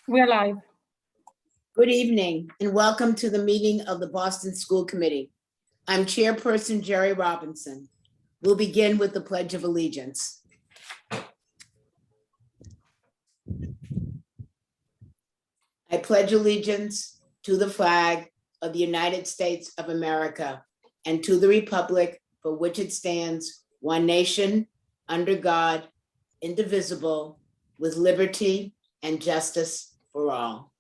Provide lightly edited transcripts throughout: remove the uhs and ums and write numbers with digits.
We're live. Good evening and welcome to the meeting of the Boston School Committee. I'm Chairperson Jerry Robinson. We'll begin with the Pledge of Allegiance. I pledge allegiance to the flag of the United States of America and to the republic for which it stands, one nation, under God, indivisible, with liberty and justice for all.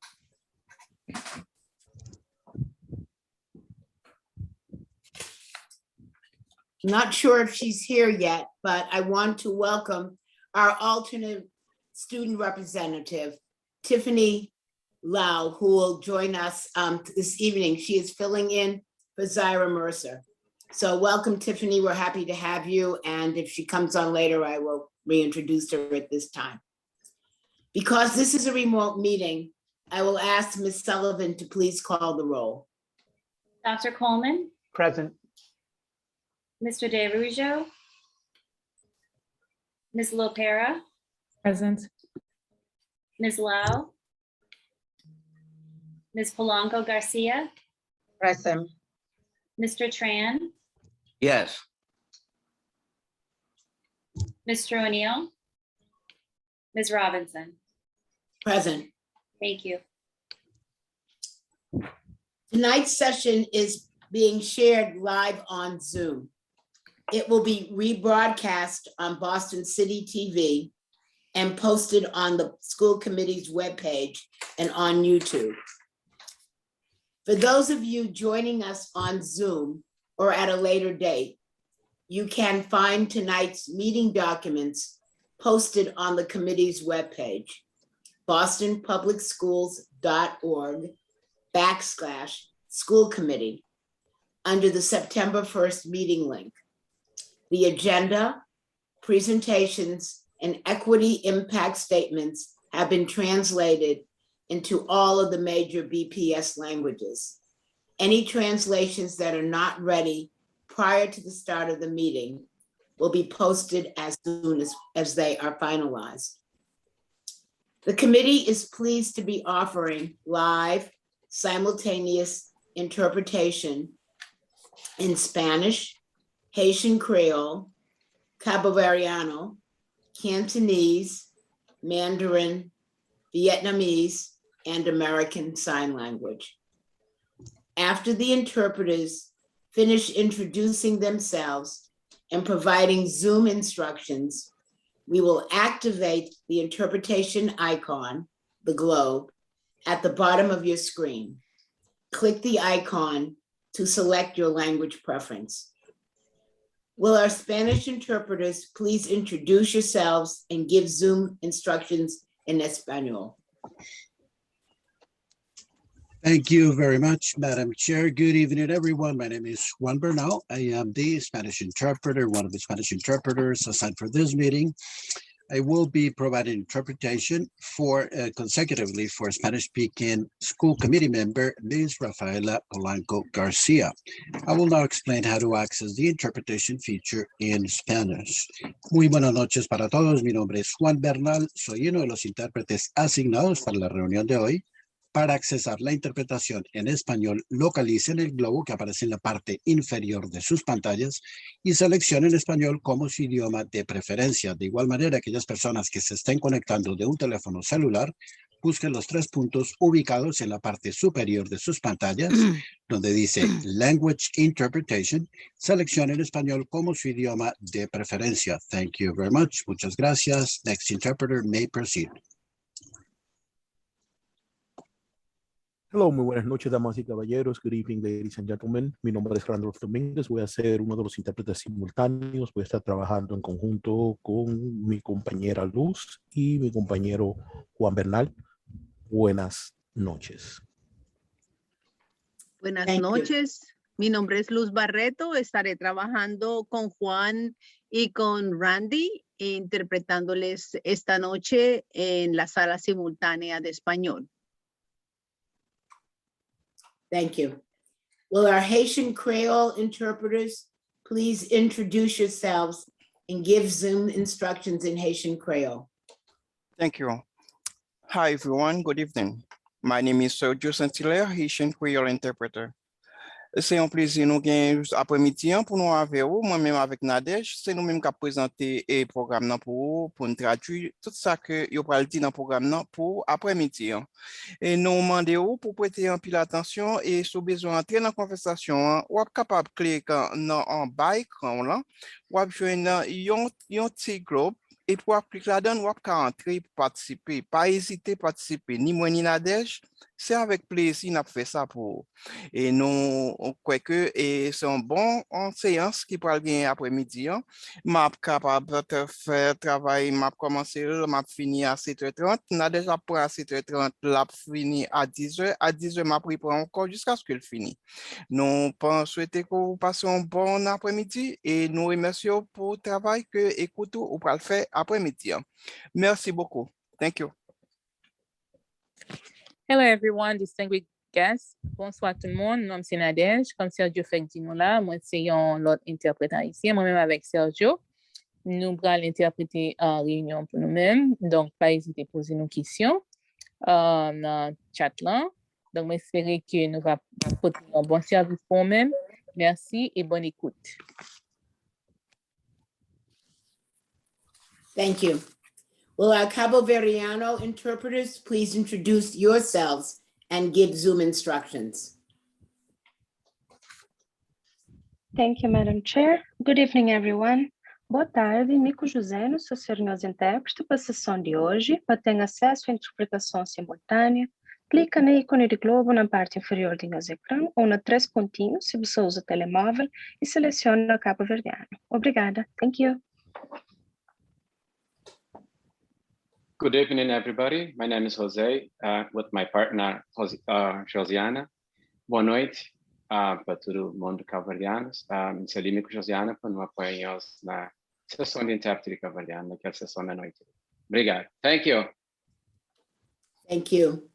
Not sure if she's here yet, but I want to welcome our alternate student representative, Tiffany Lau, who will join us this evening. She is filling in for Zyra Mercer. So welcome, Tiffany. We're happy to have you. And if she comes on later, I will reintroduce her at this time. Because this is a remote meeting, I will ask Ms. Sullivan to please call the roll. Dr. Coleman, Present. Mr. DeRujo, Ms. Lopera, Present. Ms. Lau, Ms. Polanco Garcia, Present. Mr. Tran, Yes. Mr. O'Neill, Ms. Robinson. Present. Thank you. Tonight's session is being shared live on Zoom. It will be rebroadcast on Boston City TV and posted on the school committee's webpage and on YouTube. For those of you joining us on Zoom or at a later date, you can find tonight's meeting documents posted on the committee's webpage, bostonpublicsschools.org/school committee, under the September 1st meeting link. The agenda, presentations, and equity impact statements have been translated into all of the major BPS languages. Any translations that are not ready prior to the start of the meeting will be posted as soon as they are finalized. The committee is pleased to be offering live simultaneous interpretation in Spanish, Haitian Creole, Cabo Verdeano, Cantonese, Mandarin, Vietnamese, and American Sign Language. After the interpreters finish introducing themselves and providing Zoom instructions, we will activate the interpretation icon, the globe, at the bottom of your screen. Click the icon to select your language preference. Will our Spanish interpreters please introduce yourselves and give Zoom instructions in Espanol? Thank you very much, Madam Chair. Good evening, everyone. My name is Juan Bernal. I am the Spanish interpreter, one of the Spanish interpreters assigned for this meeting. I will be providing interpretation for consecutively for Spanish-speaking school committee member, Ms. Rafaela Polanco Garcia. I will now explain how to access the interpretation feature in Spanish. Muy buenas noches para todos. Mi nombre es Juan Bernal. Soy uno de los intérpretes asignados para la reunión de hoy. Para accesar la interpretación en español, localicen el globo que aparece en la parte inferior de sus pantallas y seleccionen español como su idioma de preferencia. De igual manera, aquellas personas que se estén conectando de un teléfono celular, busquen los 3 puntos ubicados en la parte superior de sus pantallas, donde dice Language Interpretation. Seleccionen español como su idioma de preferencia. Thank you very much. Muchas gracias. Next interpreter may proceed. Hello, muy buenas noches, damas y caballeros. Good evening, ladies and gentlemen. Mi nombre es Randolph Domínguez. Voy a ser uno de los intérpretes simultáneos. Voy a estar trabajando en conjunto con mi compañera Luz y mi compañero Juan Bernal. Buenas noches. Buenas Thank you. noches. Mi nombre es Luz Barreto. Estaré trabajando con Juan y con Randy, interpretándoles esta noche en la sala simultánea de español. Thank you. Will our Haitian Creole interpreters please introduce yourselves and give Zoom instructions in Haitian Creole? Thank you. Hi, everyone. Good evening. My name is Sergio Saint-Hilaire, Haitian Creole interpreter. C'est un plaisir nous gain après-midi pour nous avec vous, moi-même avec Nadège. C'est nous-mêmes qui présenter le programme nan pour nous traduire tout ça que vous pral dire dans le programme pour après-midi. Et nous demandons pour prêter un pile attention et si vous besoin d'entrer dans la conversation, vous êtes capable de cliquer en bas écran là, vous avez joindre un petit groupe. Et pour cliquer là-dedans, vous pouvez entrer pour participer. Pas hésiter à participer, ni moi ni Nadège. C'est avec plaisir qu'on fait ça pour vous. Et nous, on croit que c'est un bon séance qui pourra gagner après-midi. Je suis capable de faire travail, je commencer, je finis à 7h30. On a déjà pris à 7h30, je fini à 10h. À 10h, je prépare encore jusqu'à ce qu'il finisse. Nous souhaitons que vous passiez un bon après-midi et nous remercions pour le travail que écoutez ou pour le faire après-midi. Merci beaucoup. Thank you. Hello everyone, distinguished guests. Bonsoir tout le monde. Mon nom c'est Nadège. Comme Sergio fait dit nous là, moi c'est l'autre interprétant ici. Moi-même avec Sergio, nous allons interpréter en réunion pour nous-mêmes. Donc, pas hésiter à poser nos questions dans le chat là. Donc, j'espère que nous allons porter un bon service pour nous-mêmes. Merci et bonne écoute. Thank you. Will our Cabo Verdeano interpreters please introduce yourselves and give Zoom instructions? Thank you, Madam Chair. Good evening, everyone. Boa tarde, Mico José, sou senhor intérprete para a sessão de hoje. Para ter acesso à interpretação simultânea, clica no ícone de globo na parte inferior do nosso ecrã ou na 3 pontinhos se você usa o telemóvel e seleciona o Cabo Verdeano. Obrigada. Thank you. Good evening, everybody. My name is Jose, with my partner, Josiana. Boa noite para todo mundo cabo-verdiano. Sou Mico Josiana, para nos apoiar na sessão de intérprete cabo-verdiano, naquela sessão da noite. Obrigado. Thank you. Thank you.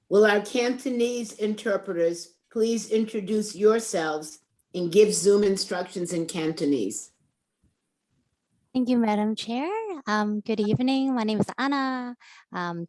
Will our Cantonese interpreters please introduce yourselves and give Zoom instructions in Cantonese? Thank you, Madam Chair. Good evening. My name is Anna.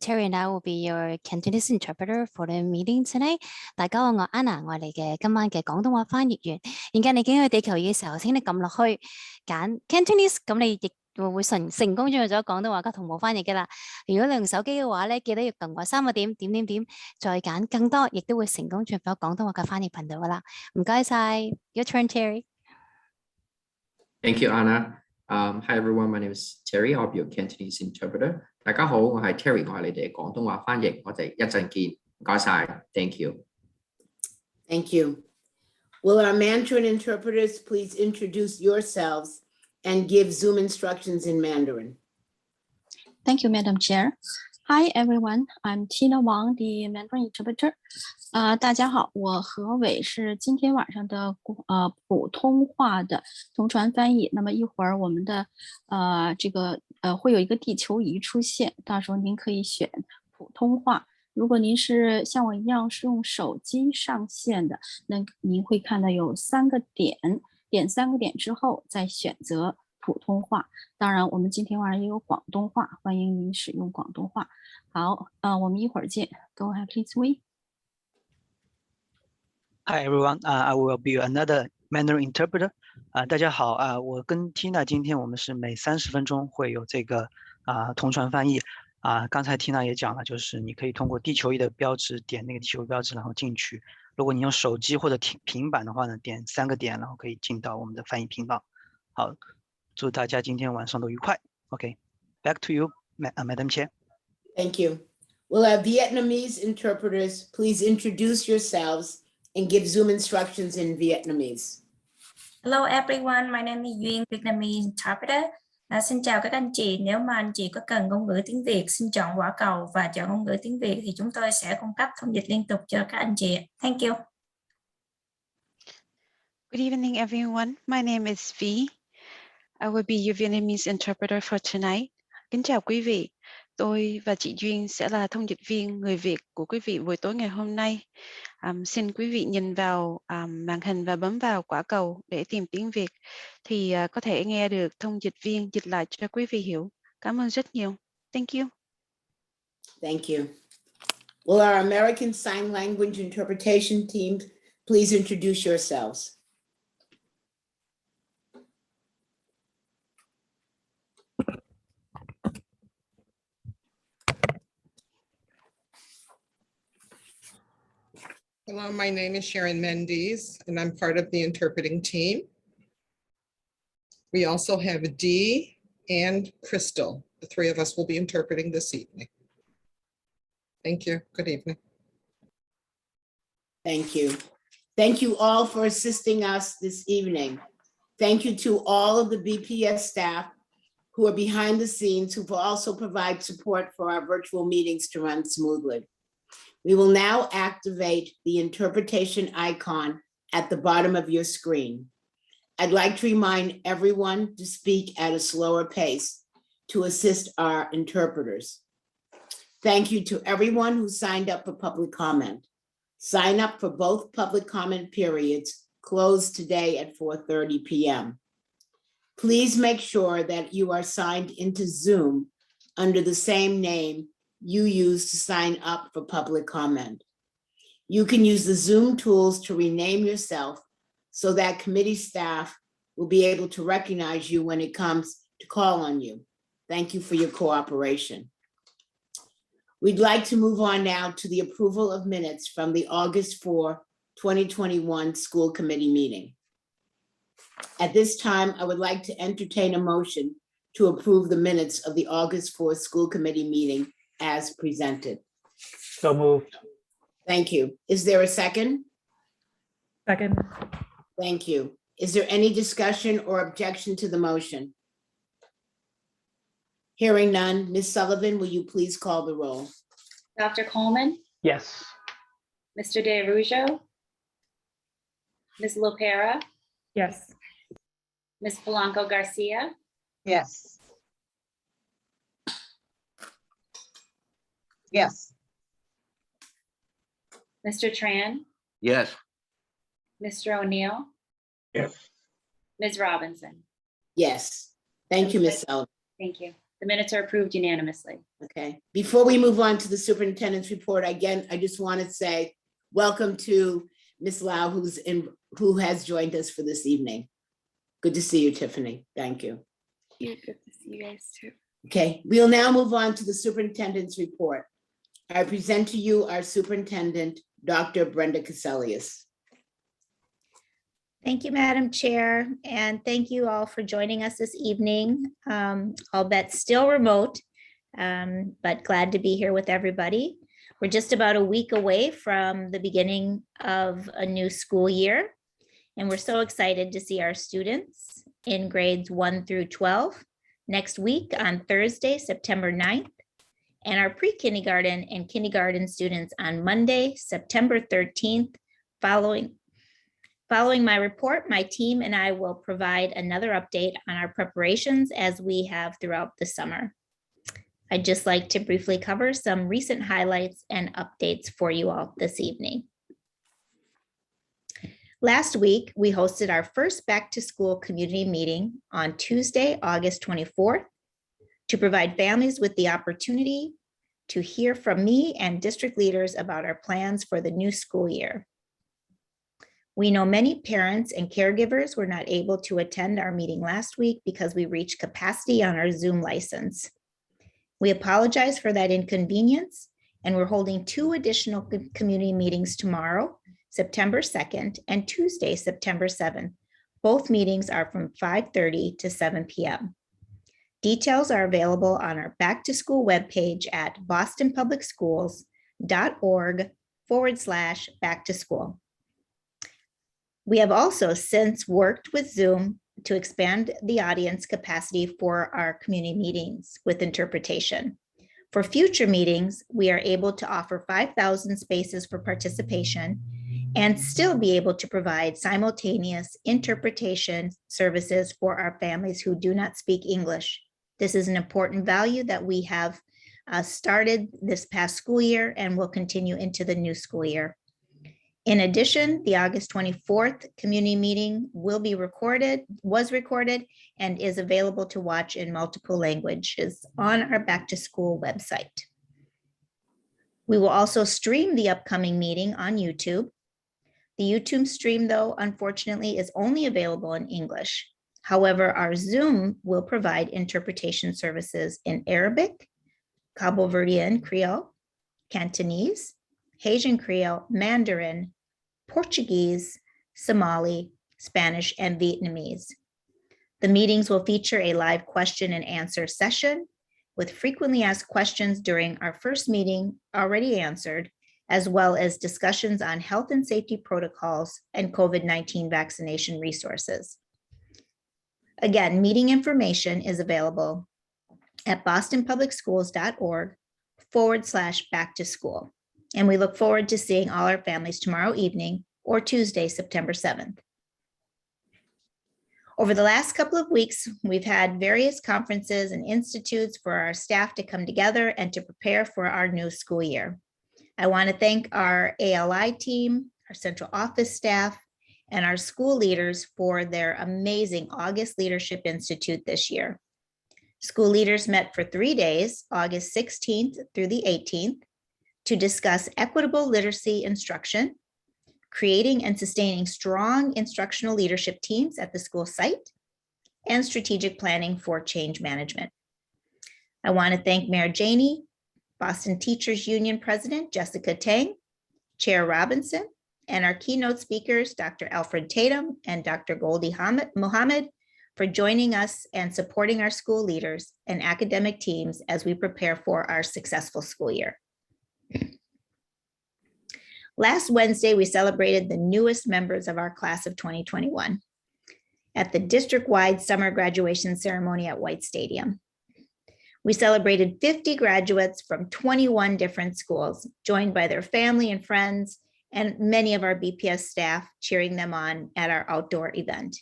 Terry and I will be your Cantonese interpreter for the meeting tonight. 大家好，我 Anna， 我哋嘅今晚嘅廣東話翻譯員。而家你經去地球儀嘅時候，請你撳落去揀 Cantonese， 咁你亦會成功轉去咗廣東話嘅同步翻譯嘅啦。如果你用手機嘅話咧，記得要撳個3個點，再揀更多，亦都會成功轉咗廣東話嘅翻譯頻道噶啦。唔該晒 ，Your turn, Terry. Thank you, Anna. Hi everyone, my name is Terry. I'll be your Cantonese interpreter. 大家好，我係 Terry， 我係你哋廣東話翻譯。我哋一陣見，唔該晒 ，Thank you. Thank you. Will our Mandarin interpreters please introduce yourselves and give Zoom instructions in Mandarin? Thank you, Madam Chair. Hi everyone, I'm Tina Wang, the Mandarin interpreter. 大家好，我何伟是今天晚上的普通话的同传翻译。那么一会儿我们的会有一个地球仪出现，到时候您可以选普通话。如果您是像我一样是用手机上线的，那您会看到有3个点，点3个点之后再选择普通话。当然我们今天晚上也有广东话，欢迎您使用广东话。好，我们一会儿见。Go ahead, please, Wei. Hi everyone, I will be another Mandarin interpreter. 大家好，我跟 Tina 今天我们是每30分钟会有这个同传翻译。刚才 Tina 也讲了，就是你可以通过地球仪的标志点那个地球标志，然后进去。如果你用手机或者平板的话呢，点3个点，然后可以进到我们的翻译频道。好，祝大家今天晚上都愉快。Okay, back to you, Madam Chair. Thank you. Will our Vietnamese interpreters please introduce yourselves and give Zoom instructions in Vietnamese? Hello everyone, my name is Duyên, Vietnamese interpreter. Xin chào các anh chị, nếu mà anh chị có cần ngôn ngữ tiếng Việt, xin chọn quả cầu và chọn ngôn ngữ tiếng Việt thì chúng tôi sẽ cung cấp thông dịch liên tục cho các anh chị. Thank you. Good evening everyone, my name is Vi. I will be your Vietnamese interpreter for tonight. Kính chào quý vị, tôi và chị Duyên sẽ là thông dịch viên người Việt của quý vị buổi tối ngày hôm nay. Xin quý vị nhìn vào màn hình và bấm vào quả cầu để tìm tiếng Việt thì có thể nghe được thông dịch viên dịch lại cho quý vị hiểu. Cảm ơn rất nhiều. Thank you. Thank you. Will our American Sign Language interpretation team please introduce yourselves? Hello, my name is Sharon Mendes, and I'm part of the interpreting team. We also have Dee and Crystal. The three of us will be interpreting this evening. Thank you. Good evening. Thank you. Thank you all for assisting us this evening. Thank you to all of the BPS staff who are behind the scenes, who will also provide support for our virtual meetings to run smoothly. We will now activate the interpretation icon at the bottom of your screen. I'd like to remind everyone to speak at a slower pace to assist our interpreters. Thank you to everyone who signed up for public comment. Sign up for both public comment periods closed today at 4:30 p.m. Please make sure that you are signed into Zoom under the same name you used to sign up for public comment. You can use the Zoom tools to rename yourself so that committee staff will be able to recognize you when it comes to call on you. Thank you for your cooperation. We'd like to move on now to the approval of minutes from the August 4, 2021 school committee meeting. At this time, I would like to entertain a motion to approve the minutes of the August 4th school committee meeting as presented. So moved. Thank you. Is there a second? Second. Thank you. Is there any discussion or objection to the motion? Hearing none, Ms. Sullivan, will you please call the roll? Dr. Coleman, Yes. Mr. De Araujo, Ms. Lopera, Yes. Ms. Polanco Garcia, Yes. Yes. Mr. Tran, Yes. Mr. O'Neill, Yes. Ms. Robinson. Yes. Thank you, Ms. Sullivan. Thank you. The minutes are approved unanimously. Okay, before we move on to the superintendent's report, again, I just want to say welcome to Ms. Lau, who has joined us for this evening. Good to see you, Tiffany. Thank you. Yeah, good to see you guys too. Okay, we'll now move on to the superintendent's report. I present to you our superintendent, Dr. Brenda Cassellius. Thank you, Madam Chair, and thank you all for joining us this evening. Albeit still remote, but glad to be here with everybody. We're just about a week away from the beginning of a new school year, and we're so excited to see our students in grades 1 through 12 next week on Thursday, September 9th, and our pre-kindergarten and kindergarten students on Monday, September 13th. Following my report, my team and I will provide another update on our preparations as we have throughout the summer. I'd just like to briefly cover some recent highlights and updates for you all this evening. Last week, we hosted our first back to school community meeting on Tuesday, August 24th, to provide families with the opportunity to hear from me and district leaders about our plans for the new school year. We know many parents and caregivers were not able to attend our meeting last week because we reached capacity on our Zoom license. We apologize for that inconvenience, and we're holding 2 additional community meetings tomorrow, September 2nd, and Tuesday, September 7th. Both meetings are from 5:30 to 7 p.m. Details are available on our back to school webpage at bostonpublicschools.org/back to school. We have also since worked with Zoom to expand the audience capacity for our community meetings with interpretation. For future meetings, we are able to offer 5,000 spaces for participation and still be able to provide simultaneous interpretation services for our families who do not speak English. This is an important value that we have started this past school year and will continue into the new school year. In addition, the August 24th community meeting was recorded, and is available to watch in multiple languages on our back to school website. We will also stream the upcoming meeting on YouTube. The YouTube stream, though, unfortunately, is only available in English. However, our Zoom will provide interpretation services in Arabic, Cabo Verdean Creole, Cantonese, Haitian Creole, Mandarin, Portuguese, Somali, Spanish, and Vietnamese. The meetings will feature a live question and answer session with frequently asked questions during our first meeting already answered, as well as discussions on health and safety protocols and COVID-19 vaccination resources. Again, meeting information is available at bostonpublicschools.org/back-to-school. And we look forward to seeing all our families tomorrow evening or Tuesday, September 7th. Over the last couple of weeks, we've had various conferences and institutes for our staff to come together and to prepare for our new school year. I want to thank our ALI team, our central office staff, and our school leaders for their amazing August Leadership Institute this year. School leaders met for 3 days, August 16th through the 18th, to discuss equitable literacy instruction, creating and sustaining strong instructional leadership teams at the school site, and strategic planning for change management. I want to thank Mayor Janey, Boston Teachers Union President Jessica Tang, Chair Robinson, and our keynote speakers, Dr. Alfred Tatum and Dr. Goldie Mohammed, for joining us and supporting our school leaders and academic teams as we prepare for our successful school year. Last Wednesday, we celebrated the newest members of our class of 2021 at the district-wide summer graduation ceremony at White Stadium. We celebrated 50 graduates from 21 different schools, joined by their family and friends, and many of our BPS staff cheering them on at our outdoor event.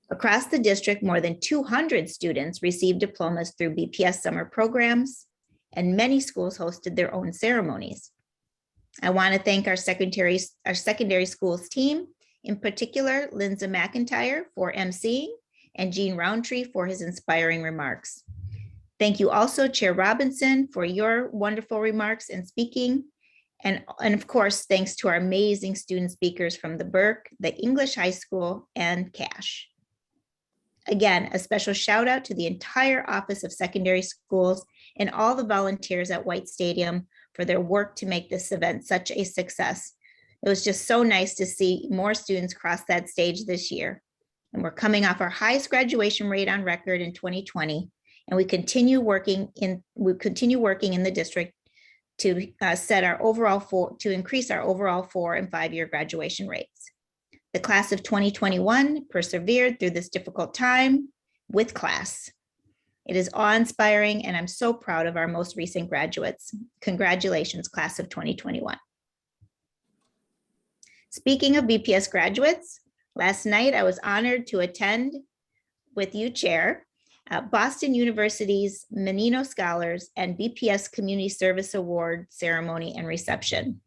Across the district, more than 200 students received diplomas through BPS summer programs, and many schools hosted their own ceremonies. I want to thank our secondary schools team, in particular, Linda McIntyre for emceeing and Gene Roundtree for his inspiring remarks. Thank you also, Chair Robinson, for your wonderful remarks and speaking. And of course, thanks to our amazing student speakers from the Burke, the English High School, and Cash. Again, a special shout out to the entire Office of Secondary Schools and all the volunteers at White Stadium for their work to make this event such a success. It was just so nice to see more students cross that stage this year. And we're coming off our highest graduation rate on record in 2020, and we continue working in the district to increase our overall 4 and 5 year graduation rates. The class of 2021 persevered through this difficult time with class. It is awe-inspiring, and I'm so proud of our most recent graduates. Congratulations, class of 2021. Speaking of BPS graduates, last night I was honored to attend with you, Chair, Boston University's Menino Scholars and BPS Community Service Award ceremony and reception.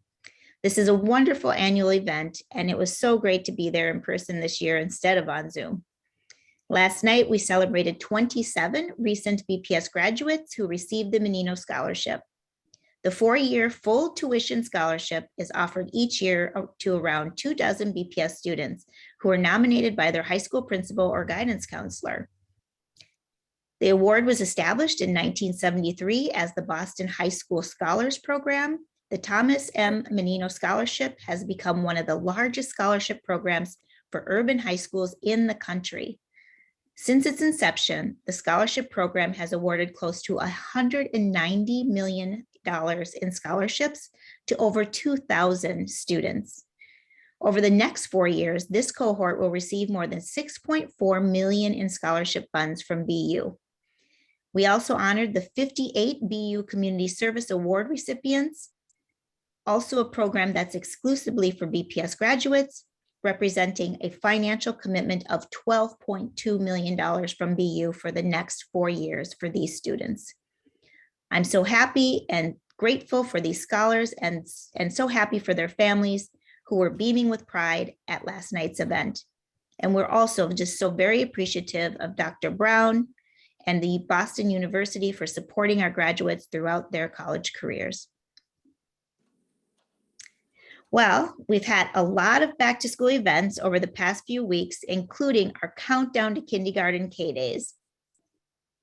This is a wonderful annual event, and it was so great to be there in person this year instead of on Zoom. Last night, we celebrated 27 recent BPS graduates who received the Menino Scholarship. The 4-year full tuition scholarship is offered each year to around 24 BPS students who are nominated by their high school principal or guidance counselor. The award was established in 1973 as the Boston High School Scholars Program. The Thomas M. Menino Scholarship has become one of the largest scholarship programs for urban high schools in the country. Since its inception, the scholarship program has awarded close to $190 million in scholarships to over 2,000 students. Over the next 4 years, this cohort will receive more than $6.4 million in scholarship funds from BU. We also honored the 58 BU Community Service Award recipients, also a program that's exclusively for BPS graduates, representing a financial commitment of $12.2 million from BU for the next 4 years for these students. I'm so happy and grateful for these scholars and so happy for their families who were beaming with pride at last night's event. And we're also just so very appreciative of Dr. Brown and the Boston University for supporting our graduates throughout their college careers. Well, we've had a lot of back to school events over the past few weeks, including our countdown to kindergarten K-Days.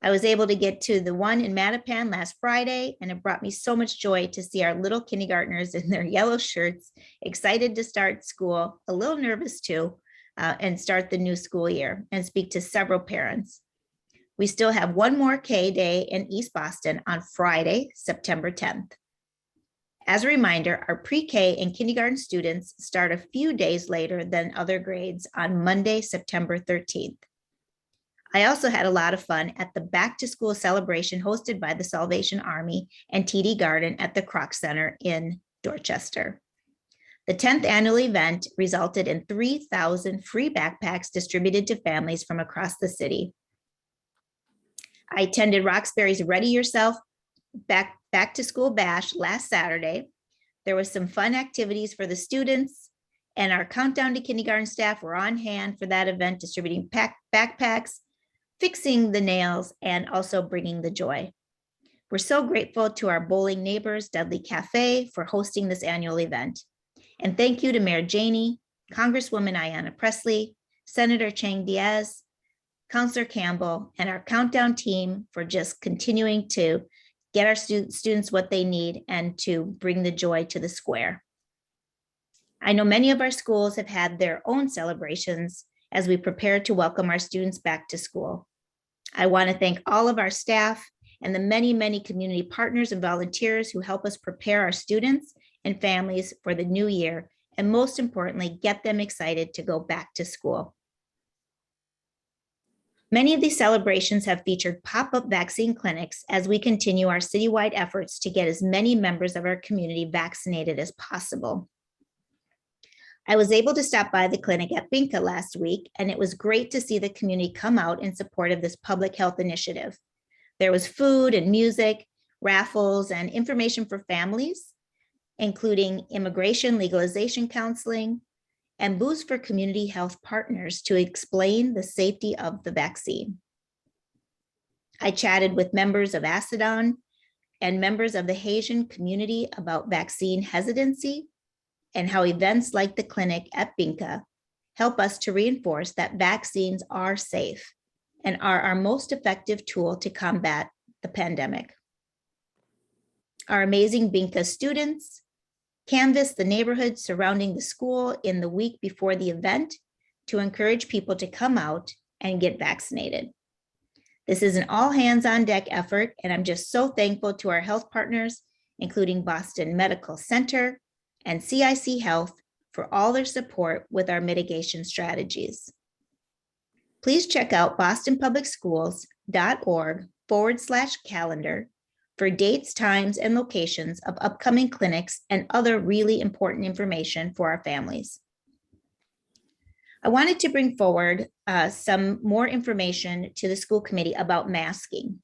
I was able to get to the one in Mattapan last Friday, and it brought me so much joy to see our little kindergartners in their yellow shirts, excited to start school, a little nervous too, and start the new school year and speak to several parents. We still have one more K-Day in East Boston on Friday, September 10th. As a reminder, our pre-K and kindergarten students start a few days later than other grades on Monday, September 13th. I also had a lot of fun at the back to school celebration hosted by the Salvation Army and TD Garden at the Kroc Center in Dorchester. The 10th annual event resulted in 3,000 free backpacks distributed to families from across the city. I attended Roxbury's Ready Yourself back to school bash last Saturday. There was some fun activities for the students, and our countdown to kindergarten staff were on hand for that event, distributing backpacks, fixing the nails, and also bringing the joy. We're so grateful to our bowling neighbors, Dudley Cafe, for hosting this annual event. And thank you to Mayor Janey, Congresswoman Ayanna Pressley, Senator Chang Diaz, Councillor Campbell, and our countdown team for just continuing to get our students what they need and to bring the joy to the square. I know many of our schools have had their own celebrations as we prepare to welcome our students back to school. I want to thank all of our staff and the many, many community partners and volunteers who help us prepare our students and families for the new year, and most importantly, get them excited to go back to school. Many of these celebrations have featured pop-up vaccine clinics as we continue our citywide efforts to get as many members of our community vaccinated as possible. I was able to stop by the clinic at Binka last week, and it was great to see the community come out in support of this public health initiative. There was food and music, raffles, and information for families, including immigration legalization counseling, and booths for community health partners to explain the safety of the vaccine. I chatted with members of ASEDON and members of the Haitian community about vaccine hesitancy and how events like the clinic at Binka help us to reinforce that vaccines are safe and are our most effective tool to combat the pandemic. Our amazing Binka students canvassed the neighborhood surrounding the school in the week before the event to encourage people to come out and get vaccinated. This is an all hands on deck effort, and I'm just so thankful to our health partners, including Boston Medical Center and CIC Health, for all their support with our mitigation strategies. Please check out bostonpublicschools.org/calendar for dates, times, and locations of upcoming clinics and other really important information for our families. I wanted to bring forward some more information to the school committee about masking.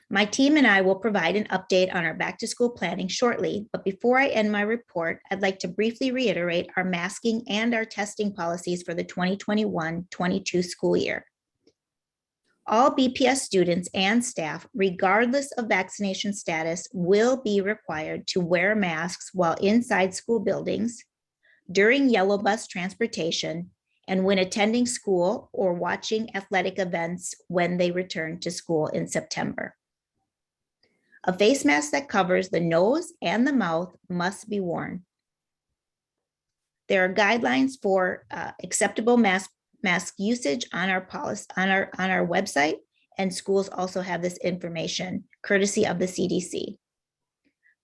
My team and I will provide an update on our back to school planning shortly, but before I end my report, I'd like to briefly reiterate our masking and our testing policies for the 2021-22 school year. All BPS students and staff, regardless of vaccination status, will be required to wear masks while inside school buildings, during yellow bus transportation, and when attending school or watching athletic events when they return to school in September. A face mask that covers the nose and the mouth must be worn. There are guidelines for acceptable mask usage on our policy on our website, and schools also have this information courtesy of the CDC.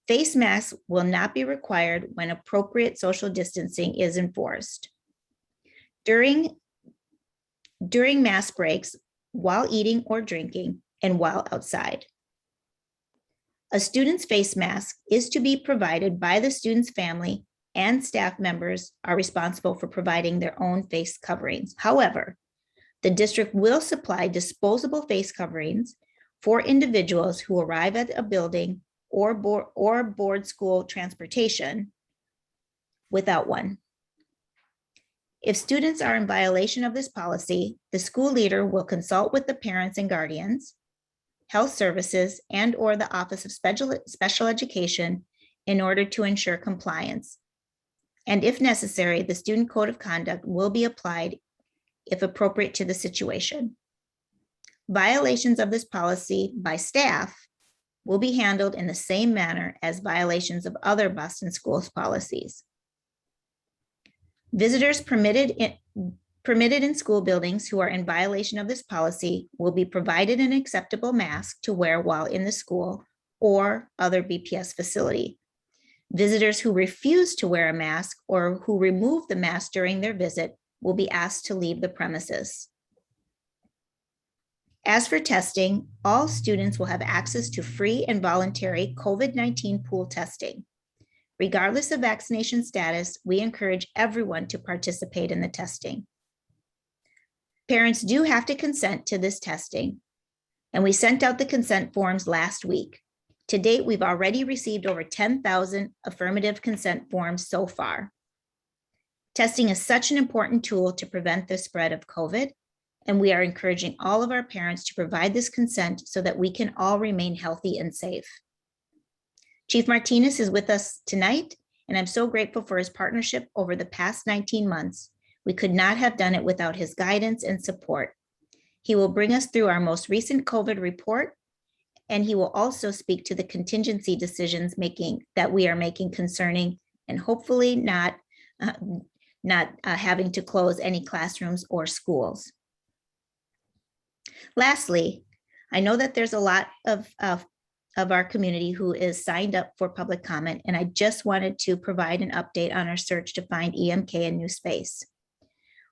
Face masks will not be required when appropriate social distancing is enforced. During mask breaks, while eating or drinking, and while outside. A student's face mask is to be provided by the student's family, and staff members are responsible for providing their own face coverings. However, the district will supply disposable face coverings for individuals who arrive at a building or board school transportation without one. If students are in violation of this policy, the school leader will consult with the parents and guardians, health services, and/or the Office of Special Education in order to ensure compliance. And if necessary, the student code of conduct will be applied if appropriate to the situation. Violations of this policy by staff will be handled in the same manner as violations of other Boston Schools policies. Visitors permitted in school buildings who are in violation of this policy will be provided an acceptable mask to wear while in the school or other BPS facility. Visitors who refuse to wear a mask or who remove the mask during their visit will be asked to leave the premises. As for testing, all students will have access to free and voluntary COVID-19 pool testing. Regardless of vaccination status, we encourage everyone to participate in the testing. Parents do have to consent to this testing, and we sent out the consent forms last week. To date, we've already received over 10,000 affirmative consent forms so far. Testing is such an important tool to prevent the spread of COVID, and we are encouraging all of our parents to provide this consent so that we can all remain healthy and safe. Chief Martinez is with us tonight, and I'm so grateful for his partnership over the past 19 months. We could not have done it without his guidance and support. He will bring us through our most recent COVID report, and he will also speak to the contingency decisions that we are making concerning and hopefully not having to close any classrooms or schools. Lastly, I know that there's a lot of our community who is signed up for public comment, and I just wanted to provide an update on our search to find EMK a new space.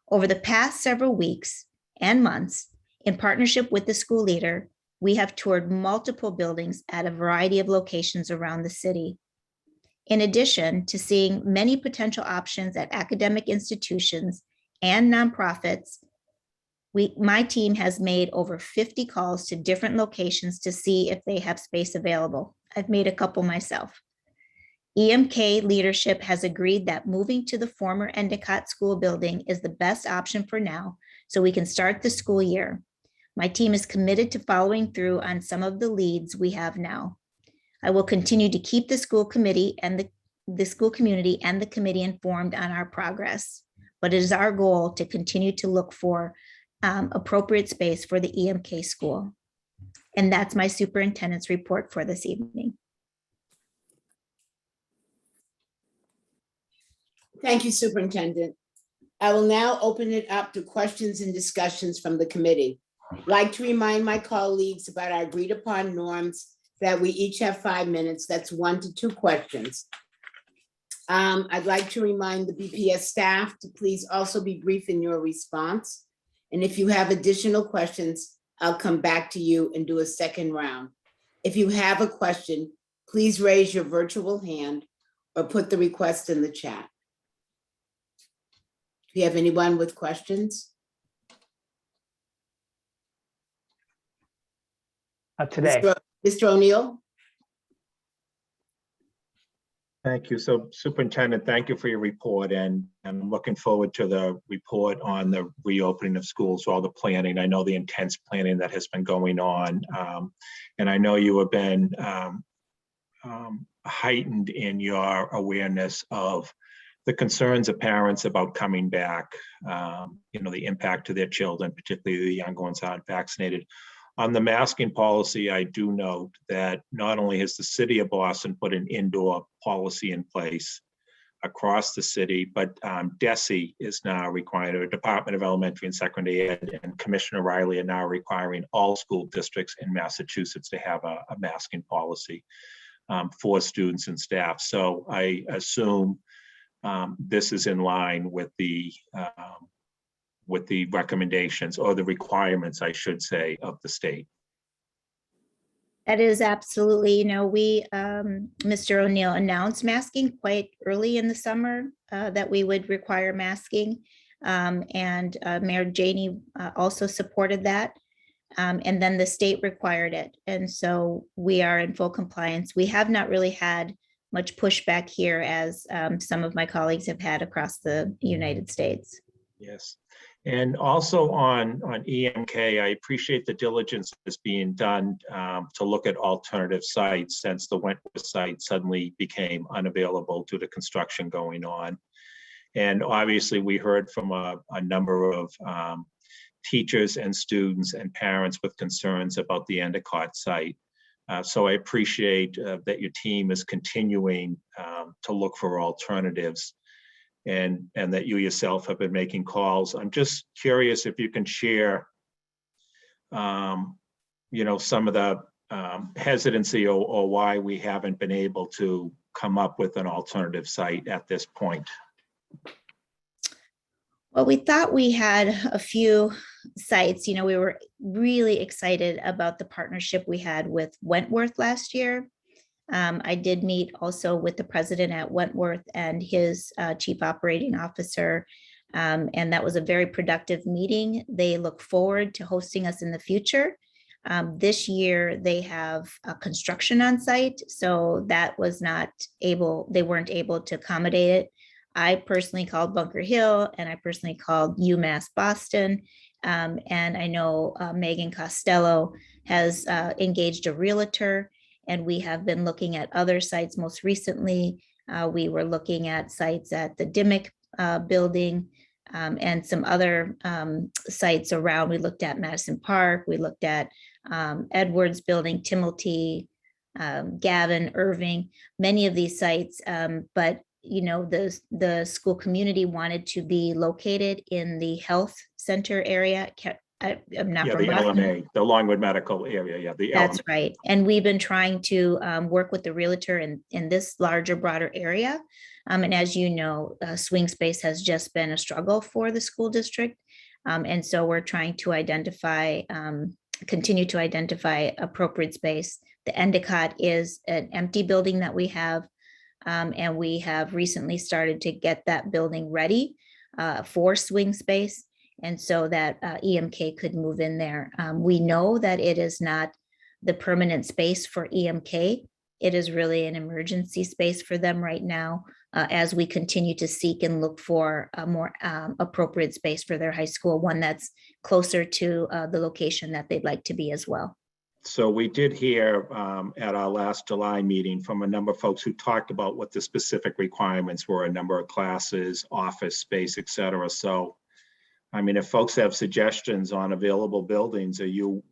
Over the past several weeks and months, in partnership with the school leader, we have toured multiple buildings at a variety of locations around the city. In addition to seeing many potential options at academic institutions and nonprofits, my team has made over 50 calls to different locations to see if they have space available. I've made a couple myself. EMK leadership has agreed that moving to the former Endicott School building is the best option for now, so we can start the school year. My team is committed to following through on some of the leads we have now. I will continue to keep the school committee and the school community and the committee informed on our progress, but it is our goal to continue to look for appropriate space for the EMK school. And that's my superintendent's report for this evening. Thank you, Superintendent. I will now open it up to questions and discussions from the committee. I'd like to remind my colleagues about our agreed upon norms that we each have 5 minutes. That's 1 to 2 questions. I'd like to remind the BPS staff to please also be brief in your response. And if you have additional questions, I'll come back to you and do a second round. If you have a question, please raise your virtual hand or put the request in the chat. Do you have anyone with questions? Today. Mr. O'Neill? Thank you. So Superintendent, thank you for your report, and I'm looking forward to the report on the reopening of schools, all the planning. I know the intense planning that has been going on. And I know you have been heightened in your awareness of the concerns of parents about coming back, the impact to their children, particularly the young ones aren't vaccinated. On the masking policy, I do note that not only has the city of Boston put an indoor policy in place across the city, but DESE is now requiring, or Department of Elementary and Secondary Ed, and Commissioner Riley are now requiring all school districts in Massachusetts to have a masking policy for students and staff. So I assume this is in line with the recommendations, or the requirements, I should say, of the state. That is absolutely, we, Mr. O'Neill announced masking quite early in the summer that we would require masking. And Mayor Janey also supported that. And then the state required it. And so we are in full compliance. We have not really had much pushback here as some of my colleagues have had across the United States. Yes. And also on EMK, I appreciate the diligence that's being done to look at alternative sites since the Wentworth site suddenly became unavailable due to construction going on. And obviously we heard from a number of teachers and students and parents with concerns about the Endicott site. So I appreciate that your team is continuing to look for alternatives and that you yourself have been making calls. I'm just curious if you can share, you know, some of the hesitancy or why we haven't been able to come up with an alternative site at this point. Well, we thought we had a few sites. You know, we were really excited about the partnership we had with Wentworth last year. I did meet also with the president at Wentworth and his chief operating officer, and that was a very productive meeting. They look forward to hosting us in the future. This year they have construction on site, so that was not able, they weren't able to accommodate it. I personally called Bunker Hill and I personally called UMass Boston. And I know Megan Costello has engaged a realtor, and we have been looking at other sites. Most recently, we were looking at sites at the Dimick building and some other sites around. We looked at Madison Park, we looked at Edwards building, Timothy, Gavin, Irving, many of these sites. But you know, the school community wanted to be located in the health center area. I'm not from the Boston. LMA, the Longwood Medical area, yeah. That's right. And we've been trying to work with the realtor in this larger, broader area. And as you know, swing space has just been a struggle for the school district. And so we're trying to identify, continue to identify appropriate space. The Endicott is an empty building that we have. And we have recently started to get that building ready for swing space. And so that EMK could move in there. We know that it is not the permanent space for EMK. It is really an emergency space for them right now as we continue to seek and look for a more appropriate space for their high school, one that's closer to the location that they'd like to be as well. So we did hear at our last July meeting from a number of folks who talked about what the specific requirements were, a number of classes, office space, et cetera. So I mean, if folks have suggestions on available buildings, are you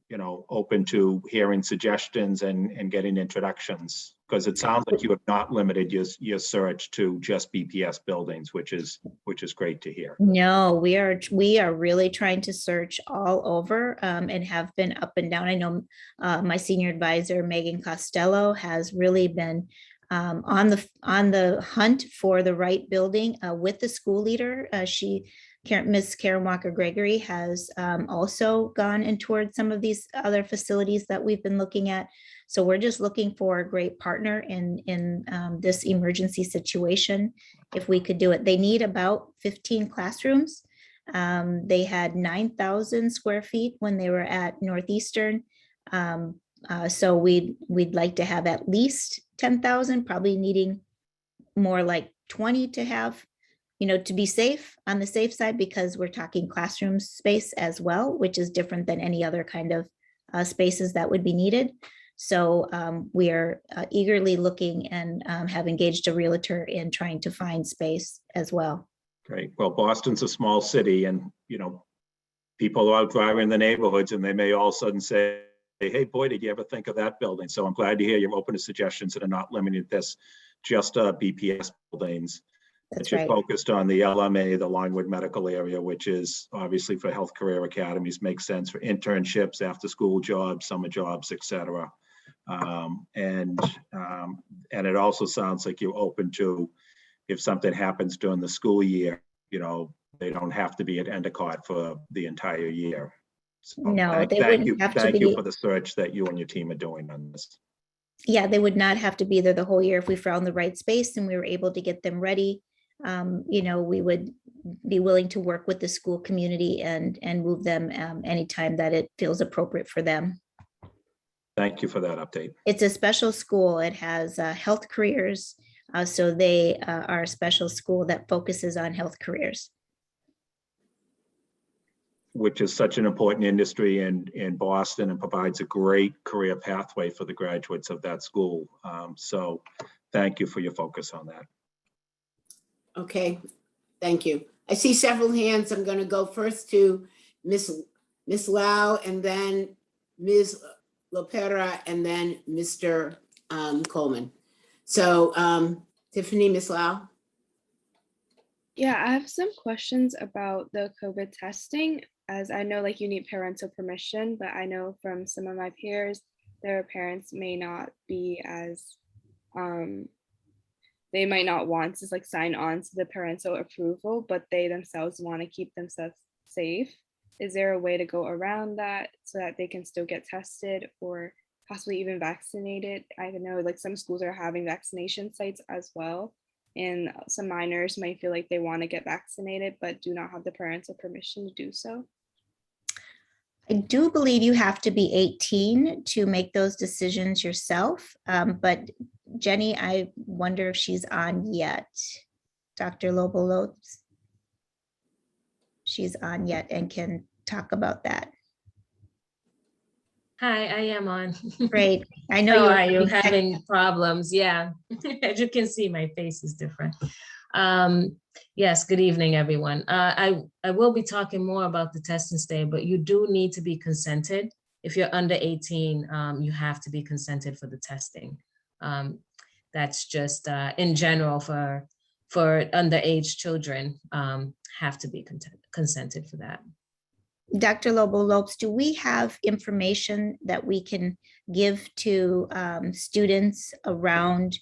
open to hearing suggestions and getting introductions? Because it sounds like you have not limited your search to just BPS buildings, which is great to hear. No, we are really trying to search all over and have been up and down. I know my senior advisor, Megan Costello, has really been on the hunt for the right building with the school leader. Miss Karen Walker Gregory has also gone and toured some of these other facilities that we've been looking at. So we're just looking for a great partner in this emergency situation. If we could do it, they need about 15 classrooms. They had 9,000 square feet when they were at Northeastern. So we'd like to have at least 10,000, probably needing more like 20 to have, to be safe, on the safe side, because we're talking classroom space as well, which is different than any other kind of spaces that would be needed. So we are eagerly looking and have engaged a realtor in trying to find space as well. Great. Well, Boston's a small city, and people are out driving the neighborhoods, and they may all of a sudden say, hey, boy, did you ever think of that building? So I'm glad to hear you're open to suggestions that are not limited to this just BPS buildings. That's you're right. Focused on the LMA, the Longwood Medical area, which is obviously for health career academies, makes sense for internships, after school jobs, summer jobs, et cetera. And it also sounds like you're open to, if something happens during the school year, they don't have to be at Endicott for the entire year. So No, they thank wouldn't have to you be. for the search that you and your team are doing on this. Yeah, they would not have to be there the whole year if we found the right space and we were able to get them ready. We would be willing to work with the school community and move them anytime that it feels appropriate for them. Thank you for that update. It's a special school. It has health careers. So they are a special school that focuses on health careers. which is such an important industry in Boston and provides a great career pathway for the graduates of that school. So thank you for your focus on that. Okay, thank you. I see several hands. I'm going to go first to Miss Lau, and then Ms. Lopera, and then Mr. Coleman. So Tiffany, Miss Lau. Yeah, I have some questions about the COVID testing, as I know like you need parental permission, but I know from some of my peers, their parents may not be as, they might not want to like sign on to the parental approval, but they themselves want to keep themselves safe. Is there a way to go around that so that they can still get tested or possibly even vaccinated? I know like some schools are having vaccination sites as well. And some minors might feel like they want to get vaccinated, but do not have the parental permission to do so. I do believe you have to be 18 to make those decisions yourself. But Jenny, I wonder if she's on yet. Dr. Lobo-Lopes. She's on yet and can talk about that. Hi, I am on. Great. I know So you are you having problems? Yeah. As you can see, my face is different. Yes, good evening, everyone. I will be talking more about the testing stay, but you do need to be consented. If you're under 18, you have to be consented for the testing. That's just in general for underage children, have to be consented for that. Dr. Lobo-Lopes, do we have information that we can give to students around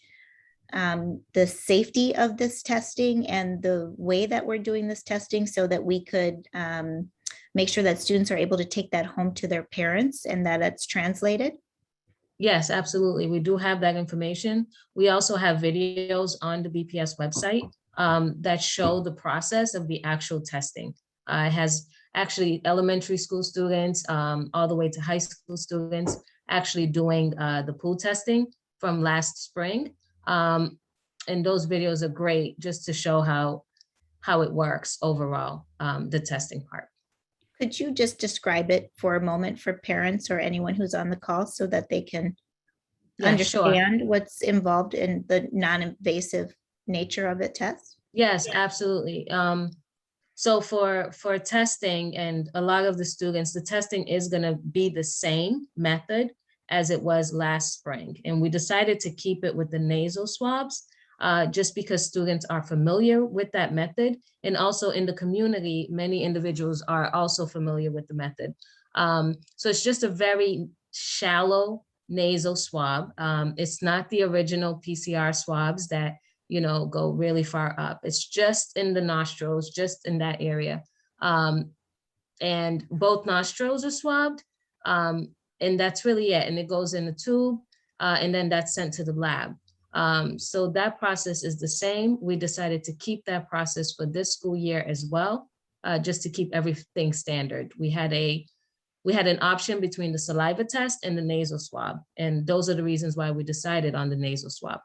the safety of this testing and the way that we're doing this testing so that we could make sure that students are able to take that home to their parents and that it's translated? Yes, absolutely. We do have that information. We also have videos on the BPS website that show the process of the actual testing. It has actually elementary school students all the way to high school students actually doing the pool testing from last spring. And those videos are great just to show how it works overall, the testing part. Could you just describe it for a moment for parents or anyone who's on the call so that they can understand what's involved in the non-invasive nature of the test? Yes, absolutely. So for testing and a lot of the students, the testing is going to be the same method as it was last spring. And we decided to keep it with the nasal swabs just because students are familiar with that method. And also in the community, many individuals are also familiar with the method. So it's just a very shallow nasal swab. It's not the original PCR swabs that go really far up. It's just in the nostrils, just in that area. And both nostrils are swabbed. And that's really it. And it goes in the tube and then that's sent to the lab. So that process is the same. We decided to keep that process for this school year as well, just to keep everything standard. We had an option between the saliva test and the nasal swab. And those are the reasons why we decided on the nasal swab.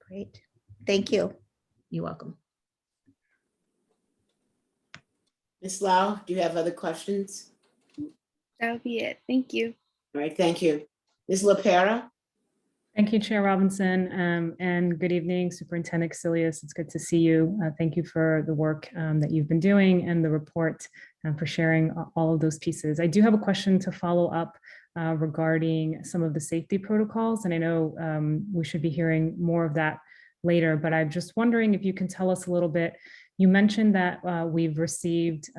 Great. Thank you. You're welcome. Ms. Lau, do you have other questions? That would be it. Thank you. All right, thank you. Ms. LaPera? Thank you, Chair Robinson, and good evening, Superintendent Casilius. It's good to see you. Thank you for the work that you've been doing and the report and for sharing all of those pieces. I do have a question to follow up regarding some of the safety protocols, and I know we should be hearing more of that later, but I'm just wondering if you can tell us a little bit. You mentioned that we've received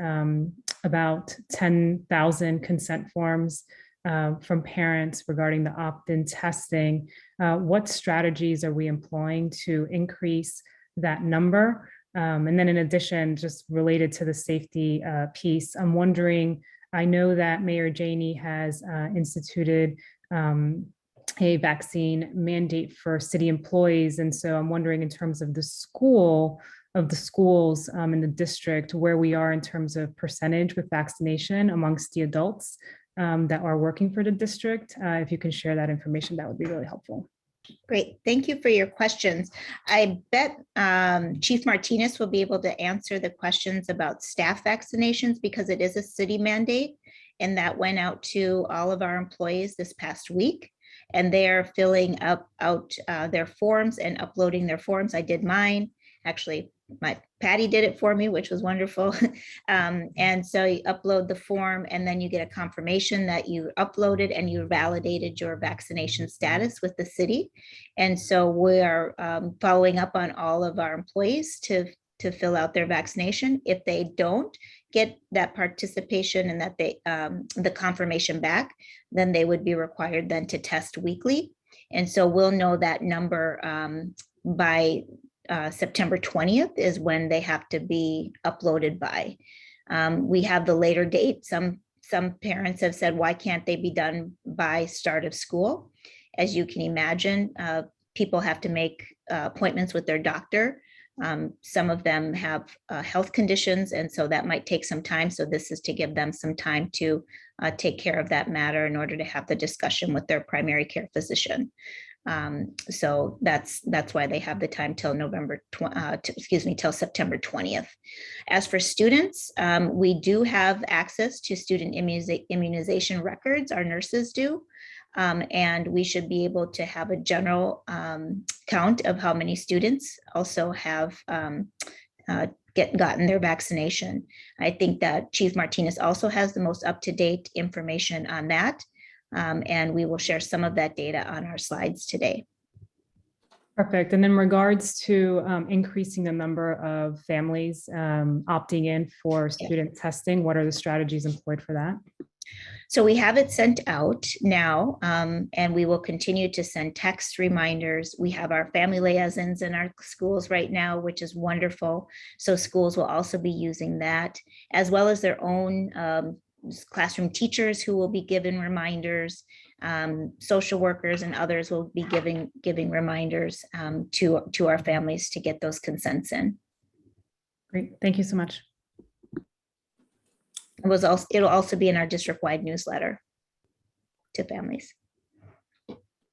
about 10,000 consent forms from parents regarding the opt-in testing. What strategies are we employing to increase that number? And then in addition, just related to the safety piece, I'm wondering, I know that Mayor Janey has instituted a vaccine mandate for city employees. And so I'm wondering in terms of the schools in the district, where we are in terms of percentage with vaccination amongst the adults that are working for the district. If you can share that information, that would be really helpful. Great, thank you for your questions. I bet Chief Martinez will be able to answer the questions about staff vaccinations because it is a city mandate. And that went out to all of our employees this past week. And they are filling out their forms and uploading their forms. I did mine. Actually, Patty did it for me, which was wonderful. And so you upload the form and then you get a confirmation that you uploaded and you validated your vaccination status with the city. And so we are following up on all of our employees to fill out their vaccination. If they don't get that participation and that they the confirmation back, then they would be required then to test weekly. And so we'll know that number by September 20th is when they have to be uploaded by. We have the later date. Some parents have said, why can't they be done by start of school? As you can imagine, people have to make appointments with their doctor. Some of them have health conditions, and so that might take some time. So this is to give them some time to take care of that matter in order to have the discussion with their primary care physician. So that's why they have the time till till September 20th. As for students, we do have access to student immunization records, our nurses do. And we should be able to have a general count of how many students also have gotten their vaccination. I think that Chief Martinez also has the most up-to-date information on that. And we will share some of that data on our slides today. Perfect. And in regards to increasing the number of families opting in for student testing, what are the strategies employed for that? So we have it sent out now, and we will continue to send text reminders. We have our family liaisons in our schools right now, which is wonderful. So schools will also be using that, as well as their own classroom teachers who will be given reminders. Social workers and others will be giving reminders to our families to get those consents in. Great, thank you so much. It'll also be in our district-wide newsletter to families.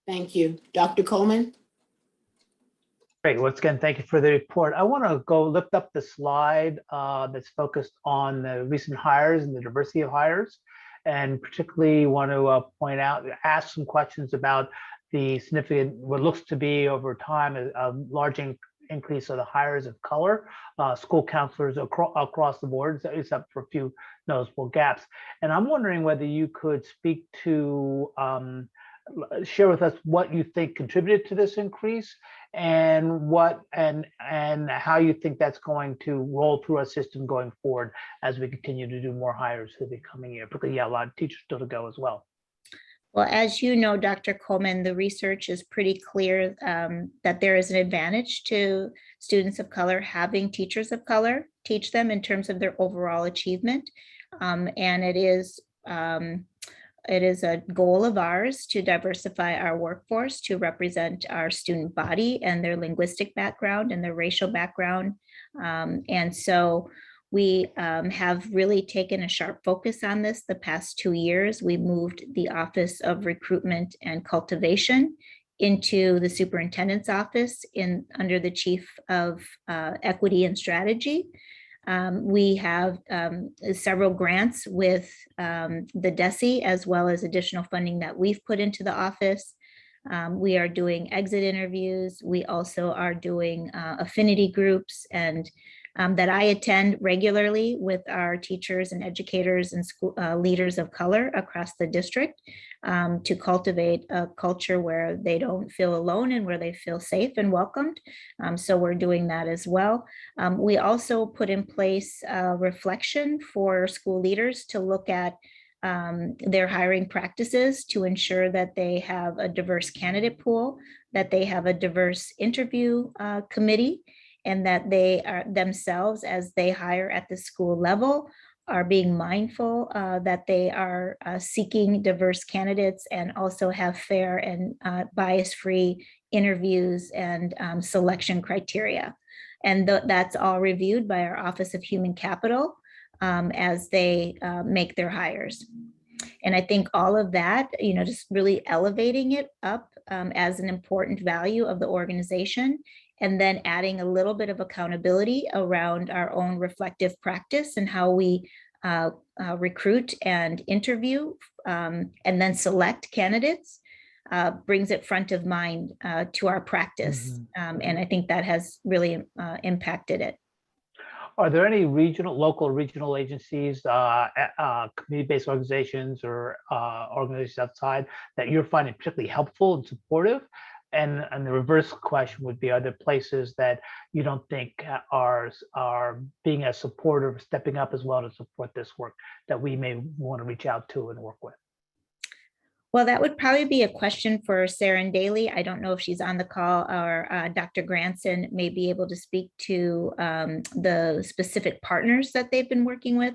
Thank you. Dr. Coleman? Great. Once again, thank you for the report. I want to go lift up the slide that's focused on the recent hires and the diversity of hires, and particularly want to point out, ask some questions about the significant, what looks to be over time, a large increase of the hires of color, school counselors across the board, except for a few noticeable gaps. And I'm wondering whether you could speak to, share with us what you think contributed to this increase and how you think that's going to roll through our system going forward as we continue to do more hires for the coming year, particularly a lot of teachers still to go as well. Well, as you know, Dr. Coleman, the research is pretty clear that there is an advantage to students of color having teachers of color teach them in terms of their overall achievement. And it is a goal of ours to diversify our workforce to represent our student body and their linguistic background and their racial background. And so we have really taken a sharp focus on this the past 2 years. We moved the Office of Recruitment and Cultivation into the superintendent's office under the Chief of Equity and Strategy. We have several grants with the DESE, as well as additional funding that we've put into the office. We are doing exit interviews. We also are doing affinity groups and that I attend regularly with our teachers and educators and school leaders of color across the district to cultivate a culture where they don't feel alone and where they feel safe and welcomed. So we're doing that as well. We also put in place a reflection for school leaders to look at their hiring practices to ensure that they have a diverse candidate pool, that they have a diverse interview committee, and that they are themselves, as they hire at the school level, are being mindful that they are seeking diverse candidates and also have fair and bias-free interviews and selection criteria. And that's all reviewed by our Office of Human Capital as they make their hires. And I think all of that, just really elevating it up as an important value of the organization, and then adding a little bit of accountability around our own reflective practice and how we recruit and interview and then select candidates brings it front of mind to our practice. And I think that has really impacted it. Are there any local regional agencies, community-based organizations or organizations outside that you're finding particularly helpful and supportive? And the reverse question would be, are there places that you don't think are being as supportive, stepping up as well to support this work that we may want to reach out to and work with? Well, that would probably be a question for Saren Daly. I don't know if she's on the call, or Dr. Granson may be able to speak to the specific partners that they've been working with.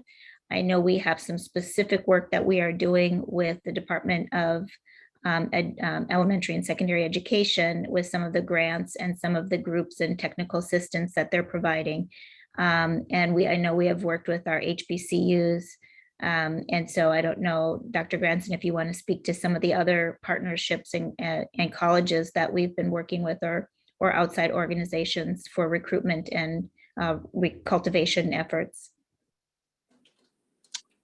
I know we have some specific work that we are doing with the Department of Elementary and Secondary Education with some of the grants and some of the groups and technical assistance that they're providing. And I know we have worked with our HBCUs. And so I don't know, Dr. Granson, if you want to speak to some of the other partnerships and colleges that we've been working with, or outside organizations for recruitment and cultivation efforts.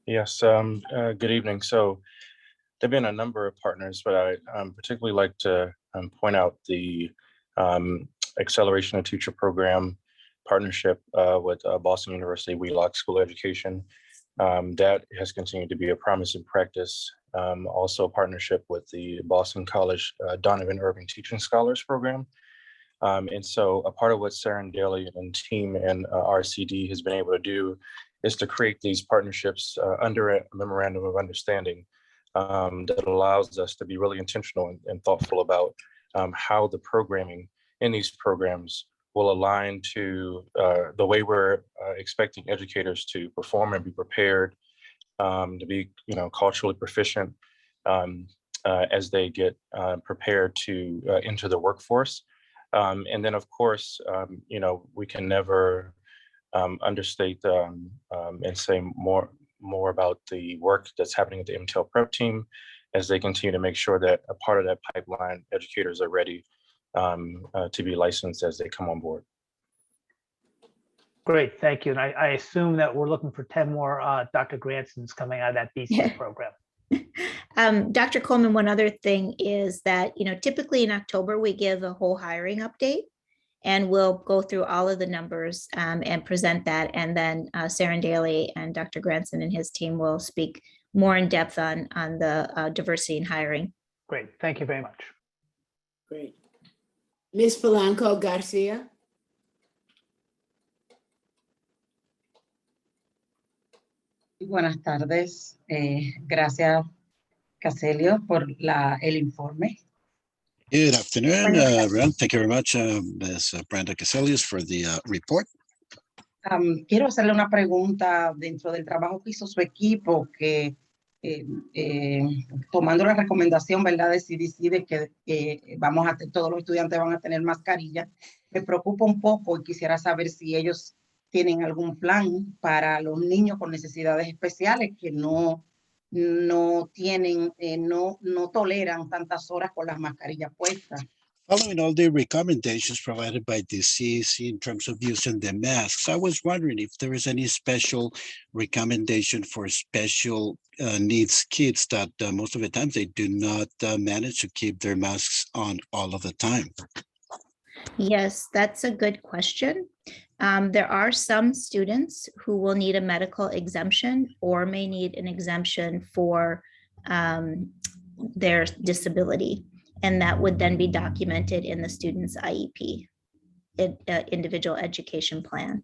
Yes, good evening. So there've been a number of partners, but I particularly like to point out the Acceleration of Teacher Program partnership with Boston University Wheelock School of Education. That has continued to be a promising practice. Also a partnership with the Boston College Donovan Irving Teaching Scholars Program. And so a part of what Saren Daly and team and RCD has been able to do is to create these partnerships under a memorandum of understanding that allows us to be really intentional and thoughtful about how the programming in these programs will align to the way we're expecting educators to perform and be prepared to be, culturally proficient as they get prepared to enter the workforce. And then, of course, we can never understate and say more about the work that's happening at the MTEL prep team as they continue to make sure that a part of that pipeline educators are ready to be licensed as they come on board. Great, thank you. And I assume that we're looking for 10 more Dr. Gransons coming out of that BC program. Dr. Coleman, one other thing is that, typically in October, we give a whole hiring update, and we'll go through all of the numbers and present that. And then Saren Daly and Dr. Granson and his team will speak more in depth on the diversity in hiring. Great, thank you very much. Great. Ms. Polanco Garcia. Buenas tardes. Gracias, Caselio, por el informe. Good afternoon, everyone. Thank you very much, Ms. Brenda Caselius, for the report. Quiero hacerle una pregunta dentro del trabajo que hizo su equipo, que tomando la recomendación, ¿verdad?, de CDC de que todos los estudiantes van a tener mascarilla, me preocupa un poco y quisiera saber si ellos tienen algún plan para los niños con necesidades especiales que no toleran tantas horas con las mascarillas puestas. Following all the recommendations provided by the CDC in terms of using the masks, I was wondering if there is any special recommendation for special needs kids that most of the times they do not manage to keep their masks on all of the time. Yes, that's a good question. There are some students who will need a medical exemption or may need an exemption for their disability. And that would then be documented in the student's IEP, individual education plan.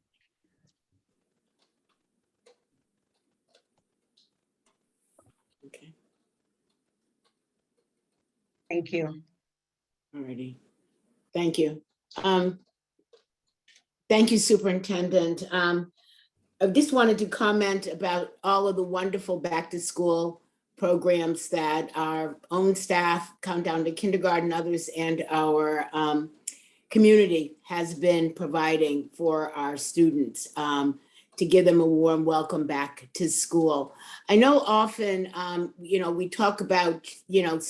Okay. Thank you. All righty. Thank you. Thank you, Superintendent. I just wanted to comment about all of the wonderful back to school programs that our own staff, Countdown to Kindergarten, others, and our community has been providing for our students. to give them a warm welcome back to school. I know often, we talk about,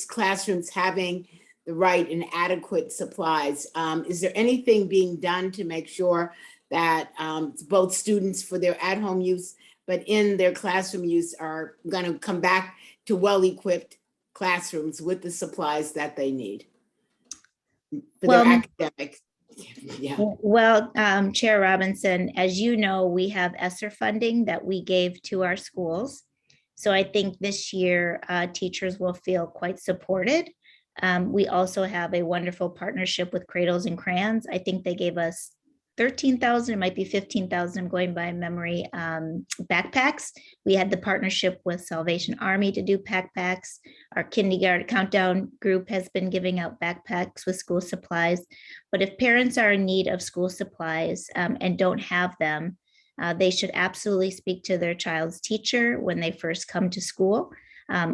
classrooms having the right and adequate supplies. Is there anything being done to make sure that both students for their at-home use, but in their classroom use are going to come back to well-equipped classrooms with the supplies that they need for their academic? Yeah. Well, Chair Robinson, as you know, we have ESSER funding that we gave to our schools. So I think this year teachers will feel quite supported. We also have a wonderful partnership with Cradles and Crayons. I think they gave us 13,000, it might be 15,000, I'm going by memory, backpacks. We had the partnership with Salvation Army to do backpacks. Our kindergarten countdown group has been giving out backpacks with school supplies. But if parents are in need of school supplies and don't have them, they should absolutely speak to their child's teacher when they first come to school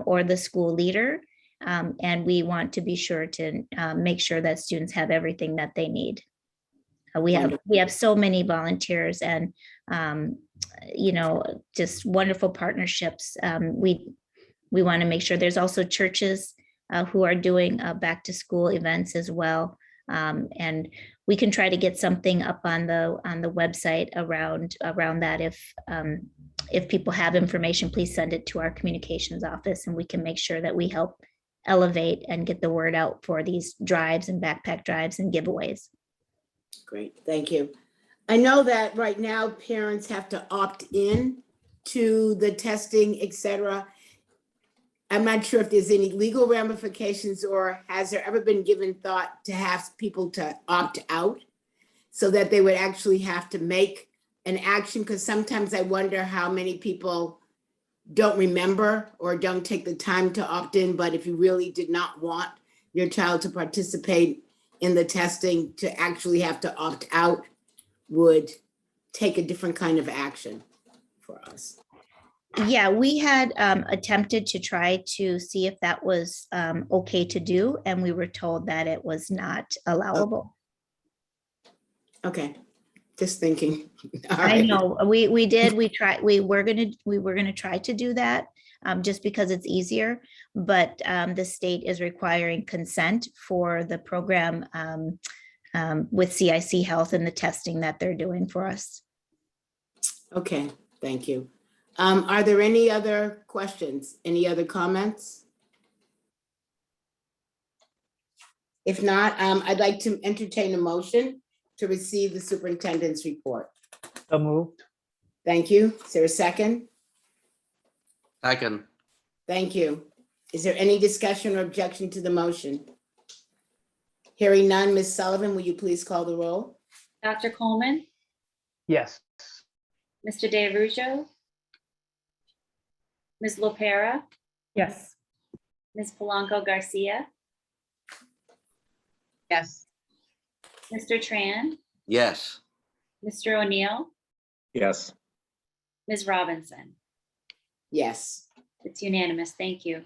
or the school leader. And we want to be sure to make sure that students have everything that they need. We have so many volunteers and, just wonderful partnerships. We want to make sure there's also churches who are doing back to school events as well. And we can try to get something up on the website around that. If people have information, please send it to our communications office and we can make sure that we help elevate and get the word out for these drives and backpack drives and giveaways. Great, thank you. I know that right now parents have to opt in to the testing, et cetera. I'm not sure if there's any legal ramifications or has there ever been given thought to have people to opt out so that they would actually have to make an action? Because sometimes I wonder how many people don't remember or don't take the time to opt in, but if you really did not want your child to participate in the testing, to actually have to opt out would take a different kind of action for us. Yeah, we had attempted to try to see if that was okay to do, and we were told that it was not allowable. Okay, just thinking. All I right. know, we did, we were gonna try to do that just because it's easier, but the state is requiring consent for the program with CIC Health and the testing that they're doing for us. Okay, thank you. Are there any other questions? Any other comments? If not, I'd like to entertain a motion to receive the superintendent's report. So moved. Thank you. Is there a second? Second. Thank you. Is there any discussion or objection to the motion? Hearing none, Ms. Sullivan, will you please call the roll? Dr. Coleman, Yes. Mr. DeRujo, Ms. Lopera, Yes. Ms. Polanco Garcia, Yes. Mr. Tran, Yes. Mr. O'Neill, Yes. Ms. Robinson. Yes. It's unanimous. Thank you.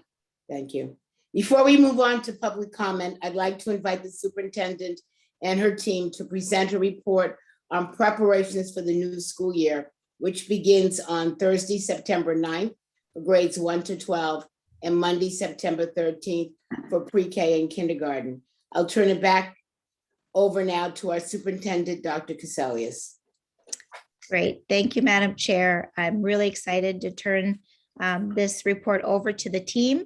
Thank you. Before we move on to public comment, I'd like to invite the superintendent and her team to present a report on preparations for the new school year, which begins on Thursday, September 9th for grades 1 to 12 and Monday, September 13th for pre-K and kindergarten. I'll turn it back over now to our superintendent, Dr. Cassellius. Great. Thank you, Madam Chair. I'm really excited to turn this report over to the team.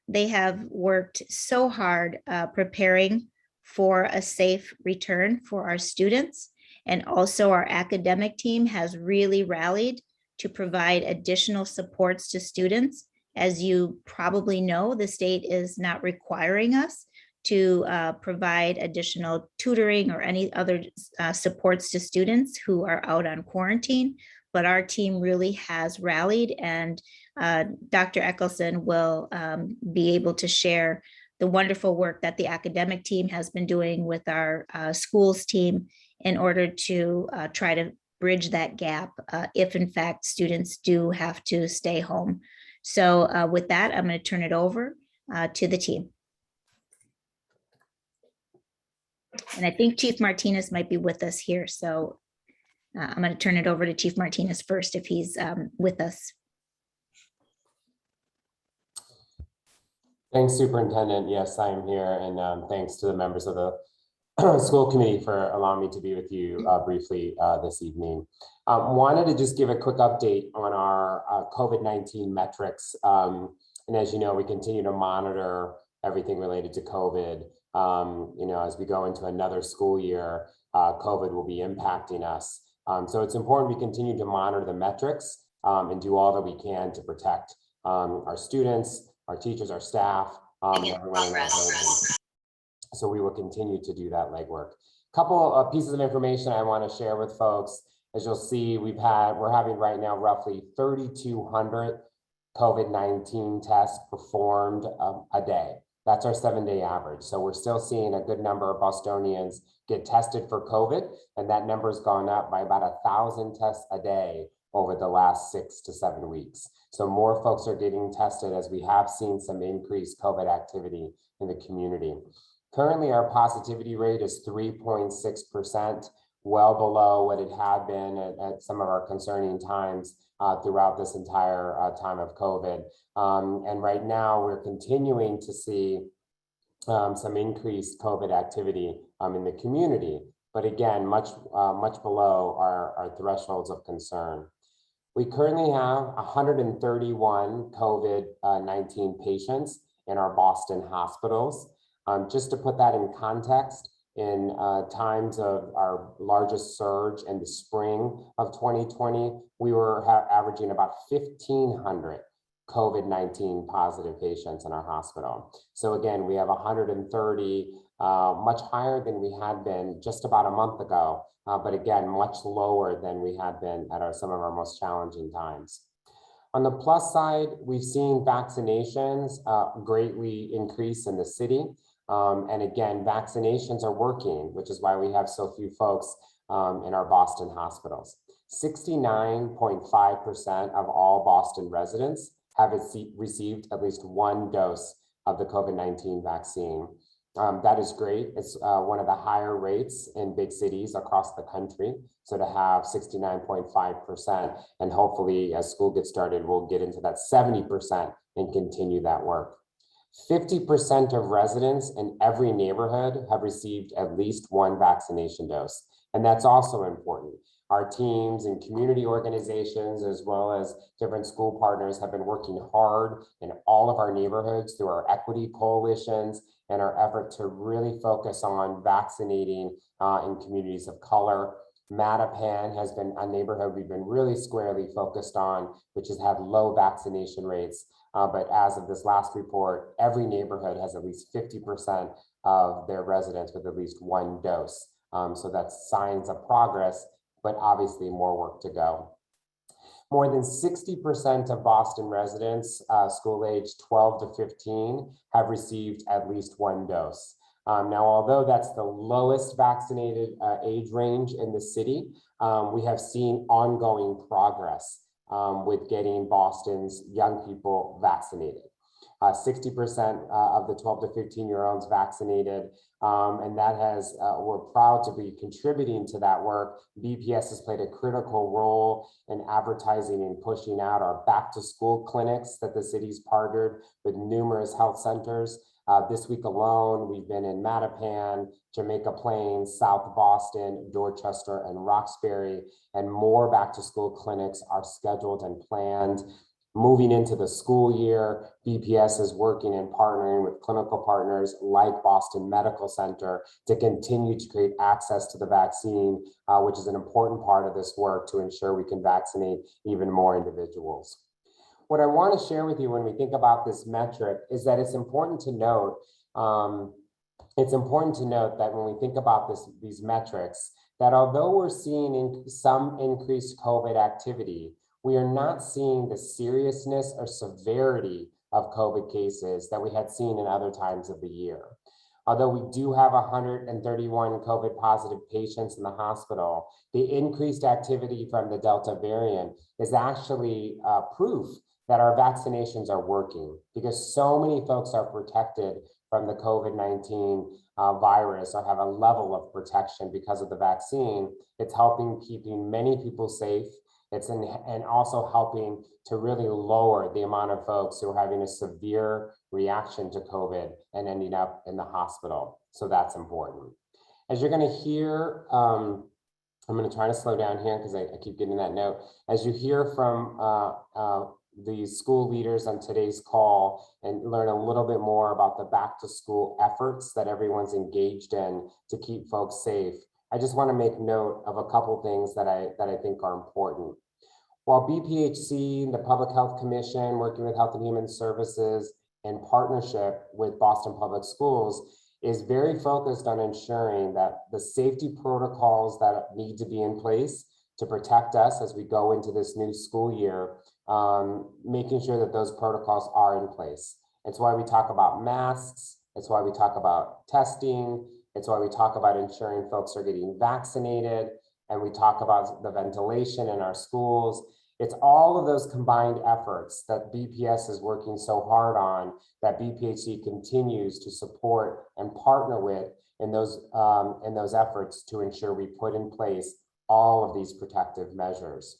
They have worked so hard preparing for a safe return for our students. And also our academic team has really rallied to provide additional supports to students. As you probably know, the state is not requiring us to provide additional tutoring or any other supports to students who are out on quarantine, but our team really has rallied, and Dr. Eckelson will be able to share the wonderful work that the academic team has been doing with our schools team in order to try to bridge that gap if in fact students do have to stay home. So with that, I'm going to turn it over to the team. And I think Chief Martinez might be with us here. So I'm going to turn it over to Chief Martinez first if he's with us. Thanks, Superintendent. Yes, I am here, and thanks to the members of the school committee for allowing me to be with you briefly this evening. Wanted to just give a quick update on our COVID-19 metrics. And as you know, we continue to monitor everything related to COVID. As we go into another school year, COVID will be impacting us. So it's important we continue to monitor the metrics and do all that we can to protect our students, our teachers, our staff. So we will continue to do that legwork. Couple of pieces of information I want to share with folks. As you'll see, we're having right now roughly 3,200 COVID-19 tests performed a day. That's our 7-day average. So we're still seeing a good number of Bostonians get tested for COVID, and that number has gone up by about 1,000 tests a day over the last 6 to 7 weeks. So more folks are getting tested as we have seen some increased COVID activity in the community. Currently, our positivity rate is 3.6%, well below what it had been at some of our concerning times throughout this entire time of COVID. And right now, we're continuing to see some increased COVID activity in the community, but again, much below our thresholds of concern. We currently have 131 COVID-19 patients in our Boston hospitals. Just to put that in context, in times of our largest surge in the spring of 2020, we were averaging about 1,500 COVID-19 positive patients in our hospital. So again, we have 130, much higher than we had been just about a month ago, but again, much lower than we had been at some of our most challenging times. On the plus side, we've seen vaccinations greatly increase in the city. And again, vaccinations are working, which is why we have so few folks in our Boston hospitals. 69.5% of all Boston residents have received at least one dose of the COVID-19 vaccine. That is great. It's one of the higher rates in big cities across the country. So to have 69.5%, and hopefully as school gets started, we'll get into that 70% and continue that work. 50% of residents in every neighborhood have received at least one vaccination dose. And that's also important. Our teams and community organizations, as well as different school partners, have been working hard in all of our neighborhoods through our equity coalitions and our effort to really focus on vaccinating in communities of color. Mattapan has been a neighborhood we've been really squarely focused on, which has had low vaccination rates. But as of this last report, every neighborhood has at least 50% of their residents with at least one dose. So that's signs of progress, but obviously more work to go. More than 60% of Boston residents, school age 12 to 15, have received at least one dose. Now, although that's the lowest vaccinated age range in the city, we have seen ongoing progress with getting Boston's young people vaccinated. 60% of the 12 to 15-year-olds vaccinated, and that we're proud to be contributing to that work. BPS has played a critical role in advertising and pushing out our back to school clinics that the city's partnered with numerous health centers. This week alone, we've been in Mattapan, Jamaica Plains, South Boston, Dorchester, and Roxbury, and more back to school clinics are scheduled and planned. Moving into the school year, BPS is working and partnering with clinical partners like Boston Medical Center to continue to create access to the vaccine, which is an important part of this work to ensure we can vaccinate even more individuals. What I want to share with you when we think about this metric is that it's important to note that when we think about these metrics, that although we're seeing some increased COVID activity, we are not seeing the seriousness or severity of COVID cases that we had seen in other times of the year. Although we do have 131 COVID positive patients in the hospital, the increased activity from the Delta variant is actually proof that our vaccinations are working, because so many folks are protected from the COVID-19 virus or have a level of protection because of the vaccine, it's helping keeping many people safe. And also helping to really lower the amount of folks who are having a severe reaction to COVID and ending up in the hospital. So that's important. As you're going to hear, I'm going to try to slow down here because I keep getting that note. As you hear from the school leaders on today's call and learn a little bit more about the back to school efforts that everyone's engaged in to keep folks safe, I just want to make note of a couple things that I think are important. While BPHC, the Public Health Commission, working with Health and Human Services in partnership with Boston Public Schools, is very focused on ensuring that the safety protocols that need to be in place to protect us as we go into this new school year, making sure that those protocols are in place. It's why we talk about masks. It's why we talk about testing. It's why we talk about ensuring folks are getting vaccinated, and we talk about the ventilation in our schools. It's all of those combined efforts that BPS is working so hard on that BPHC continues to support and partner with in those efforts to ensure we put in place all of these protective measures.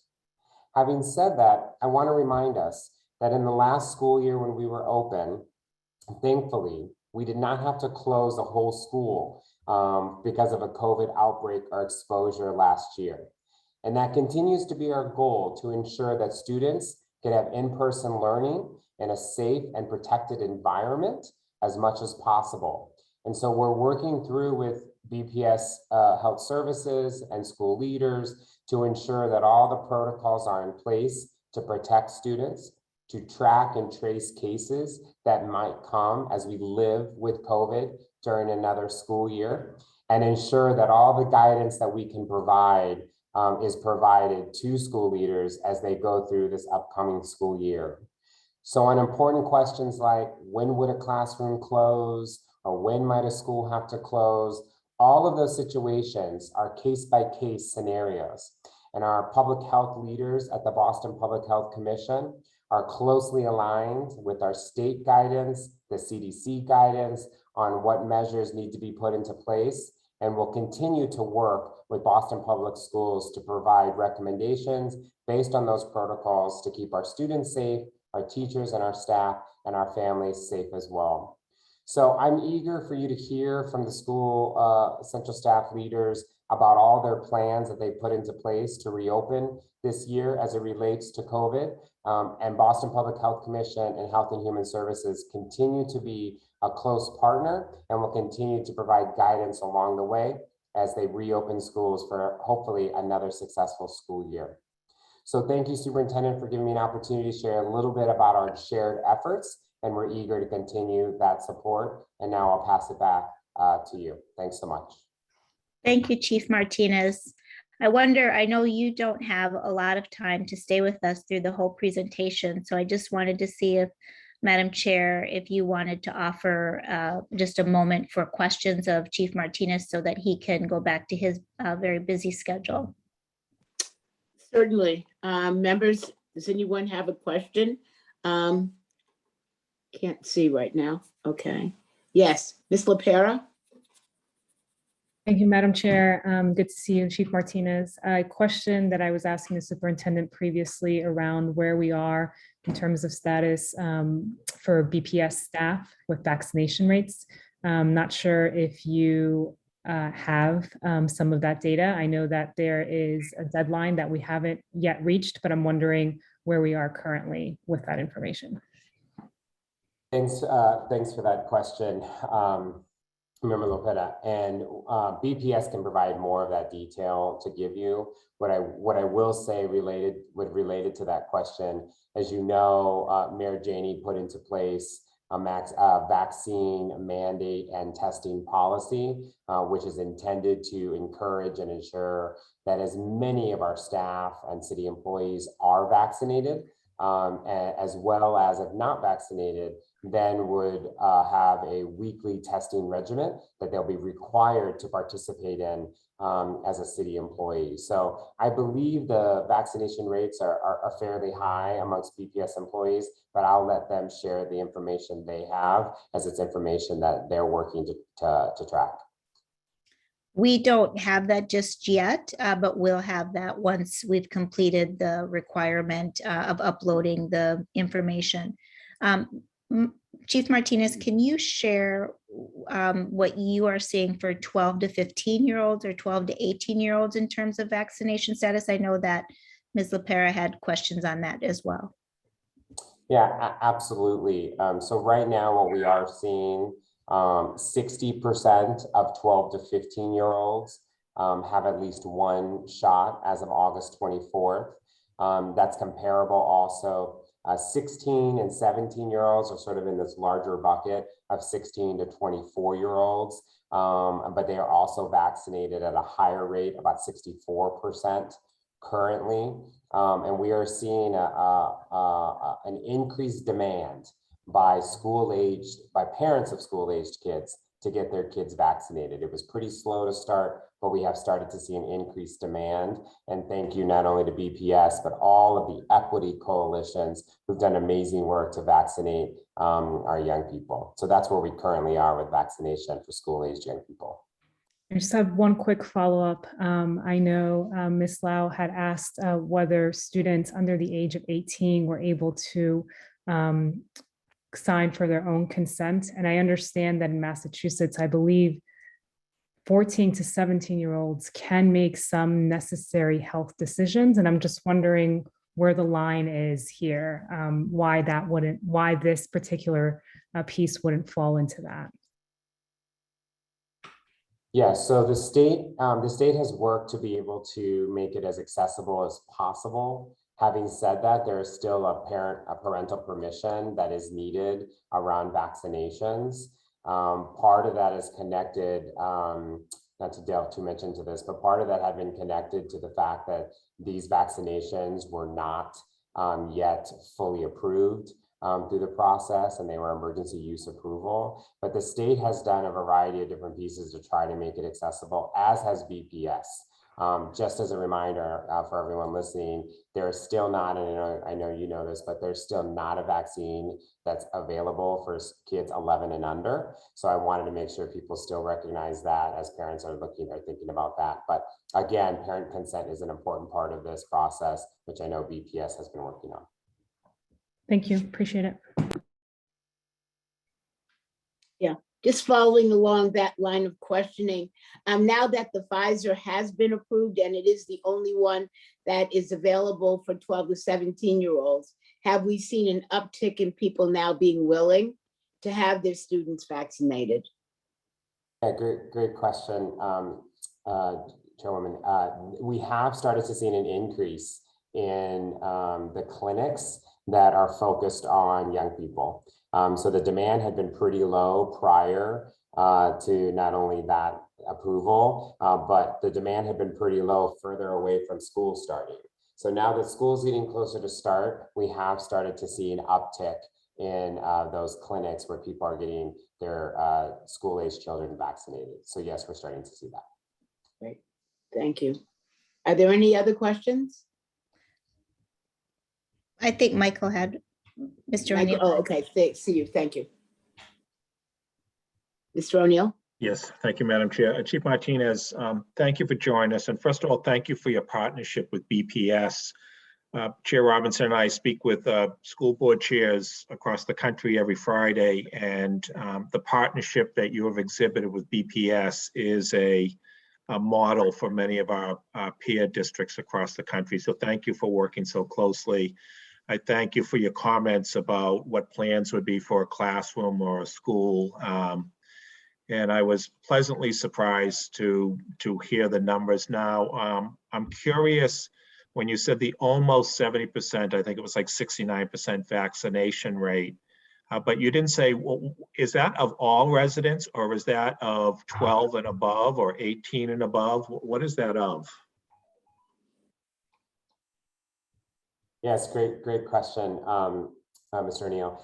Having said that, I want to remind us that in the last school year when we were open, thankfully, we did not have to close a whole school because of a COVID outbreak or exposure last year. And that continues to be our goal, to ensure that students can have in-person learning in a safe and protected environment as much as possible. And so we're working through with BPS Health Services and school leaders to ensure that all the protocols are in place to protect students, to track and trace cases that might come as we live with COVID during another school year, and ensure that all the guidance that we can provide is provided to school leaders as they go through this upcoming school year. So on important questions like when would a classroom close, or when might a school have to close, all of those situations are case-by-case scenarios. And our public health leaders at the Boston Public Health Commission are closely aligned with our state guidance, the CDC guidance on what measures need to be put into place, and will continue to work with Boston Public Schools to provide recommendations based on those protocols to keep our students safe, our teachers and our staff, and our families safe as well. So I'm eager for you to hear from the school central staff leaders about all their plans that they put into place to reopen this year as it relates to COVID. And Boston Public Health Commission and Health and Human Services continue to be a close partner and will continue to provide guidance along the way as they reopen schools for hopefully another successful school year. So thank you, Superintendent, for giving me an opportunity to share a little bit about our shared efforts, and we're eager to continue that support. And now I'll pass it back to you. Thanks so much. Thank you, Chief Martinez. I wonder, I know you don't have a lot of time to stay with us through the whole presentation, so I just wanted to see if, Madam Chair, if you wanted to offer just a moment for questions of Chief Martinez so that he can go back to his very busy schedule. Certainly. Members, does anyone have a question? Can't see right now. Okay. Yes, Ms. LaPera? Thank you, Madam Chair. Good to see you, Chief Martinez. A question that I was asking the superintendent previously around where we are in terms of status for BPS staff with vaccination rates. Not sure if you have some of that data. I know that there is a deadline that we haven't yet reached, but I'm wondering where we are currently with that information. Thanks for that question, Member Lopera. And BPS can provide more of that detail to give you. What I will say related to that question, as you know, Mayor Janey put into place a vaccine mandate and testing policy, which is intended to encourage and ensure that as many of our staff and city employees are vaccinated as well as if not vaccinated, then would have a weekly testing regimen that they'll be required to participate in as a city employee. So I believe the vaccination rates are fairly high amongst BPS employees, but I'll let them share the information they have as it's information that they're working to track. We don't have that just yet, but we'll have that once we've completed the requirement of uploading the information. Chief Martinez, can you share what you are seeing for 12 to 15-year-olds or 12 to 18-year-olds in terms of vaccination status? I know that Ms. LaPera had questions on that as well. Yeah, absolutely. So right now what we are seeing, 60% of 12 to 15-year-olds have at least one shot as of August 24th. That's comparable also. 16 and 17-year-olds are sort of in this larger bucket of 16 to 24-year-olds, but they are also vaccinated at a higher rate, about 64% currently. And we are seeing an increased demand by parents of school-aged kids to get their kids vaccinated. It was pretty slow to start, but we have started to see an increased demand. And thank you not only to BPS, but all of the equity coalitions who've done amazing work to vaccinate our young people. So that's where we currently are with vaccination for school-aged young people. I just have one quick follow-up. I know Ms. Lau had asked whether students under the age of 18 were able to sign for their own consent. And I understand that in Massachusetts, I believe 14 to 17-year-olds can make some necessary health decisions. And I'm just wondering where the line is here, why this particular piece wouldn't fall into that. Yeah, so the state has worked to be able to make it as accessible as possible. Having said that, there is still a parental permission that is needed around vaccinations. Part of that is connected, not to delve too much into this, but part of that had been connected to the fact that these vaccinations were not yet fully approved through the process, and they were emergency use approval. But the state has done a variety of different pieces to try to make it accessible, as has BPS. Just as a reminder for everyone listening, there is still not, and I know you know this, but there's still not a vaccine that's available for kids 11 and under. So I wanted to make sure people still recognize that as parents are thinking about that. But again, parent consent is an important part of this process, which I know BPS has been working on. Thank you, appreciate it. Yeah, just following along that line of questioning, now that the Pfizer has been approved and it is the only one that is available for 12 to 17-year-olds, have we seen an uptick in people now being willing to have their students vaccinated? Yeah, great question, Chairwoman. We have started to see an increase in the clinics that are focused on young people. So the demand had been pretty low prior to not only that approval, but the demand had been pretty low further away from school starting. So now that school's getting closer to start, we have started to see an uptick in those clinics where people are getting their school-aged children vaccinated. So yes, we're starting to see that. Great, thank you. Are there any other questions? I think Michael had, Mr. O'Neill. Oh, okay, see you, thank you. Mr. O'Neill? Yes, thank you, Madam Chair. Chief Martinez, thank you for joining us. And first of all, thank you for your partnership with BPS. Chair Robinson and I speak with school board chairs across the country every Friday, and the partnership that you have exhibited with BPS is a model for many of our peer districts across the country. So thank you for working so closely. I thank you for your comments about what plans would be for a classroom or a school. And I was pleasantly surprised to hear the numbers now. I'm curious, when you said the almost 70%, I think it was like 69% vaccination rate, but you didn't say, well, is that of all residents, or is that of 12 and above or 18 and above? What is that of? Yes, great question, Mr. O'Neill.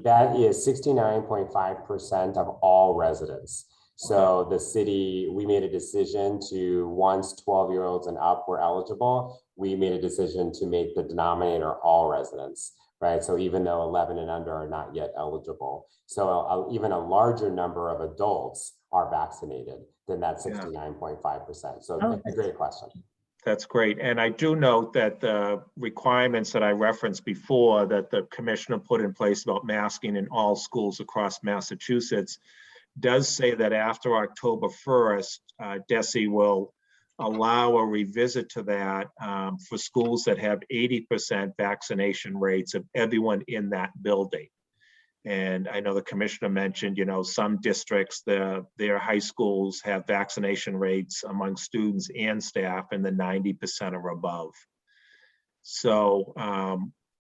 That is 69.5% of all residents. So the city, we made a decision to, once 12-year-olds and up were eligible, we made a decision to make the denominator all residents, right? So even though 11 and under are not yet eligible. So even a larger number of adults are vaccinated than that 69.5%. So that's a great question. That's great. And I do note that the requirements that I referenced before that the commissioner put in place about masking in all schools across Massachusetts does say that after October 1st, DESE will allow a revisit to that for schools that have 80% vaccination rates of everyone in that building. And I know the commissioner mentioned, you know, some districts, their high schools have vaccination rates among students and staff in the 90% or above. So,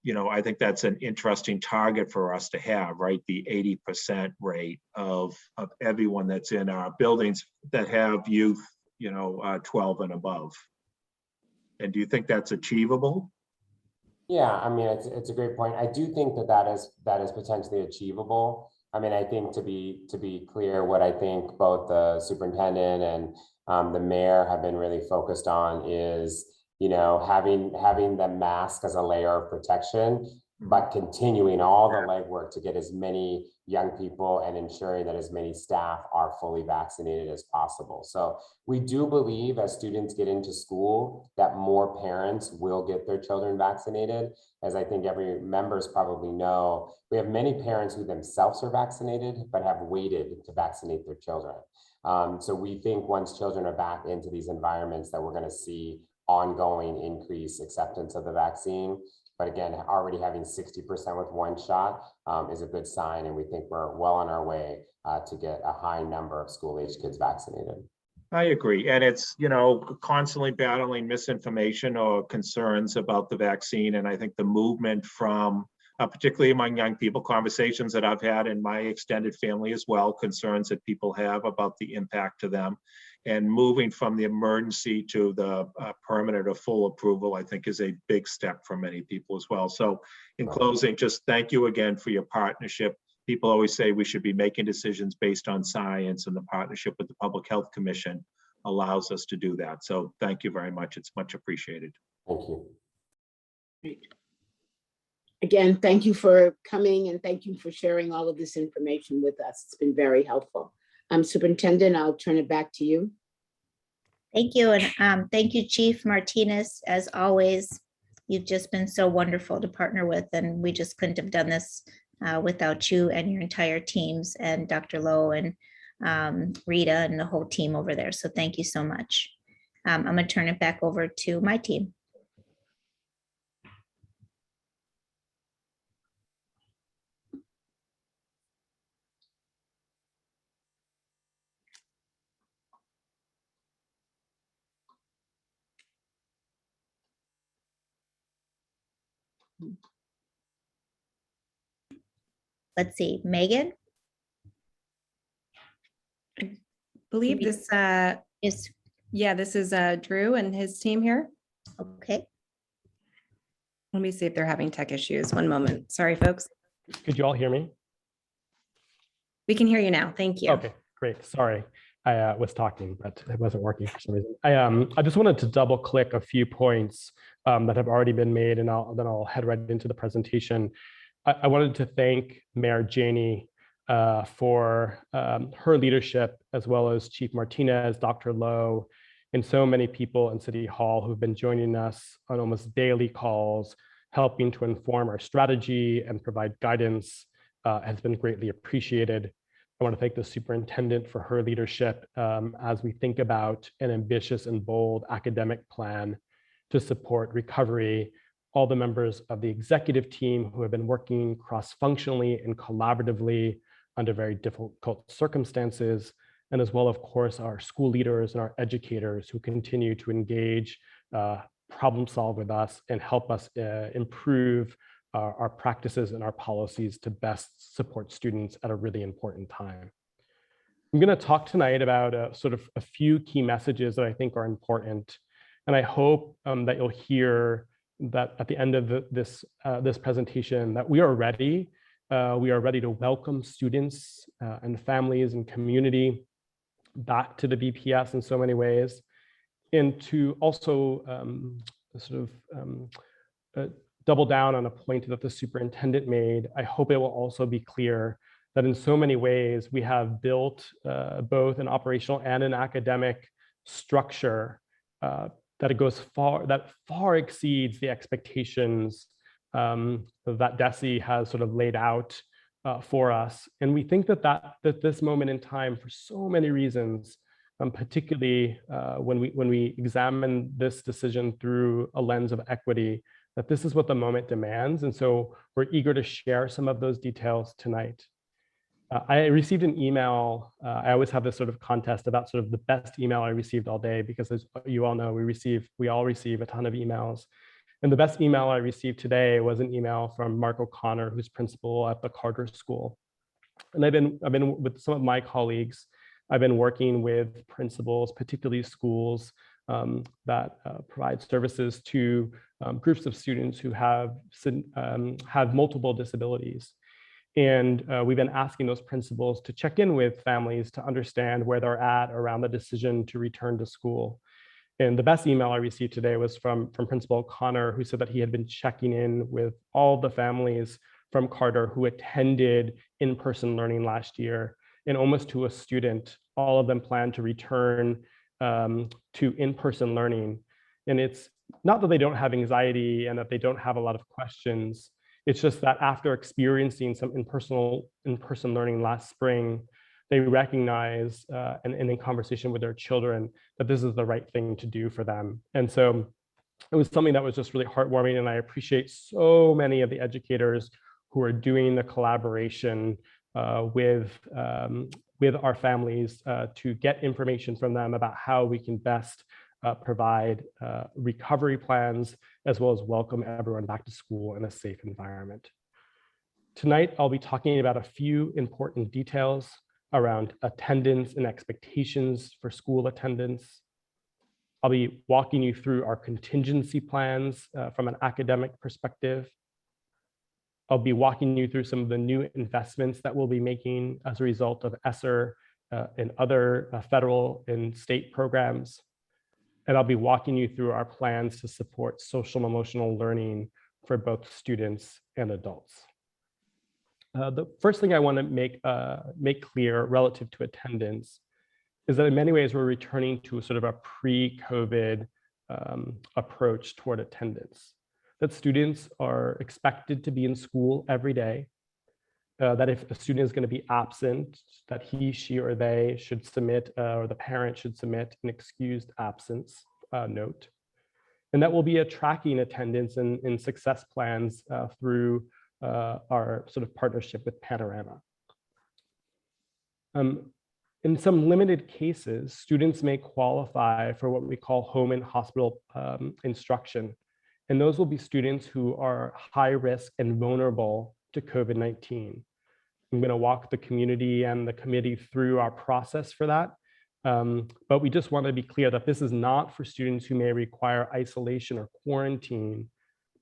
you know, I think that's an interesting target for us to have, right? The 80% rate of everyone that's in our buildings that have youth, you know, 12 and above. And do you think that's achievable? Yeah, I mean, it's a great point. I do think that is potentially achievable. I mean, I think to be clear, what I think both the superintendent and the mayor have been really focused on is, you know, having the mask as a layer of protection, but continuing all the legwork to get as many young people and ensuring that as many staff are fully vaccinated as possible. So we do believe as students get into school that more parents will get their children vaccinated. As I think every members probably know, we have many parents who themselves are vaccinated, but have waited to vaccinate their children. So we think once children are back into these environments that we're going to see ongoing increased acceptance of the vaccine. But again, already having 60% with one shot is a good sign, and we think we're well on our way to get a high number of school-age kids vaccinated. I agree. And it's, you know, constantly battling misinformation or concerns about the vaccine. And I think the movement from, particularly among young people, conversations that I've had in my extended family as well, concerns that people have about the impact to them. And moving from the emergency to the permanent or full approval, I think is a big step for many people as well. So in closing, just thank you again for your partnership. People always say we should be making decisions based on science, and the partnership with the Public Health Commission allows us to do that. So thank you very much. It's much appreciated. Thank you. Great. Again, thank you for coming and thank you for sharing all of this information with us. It's been very helpful. Superintendent, I'll turn it back to you. Thank you. And thank you, Chief Martinez. As always, you've just been so wonderful to partner with, and we just couldn't have done this without you and your entire teams and Dr. Lowe and Rita and the whole team over there. So thank you so much. I'm going to turn it back over to my team. Let's see, Megan? Believe this is, yeah, this is Drew and his team here. Okay. Let me see if they're having tech issues. One moment. Sorry, folks. Could you all hear me? We can hear you now. Thank you. Okay, great. Sorry, I was talking, but it wasn't working for some reason. I just wanted to double click a few points that have already been made, and then I'll head right into the presentation. I wanted to thank Mayor Janey for her leadership, as well as Chief Martinez, Dr. Lowe, and so many people in City Hall who've been joining us on almost daily calls, helping to inform our strategy and provide guidance has been greatly appreciated. I want to thank the superintendent for her leadership as we think about an ambitious and bold academic plan to support recovery. All the members of the executive team who have been working cross-functionally and collaboratively under very difficult circumstances, and as well, of course, our school leaders and our educators who continue to engage, problem solve with us, and help us improve our practices and our policies to best support students at a really important time. I'm going to talk tonight about sort of a few key messages that I think are important, and I hope that you'll hear that at the end of this presentation, that we are ready. We are ready to welcome students and families and community back to the BPS in so many ways, and to also double down on a point that the superintendent made. I hope it will also be clear that in so many ways we have built both an operational and an academic structure that far exceeds the expectations that DESE has sort of laid out for us. And we think that this moment in time, for so many reasons, particularly when we examine this decision through a lens of equity, that this is what the moment demands. And so we're eager to share some of those details tonight. I received an email. I always have this sort of contest about sort of the best email I received all day, because as you all know, we all receive a ton of emails. And the best email I received today was an email from Mark O'Connor, who's principal at the Carter School. And I've been with some of my colleagues. I've been working with principals, particularly schools that provide services to groups of students who have multiple disabilities. And we've been asking those principals to check in with families to understand where they're at around the decision to return to school. And the best email I received today was from Principal O'Connor, who said that he had been checking in with all the families from Carter who attended in-person learning last year. And almost to a student, all of them plan to return to in-person learning. And it's not that they don't have anxiety and that they don't have a lot of questions. It's just that after experiencing some in-person learning last spring, they recognize and in conversation with their children that this is the right thing to do for them. And so it was something that was just really heartwarming. And I appreciate so many of the educators who are doing the collaboration with our families to get information from them about how we can best provide recovery plans, as well as welcome everyone back to school in a safe environment. Tonight, I'll be talking about a few important details around attendance and expectations for school attendance. I'll be walking you through our contingency plans from an academic perspective. I'll be walking you through some of the new investments that we'll be making as a result of ESSER and other federal and state programs. And I'll be walking you through our plans to support social and emotional learning for both students and adults. The first thing I want to make clear relative to attendance is that in many ways we're returning to a sort of a pre-COVID approach toward attendance. That students are expected to be in school every day, that if a student is going to be absent, that he, she, or they should submit, or the parent should submit an excused absence note. And that will be a tracking attendance and success plans through our sort of partnership with Panorama. In some limited cases, students may qualify for what we call home and hospital instruction. And those will be students who are high risk and vulnerable to COVID-19. I'm going to walk the community and the committee through our process for that. But we just want to be clear that this is not for students who may require isolation or quarantine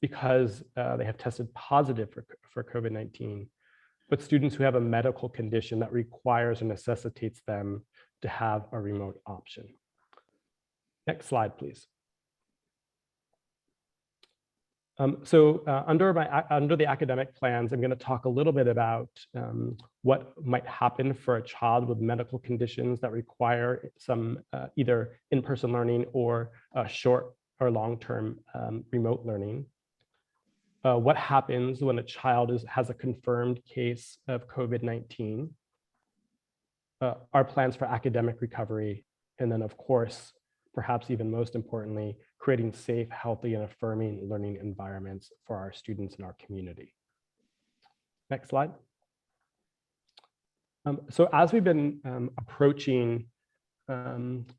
because they have tested positive for COVID-19, but students who have a medical condition that requires or necessitates them to have a remote option. Next slide, please. Under the academic plans, I'm going to talk a little bit about what might happen for a child with medical conditions that require some either in-person learning or short or long-term remote learning. What happens when a child has a confirmed case of COVID-19, our plans for academic recovery, and then of course, perhaps even most importantly, creating safe, healthy, and affirming learning environments for our students in our community. Next slide. So as we've been approaching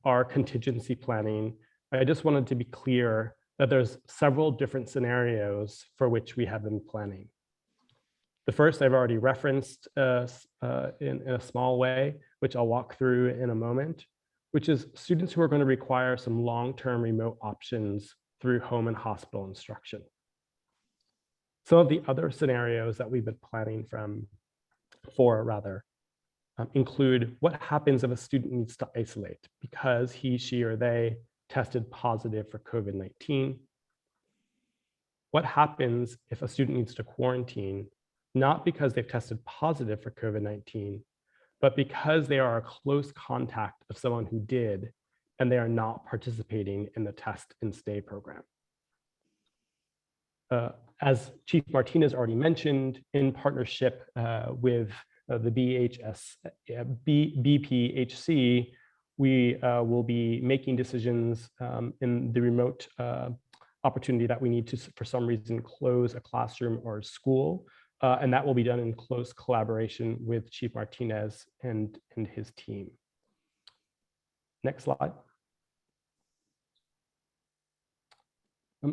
our contingency planning, I just wanted to be clear that there's several different scenarios for which we have been planning. The first I've already referenced in a small way, which I'll walk through in a moment, which is students who are going to require some long-term remote options through home and hospital instruction. Some of the other scenarios that we've been planning for include what happens if a student needs to isolate because he, she, or they tested positive for COVID-19. What happens if a student needs to quarantine, not because they've tested positive for COVID-19, but because they are a close contact of someone who did, and they are not participating in the test and stay program. As Chief Martinez already mentioned, in partnership with the BPHC, we will be making decisions in the remote opportunity that we need to, for some reason, close a classroom or a school. And that will be done in close collaboration with Chief Martinez and his team. Next slide.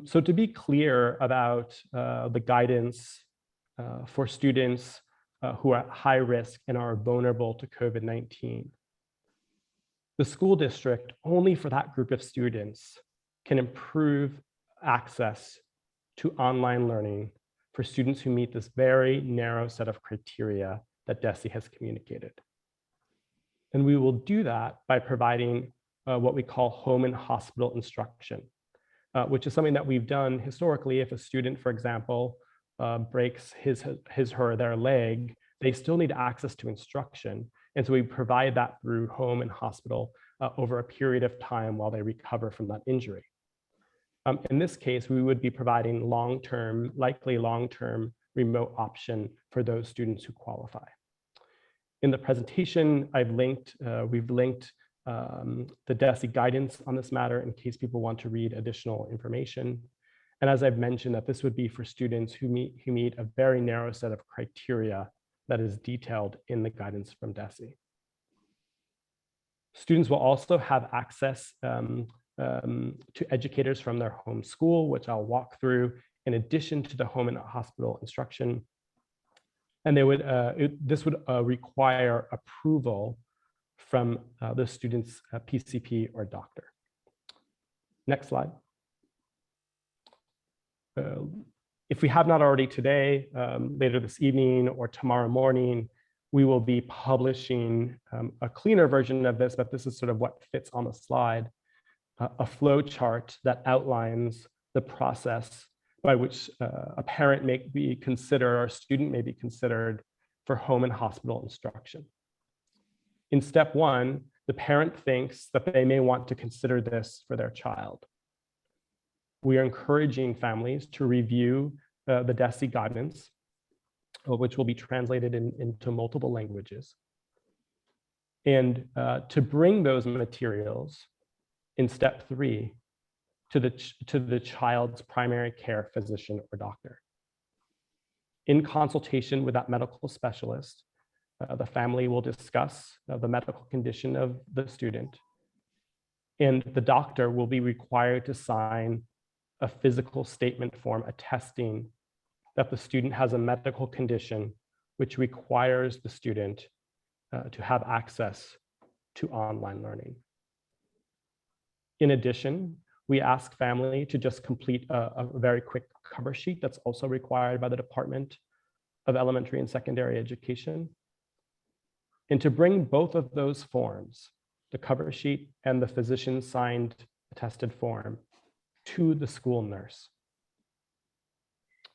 So to be clear about the guidance for students who are at high risk and are vulnerable to COVID-19, the school district, only for that group of students, can improve access to online learning for students who meet this very narrow set of criteria that DESE has communicated. And we will do that by providing what we call home and hospital instruction, which is something that we've done historically. If a student, for example, breaks his, her, their leg, they still need access to instruction. And so we provide that through home and hospital over a period of time while they recover from that injury. In this case, we would be providing long-term, likely long-term remote option for those students who qualify. In the presentation, we've linked the DESE guidance on this matter in case people want to read additional information. And as I've mentioned, that this would be for students who meet a very narrow set of criteria that is detailed in the guidance from DESE. Students will also have access to educators from their home school, which I'll walk through, in addition to the home and hospital instruction. And they would, this would require approval from the student's PCP or doctor. Next slide. If we have not already today, later this evening or tomorrow morning, we will be publishing a cleaner version of this, but this is sort of what fits on the slide, a flow chart that outlines the process by which a parent may be considered or a student may be considered for home and hospital instruction. In step one, the parent thinks that they may want to consider this for their child. We are encouraging families to review the DESE guidance, which will be translated into multiple languages, and to bring those materials in step three to the child's primary care physician or doctor. In consultation with that medical specialist, the family will discuss the medical condition of the student, and the doctor will be required to sign a physical statement form attesting that the student has a medical condition which requires the student to have access to online learning. In addition, we ask family to just complete a very quick cover sheet that's also required by the Department of Elementary and Secondary Education. And to bring both of those forms, the cover sheet and the physician signed attested form, to the school nurse.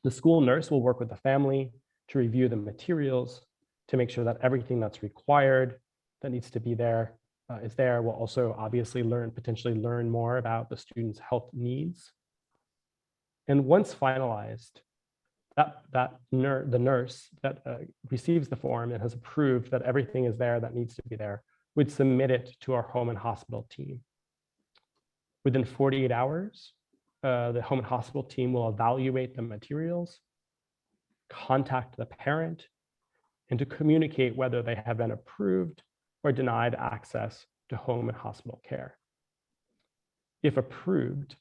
The school nurse will work with the family to review the materials, to make sure that everything that's required, that needs to be there, is there. We'll also obviously potentially learn more about the student's health needs. And once finalized, the nurse that receives the form and has approved that everything is there that needs to be there would submit it to our home and hospital team. Within 48 hours, the home and hospital team will evaluate the materials, contact the parent, and to communicate whether they have been approved or denied access to home and hospital care. If approved,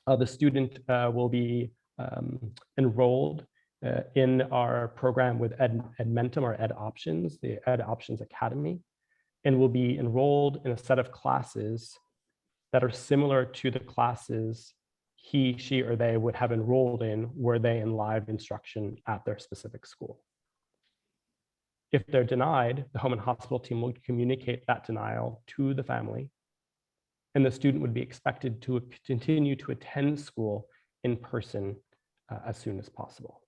the student will be enrolled in our program with Edmentum or Ed Options, the Ed Options Academy, and will be enrolled in a set of classes that are similar to the classes he, she, or they would have enrolled in were they in live instruction at their specific school. If they're denied, the home and hospital team will communicate that denial to the family, and the student would be expected to continue to attend school in person as soon as possible.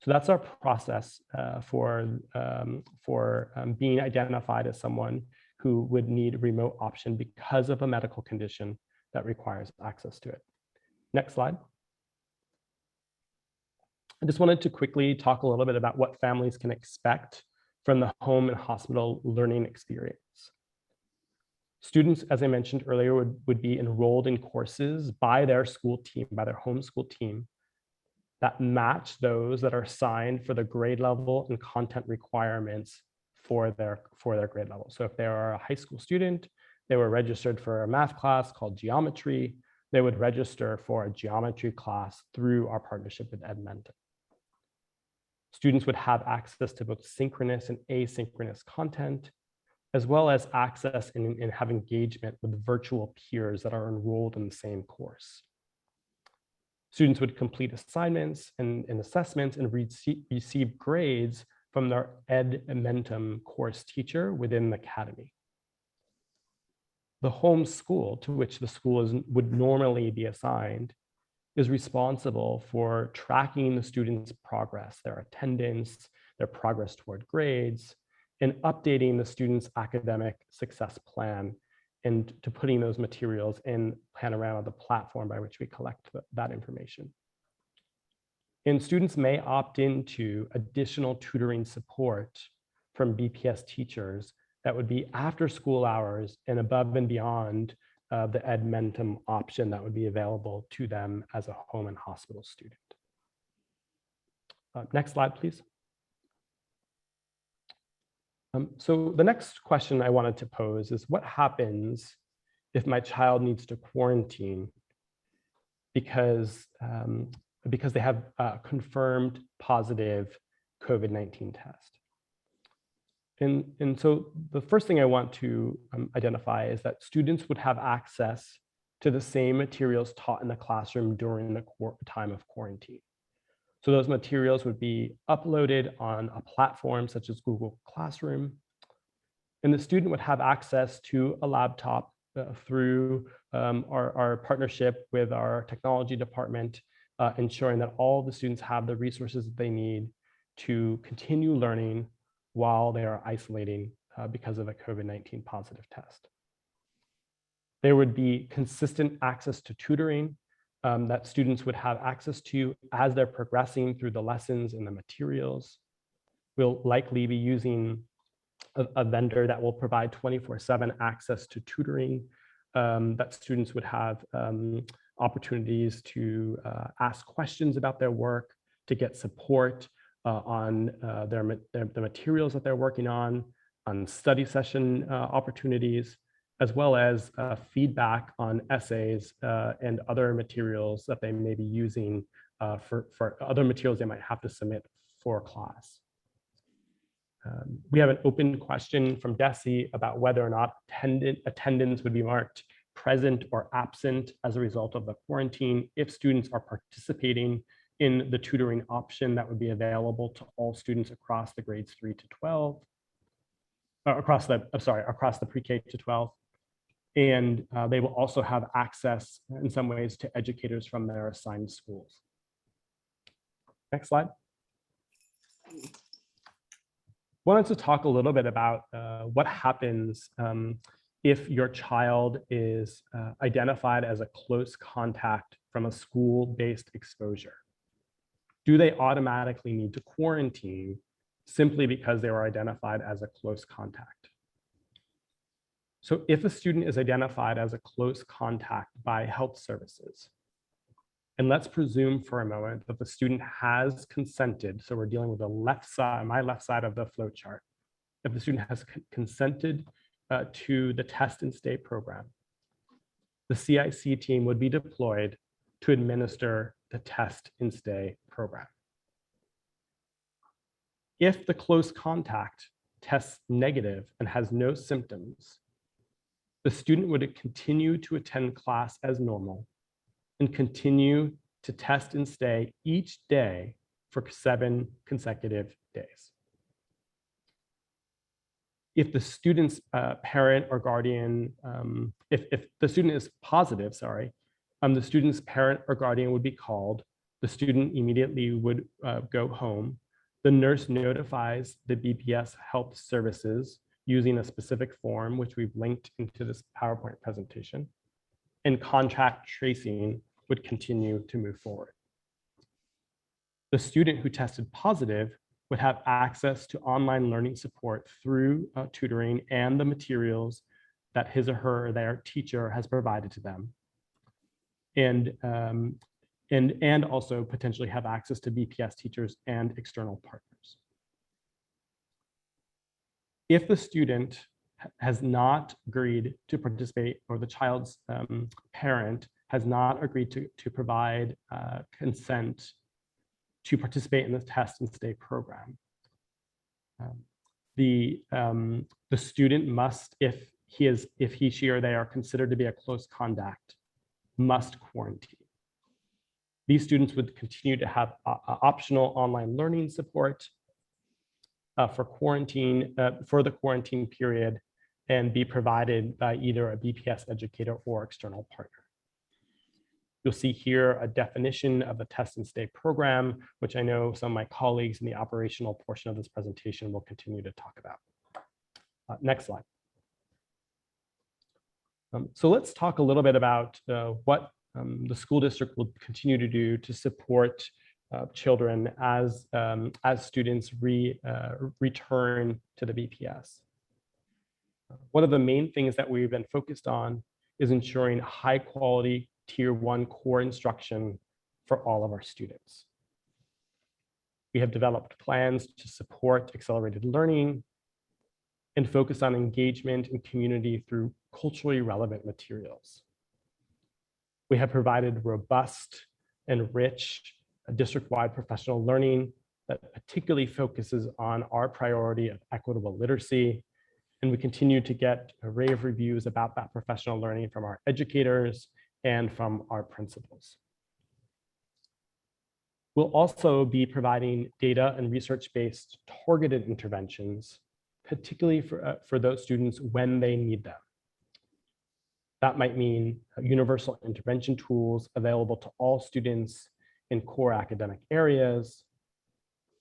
So that's our process for being identified as someone who would need a remote option because of a medical condition that requires access to it. Next slide. I just wanted to quickly talk a little bit about what families can expect from the home and hospital learning experience. Students, as I mentioned earlier, would be enrolled in courses by their school team, by their home school team, that match those that are assigned for the grade level and content requirements for their grade level. So if they are a high school student, they were registered for a math class called geometry, they would register for a geometry class through our partnership with Edmentum. Students would have access to both synchronous and asynchronous content, as well as access and have engagement with virtual peers that are enrolled in the same course. Students would complete assignments and assessments and receive grades from their Edmentum course teacher within the academy. The home school to which the school would normally be assigned is responsible for tracking the students' progress, their attendance, their progress toward grades, and updating the students' academic success plan, and to putting those materials in Panorama, the platform by which we collect that information. And students may opt into additional tutoring support from BPS teachers that would be after school hours and above and beyond the Edmentum option that would be available to them as a home and hospital student. Next slide, please. So the next question I wanted to pose is, what happens if my child needs to quarantine because they have a confirmed positive COVID-19 test? And so the first thing I want to identify is that students would have access to the same materials taught in the classroom during the time of quarantine. So those materials would be uploaded on a platform such as Google Classroom, and the student would have access to a laptop through our partnership with our technology department, ensuring that all the students have the resources that they need to continue learning while they are isolating because of a COVID-19 positive test. There would be consistent access to tutoring that students would have access to as they're progressing through the lessons and the materials. We'll likely be using a vendor that will provide 24/7 access to tutoring, that students would have opportunities to ask questions about their work, to get support on the materials that they're working on study session opportunities, as well as feedback on essays and other materials that they may be using for other materials they might have to submit for class. We have an open question from Desi about whether or not attendance would be marked present or absent as a result of the quarantine if students are participating in the tutoring option that would be available to all students across the grades 3 to 12, across the pre-K to 12. And they will also have access in some ways to educators from their assigned schools. Next slide. Wanted to talk a little bit about what happens if your child is identified as a close contact from a school-based exposure. Do they automatically need to quarantine simply because they were identified as a close contact? So if a student is identified as a close contact by health services, and let's presume for a moment that the student has consented, so we're dealing with the left side, my left side of the flow chart. If the student has consented to the test and stay program, the CIC team would be deployed to administer the test and stay program. If the close contact tests negative and has no symptoms, the student would continue to attend class as normal, and continue to test and stay each day for 7 consecutive days. If the student's parent or guardian, if the student is positive, the student's parent or guardian would be called. The student immediately would go home. The nurse notifies the BPS Health Services using a specific form, which we've linked into this PowerPoint presentation, and contact tracing would continue to move forward. The student who tested positive would have access to online learning support through tutoring and the materials that his or her, their teacher has provided to them. And also potentially have access to BPS teachers and external partners. If the student has not agreed to participate, or the child's parent has not agreed to provide consent to participate in the test and stay program, the student must, if he, she, or they are considered to be a close contact, must quarantine. These students would continue to have optional online learning support for the quarantine period, and be provided by either a BPS educator or external partner. You'll see here a definition of the test and stay program, which I know some of my colleagues in the operational portion of this presentation will continue to talk about. Next slide. So let's talk a little bit about what the school district will continue to do to support children as students return to the BPS. One of the main things that we've been focused on is ensuring high quality Tier 1 core instruction for all of our students. We have developed plans to support accelerated learning and focus on engagement and community through culturally relevant materials. We have provided robust and rich district-wide professional learning that particularly focuses on our priority of equitable literacy. And we continue to get an array of reviews about that professional learning from our educators and from our principals. We'll also be providing data and research-based targeted interventions, particularly for those students when they need them. That might mean universal intervention tools available to all students in core academic areas,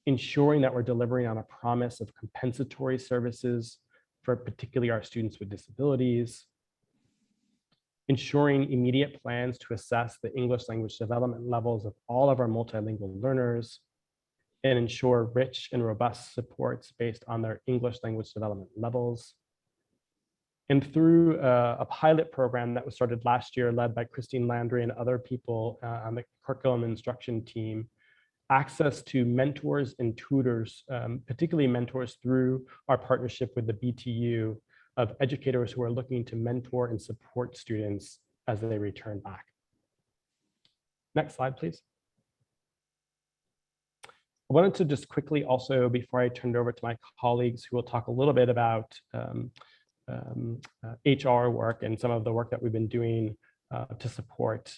ensuring that we're delivering on a promise of compensatory services for particularly our students with disabilities, ensuring immediate plans to assess the English language development levels of all of our multilingual learners, and ensure rich and robust supports based on their English language development levels. And through a pilot program that was started last year, led by Christine Landry and other people on the curriculum instruction team, access to mentors and tutors, particularly mentors through our partnership with the BTU, of educators who are looking to mentor and support students as they return back. Next slide, please. I wanted to just quickly also, before I turn it over to my colleagues who will talk a little bit about HR work and some of the work that we've been doing to support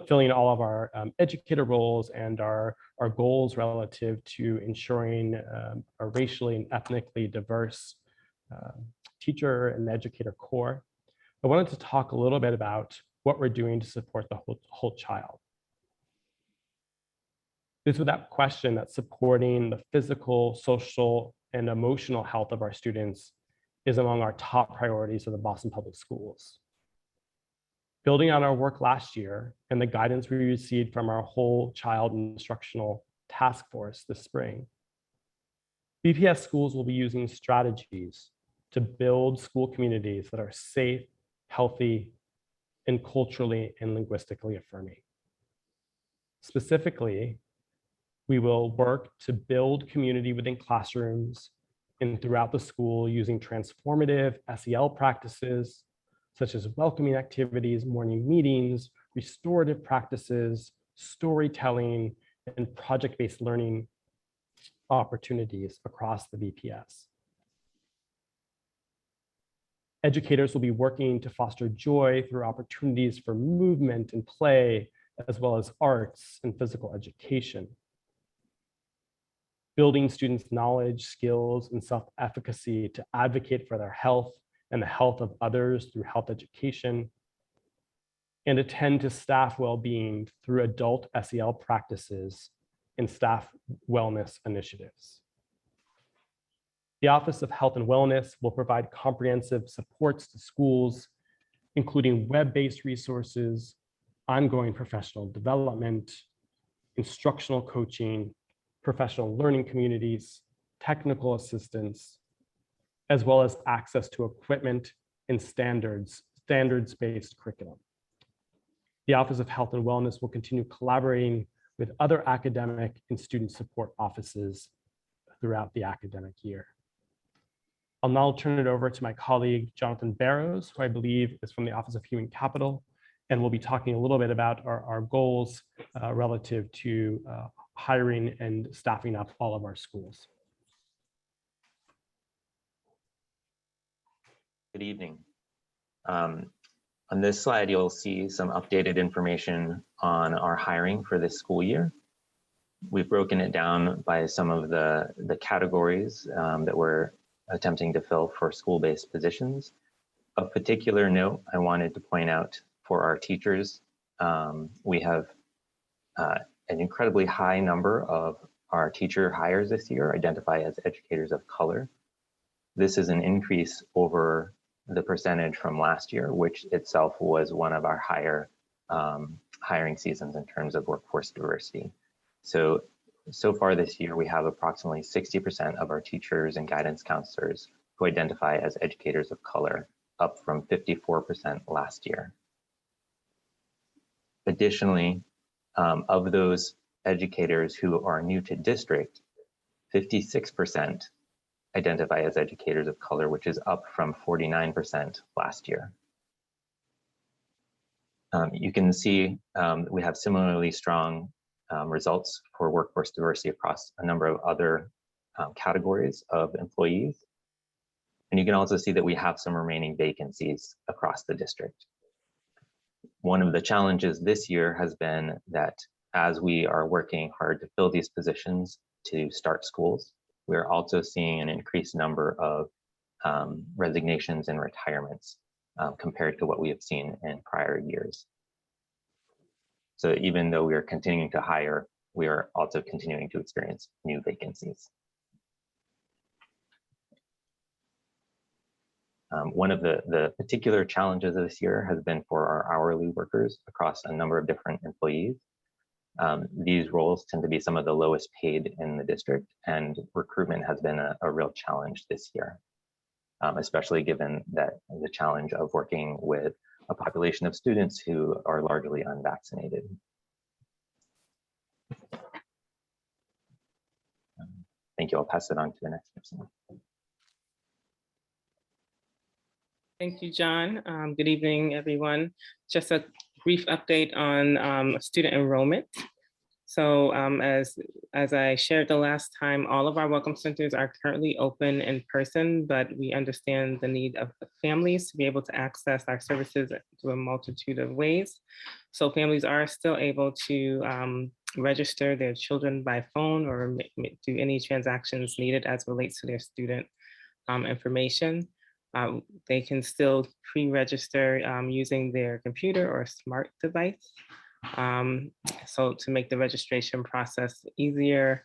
filling all of our educator roles and our goals relative to ensuring a racially and ethnically diverse teacher and educator core. I wanted to talk a little bit about what we're doing to support the whole child. It's without question that supporting the physical, social, and emotional health of our students is among our top priorities of the Boston Public Schools. Building on our work last year and the guidance we received from our whole child instructional task force this spring, BPS schools will be using strategies to build school communities that are safe, healthy, and culturally and linguistically affirming. Specifically, we will work to build community within classrooms and throughout the school using transformative SEL practices, such as welcoming activities, morning meetings, restorative practices, storytelling, and project-based learning opportunities across the BPS. Educators will be working to foster joy through opportunities for movement and play, as well as arts and physical education. Building students' knowledge, skills, and self-efficacy to advocate for their health and the health of others through health education, and attend to staff well-being through adult SEL practices and staff wellness initiatives. The Office of Health and Wellness will provide comprehensive supports to schools, including web-based resources, ongoing professional development, instructional coaching, professional learning communities, technical assistance, as well as access to equipment and standards-based curriculum. The Office of Health and Wellness will continue collaborating with other academic and student support offices throughout the academic year. I'll now turn it over to my colleague, Jonathan Barrows, who I believe is from the Office of Human Capital, and we'll be talking a little bit about our goals relative to hiring and staffing up all of our schools. Good evening. On this slide, you'll see some updated information on our hiring for this school year. We've broken it down by some of the categories that we're attempting to fill for school-based positions. Of particular note, I wanted to point out for our teachers, we have an incredibly high number of our teacher hires this year identify as educators of color. This is an increase over the percentage from last year, which itself was one of our higher hiring seasons in terms of workforce diversity. So far this year, we have approximately 60% of our teachers and guidance counselors who identify as educators of color, up from 54% last year. Additionally, of those educators who are new to district, 56% identify as educators of color, which is up from 49% last year. You can see we have similarly strong results for workforce diversity across a number of other categories of employees. And you can also see that we have some remaining vacancies across the district. One of the challenges this year has been that as we are working hard to fill these positions to start schools, we're also seeing an increased number of resignations and retirements compared to what we have seen in prior years. So even though we are continuing to hire, we are also continuing to experience new vacancies. One of the particular challenges of this year has been for our hourly workers across a number of different employees. These roles tend to be some of the lowest paid in the district, and recruitment has been a real challenge this year, especially given that the challenge of working with a population of students who are largely unvaccinated. Thank you. I'll pass it on to the next person. Thank you, John. Good evening, everyone. Just a brief update on student enrollment. So as I shared the last time, all of our welcome centers are currently open in person, but we understand the need of families to be able to access our services through a multitude of ways. So families are still able to register their children by phone or do any transactions needed as relates to their student information. They can still pre-register using their computer or smart device. So to make the registration process easier.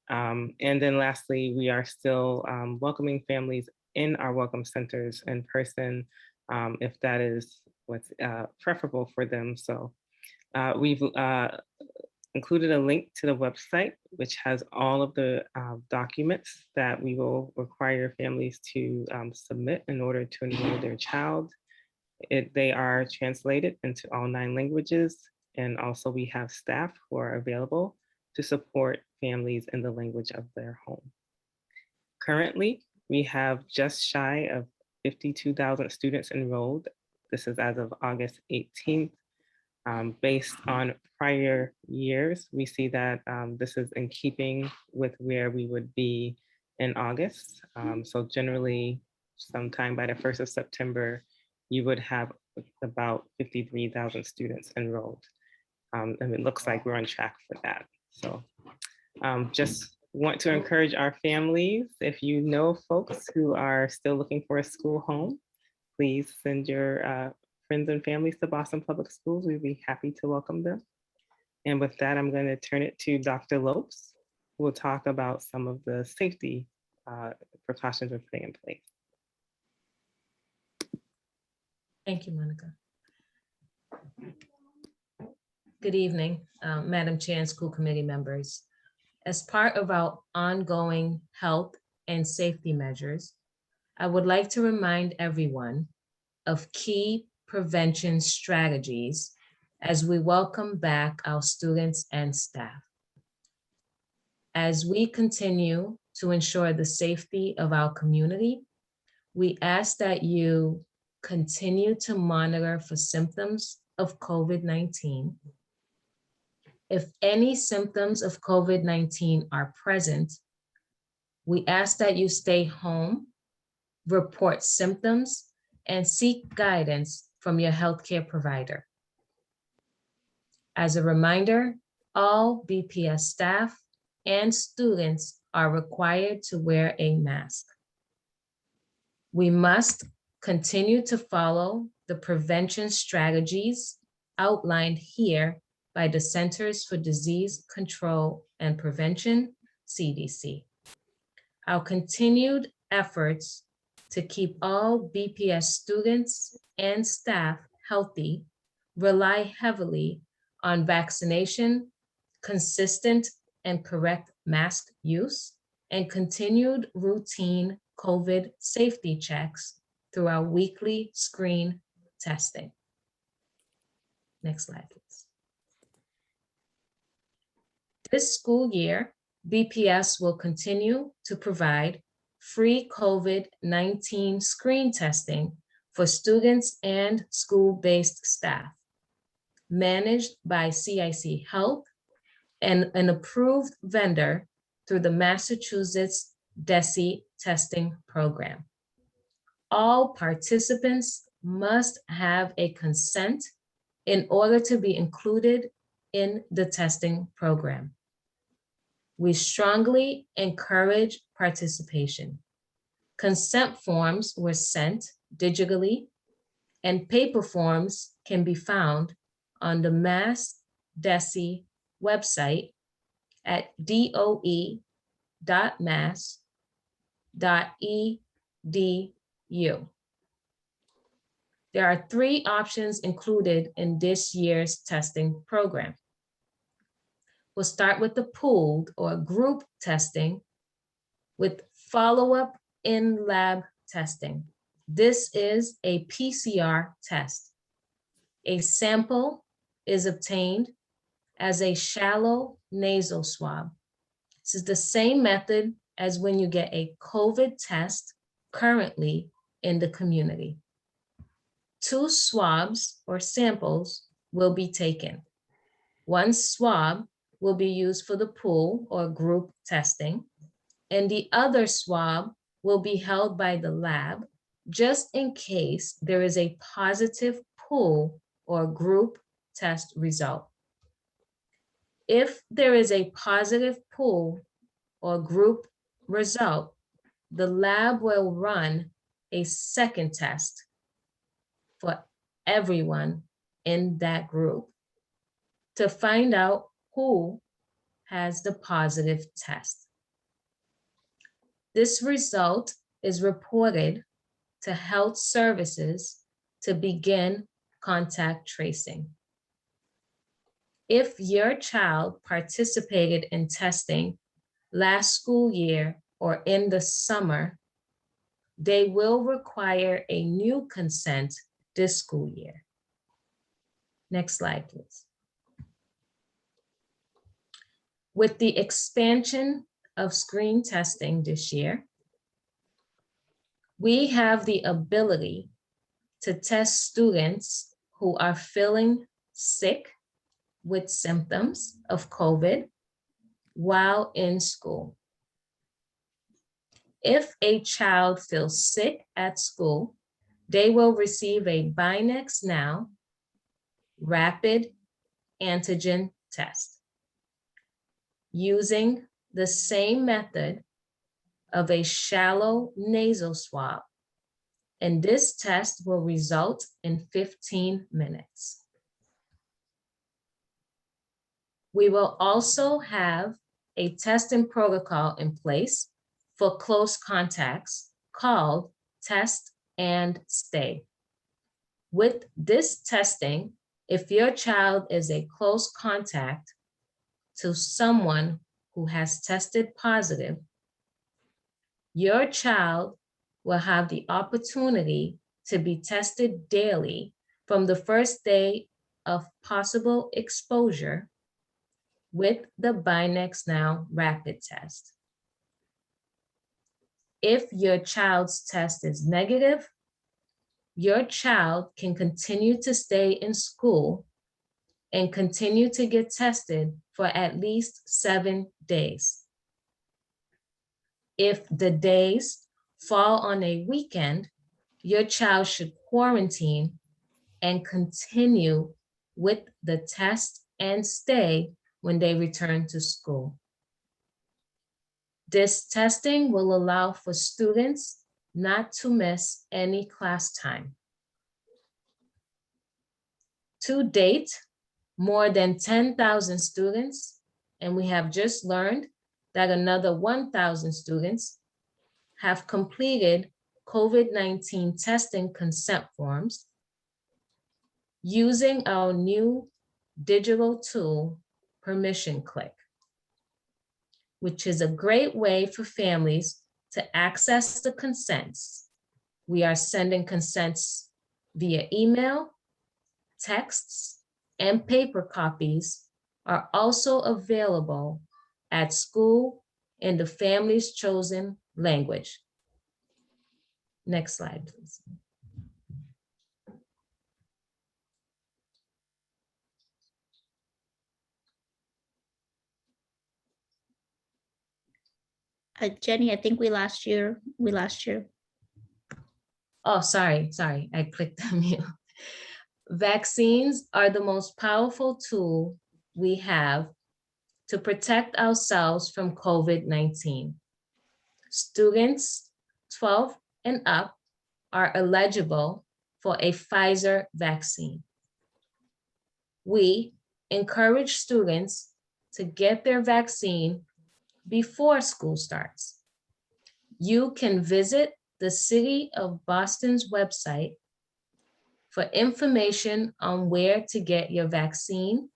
And then lastly, we are still welcoming families in our welcome centers in person, if that is what's preferable for them. So we've included a link to the website, which has all of the documents that we will require families to submit in order to enroll their child. They are translated into all 9 languages. And also we have staff who are available to support families in the language of their home. Currently, we have just shy of 52,000 students enrolled. This is as of August 18th. Based on prior years, we see that this is in keeping with where we would be in August. So generally, sometime by the 1st of September, you would have about 53,000 students enrolled. And it looks like we're on track for that. So just want to encourage our families, if you know folks who are still looking for a school home, please send your friends and families to Boston Public Schools. We'd be happy to welcome them. And with that, I'm going to turn it to Dr. Lopes, who will talk about some of the safety precautions we're putting in place. Thank you, Monica. Good evening, Madam Chair and school committee members. As part of our ongoing health and safety measures, I would like to remind everyone of key prevention strategies as we welcome back our students and staff. As we continue to ensure the safety of our community, we ask that you continue to monitor for symptoms of COVID-19. If any symptoms of COVID-19 are present, we ask that you stay home, report symptoms, and seek guidance from your healthcare provider. As a reminder, all BPS staff and students are required to wear a mask. We must continue to follow the prevention strategies outlined here by the Centers for Disease Control and Prevention, CDC. Our continued efforts to keep all BPS students and staff healthy rely heavily on vaccination, consistent and correct mask use, and continued routine COVID safety checks through our weekly screen testing. Next slide, please. This school year, BPS will continue to provide free COVID-19 screen testing for students and school-based staff, managed by CIC Health and an approved vendor through the Massachusetts DESE testing program. All participants must have a consent in order to be included in the testing program. We strongly encourage participation. Consent forms were sent digitally, and paper forms can be found on the Mass DESE website at doe.mass.edu. There are 3 options included in this year's testing program. We'll start with the pooled or group testing with follow-up in-lab testing. This is a PCR test. A sample is obtained as a shallow nasal swab. This is the same method as when you get a COVID test currently in the community. 2 swabs or samples will be taken. 1 swab will be used for the pool or group testing, and the other swab will be held by the lab just in case there is a positive pool or group test result. If there is a positive pool or group result, the lab will run a second test for everyone in that group to find out who has the positive test. This result is reported to health services to begin contact tracing. If your child participated in testing last school year or in the summer, they will require a new consent this school year. Next slide, please. With the expansion of screen testing this year, we have the ability to test students who are feeling sick with symptoms of COVID while in school. If a child feels sick at school, they will receive a BinaxNOW rapid antigen test using the same method of a shallow nasal swab, and this test will result in 15 minutes. We will also have a testing protocol in place for close contacts called Test and Stay. With this testing, if your child is a close contact to someone who has tested positive, your child will have the opportunity to be tested daily from the first day of possible exposure with the BinaxNOW rapid test. If your child's test is negative, your child can continue to stay in school and continue to get tested for at least 7 days. If the days fall on a weekend, your child should quarantine and continue with the test and stay when they return to school. This testing will allow for students not to miss any class time. To date, more than 10,000 students, and we have just learned that another 1,000 students have completed COVID-19 testing consent forms using our new digital tool, Permission Click, which is a great way for families to access the consents. We are sending consents via email, texts, and paper copies are also available at school in the family's chosen language. Next slide, please. Jenny, I think we lost you. Oh, sorry, I clicked on mute. Vaccines are the most powerful tool we have to protect ourselves from COVID-19. Students 12 and up are eligible for a Pfizer vaccine. We encourage students to get their vaccine before school starts. You can visit the City of Boston's website for information on where to get your vaccine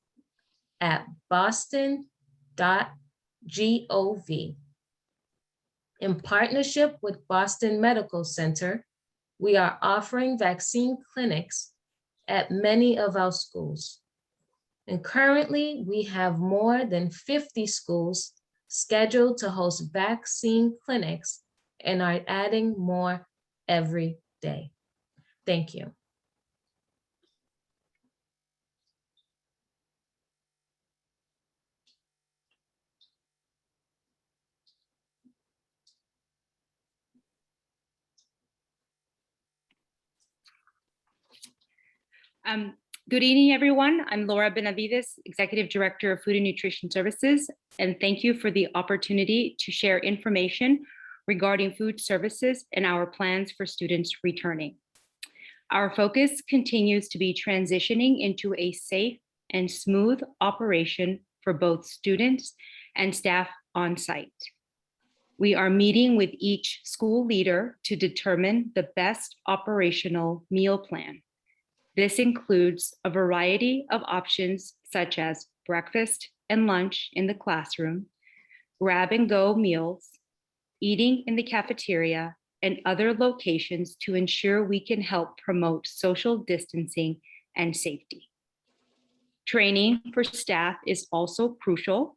at boston.gov. In partnership with Boston Medical Center, we are offering vaccine clinics at many of our schools. And currently, we have more than 50 schools scheduled to host vaccine clinics and are adding more every day. Thank you. Good evening, everyone. I'm Laura Benavides, Executive Director of Food and Nutrition Services, and thank you for the opportunity to share information regarding food services and our plans for students returning. Our focus continues to be transitioning into a safe and smooth operation for both students and staff on site. We are meeting with each school leader to determine the best operational meal plan. This includes a variety of options such as breakfast and lunch in the classroom, grab and go meals, eating in the cafeteria, and other locations to ensure we can help promote social distancing and safety. Training for staff is also crucial.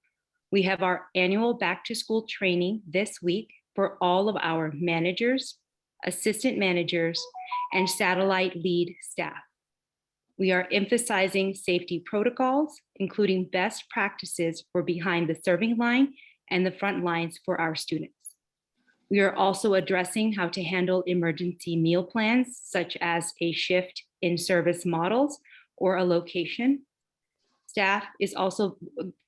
We have our annual back to school training this week for all of our managers, assistant managers, and satellite lead staff. We are emphasizing safety protocols, including best practices for behind the serving line and the front lines for our students. We are also addressing how to handle emergency meal plans, such as a shift in service models or a location. Staff is also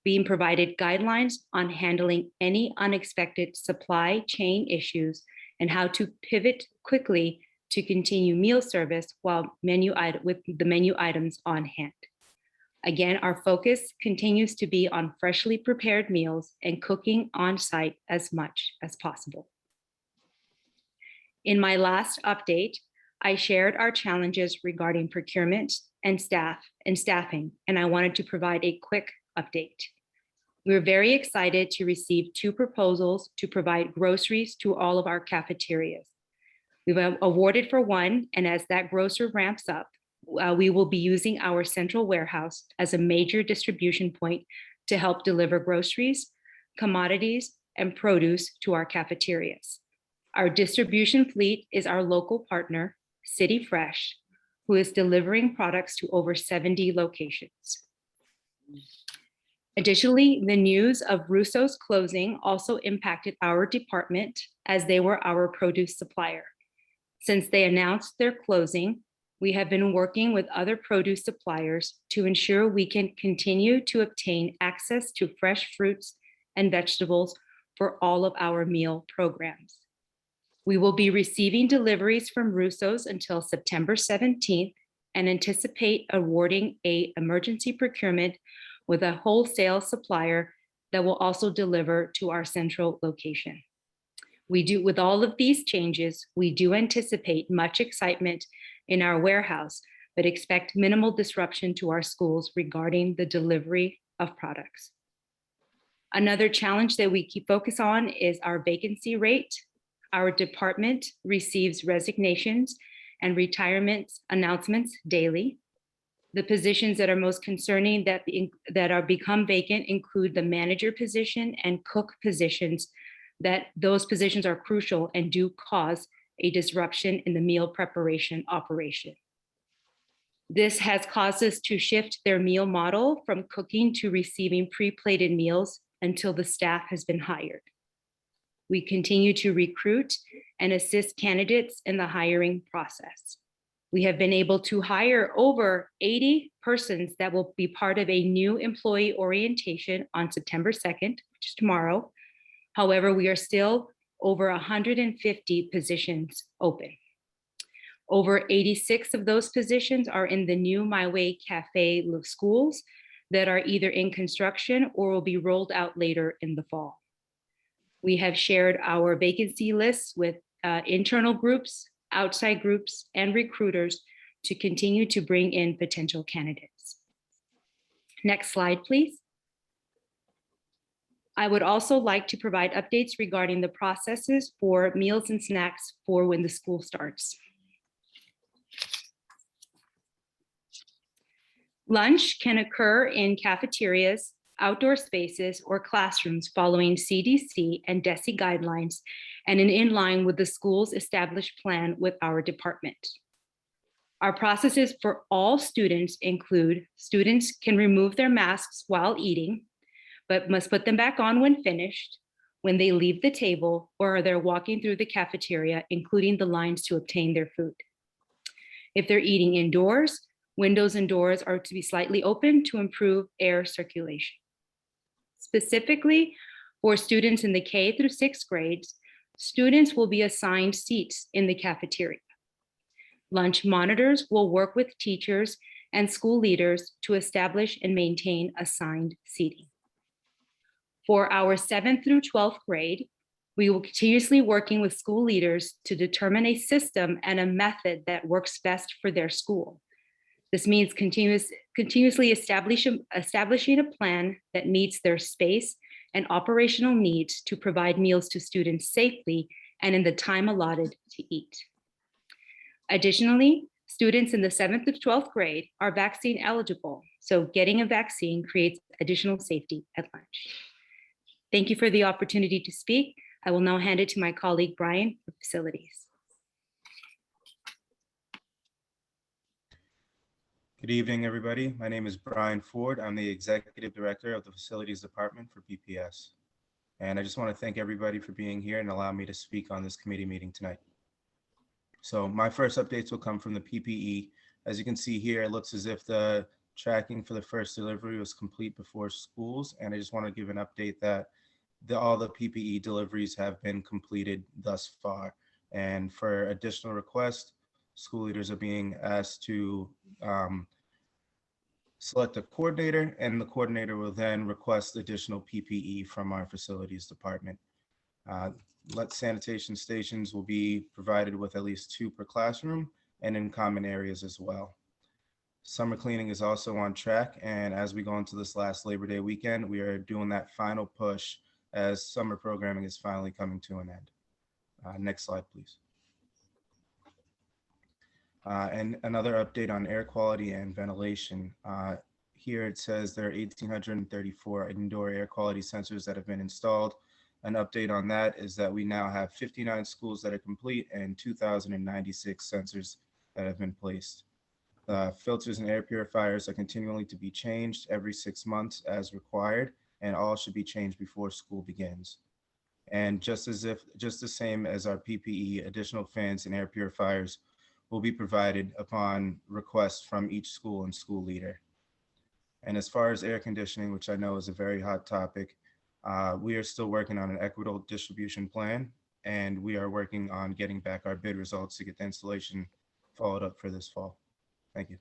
being provided guidelines on handling any unexpected supply chain issues and how to pivot quickly to continue meal service with the menu items on hand. Again, our focus continues to be on freshly prepared meals and cooking on site as much as possible. In my last update, I shared our challenges regarding procurement and staffing, and I wanted to provide a quick update. We're very excited to receive 2 proposals to provide groceries to all of our cafeterias. We've awarded for one, and as that grocer ramps up, we will be using our central warehouse as a major distribution point to help deliver groceries, commodities, and produce to our cafeterias. Our distribution fleet is our local partner, City Fresh, who is delivering products to over 70 locations. Additionally, the news of Russo's closing also impacted our department as they were our produce supplier. Since they announced their closing, we have been working with other produce suppliers to ensure we can continue to obtain access to fresh fruits and vegetables for all of our meal programs. We will be receiving deliveries from Russo's until September 17th and anticipate awarding an emergency procurement with a wholesale supplier that will also deliver to our central location. With all of these changes, we do anticipate much excitement in our warehouse, but expect minimal disruption to our schools regarding the delivery of products. Another challenge that we keep focus on is our vacancy rate. Our department receives resignations and retirement announcements daily. The positions that are most concerning that are become vacant include the manager position and cook positions. That those positions are crucial and do cause a disruption in the meal preparation operation. This has caused us to shift their meal model from cooking to receiving pre-plated meals until the staff has been hired. We continue to recruit and assist candidates in the hiring process. We have been able to hire over 80 persons that will be part of a new employee orientation on September 2nd, which is tomorrow. However, we are still over 150 positions open. Over 86 of those positions are in the new My Way Cafe schools that are either in construction or will be rolled out later in the fall. We have shared our vacancy lists with internal groups, outside groups, and recruiters to continue to bring in potential candidates. Next slide, please. I would also like to provide updates regarding the processes for meals and snacks for when the school starts. Lunch can occur in cafeterias, outdoor spaces, or classrooms following CDC and DESE guidelines and in line with the school's established plan with our department. Our processes for all students include students can remove their masks while eating, but must put them back on when finished, when they leave the table, or they're walking through the cafeteria, including the lines to obtain their food. If they're eating indoors, windows and doors are to be slightly open to improve air circulation. Specifically for students in the K through 6th grades, students will be assigned seats in the cafeteria. Lunch monitors will work with teachers and school leaders to establish and maintain assigned seating. For our 7th through 12th grade, we will continuously working with school leaders to determine a system and a method that works best for their school. This means continuously establishing a plan that meets their space and operational needs to provide meals to students safely and in the time allotted to eat. Additionally, students in the 7th to 12th grade are vaccine eligible, so getting a vaccine creates additional safety at lunch. Thank you for the opportunity to speak. I will now hand it to my colleague, Brian, for facilities. Good evening, everybody. My name is Brian Ford. I'm the Executive Director of the Facilities Department for PPS. And I just want to thank everybody for being here and allow me to speak on this committee meeting tonight. So my first updates will come from the PPE. As you can see here, it looks as if the tracking for the first delivery was complete before schools. And I just want to give an update that all the PPE deliveries have been completed thus far. And for additional requests, school leaders are being asked to select a coordinator, and the coordinator will then request additional PPE from our facilities department. Sanitation stations will be provided with at least 2 per classroom and in common areas as well. Summer cleaning is also on track, and as we go into this last Labor Day weekend, we are doing that final push as summer programming is finally coming to an end. Next slide, please. And another update on air quality and ventilation. Here it says there are 1,834 indoor air quality sensors that have been installed. An update on that is that we now have 59 schools that are complete and 2,096 sensors that have been placed. Filters and air purifiers are continually to be changed every 6 months as required, and all should be changed before school begins. And just the same as our PPE, additional fans and air purifiers will be provided upon request from each school and school leader. And as far as air conditioning, which I know is a very hot topic, we are still working on an equitable distribution plan, and we are working on getting back our bid results to get the installation followed up for this fall. Thank you.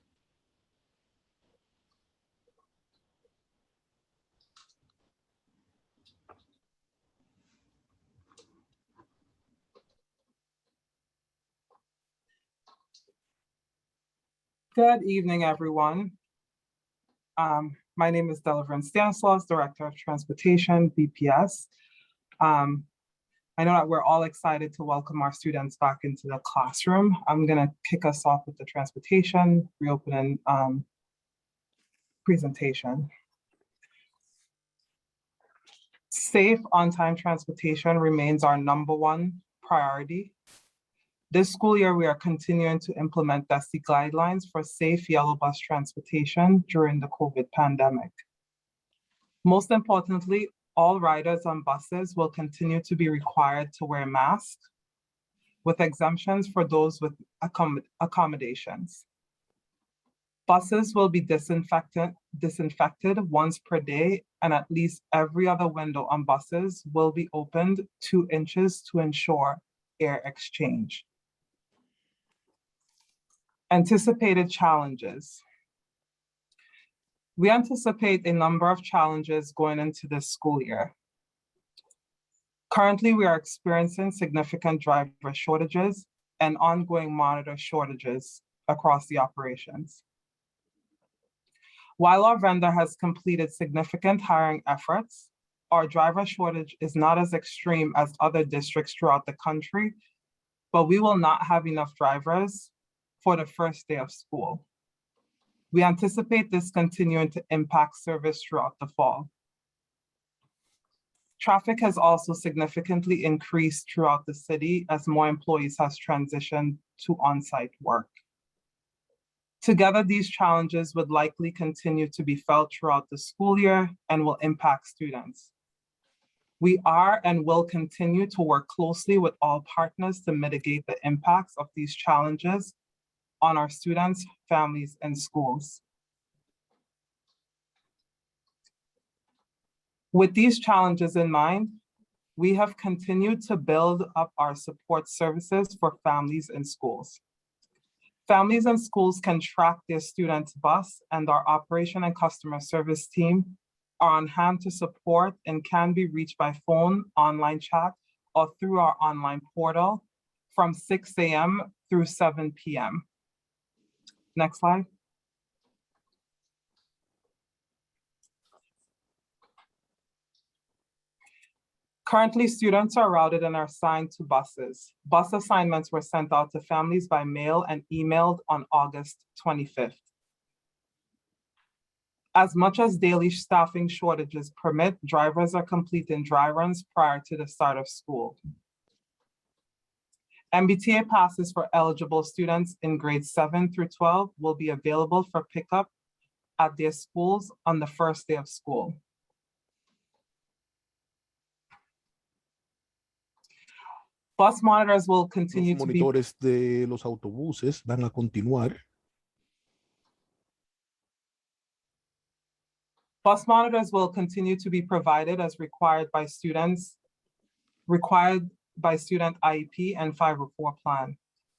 Good evening, everyone. My name is Delavan Stanislaus, Director of Transportation, BPS. I know that we're all excited to welcome our students back into the classroom. I'm gonna kick us off with the transportation reopening presentation. Safe on-time transportation remains our #1 priority. This school year, we are continuing to implement DESI guidelines for safe yellow bus transportation during the COVID pandemic. Most importantly, all riders on buses will continue to be required to wear masks, with exemptions for those with accommodations. Buses will be disinfected once per day, and at least every other window on buses will be opened 2 inches to ensure air exchange. Anticipated challenges. We anticipate a number of challenges going into this school year. Currently, we are experiencing significant driver shortages and ongoing monitor shortages across the operations. While our vendor has completed significant hiring efforts, our driver shortage is not as extreme as other districts throughout the country, but we will not have enough drivers for the first day of school. We anticipate this continuing to impact service throughout the fall. Traffic has also significantly increased throughout the city as more employees has transitioned to on-site work. Together, these challenges would likely continue to be felt throughout the school year and will impact students. We are and will continue to work closely with all partners to mitigate the impacts of these challenges on our students, families, and schools. With these challenges in mind, we have continued to build up our support services for families and schools. Families and schools can track their students' bus, and our operation and customer service team are on hand to support and can be reached by phone, online chat, or through our online portal from 6 a.m. through 7 p.m. Next slide. Currently, students are routed and are assigned to buses. Bus assignments were sent out to families by mail and emailed on August 25th. As much as daily staffing shortages permit, drivers are completing dry runs prior to the start of school. MBTA passes for eligible students in grades 7 through 12 will be available for pickup at their schools on the first day of school. Bus monitors will Los continue to be monitores de los autobuses van a continuar. Bus monitors will continue to be provided as required by student IEP and 504 plan.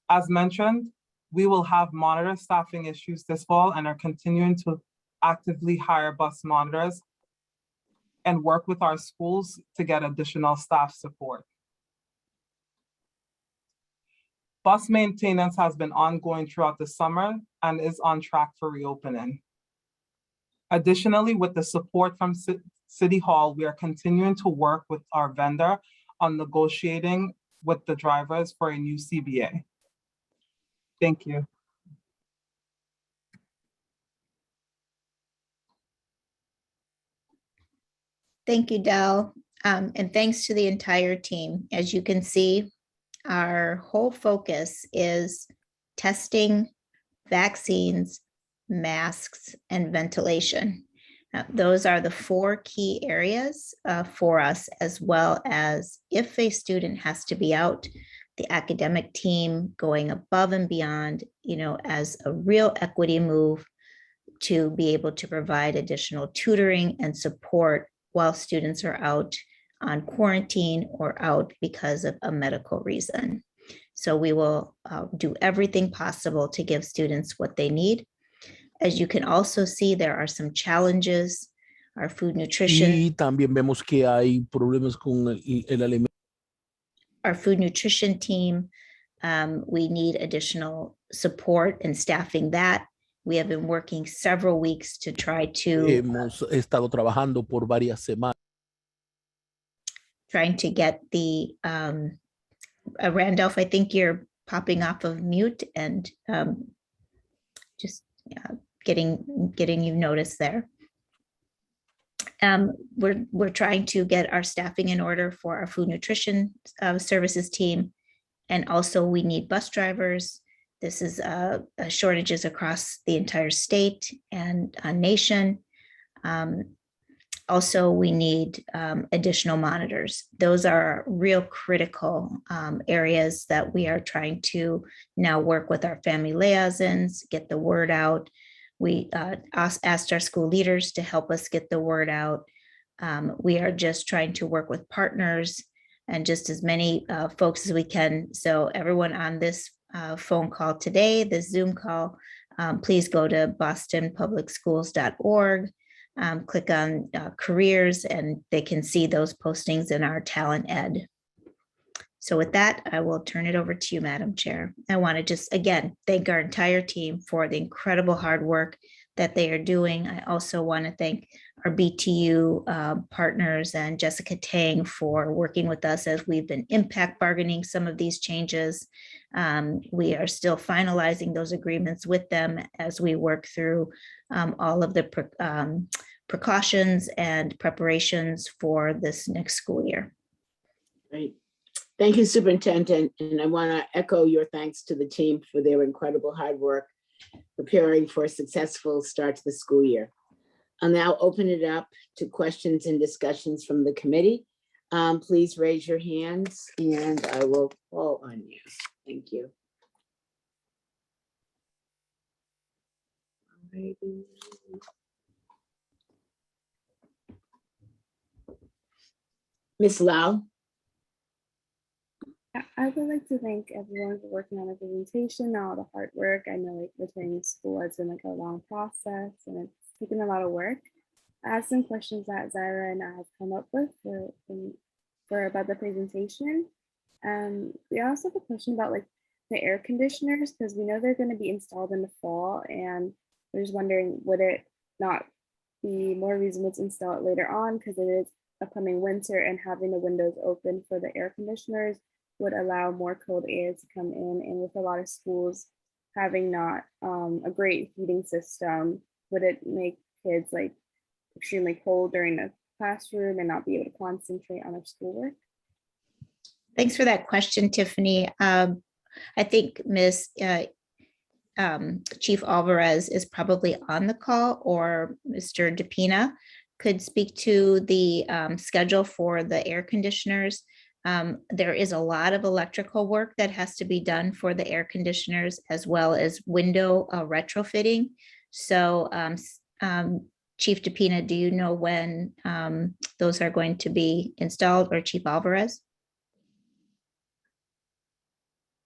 As mentioned, we will have monitor staffing issues this fall and are continuing to actively hire bus monitors and work with our schools to get additional staff support. Bus maintenance has been ongoing throughout the summer and is on track for reopening. Additionally, with the support from City Hall, we are continuing to work with our vendor on negotiating with the drivers for a new CBA. Thank you. Thank you, Del. And thanks to the entire team. As you can see, our whole focus is testing, vaccines, masks, and ventilation. Those are the 4 key areas for us, as well as if a student has to be out, the academic team going above and beyond, as a real equity move to be able to provide additional tutoring and support while students are out on quarantine or out because of a medical reason. So we will do everything possible to give students what they need. As you can also see, there are some challenges. Our food nutrition. Y también vemos que hay problemas con el alimento. Our food nutrition team, we need additional support and staffing that. We have been working several weeks to try to. Hemos estado trabajando por varias semanas. Trying to get the, Randolph, I think you're popping off of mute and just getting you noticed there. We're trying to get our staffing in order for our food nutrition services team. And also we need bus drivers. This is shortages across the entire state and nation. Also, we need additional monitors. Those are real critical areas that we are trying to now work with our family liaisons, get the word out. We asked our school leaders to help us get the word out. We are just trying to work with partners and just as many folks as we can. So everyone on this phone call today, this Zoom call, please go to bostonpublicschools.org, click on careers, and they can see those postings in our talent ed. So with that, I will turn it over to you, Madam Chair. I want to just, again, thank our entire team for the incredible hard work that they are doing. I also want to thank our BTU partners and Jessica Tang for working with us as we've been impact bargaining some of these changes. We are still finalizing those agreements with them as we work through all of the precautions and preparations for this next school year. Great. Thank you, Superintendent. And I want to echo your thanks to the team for their incredible hard work preparing for a successful start to the school year. I'll now open it up to questions and discussions from the committee. Please raise your hands and I will call on you. Thank you. Ms. Lau. I would like to thank everyone for working on the presentation and all the hard work. I know like returning to school has been like a long process and it's taken a lot of work. I have some questions that Zaira and I have come up with for about the presentation. We also have a question about like the air conditioners because we know they're going to be installed in the fall, and we're just wondering would it not be more reasonable to install it later on because it is upcoming winter and having the windows open for the air conditioners would allow more cold air to come in, and with a lot of schools having not a great heating system, would it make kids like extremely cold during the classroom and not be able to concentrate on their schoolwork? Thanks for that question, Tiffany. I think Ms. Chief Alvarez is probably on the call, or Mr. DePina could speak to the schedule for the air conditioners. There is a lot of electrical work that has to be done for the air conditioners as well as window retrofitting. So Chief DePina, do you know when those are going to be installed, or Chief Alvarez?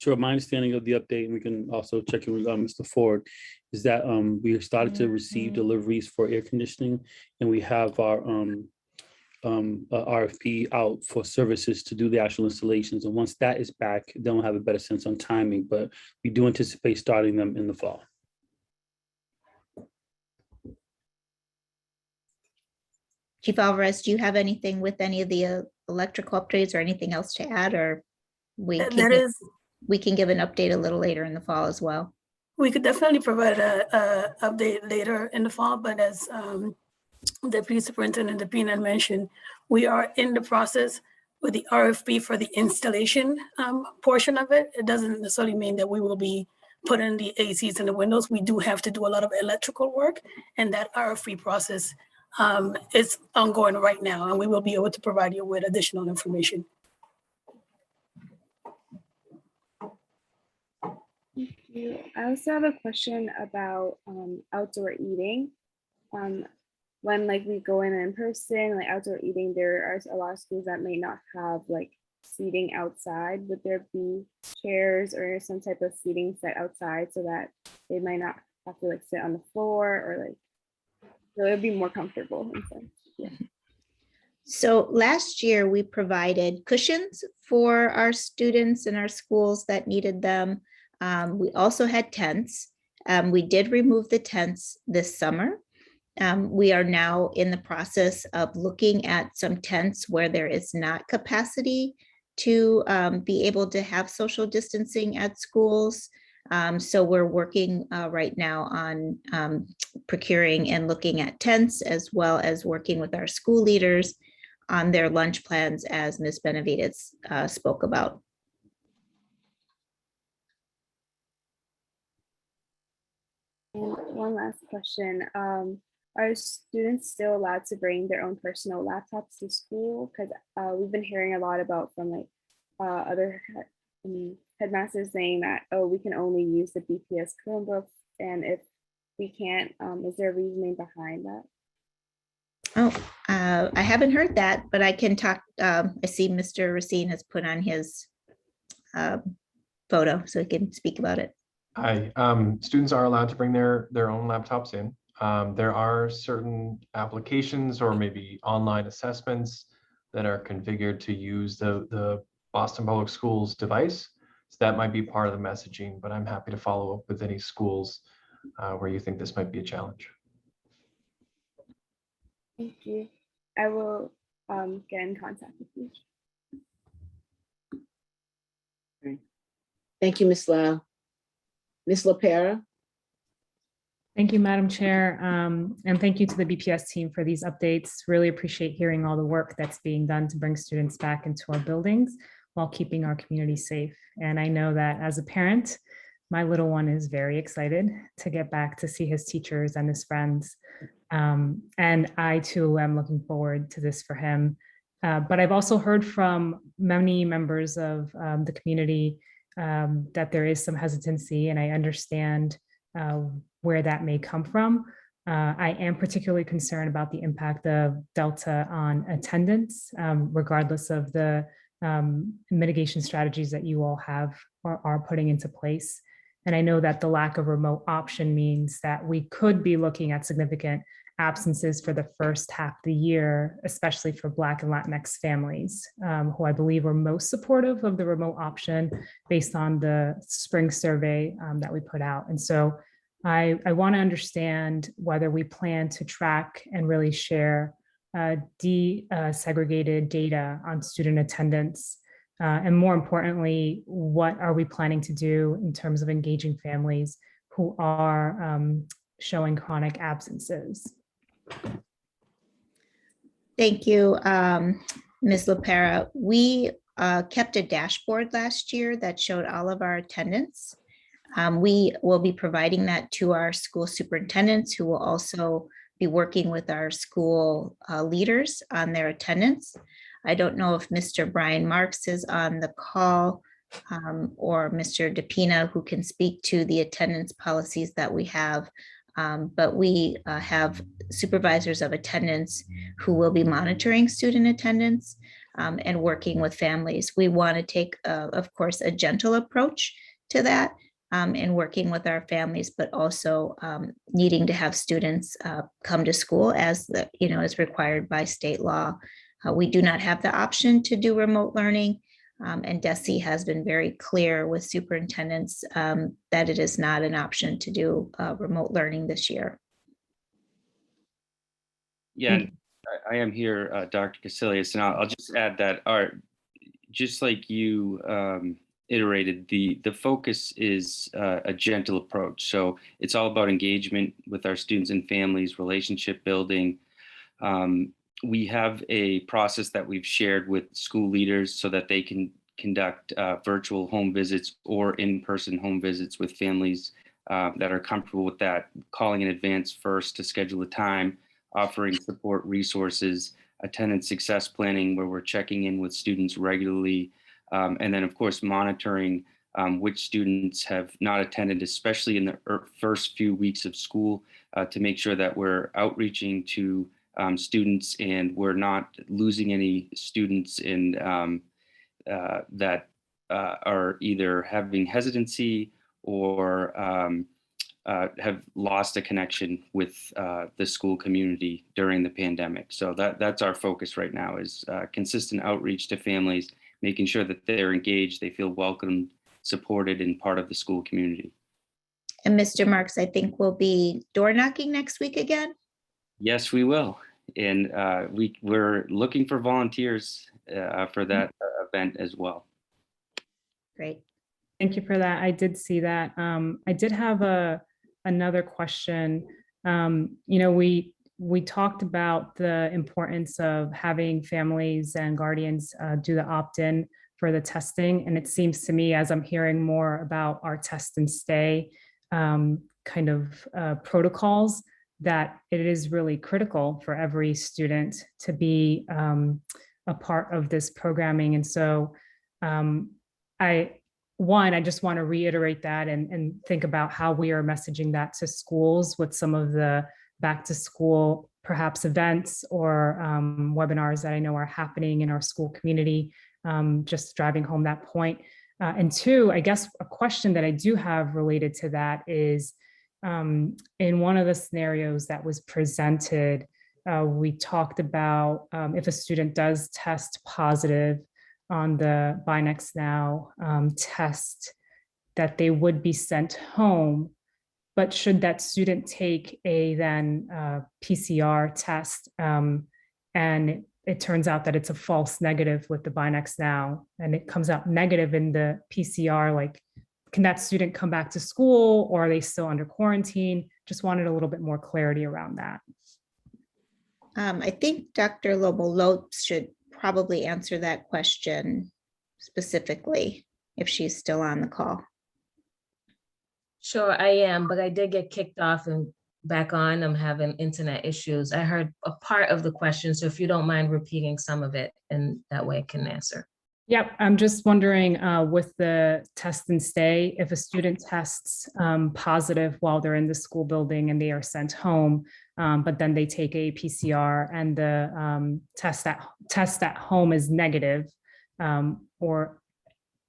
Sure. My understanding of the update, and we can also check in with Mr. Ford, is that we have started to receive deliveries for air conditioning, and we have our RFP out for services to do the actual installations. And once that is back, then we'll have a better sense on timing, but we do anticipate starting them in the fall. Chief Alvarez, do you have anything with any of the electrical upgrades or anything else to add, or we can give an update a little later in the fall as well? We could definitely provide a update later in the fall, but as Deputy Superintendent DePina mentioned, we are in the process with the RFP for the installation portion of it. It doesn't necessarily mean that we will be putting the ACs in the windows. We do have to do a lot of electrical work, and that RFP process is ongoing right now, and we will be able to provide you with additional information. Thank you. I also have a question about outdoor eating. When we go in person, like outdoor eating, there are a lot of schools that may not have like seating outside. Would there be chairs or some type of seating set outside so that they might not have to like sit on the floor, or so it would be more comfortable? Yeah. So last year we provided cushions for our students in our schools that needed them. We also had tents. We did remove the tents this summer. We are now in the process of looking at some tents where there is not capacity to be able to have social distancing at schools. So we're working right now on procuring and looking at tents, as well as working with our school leaders on their lunch plans, as Ms. Benavides spoke about. And one last question. Are students still allowed to bring their own personal laptops to school? Because we've been hearing a lot about from other headmasters saying that, oh, we can only use the BPS Chromebooks, and if we can't, is there a reasoning behind that? Oh, I haven't heard that, but I can talk. I see Mr. Racine has put on his photo, so he can speak about it. Hi, students are allowed to bring their own laptops in. There are certain applications or maybe online assessments that are configured to use the Boston Public Schools device. So that might be part of the messaging, but I'm happy to follow up with any schools where you think this might be a challenge. Thank you. I will get in contact with you. Thank you, Ms. Lau. Ms. LaPera. Thank you, Madam Chair. And thank you to the BPS team for these updates. Really appreciate hearing all the work that's being done to bring students back into our buildings while keeping our community safe. And I know that as a parent, my little one is very excited to get back to see his teachers and his friends. And I too am looking forward to this for him. But I've also heard from many members of the community that there is some hesitancy, and I understand where that may come from. I am particularly concerned about the impact of Delta on attendance, regardless of the mitigation strategies that you all have or are putting into place. And I know that the lack of remote option means that we could be looking at significant absences for the first half of the year, especially for Black and Latinx families, who I believe were most supportive of the remote option based on the spring survey that we put out. And so I want to understand whether we plan to track and really share desegregated data on student attendance. And more importantly, what are we planning to do in terms of engaging families who are showing chronic absences? Thank you, Ms. LaPera. We kept a dashboard last year that showed all of our attendance. We will be providing that to our school superintendents, who will also be working with our school leaders on their attendance. I don't know if Mr. Brian Marks is on the call or Mr. DePina, who can speak to the attendance policies that we have. But we have supervisors of attendance who will be monitoring student attendance and working with families. We want to take, of course, a gentle approach to that in working with our families, but also needing to have students come to school as as required by state law. We do not have the option to do remote learning. And DESE has been very clear with superintendents that it is not an option to do remote learning this year. Yeah, I am here, Dr. Casilius, and I'll just add that just like you iterated, the focus is a gentle approach. So it's all about engagement with our students and families, relationship building. We have a process that we've shared with school leaders so that they can conduct virtual home visits or in-person home visits with families that are comfortable with that, calling in advance first to schedule a time, offering support resources, attendance success planning where we're checking in with students regularly, and then of course monitoring which students have not attended, especially in the first few weeks of school, to make sure that we're outreaching to students and we're not losing any students in that are either having hesitancy or have lost a connection with the school community during the pandemic. So that's our focus right now, is consistent outreach to families, making sure that they're engaged, they feel welcomed, supported, and part of the school community. And Mr. Marks, I think will be door knocking next week again. Yes, we will. And we're looking for volunteers for that event as well. Great. Thank you for that. I did see that. I did have another question. We talked about the importance of having families and guardians do the opt-in for the testing. And it seems to me, as I'm hearing more about our test and stay kind of protocols, that it is really critical for every student to be a part of this programming. And so I just want to reiterate that and think about how we are messaging that to schools with some of the back to school, perhaps events or webinars that I know are happening in our school community, just driving home that point. And two, I guess a question that I do have related to that is, in one of the scenarios that was presented, we talked about if a student does test positive on the BinaxNOW test, that they would be sent home. But should that student take a PCR test and it turns out that it's a false negative with the BinaxNOW and it comes out negative in the PCR, like, can that student come back to school or are they still under quarantine? Just wanted a little bit more clarity around that. I think Dr. Lobo-Lopes should probably answer that question specifically if she's still on the call. Sure, I am, but I did get kicked off and back on. I'm having internet issues. I heard a part of the question, so if you don't mind repeating some of it, and that way I can answer. Yep, I'm just wondering with the test and stay, if a student tests positive while they're in the school building and they are sent home, but then they take a PCR and the test at home is negative, or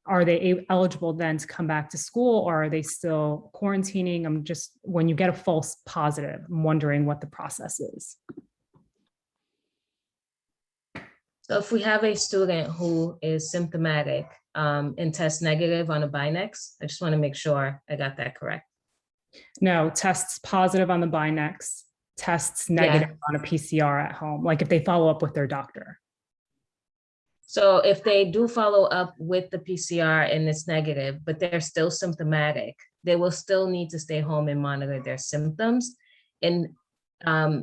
are they eligible then to come back to school, or are they still quarantining? I'm just, when you get a false positive, I'm wondering what the process is. So if we have a student who is symptomatic and tests negative on a Binax, I just want to make sure I got that correct. No, tests positive on the Binax, tests negative on a PCR at home, like if they follow up with their doctor. So if they do follow up with the PCR and it's negative, but they're still symptomatic, they will still need to stay home and monitor their symptoms and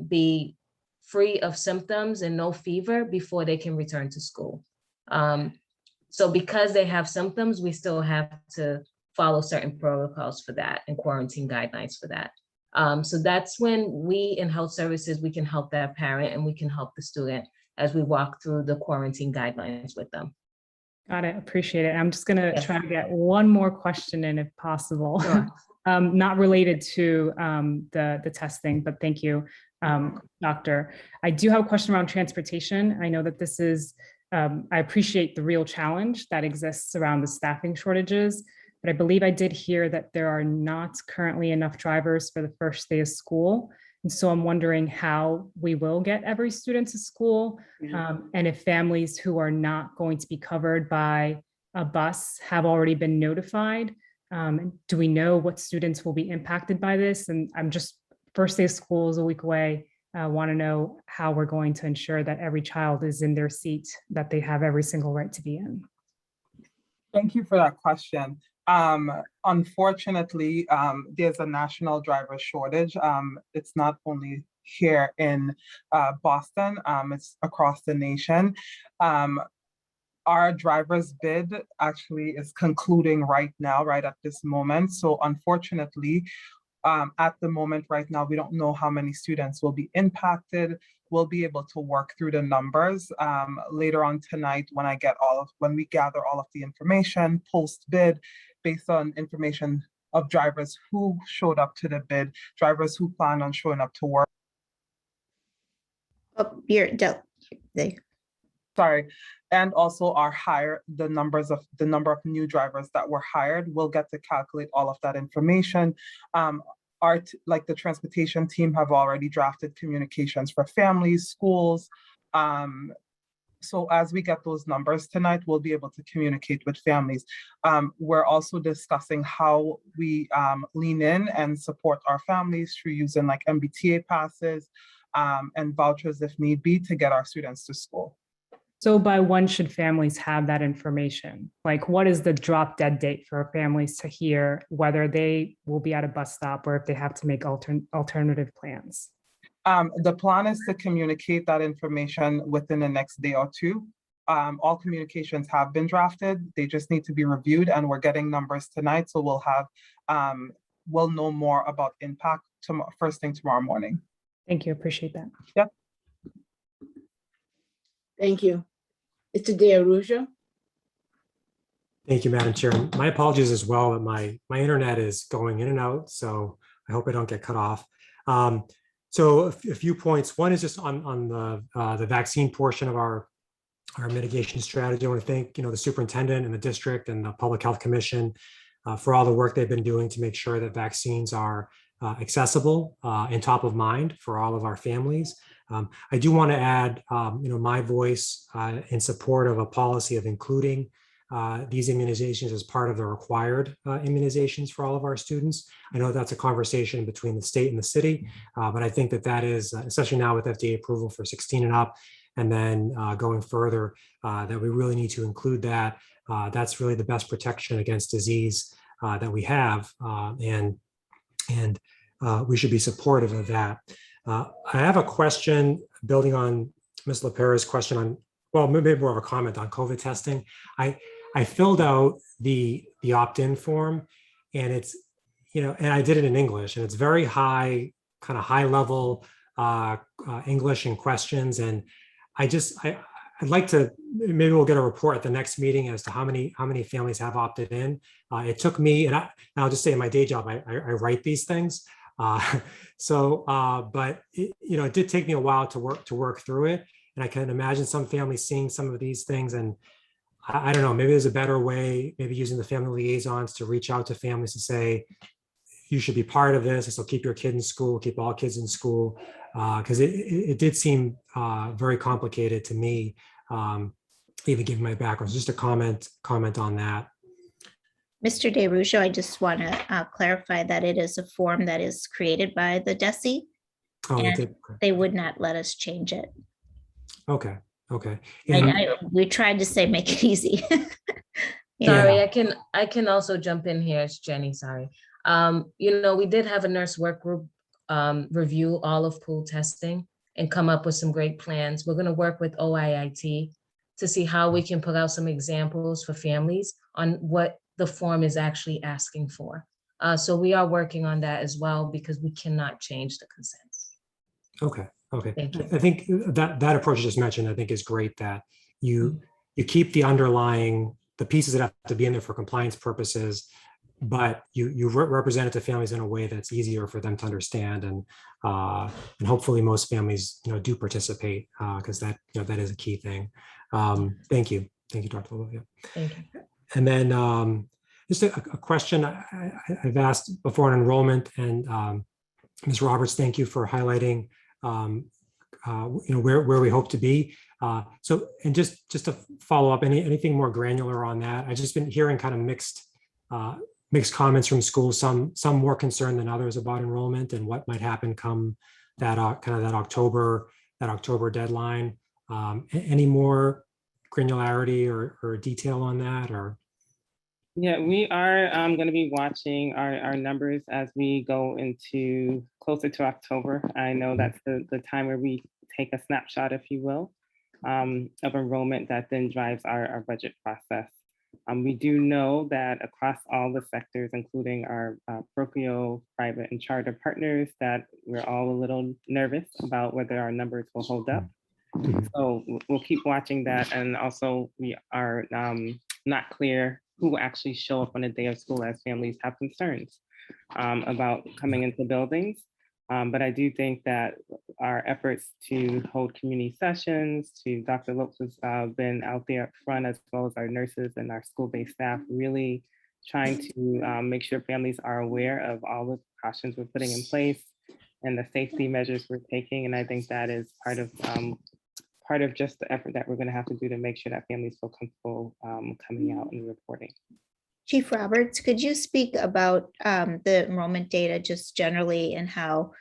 be free of symptoms and no fever before they can return to school. So because they have symptoms, we still have to follow certain protocols for that and quarantine guidelines for that. So that's when we in health services, we can help that parent and we can help the student as we walk through the quarantine guidelines with them. Got it. Appreciate it. I'm just going to Yes. try to get one more question in if possible. Sure. Not related to the testing, but thank you, Doctor. I do have a question around transportation. I know that this is, I appreciate the real challenge that exists around the staffing shortages, but I believe I did hear that there are not currently enough drivers for the first day of school. And so I'm wondering how we will get every student to school, and if families who are not going to be covered by a bus have already been notified. Do we know what students will be impacted by this? And I'm just, first day of school is a week away. I want to know how we're going to ensure that every child is in their seat, that they have every single right to be in. Thank you for that question. Unfortunately, there's a national driver shortage. It's not only here in Boston, it's across the nation. Our driver's bid actually is concluding right now, right at this moment. So unfortunately, at the moment right now, we don't know how many students will be impacted. We'll be able to work through the numbers later on tonight when we gather all of the information post bid based on information of drivers who showed up to the bid, drivers who plan on showing up to work. Oh, Sorry, and also the number of new drivers that were hired. We'll get to calculate all of that information. Like the transportation team have already drafted communications for families, schools. So as we get those numbers tonight, we'll be able to communicate with families. We're also discussing how we lean in and support our families through using like MBTA passes and vouchers if need be to get our students to school. So by when should families have that information? Like, what is the drop dead date for families to hear whether they will be at a bus stop or if they have to make alternative plans? The plan is to communicate that information within the next day or two. All communications have been drafted. They just need to be reviewed, and we're getting numbers tonight. So we'll know more about impact first thing tomorrow morning. Thank you. Appreciate that. Yep. Thank you. Mr. DeArujo? Thank you, Madam Chair. My apologies as well that my internet is going in and out, so I hope I don't get cut off. So a few points. One is just on the vaccine portion of our mitigation strategy. I want to thank the superintendent and the district and the Public Health Commission for all the work they've been doing to make sure that vaccines are accessible and top of mind for all of our families. I do want to add, my voice in support of a policy of including these immunizations as part of the required immunizations for all of our students. I know that's a conversation between the state and the city, but I think that is, especially now with FDA approval for 16 and up, and then going further, that we really need to include that. That's really the best protection against disease that we have, and we should be supportive of that. I have a question building on Ms. LaPera's question on, well, maybe more of a comment on COVID testing. I filled out the opt-in form, and it's, and I did it in English, and it's very high level English and questions. And I'd like to, maybe we'll get a report at the next meeting as to how many families have opted in. It took me, and I'll just say in my day job, I write these things. But it did take me a while to work through it. And I can imagine some families seeing some of these things, and I don't know, maybe there's a better way, maybe using the family liaisons to reach out to families to say, you should be part of this. So keep your kid in school, keep all kids in school. Because it did seem very complicated to me, even given my background. So just a comment on that. Mr. DeRusso, I just want to clarify that it is a form that is created by the DESE, and they would not let us change it. Okay. We tried to say make it easy. Sorry, I can also jump in here. It's Jenny. Sorry. We did have a nurse work group review all of pool testing and come up with some great plans. We're going to work with OIIT to see how we can put out some examples for families on what the form is actually asking for. So we are working on that as well, because we cannot change the consents. Okay, okay. Thank you. I think that approach you just mentioned, I think is great, that you keep the underlying, the pieces that have to be in there for compliance purposes, but you represent it to families in a way that's easier for them to understand, and hopefully most families, do participate, because that, that is a key thing. Thank you, Dr. Lilly. Thank you. And then just a question I've asked before on enrollment, and Ms. Roberts, thank you for highlighting where we hope to be. So, and just to follow up, anything more granular on that? I've just been hearing kind of mixed comments from schools, some more concerned than others about enrollment and what might happen come that kind of that October deadline. Any more granularity or detail on that, or? Yeah, we are going to be watching our numbers as we go into closer to October. I know that's the time where we take a snapshot, if you will, of enrollment that then drives our budget process. We do know that across all the sectors, including our parochial, private, and charter partners, that we're all a little nervous about whether our numbers will hold up. So we'll keep watching that. And also we are not clear who will actually show up on a day of school, as families have concerns about coming into buildings. But I do think that our efforts to hold community sessions, to Dr. Lopes has been out there up front, as well as our nurses and our school-based staff, really trying to make sure families are aware of all the precautions we're putting in place and the safety measures we're taking. And I think that is part of just the effort that we're going to have to do to make sure that families feel comfortable coming out and reporting. Chief Roberts, could you speak about the enrollment data just generally, and how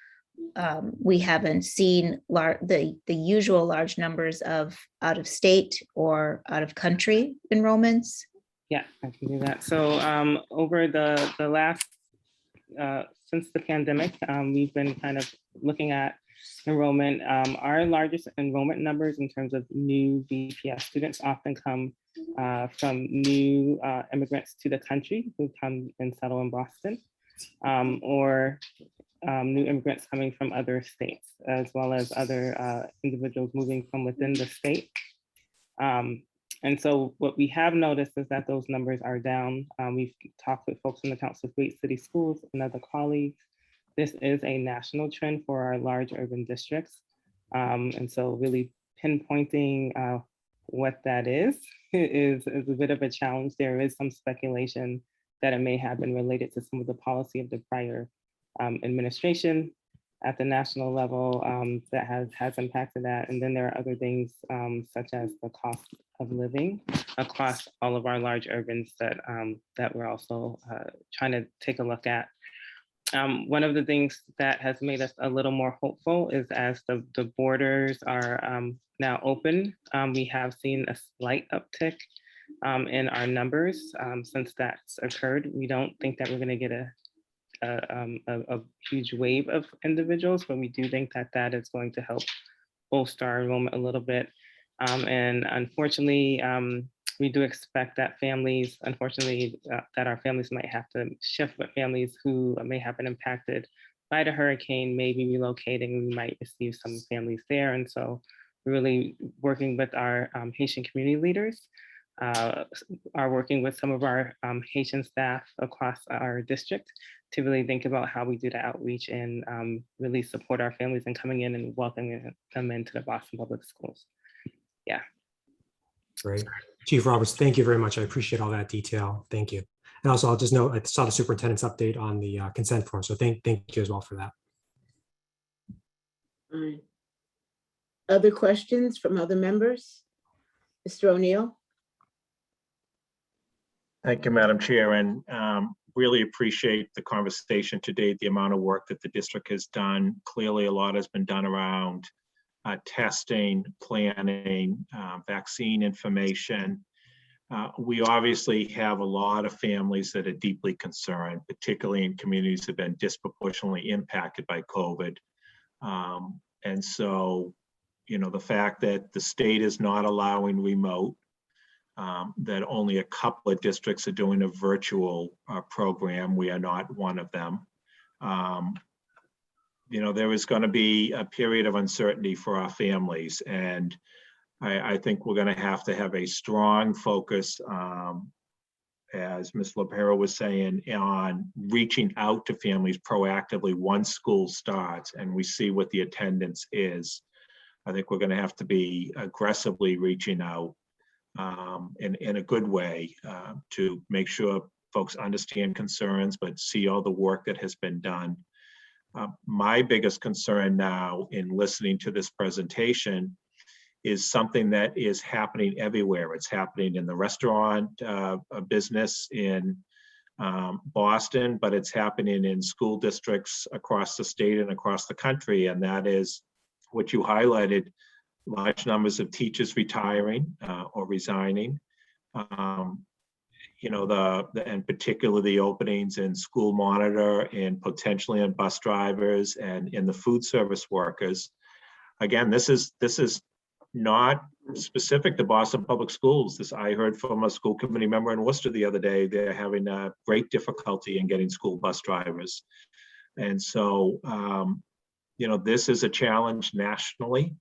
we haven't seen the usual large numbers of out of state or out of country enrollments? Yeah, I can do that. So over the last, since the pandemic, we've been kind of looking at enrollment. Our largest enrollment numbers in terms of new BPS students often come from new immigrants to the country who come and settle in Boston, or new immigrants coming from other states, as well as other individuals moving from within the state. And so what we have noticed is that those numbers are down. We've talked with folks in the Council of Great City Schools and other colleagues. This is a national trend for our large urban districts. And so really pinpointing what that is a bit of a challenge. There is some speculation that it may have been related to some of the policy of the prior administration at the national level that has impacted that. And then there are other things such as the cost of living across all of our large urbans that we're also trying to take a look at. One of the things that has made us a little more hopeful is as the borders are now open, we have seen a slight uptick in our numbers since that's occurred. We don't think that we're going to get a huge wave of individuals, but we do think that that is going to help bolster our enrollment a little bit. And unfortunately, we do expect that families, that our families might have to shift, but families who may have been impacted by the hurricane may be relocating. We might receive some families there. And so we're really working with our Haitian community leaders, are working with some of our Haitian staff across our district to really think about how we do the outreach and really support our families in coming in and welcoming them into the Boston Public Schools. Yeah. Great. Chief Roberts, thank you very much. I appreciate all that detail. Thank you. And also, I'll just note, I saw the superintendent's update on the consent form. So thank you as well for that. All right. Other questions from other members? Mr. O'Neill? Thank you, Madam Chair, and really appreciate the conversation today, the amount of work that the district has done. Clearly, a lot has been done around testing, planning, vaccine information. We obviously have a lot of families that are deeply concerned, particularly in communities that have been disproportionately impacted by COVID. And so, the fact that the state is not allowing remote, that only a couple of districts are doing a virtual program, we are not one of them. there is going to be a period of uncertainty for our families. And I think we're going to have a strong focus, as Ms. LaPera was saying, on reaching out to families proactively once school starts and we see what the attendance is. I think we're going to have to be aggressively reaching out in a good way to make sure folks understand concerns, but see all the work that has been done. My biggest concern now in listening to this presentation is something that is happening everywhere. It's happening in the restaurant business in Boston, but it's happening in school districts across the state and across the country. And that is what you highlighted, large numbers of teachers retiring or resigning. And particularly the openings in school monitor and potentially in bus drivers and in the food service workers. Again, this is not specific to Boston Public Schools. I heard from a school committee member in Worcester the other day, they're having great difficulty in getting school bus drivers. And so, this is a challenge nationally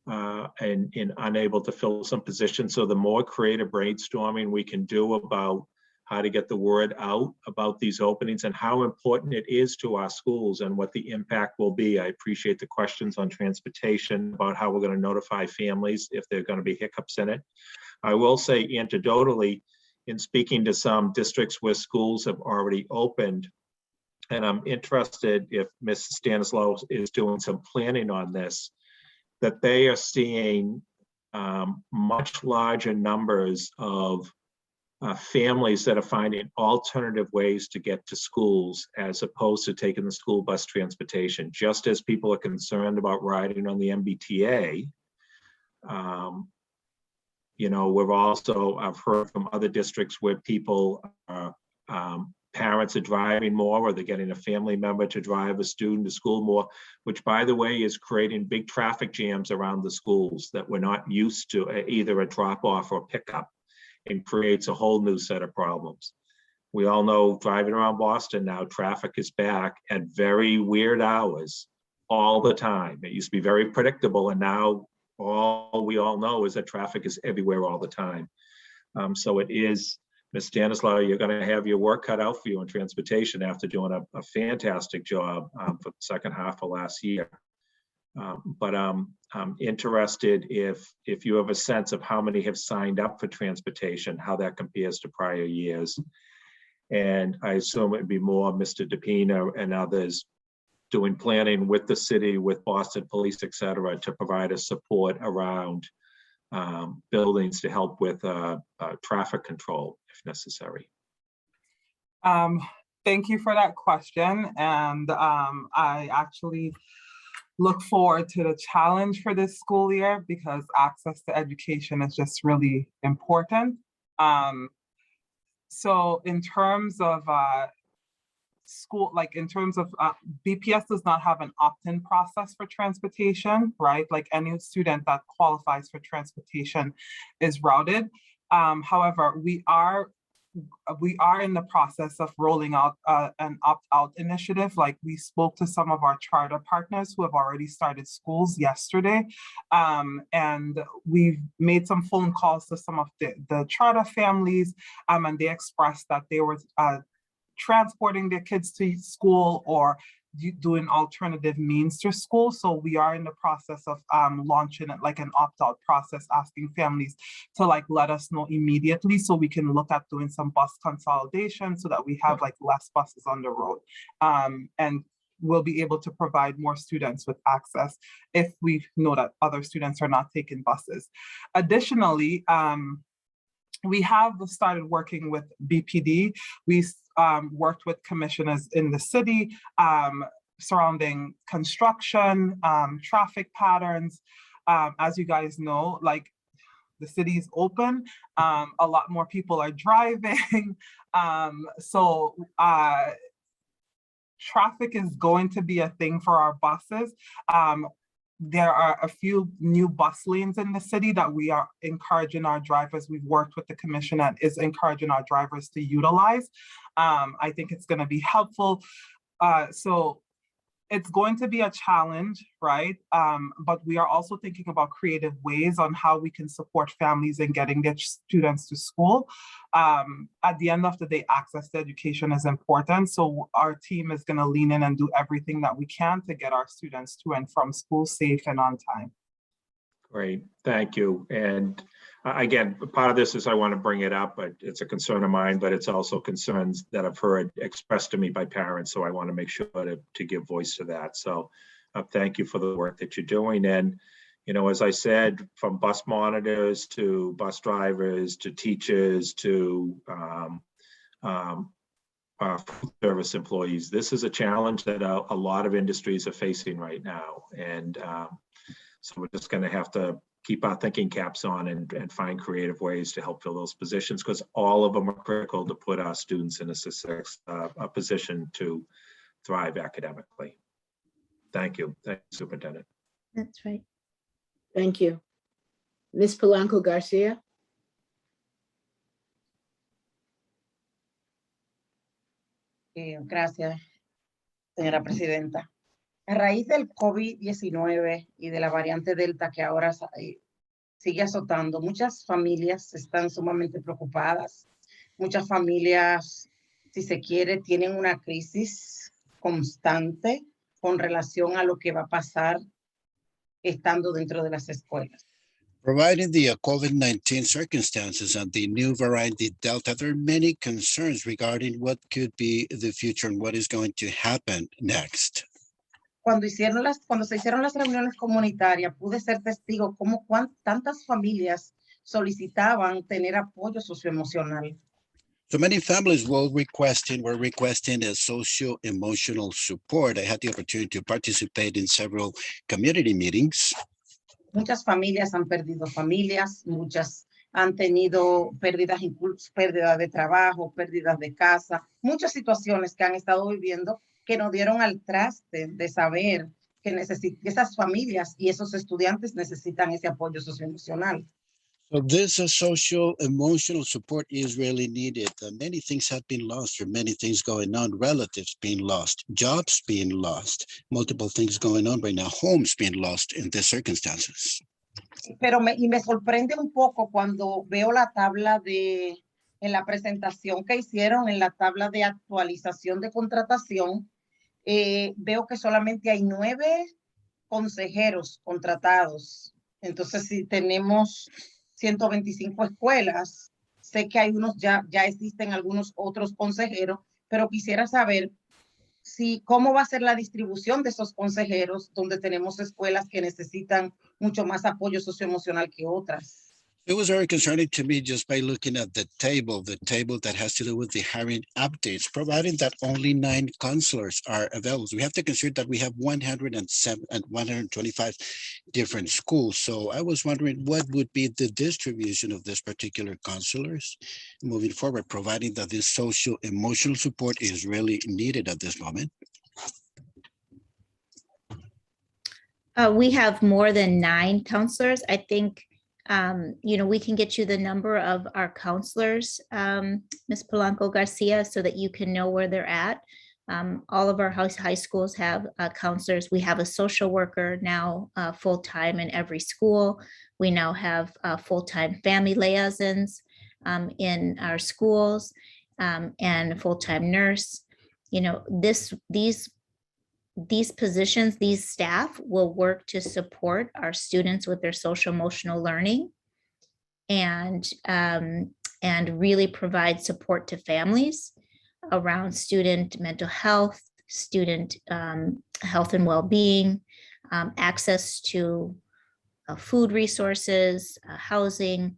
and unable to fill some positions. So the more creative brainstorming we can do about how to get the word out about these openings and how important it is to our schools and what the impact will be. I appreciate the questions on transportation about how we're going to notify families if there are going to be hiccups in it. I will say anecdotally, in speaking to some districts where schools have already opened, and I'm interested if Ms. Stanislaw is doing some planning on this, that they are seeing much larger numbers of families that are finding alternative ways to get to schools as opposed to taking the school bus transportation. Just as people are concerned about riding on the MBTA, I've heard from other districts where people, parents are driving more, or they're getting a family member to drive a student to school more, which, by the way, is creating big traffic jams around the schools that we're not used to, either a drop off or pickup, and creates a whole new set of problems. We all know driving around Boston now, traffic is back at very weird hours all the time. It used to be very predictable, and now all we all know is that traffic is everywhere all the time. So it is, Ms. Stanislaw, you're going to have your work cut out for you in transportation after doing a fantastic job for the second half of last year. But I'm interested if you have a sense of how many have signed up for transportation, how that compares to prior years. And I assume it'd be more Mr. DePina and others doing planning with the city, with Boston Police, et cetera, to provide a support around buildings to help with traffic control if necessary. Thank you for that question. And I actually look forward to the challenge for this school year because access to education is just really important. So in terms of school, BPS does not have an opt-in process for transportation, right? Like any student that qualifies for transportation is routed. However, we are in the process of rolling out an opt-out initiative. Like we spoke to some of our charter partners who have already started schools yesterday. And we've made some phone calls to some of the charter families, and they expressed that they were transporting their kids to school or doing alternative means to school. So we are in the process of launching it like an opt-out process, asking families to let us know immediately so we can look at doing some bus consolidation so that we have less buses on the road. And we'll be able to provide more students with access if we know that other students are not taking buses. Additionally, we have started working with BPD. We worked with commissioners in the city surrounding construction, traffic patterns. As you guys know, the city is open, a lot more people are driving. So traffic is going to be a thing for our buses. There are a few new bus lanes in the city that we are encouraging our drivers. We've worked with the commission and is encouraging our drivers to utilize. I think it's going to be helpful. So It's going to be a challenge, right? But we are also thinking about creative ways on how we can support families in getting their students to school. At the end of the day, access to education is important. So our team is going to lean in and do everything that we can to get our students to and from school safe and on time. Great, thank you. And again, part of this is I want to bring it up, but it's a concern of mine, but it's also concerns that I've heard expressed to me by parents. So I want to make sure to give voice to that. So thank you for the work that you're doing. And, you know, as I said, from bus monitors to bus drivers to teachers to food service employees, this is a challenge that a lot of industries are facing right now. And so we're just going to have to keep our thinking caps on and find creative ways to help fill those positions, because all of them are critical to put our students in a position to thrive academically. Thank you. Thank you, Superintendent. That's right. Thank you. Ms. Polanco Garcia. Gracias, señora presidenta. A raíz del COVID-19 y de la variante Delta que ahora sigue azotando, muchas familias están sumamente preocupadas. Muchas familias, si se quiere, tienen una crisis constante con relación a lo que va a pasar estando dentro de las escuelas. Providing the COVID-19 circumstances and the new variety Delta, there are many concerns regarding what could be the future and what is going to happen next. Cuando se hicieron las reuniones comunitarias, pude ser testigo cómo tantas familias solicitaban tener apoyo socioemocional. So many families were requesting a socio-emotional support. I had the opportunity to participate in several community meetings. Muchas familias han perdido familias, muchas han tenido pérdidas de trabajo, pérdidas de casa, muchas situaciones que han estado viviendo que nos dieron al traste de saber que esas familias y esos estudiantes necesitan ese apoyo socioemocional. So this social emotional support is really needed. Many things have been lost, or many things going on, relatives being lost, jobs being lost, multiple things going on right now, homes being lost in these circumstances. Pero me sorprende un poco cuando veo la tabla en la presentación que hicieron, en la tabla de actualización de contratación, veo que solamente hay 9 consejeros contratados. Entonces, si tenemos 125 escuelas, sé que hay ya existen algunos otros consejeros, pero quisiera saber cómo va a ser la distribución de esos consejeros, donde tenemos escuelas que necesitan mucho más apoyo socioemocional que otras. It was very concerning to me just by looking at the table that has to do with the hiring updates, providing that only 9 counselors are available. We have to consider that we have 125 different schools. So I was wondering what would be the distribution of this particular counselors moving forward, providing that this social emotional support is really needed at this moment. We have more than 9 counselors. I think we can get you the number of our counselors, Ms. Polanco Garcia, so that you can know where they're at. All of our high schools have counselors. We have a social worker now full-time in every school. We now have full-time family liaisons in our schools and a full-time nurse. These positions, these staff will work to support our students with their social emotional learning and really provide support to families around student mental health, student health and well-being, access to food resources, housing,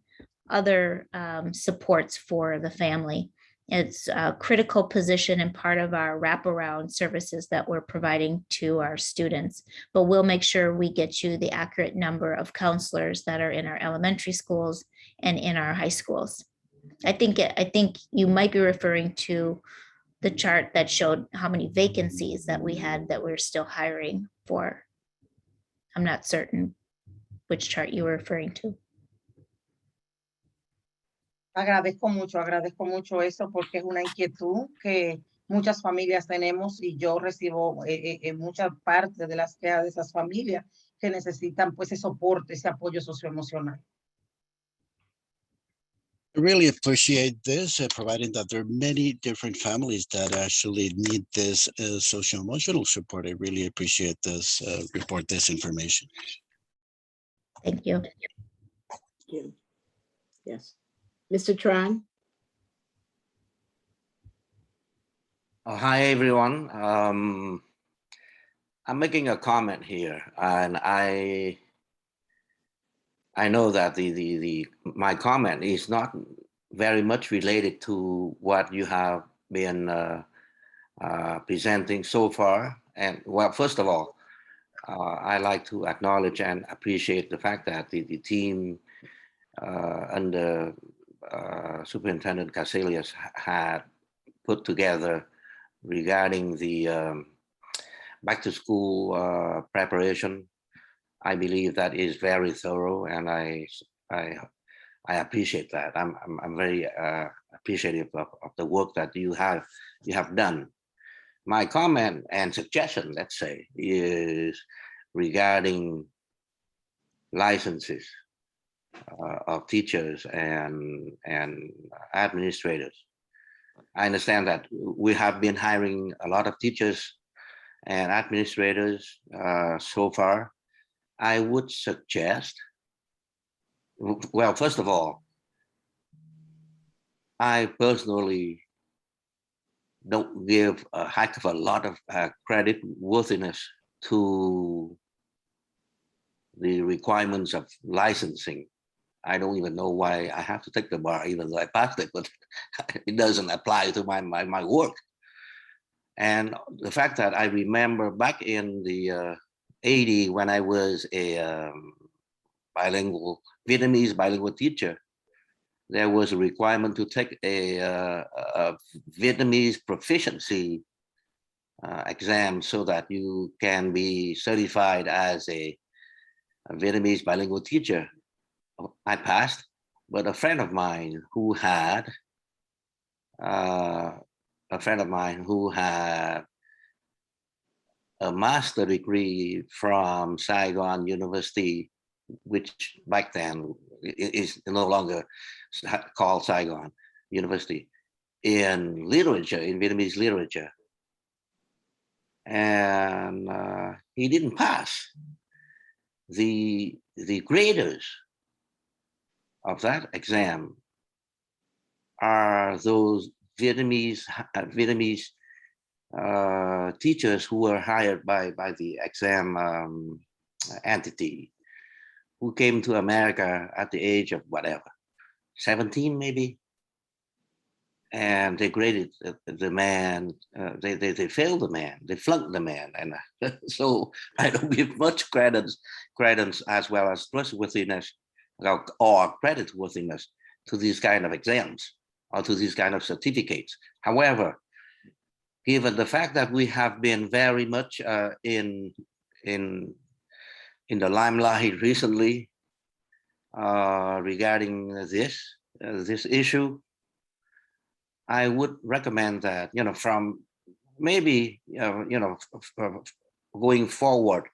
other supports for the family. It's a critical position and part of our wraparound services that we're providing to our students. But we'll make sure we get you the accurate number of counselors that are in our elementary schools and in our high schools. I think you might be referring to the chart that showed how many vacancies that we had that we're still hiring for. I'm not certain which chart you were referring to. Agradezco mucho eso porque es una inquietud que muchas familias tenemos y yo recibo muchas partes de las quejas de esas familias que necesitan pues ese soporte, ese apoyo socioemocional. I really appreciate this, providing that there are many different families that actually need this social emotional support. I really appreciate this report, this information. Thank you. Thank you. Yes. Mr. Tran? Hi, everyone. I'm making a comment here, and I know that my comment is not very much related to what you have been presenting so far. And well, first of all, I like to acknowledge and appreciate the fact that the team under Superintendent Casilius had put together regarding the back to school preparation. I believe that is very thorough, and I appreciate that. I'm very appreciative of the work that you have done. My comment and suggestion, let's say, is regarding licenses of teachers and administrators. I understand that we have been hiring a lot of teachers and administrators so far. I would suggest, well, first of all, I personally don't give a heck of a lot of credit worthiness to the requirements of licensing. I don't even know why I have to take the bar, even though I passed it, but it doesn't apply to my work. And the fact that I remember back in the 80s when I was a Vietnamese bilingual teacher, there was a requirement to take a Vietnamese proficiency exam so that you can be certified as a Vietnamese bilingual teacher. I passed, but a friend of mine who had a master degree from Saigon University, which back then is no longer called Saigon University, in literature, in Vietnamese literature. And he didn't pass. The graders of that exam are those Vietnamese teachers who were hired by the exam entity, who came to America at the age of whatever, 17 maybe, and they graded the man. They failed the man. They flunked the man, and so I don't give much credence as well as trustworthiness or creditworthiness to these kind of exams or to these kind of certificates. However, given the fact that we have been very much in the limelight recently regarding this issue, I would recommend that, from maybe, going forward,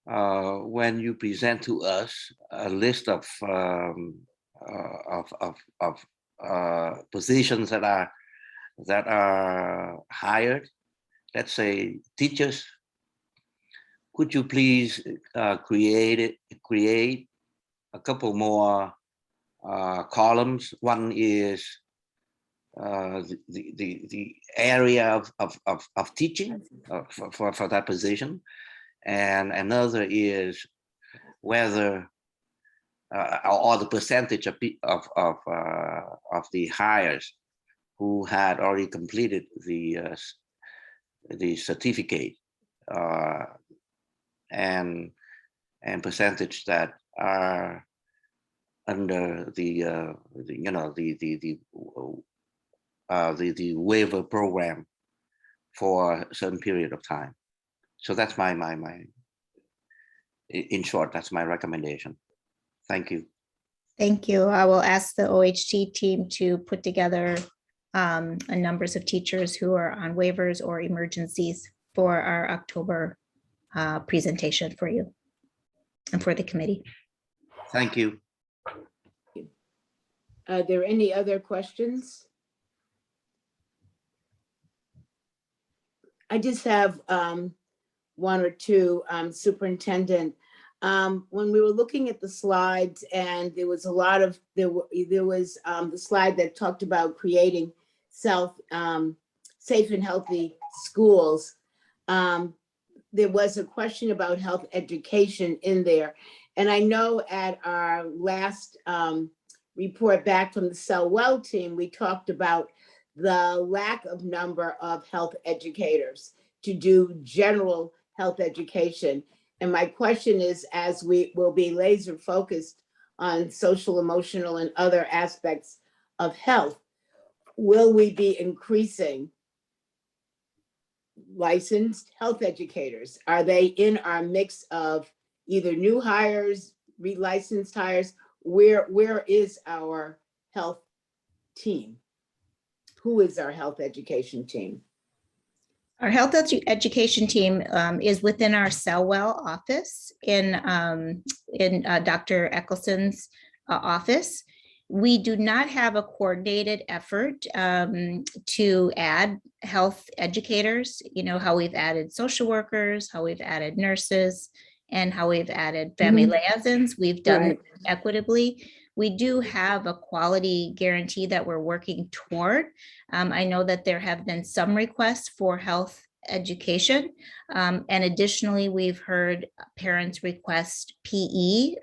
when you present to us a list of positions that are hired, let's say teachers, could you please create a couple more columns? One is the area of teaching for that position, and another is whether or the percentage of the hires who had already completed the certificate, and percentage that are under the waiver program for a certain period of time. So that's in short, that's my recommendation. Thank you. Thank you. I will ask the OHT team to put together and numbers of teachers who are on waivers or emergencies for our October presentation for you and for the committee. Thank you. Are there any other questions? I just have one or two, Superintendent. When we were looking at the slides, and there was a lot of, there was the slide that talked about creating safe and healthy schools. There was a question about health education in there. And I know at our last report back from the Sell Well team, we talked about the lack of number of health educators to do general health education. And my question is, as we will be laser focused on social, emotional, and other aspects of health, will we be increasing licensed health educators? Are they in our mix of either new hires, relicensed hires? Where is our health team? Who is our health education team? Our health education team is within our Sell Well office in Dr. Eccleston's office. We do not have a coordinated effort to add health educators. You know, how we've added social workers, how we've added nurses, and how we've added family liaisons. We've done Right. equitably. We do have a quality guarantee that we're working toward. I know that there have been some requests for health education. And additionally, we've heard parents request PE,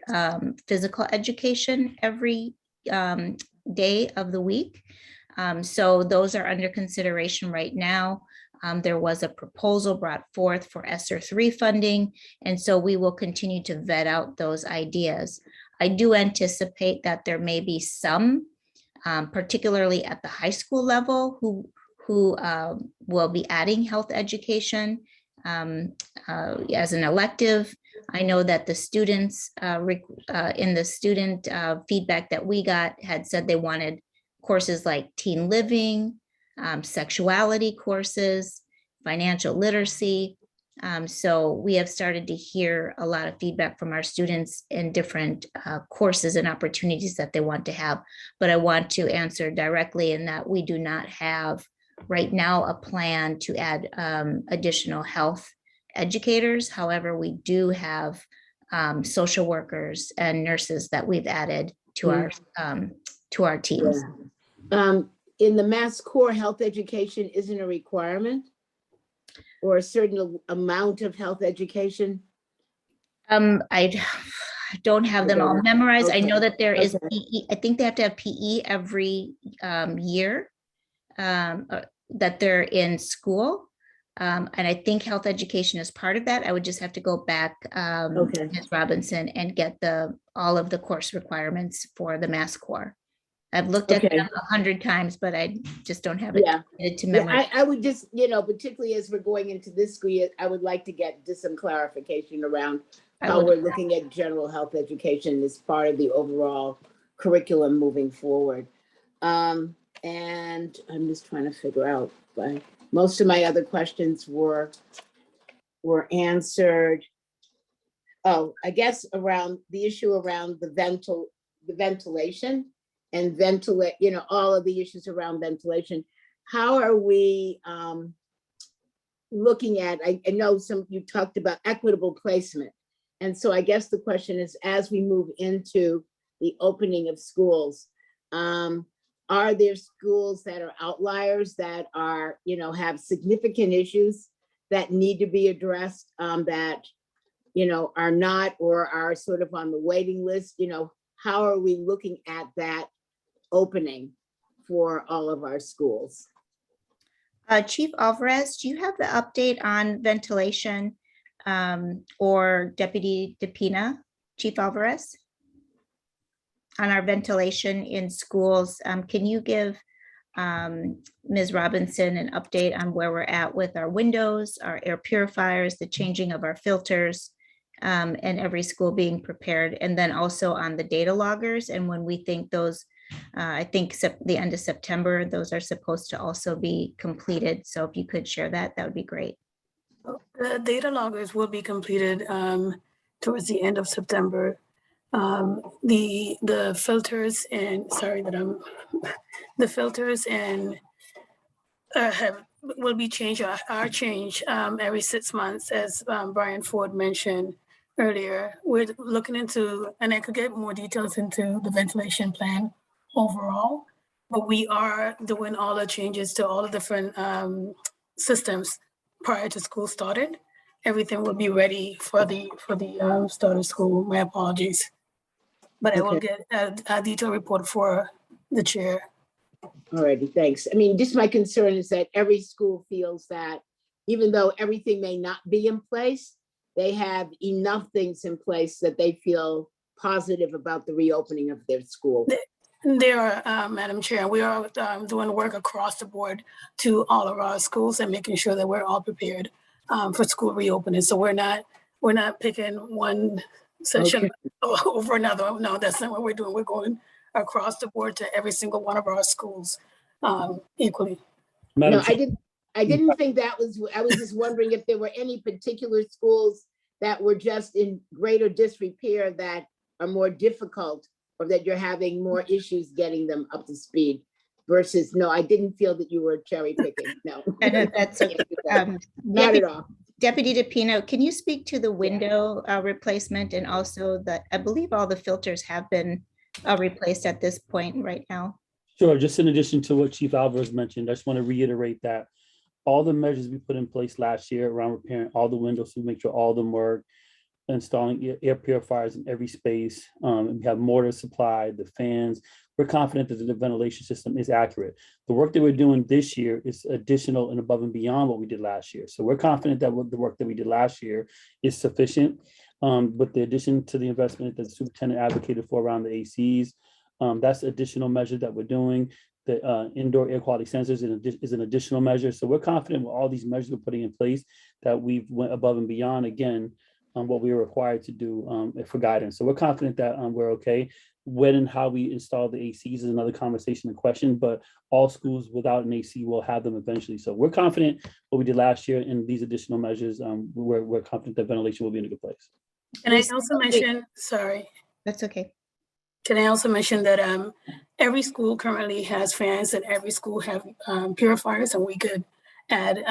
physical education every day of the week. So those are under consideration right now. There was a proposal brought forth for ESSER 3 funding, and so we will continue to vet out those ideas. I do anticipate that there may be some, particularly at the high school level, who will be adding health education as an elective. I know that the students in the student feedback that we got had said they wanted courses like teen living, sexuality courses, financial literacy. So we have started to hear a lot of feedback from our students in different courses and opportunities that they want to have. But I want to answer directly in that we do not have right now a plan to add additional health educators. However, we do have social workers and nurses that we've added to our teams. Yeah. In the Mass Core, health education isn't a requirement, or a certain amount of health education? I don't have them all memorized. I know Okay. that there is Okay. PE. I think they have to have PE every year that they're in school. And I think health education is part of that. I would just have to go back, Ms. Robinson, and get all of the course requirements for the Mass Core. I've looked at them 100 times, but I just don't have it committed to memory. I would just, particularly as we're going into this school year, I would like to get just some clarification around how we're looking at general health education as part of the overall curriculum moving forward. And I'm just trying to figure out, but most of my other questions were answered. Oh, I guess around the issue around the ventilation and ventilate, all of the issues around ventilation. How are we looking at, I know you talked about equitable placement. And so I guess the question is, as we move into the opening of schools, are there schools that are outliers that are, have significant issues that need to be addressed, that, are not or are sort of on the waiting list? How are we looking at that opening for all of our schools? Chief Alvarez, do you have the update on ventilation or Deputy DePina? Chief Alvarez? On our ventilation in schools, can you give Ms. Robinson an update on where we're at with our windows, our air purifiers, the changing of our filters, and every school being prepared, and then also on the data loggers and when we think those I think the end of September, those are supposed to also be completed. So if you could share that, that would be great. The data loggers will be completed towards the end of September. The filters and, sorry that I'm, the filters and will be changed, are changed every 6 months, as Brian Ford mentioned earlier. We're looking into, and I could get more details into the ventilation plan overall, but we are doing all the changes to all the different systems prior to school started. Everything will be ready for the start of school. My apologies. But I will Okay. get a detailed report for the chair. Alrighty, thanks. I mean, just my concern is that every school feels that even though everything may not be in place, they have enough things in place that they feel positive about the reopening of their school. There are, Madam Chair, we are doing work across the board to all of our schools and making sure that we're all prepared for school reopening. So we're not picking one session over another. No, that's not what we're doing. We're going across the board to every single one of our schools equally. No, I didn't think that was, I was just wondering if there were any particular schools that were just in greater disrepair that are more difficult, or that you're having more issues getting them up to speed versus, no, I didn't feel that you were cherry picking, no. That's okay. Not at all. Deputy DePino, can you speak to the window replacement, and also that I believe all the filters have been replaced at this point right now? Sure, just in addition to what Chief Alvarez mentioned, I just want to reiterate that all the measures we put in place last year around repairing all the windows to make sure all of them work, installing air purifiers in every space, and we have mortar supply, the fans. We're confident that the ventilation system is accurate. The work that we're doing this year is additional and above and beyond what we did last year. So we're confident that the work that we did last year is sufficient. With the addition to the investment that the superintendent advocated for around the ACs, that's additional measure that we're doing. The indoor air quality sensors is an additional measure. So we're confident with all these measures we're putting in place that we've went above and beyond, again, what we were required to do for guidance. So we're confident that we're okay. When and how we install the ACs is another conversation and question, but all schools without an AC will have them eventually. So we're confident what we did last year and these additional measures, we're confident that ventilation will be in a good place. And I also mentioned, sorry. That's okay. Can I also mention that every school currently has fans and every school have purifiers, and we could add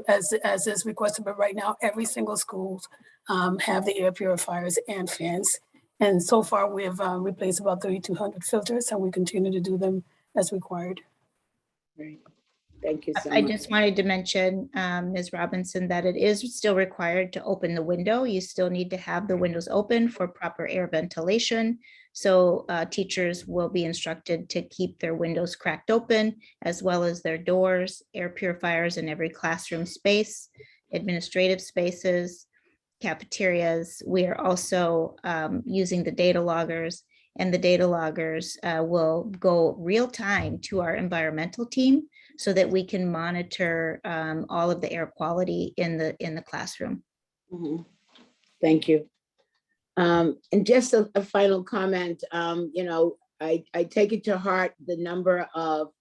as is requested, but right now every single school have the air purifiers and fans. And so far we have replaced about 3,200 filters, and we continue to do them as required. Great. Thank you so much. I just wanted to mention, Ms. Robinson, that it is still required to open the window. You still need to have the windows open for proper air ventilation. So teachers will be instructed to keep their windows cracked open, as well as their doors, air purifiers in every classroom space, administrative spaces, cafeterias. We are also using the data loggers, and the data loggers will go real time to our environmental team so that we can monitor all of the air quality in the classroom. Mhm. Thank you. And just a final comment, you know, I take it to heart the number of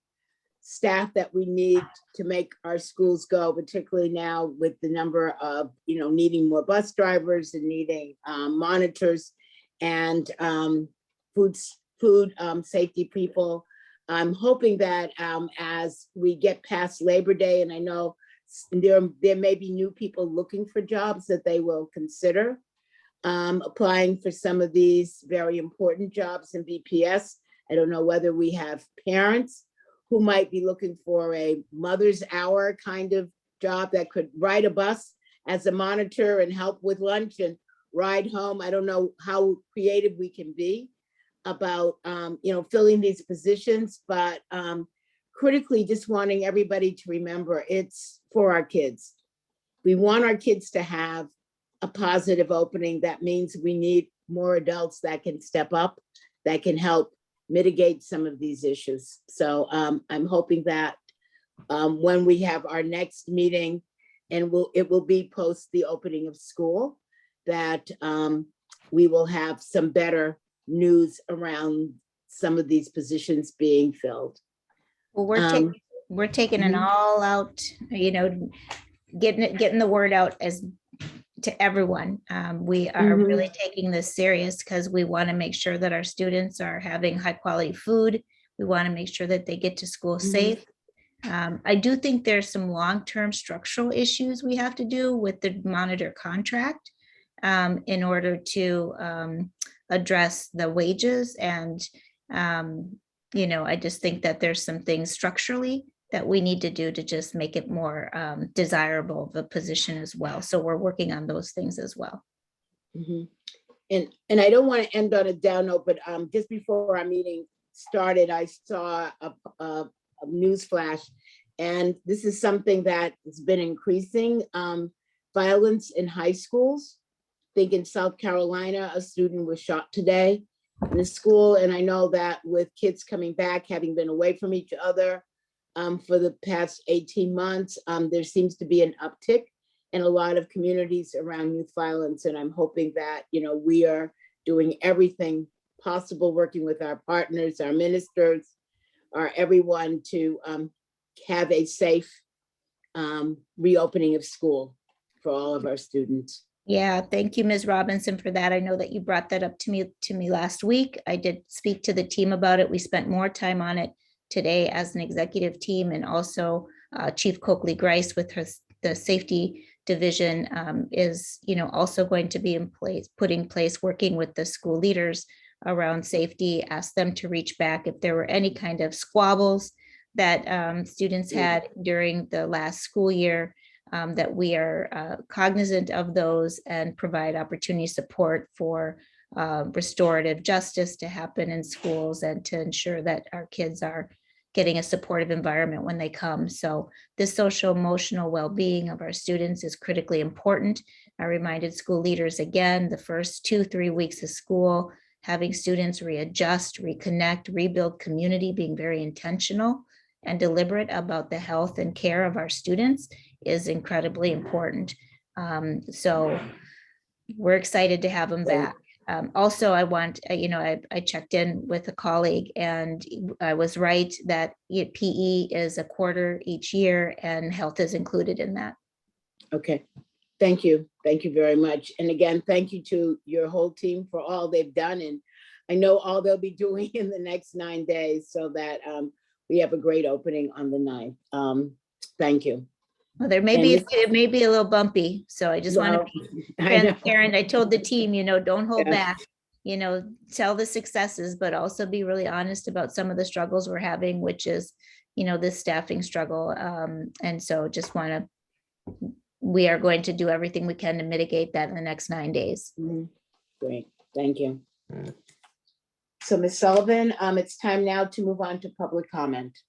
staff that we need to make our schools go, particularly now with the number of, you know, needing more bus drivers and needing monitors and food safety people. I'm hoping that as we get past Labor Day, and I know there may be new people looking for jobs, that they will consider applying for some of these very important jobs in VPS. I don't know whether we have parents who might be looking for a mother's hour kind of job that could ride a bus as a monitor and help with lunch and ride home. I don't know how creative we can be about you know, filling these positions, but critically just wanting everybody to remember it's for our kids. We want our kids to have a positive opening. That means we need more adults that can step up, that can help mitigate some of these issues. So I'm hoping that when we have our next meeting, and it will be post the opening of school, that we will have some better news around some of these positions being filled. Well, we're taking an mhm. all out, getting the word out as to everyone. We are Mhm. really taking this serious because we want to make sure that our students are having high quality food. We want to make sure that they get to school safe. I do think there's some long-term structural issues we have to do with the monitor contract in order to address the wages. And, I just think that there's some things structurally that we need to do to just make it more desirable of a position as well. So we're working on those things as well. Mhm. And I don't want to end on a down note, but just before our meeting started, I saw a news flash, and this is something that has been increasing, violence in high schools. I think in South Carolina, a student was shot today in a school, and I know that with kids coming back, having been away from each other for the past 18 months, there seems to be an uptick in a lot of communities around youth violence. And I'm hoping that, we are doing everything possible, working with our partners, our ministers, our everyone to have a safe reopening of school for all of our students. Yeah, thank you, Ms. Robinson, for that. I know that you brought that up to me last week. I did speak to the team about it. We spent more time on it today as an executive team, and also Chief Coakley Grice with the safety division is, also going to be put in place, working with the school leaders around safety, ask them to reach back if there were any kind of squabbles that students had during the last school year, that we are cognizant of those and provide opportunity support for restorative justice to happen in schools and to ensure that our kids are getting a supportive environment when they come. So the social emotional well-being of our students is critically important. I reminded school leaders again, the first 2-3 weeks of school, having students readjust, reconnect, rebuild community, being very intentional and deliberate about the health and care of our students is incredibly important. So we're excited to have them back. Also, I want, I checked in with a colleague, and I was right that PE is a quarter each year and health is included in that. Okay, thank you. Thank you very much. And again, thank you to your whole team for all they've done. And I know all they'll be doing in the next 9 days so that we have a great opening on the 9th. Thank you. Well, it may be a little bumpy, so I just want to be transparent. I told the team, don't hold back, tell the successes, but also be really honest about some of the struggles we're having, which is, this staffing struggle. And so just we are going to do everything we can to mitigate that in the next 9 days. Great, thank you. So Ms. Sullivan, it's time now to move on to public comment.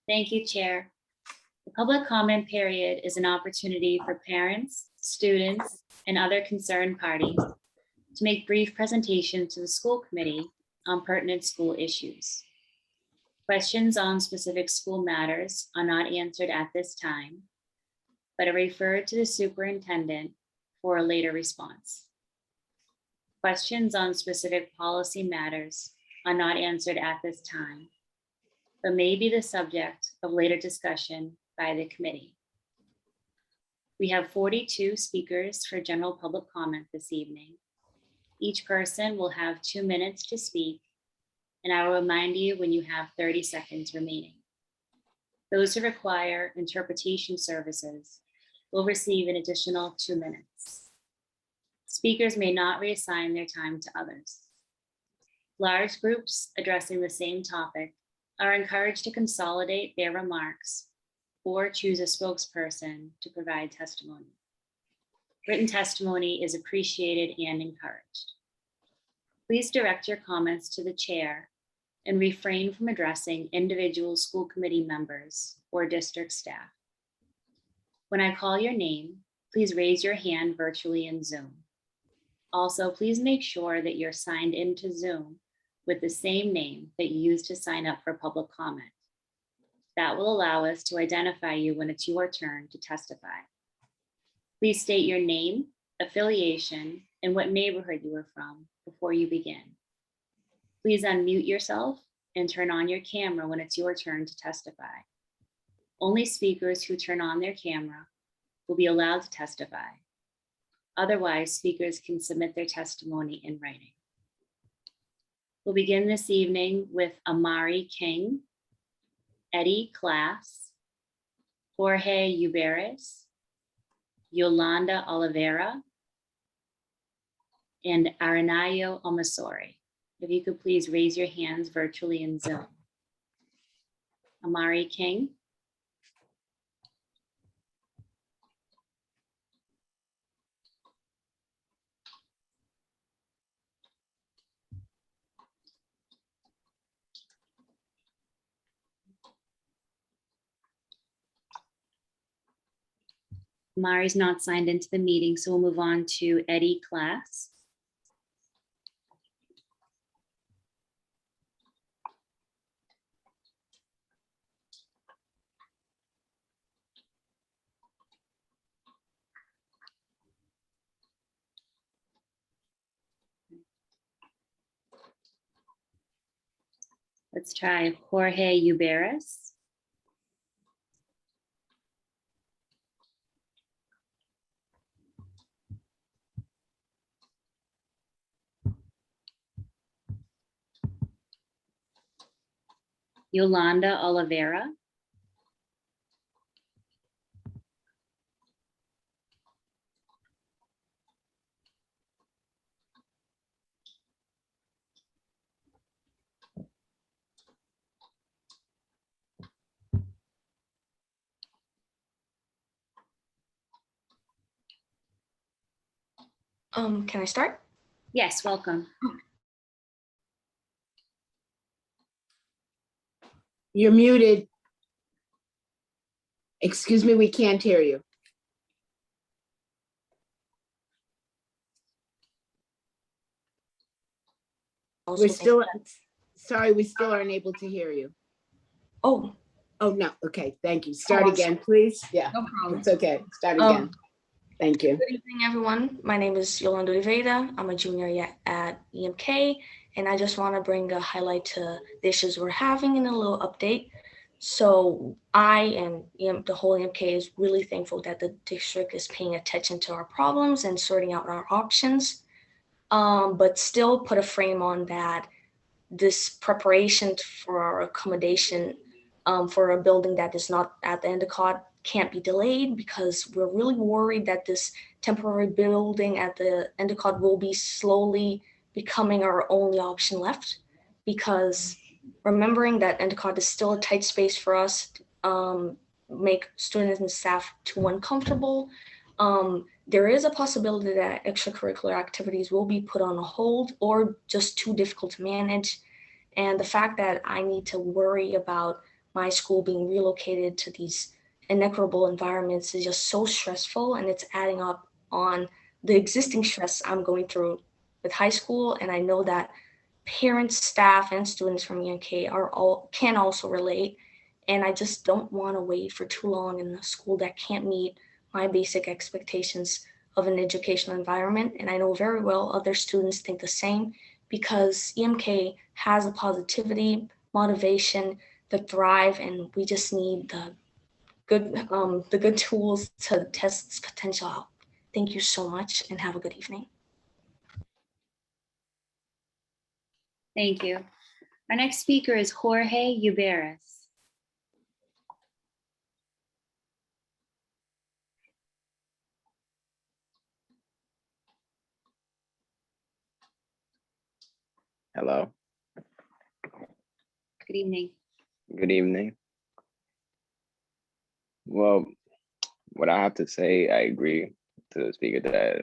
Thank you, Chair. The public comment period is an opportunity for parents, students, and other concerned parties to make brief presentations to the school committee on pertinent school issues. Questions on specific school matters are not answered at this time, but are referred to the superintendent for a later response. Questions on specific policy matters are not answered at this time, but may be the subject of later discussion by the committee. We have 42 speakers for general public comment this evening. Each person will have 2 minutes to speak, and I will remind you when you have 30 seconds remaining. Those who require interpretation services will receive an additional 2 minutes. Speakers may not reassign their time to others. Large groups addressing the same topic are encouraged to consolidate their remarks or choose a spokesperson to provide testimony. Written testimony is appreciated and encouraged. Please direct your comments to the chair and refrain from addressing individual school committee members or district staff. When I call your name, please raise your hand virtually in Zoom. Also, please make sure that you're signed into Zoom with the same name that you used to sign up for public comment. That will allow us to identify you when it's your turn to testify. Please state your name, affiliation, and what neighborhood you are from before you begin. Please unmute yourself and turn on your camera when it's your turn to testify. Only speakers who turn on their camera will be allowed to testify. Otherwise, speakers can submit their testimony in writing. We'll begin this evening with Amari King, Eddie Class, Jorge Uberes, Yolanda Oliveira, and Aranayo Omasori. If you could please raise your hands virtually in Zoom. Amari King. Mari's not signed into the meeting, so we'll move on to Eddie Class. Let's try Jorge Uberes. Yolanda Oliveira. Can I start? Yes, welcome. You're muted. Excuse me, we can't hear you. We're still, sorry, we still aren't able to hear you. Oh. Oh, no, okay, thank you. Start I'm again, please. Yeah, No problem. it's okay. Start again. Thank you. Good evening, everyone. My name is Yolanda Oliveira. I'm a junior at EMK, and I just want to bring a highlight to the issues we're having and a little update. So I and the whole EMK is really thankful that the district is paying attention to our problems and sorting out our options, but still put a frame on that this preparation for our accommodation for a building that is not at the Endicott can't be delayed, because we're really worried that this temporary building at the Endicott will be slowly becoming our only option left, because remembering that Endicott is still a tight space for us, make students and staff too uncomfortable. There is a possibility that extracurricular activities will be put on a hold or just too difficult to manage. And the fact that I need to worry about my school being relocated to these inequitable environments is just so stressful, and it's adding up on the existing stress I'm going through with high school. And I know that parents, staff, and students from EMK can also relate. And I just don't want to wait for too long in a school that can't meet my basic expectations of an educational environment. And I know very well other students think the same, because EMK has the positivity, motivation to thrive, and we just need the good tools to test its potential out. Thank you so much, and have a good evening. Thank you. Our next speaker is Jorge Uberes. Hello. Good evening. Good evening. Well, what I have to say, I agree to the speaker that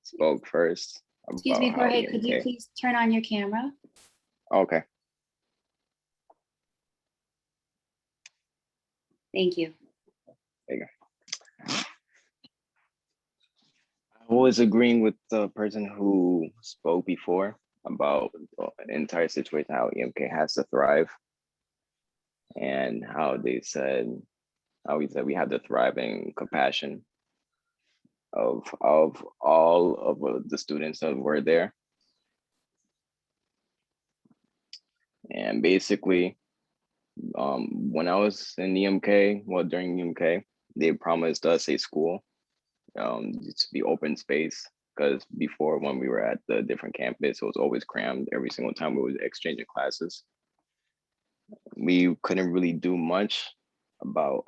spoke first. Excuse me, about how Jorge, could you EMK please turn on your camera? Okay. Thank you. There you go. I was agreeing with the person who spoke before about the entire situation, how EMK has to thrive, and how we said we have the thriving compassion of all of the students that were there. And basically, when I was in EMK, well, during EMK, they promised us a school to be open space, because before, when we were at the different campus, it was always crammed every single time we were exchanging classes. We couldn't really do much about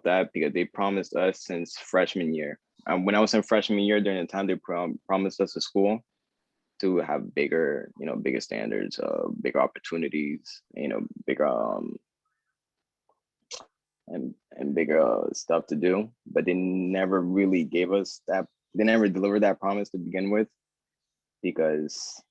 that, because they promised us since freshman year. When I was in freshman year, during the time they promised us a school to have bigger, bigger standards, bigger opportunities, bigger and bigger stuff to do, but they never really gave us that. They never delivered that promise to begin with, because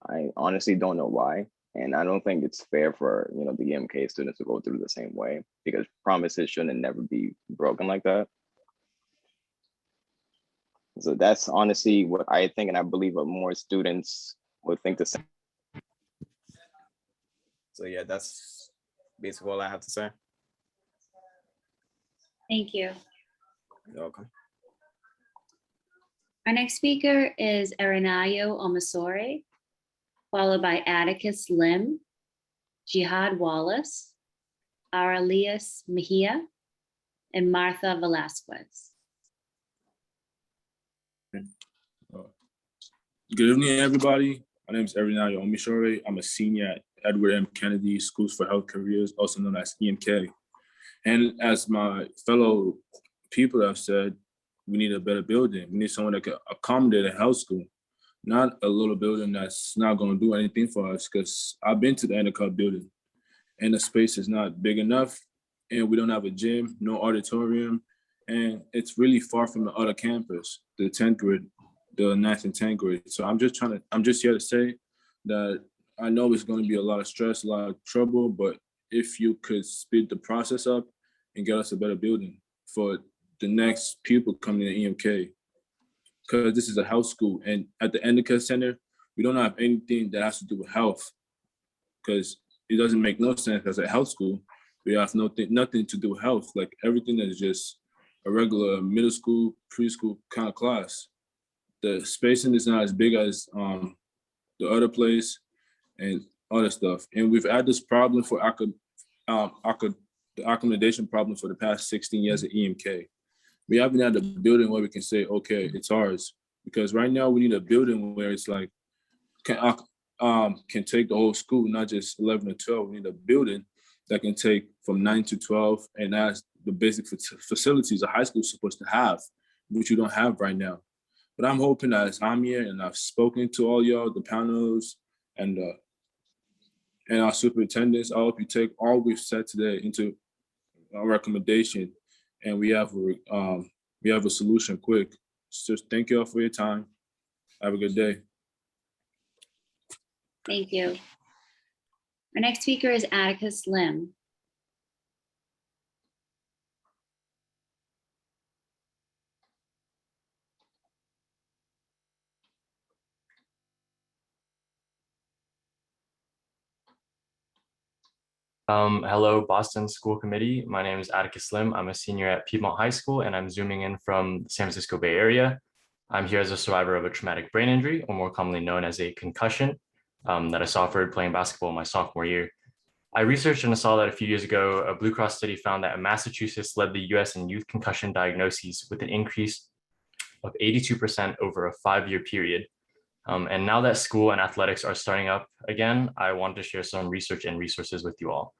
I honestly don't know why. And I don't think it's fair for, the EMK students to go through the same way, because promises shouldn't never be broken like that. So that's honestly what I think, and I believe what more students would think the same. So yeah, that's basically all I have to say. Thank you. You're welcome. Our next speaker is Arinayo Omasore, followed by Atticus Lim, Jihad Wallace, Aralias Mejia, and Martha Velasquez. Good evening, everybody. My name is Arinayo Omasore. I'm a senior at Edward M. Kennedy Schools for Health Careers, also known as EMK. And as my fellow people have said, we need a better building. We need someone that can accommodate a health school, not a little building that's not going to do anything for us. Because I've been to the Endicott building, and the space is not big enough, and we don't have a gym, no auditorium, and it's really far from the other campus, the 10th grade, the 9th and 10th grade. So I'm just here to say that I know it's going to be a lot of stress, a lot of trouble, but if you could speed the process up and get us a better building for the next pupil coming to EMK, because this is a health school, and at the Endicott Center, we don't have anything that has to do with health, because it doesn't make no sense as a health school. We have nothing to do with health. Like, everything is just a regular middle school, preschool kind of class. The spacing is not as big as the other place and other stuff. And we've had this problem for the accommodation problem for the past 16 years at EMK. We haven't had a building where we can say, okay, it's ours. Because right now we need a building where it's like, can take the whole school, not just 11 or 12. We need a building that can take from 9 to 12, and that's the basic facilities a high school is supposed to have, which you don't have right now. But I'm hoping that as I'm here and I've spoken to all y'all, the panels and our superintendents, I hope you take all we've said today into our recommendation, and we have a solution quick. So thank you all for your time. Have a good day. Thank you. Our next speaker is Atticus Lim. Hello, Boston School Committee. My name is Atticus Lim. I'm a senior at Piedmont High School, and I'm zooming in from the San Francisco Bay Area. I'm here as a survivor of a traumatic brain injury, or more commonly known as a concussion, that I suffered playing basketball my sophomore year. I researched and saw that a few years ago, a Blue Cross study found that Massachusetts led the US in youth concussion diagnoses with an increase of 82% over a 5-year period. And now that school and athletics are starting up again, I wanted to share some research and resources with you all.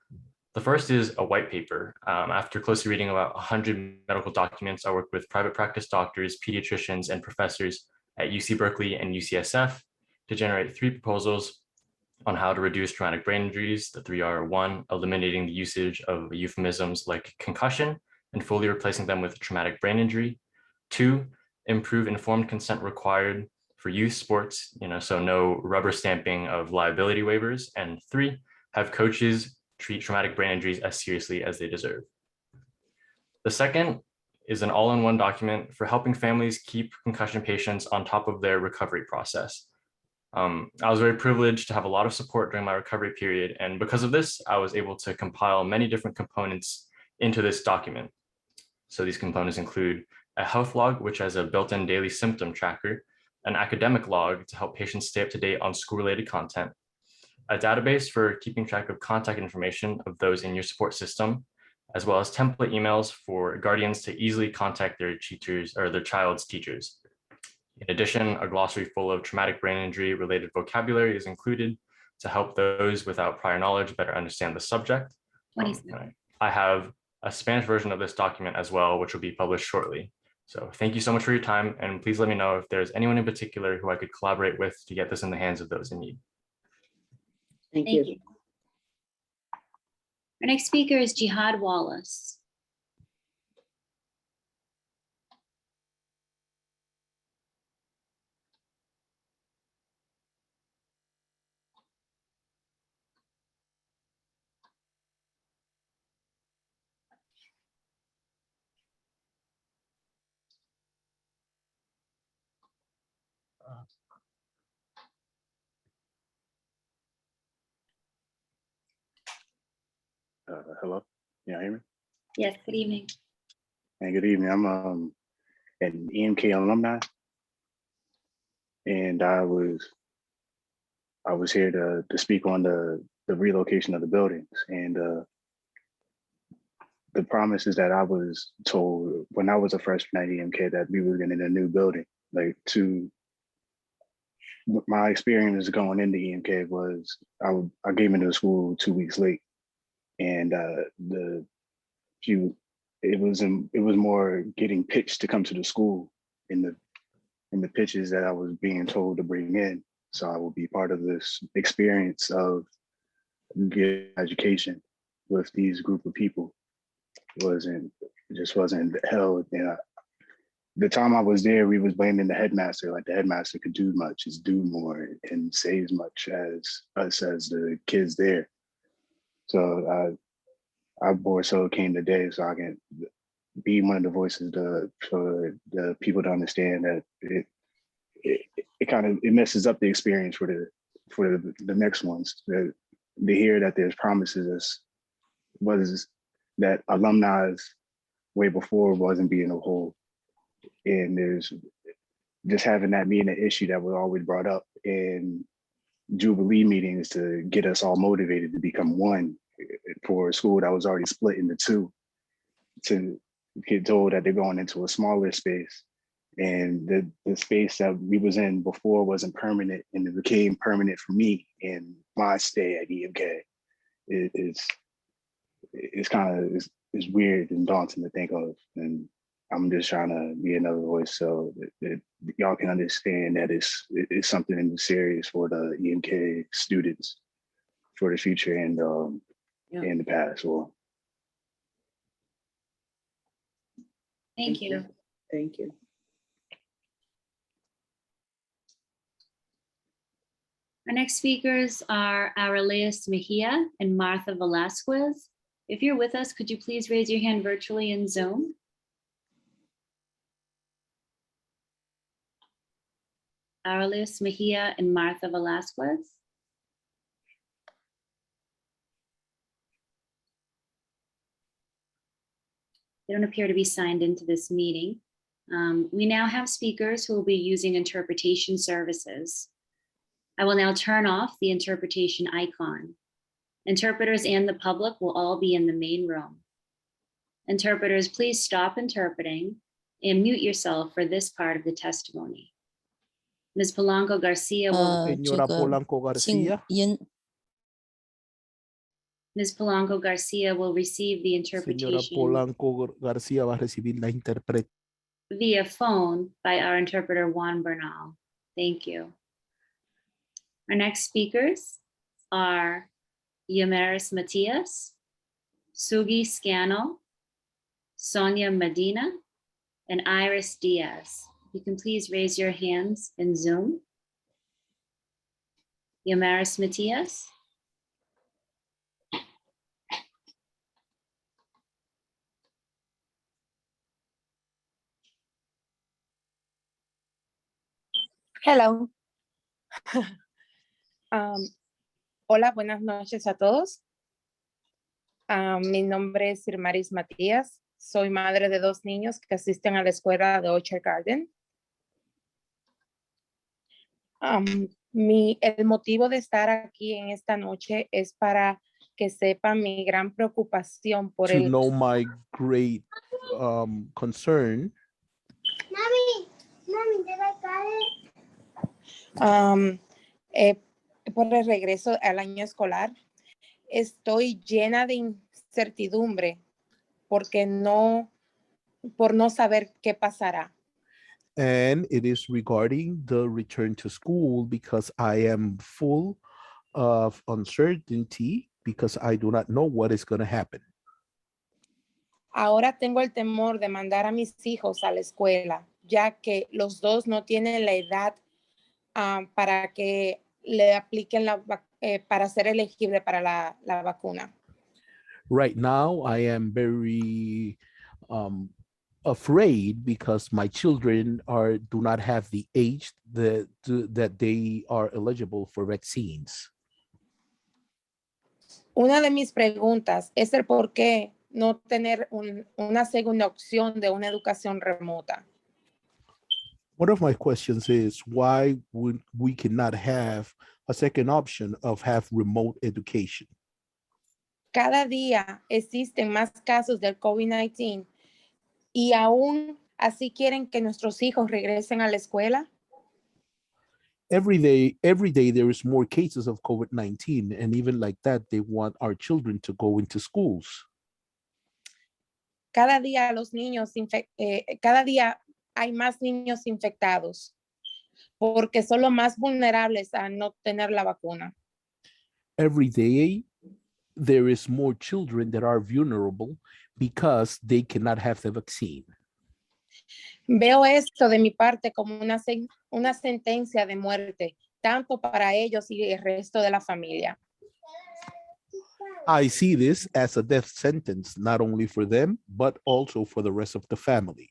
The first is a white paper. After closely reading about 100 medical documents, I worked with private practice doctors, pediatricians, and professors at UC Berkeley and UCSF to generate 3 proposals on how to reduce traumatic brain injuries. The 3 are: 1, eliminating the usage of euphemisms like concussion and fully replacing them with traumatic brain injury. 2, improve informed consent required for youth sports, so no rubber stamping of liability waivers. And 3, have coaches treat traumatic brain injuries as seriously as they deserve. The second is an all-in-one document for helping families keep concussion patients on top of their recovery process. I was very privileged to have a lot of support during my recovery period, and because of this, I was able to compile many different components into this document. So these components include a health log, which has a built-in daily symptom tracker, an academic log to help patients stay up to date on school-related content, a database for keeping track of contact information of those in your support system, as well as template emails for guardians to easily contact their teachers or their child's teachers. In addition, a glossary full of traumatic brain injury related vocabulary is included to help those without prior knowledge better understand the subject. I have a Spanish version of this document as well, which will be published shortly. So thank you so much for your time, and please let me know if there's anyone in particular who I could collaborate with to get this in the hands of those in need. Thank you. Our next speaker is Jihad Wallace. Hello, can you hear me? Yes, good evening. And good evening. I'm an EMK alumni, and I was here to speak on the relocation of the buildings and the promises that I was told when I was a freshman at EMK that we were getting a new building. Like, my experience going into EMK was I came into the school 2 weeks late, and it was more getting pitched to come to the school in the pitches that I was being told to bring in. So I will be part of this experience of good education with these group of people. It just wasn't held. And the time I was there, we was blaming the headmaster, like the headmaster could do much, is do more and say as much as us as the kids there. So I more so came today so I can be one of the voices for the people to understand that it messes up the experience for the next ones. To hear that there's promises was that alumni's way before wasn't being a whole, and there's just having that being an issue that was always brought up in Jubilee meetings to get us all motivated to become one for a school that was already split into two, to get told that they're going into a smaller space, and the space that we was in before wasn't permanent, and it became permanent for me in my stay at EMK. It's weird and daunting to think of, and I'm just trying to be another voice so that y'all can understand that it's something serious for the EMK students for the future and in the past. Well, Thank you. Thank you. Our next speakers are Aurelius Mejia and Martha Velasquez. If you're with us, could you please raise your hand virtually in Zoom? Aurelius Mejia and Martha Velasquez. They don't appear to be signed into this meeting. We now have speakers who will be using interpretation services. I will now turn off the interpretation icon. Interpreters and the public will all be in the main room. Interpreters, please stop interpreting and mute yourself for this part of the testimony. Ms. Polanco Garcia will Señora Polanco Garcia. Ms. Polanco Garcia will receive the Señora interpretation Polanco García va a recibir la interpretación via phone by our interpreter Juan Bernal. Thank you. Our next speakers are Yamaris Matias, Sugi Scano, Sonia Medina, and Iris Diaz. You can please raise your hands in Zoom. Yamaris Matias. Hello. Hola, buenas noches a todos. Mi nombre es Irmaris Matías. Soy madre de 2 niños que asisten a la escuela de Orchard Garden. El motivo de estar aquí en esta noche es para que sepan mi gran preocupación por To el know my great concern por el regreso al año escolar. Estoy llena de incertidumbre por no saber qué pasará. and it is regarding the return to school because I am full of uncertainty because I do not know what is going to happen. Ahora tengo el temor de mandar a mis hijos a la escuela, ya que los dos no tienen la edad para que le apliquen para ser elegible para la vacuna. Right now, I am very afraid because my children do not have the age that they are eligible for vaccines. Una de mis preguntas es el por qué no tener una segunda opción de una educación remota. One of my questions is why we cannot have a second option of have remote education? Cada día existen más casos del COVID-19 y aún así quieren que nuestros hijos regresen a la escuela. Every day there is more cases of COVID-19, and even like that, they want our children to go into schools. Cada día cada día hay más niños infectados porque son los más vulnerables a no tener la vacuna. Every day there is more children that are vulnerable because they cannot have the vaccine. Veo esto de mi parte como una sentencia de muerte, tanto para ellos y el resto de la familia. I see this as a death sentence, not only for them, but also for the rest of the family.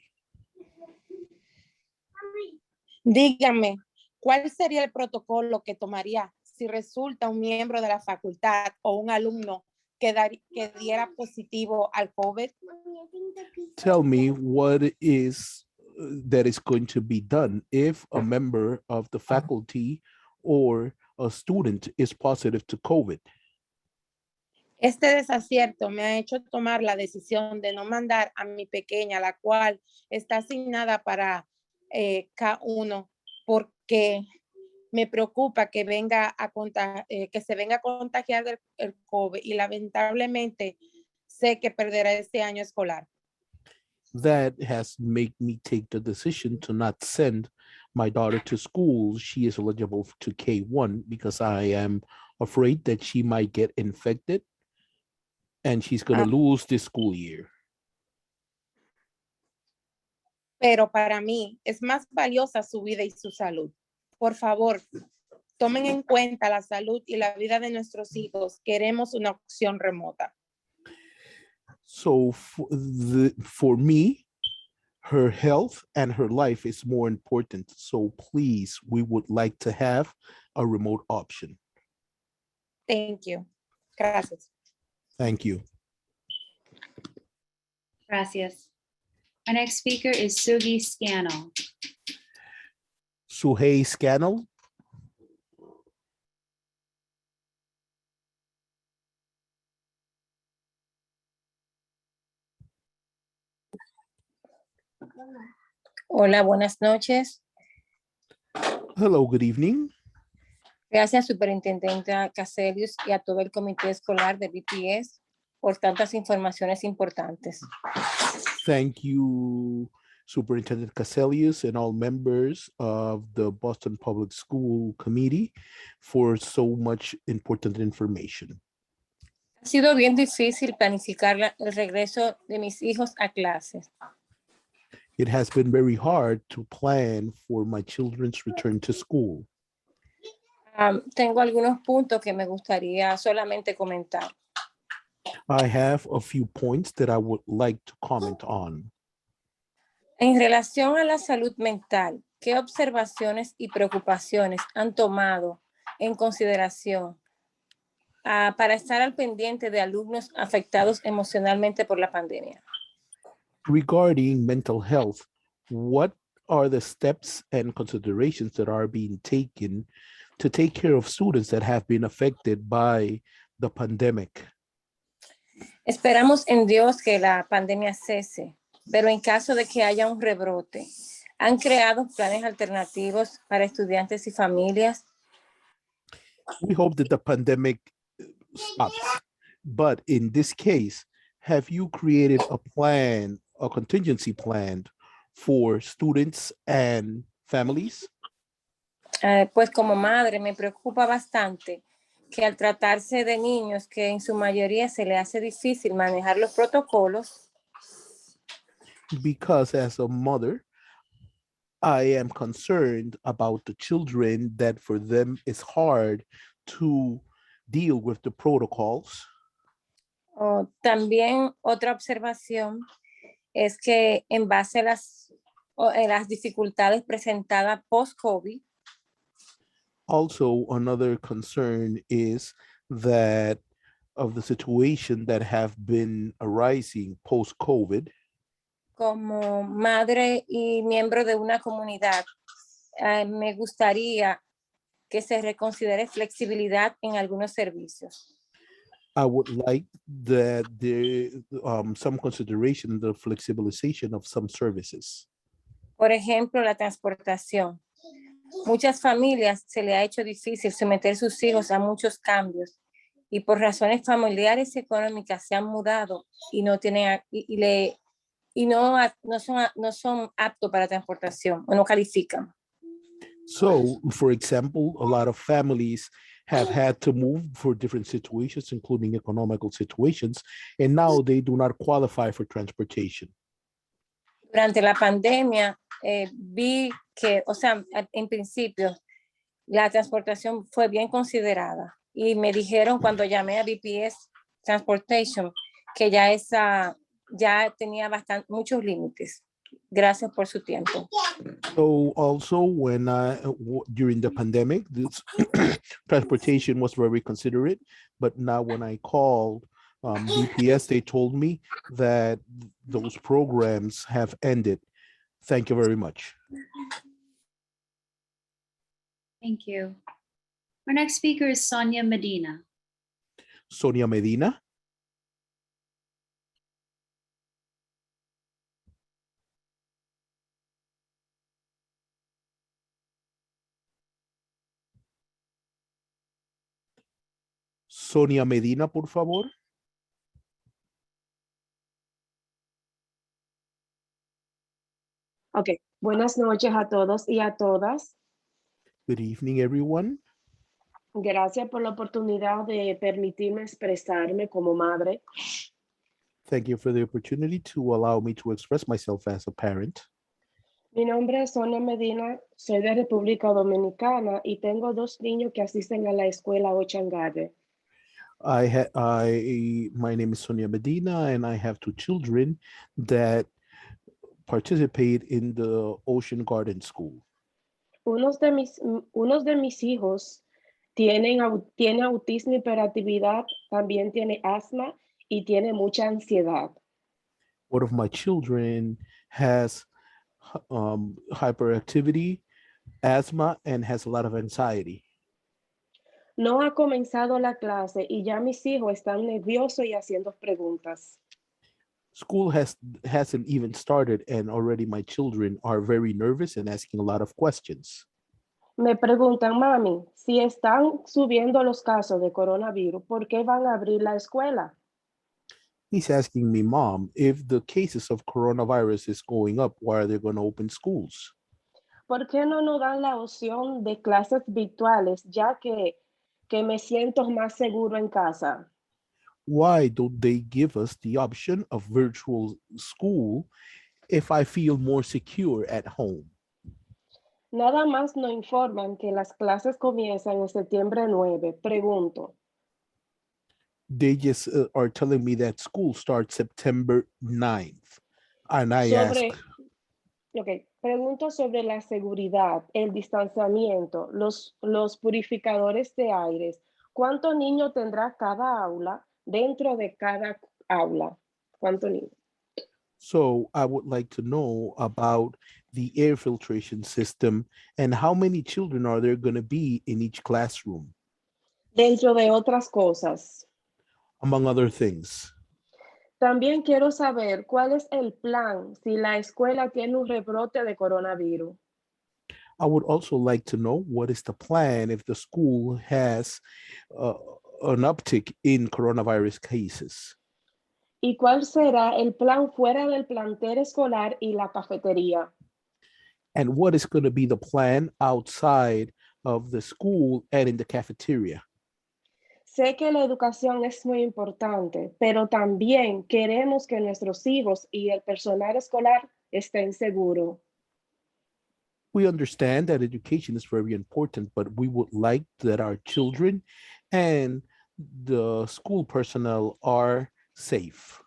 Dígame, ¿cuál sería el protocolo que tomaría si resulta un miembro de la facultad o un alumno que diera positivo al COVID? Tell me what is that is going to be done if a member of the faculty or a student is positive to COVID. Este desacierto me ha hecho tomar la decisión de no mandar a mi pequeña, la cual está asignada para K1, porque me preocupa que que se venga a contagiar del COVID y lamentablemente sé que perderá este año escolar. That has made me take the decision to not send my daughter to school. She is eligible to K1 because I am afraid that she might get infected and she's going to lose this school year. Pero para mí es más valiosa su vida y su salud. Por favor, tomen en cuenta la salud y la vida de nuestros hijos. Queremos una opción remota. So for me, her health and her life is more important. So please, we would like to have a remote option. Thank you. Gracias. Thank you. Gracias. Our next speaker is Sugi Scannell. Suhei Scannell. Hola, buenas noches. Hello, good evening. Gracias, Superintendente Caselius, y a todo el comité escolar de BPS por tantas informaciones importantes. Thank you, Superintendent Caselius and all members of the Boston Public School Committee for so much important information. Ha sido bien difícil planificar el regreso de mis hijos a clases. It has been very hard to plan for my children's return to school. Tengo algunos puntos que me gustaría solamente comentar. I have a few points that I would like to comment on. En relación a la salud mental, ¿qué observaciones y preocupaciones han tomado en consideración para estar al pendiente de alumnos afectados emocionalmente por la pandemia? Regarding mental health, what are the steps and considerations that are being taken to take care of students that have been affected by the pandemic? Esperamos en Dios que la pandemia cese, pero en caso de que haya un rebrote, ¿han creado planes alternativos para estudiantes y familias? We hope that the pandemic stops, but in this case, have you created a plan, a contingency plan for students and families? Pues como madre me preocupa bastante que al tratarse de niños que en su mayoría se le hace difícil manejar los protocolos, Because as a mother, I am concerned about the children that for them it's hard to deal with the protocols. también otra observación es que en base a las dificultades presentadas post-COVID, Also, another concern is that of the situation that have been arising post-COVID. como madre y miembro de una comunidad, me gustaría que se reconsidere flexibilidad en algunos servicios. I would like that there some consideration, the flexibilization of some services. Por ejemplo, la transportación. Muchas familias se le ha hecho difícil someter sus hijos a muchos cambios y por razones familiares y económicas se han mudado y no tienen no son aptos para transportación o no califican. So, for example, a lot of families have had to move for different situations, including economical situations, and now they do not qualify for transportation. Durante la pandemia vi que, o sea, en principio, la transportación fue bien considerada y me dijeron cuando llamé a BPS Transportation que ya tenía muchos límites. Gracias por su tiempo. So also when during the pandemic, this transportation was very considerate, but now when I called BPS, they told me that those programs have ended. Thank you very much. Thank you. Our next speaker is Sonia Medina. Sonia Medina. Sonia Medina, por favor. Ok, buenas noches a todos y a todas. Good evening, everyone. Gracias por la oportunidad de permitirme expresarme como madre. Thank you for the opportunity to allow me to express myself as a parent. Mi nombre es Sonia Medina, soy de República Dominicana y tengo dos niños que asisten a la escuela Ochangabe. My name is Sonia Medina, and I have two children that participate in the Ocean Garden School. Unos de mis hijos tiene autismo y hiperactividad, también tiene asma y tiene mucha ansiedad. One of my children has hyperactivity, asthma, and has a lot of anxiety. No ha comenzado la clase y ya mis hijos están nerviosos y haciendo preguntas. School hasn't even started, and already my children are very nervous and asking a lot of questions. Me preguntan, mami, si están subiendo los casos de coronavirus, ¿por qué van a abrir la escuela? He's asking me, Mom, if the cases of coronavirus is going up, why are they going to open schools? ¿Por qué no nos dan la opción de clases virtuales, ya que me siento más seguro en casa? Why don't they give us the option of virtual school if I feel more secure at home? Nada más nos informan que las clases comienzan en septiembre 9. Pregunto. They just are telling me that school starts September 9th. And I ask, pregunto sobre la seguridad, el distanciamiento, los purificadores de aires. ¿Cuántos niños tendrá cada aula dentro de cada aula? ¿Cuántos niños? So I would like to know about the air filtration system and how many children are there going to be in each classroom, Dentro de otras cosas, among other things. también quiero saber cuál es el plan si la escuela tiene un rebrote de coronavirus. I would also like to know what is the plan if the school has an uptick in coronavirus cases. ¿Y cuál será el plan fuera del plantel escolar y la cafetería? And what is going to be the plan outside of the school and in the cafeteria? Sé que la educación es muy importante, pero también queremos que nuestros hijos y el personal escolar estén seguros. We understand that education is very important, but we would like that our children and the school personnel are safe.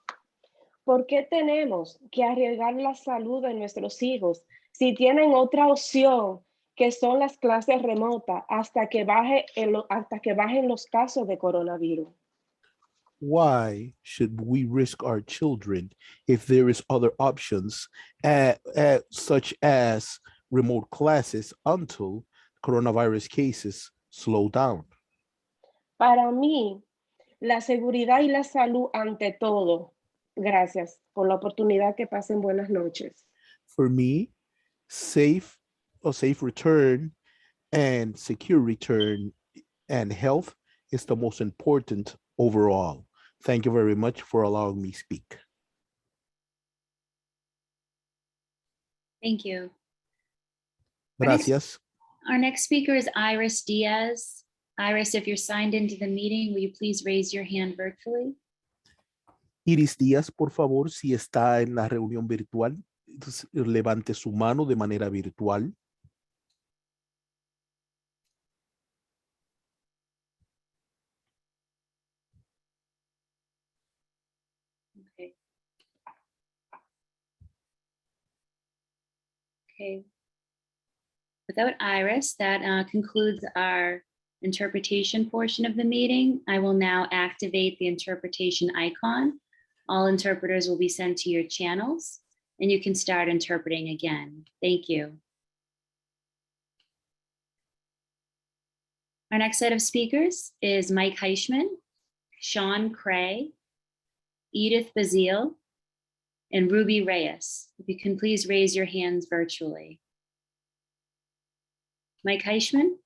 ¿Por qué tenemos que arriesgar la salud de nuestros hijos si tienen otra opción que son las clases remotas hasta que bajen los casos de coronavirus? Why should we risk our children if there is other options such as remote classes until coronavirus cases slow down? Para mí, la seguridad y la salud ante todo. Gracias por la oportunidad. Que pasen buenas noches. For me, a safe return and secure return and health is the most important overall. Thank you very much for allowing me to speak. Thank you. Gracias. Our next speaker is Iris Diaz. Iris, if you're signed into the meeting, will you please raise your hand virtually? Iris Díaz, por favor, si está en la reunión virtual, levante su mano de manera virtual. Okay. Okay. Without Iris, that concludes our interpretation portion of the meeting. I will now activate the interpretation icon. All interpreters will be sent to your channels, and you can start interpreting again. Thank you. Our next set of speakers is Mike Heischman, Sean Cray, Edith Bazile, and Ruby Reyes. If you can please raise your hands virtually. Mike Heischman.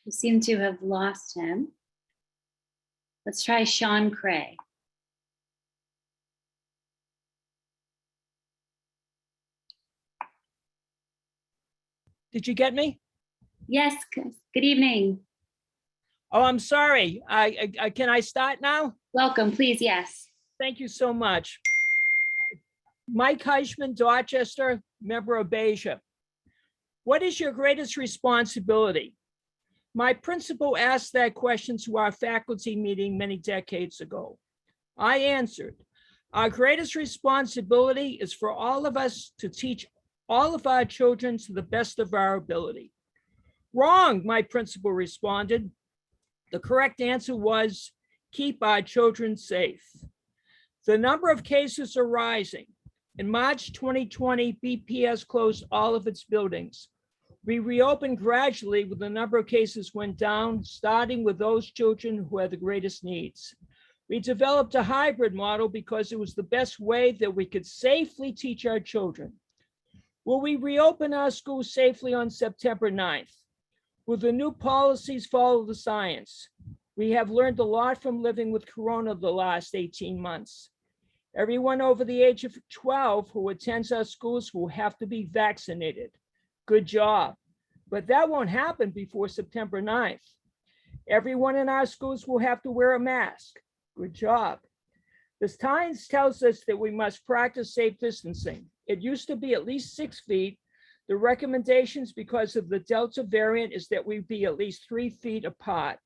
We seem to have lost him. Let's try Sean Cray. Did you get me? Yes, good evening. Oh, I'm sorry. Can I start now? Welcome, please, yes. Thank you so much. Mike Heischman, Dorchester, member of Beja. What is your greatest responsibility? My principal asked that question to our faculty meeting many decades ago. I answered, our greatest responsibility is for all of us to teach all of our children to the best of our ability. Wrong, my principal responded. The correct answer was keep our children safe. The number of cases are rising. In March 2020, BPS closed all of its buildings. We reopened gradually when the number of cases went down, starting with those children who had the greatest needs. We developed a hybrid model because it was the best way that we could safely teach our children. Will we reopen our schools safely on September 9th? Will the new policies follow the science? We have learned a lot from living with Corona the last 18 months. Everyone over the age of 12 who attends our schools will have to be vaccinated. Good job. But that won't happen before September 9th. Everyone in our schools will have to wear a mask. Good job. The science tells us that we must practice safe distancing. It used to be at least 6 feet. The recommendations because of the Delta variant is that we be at least 3 feet apart.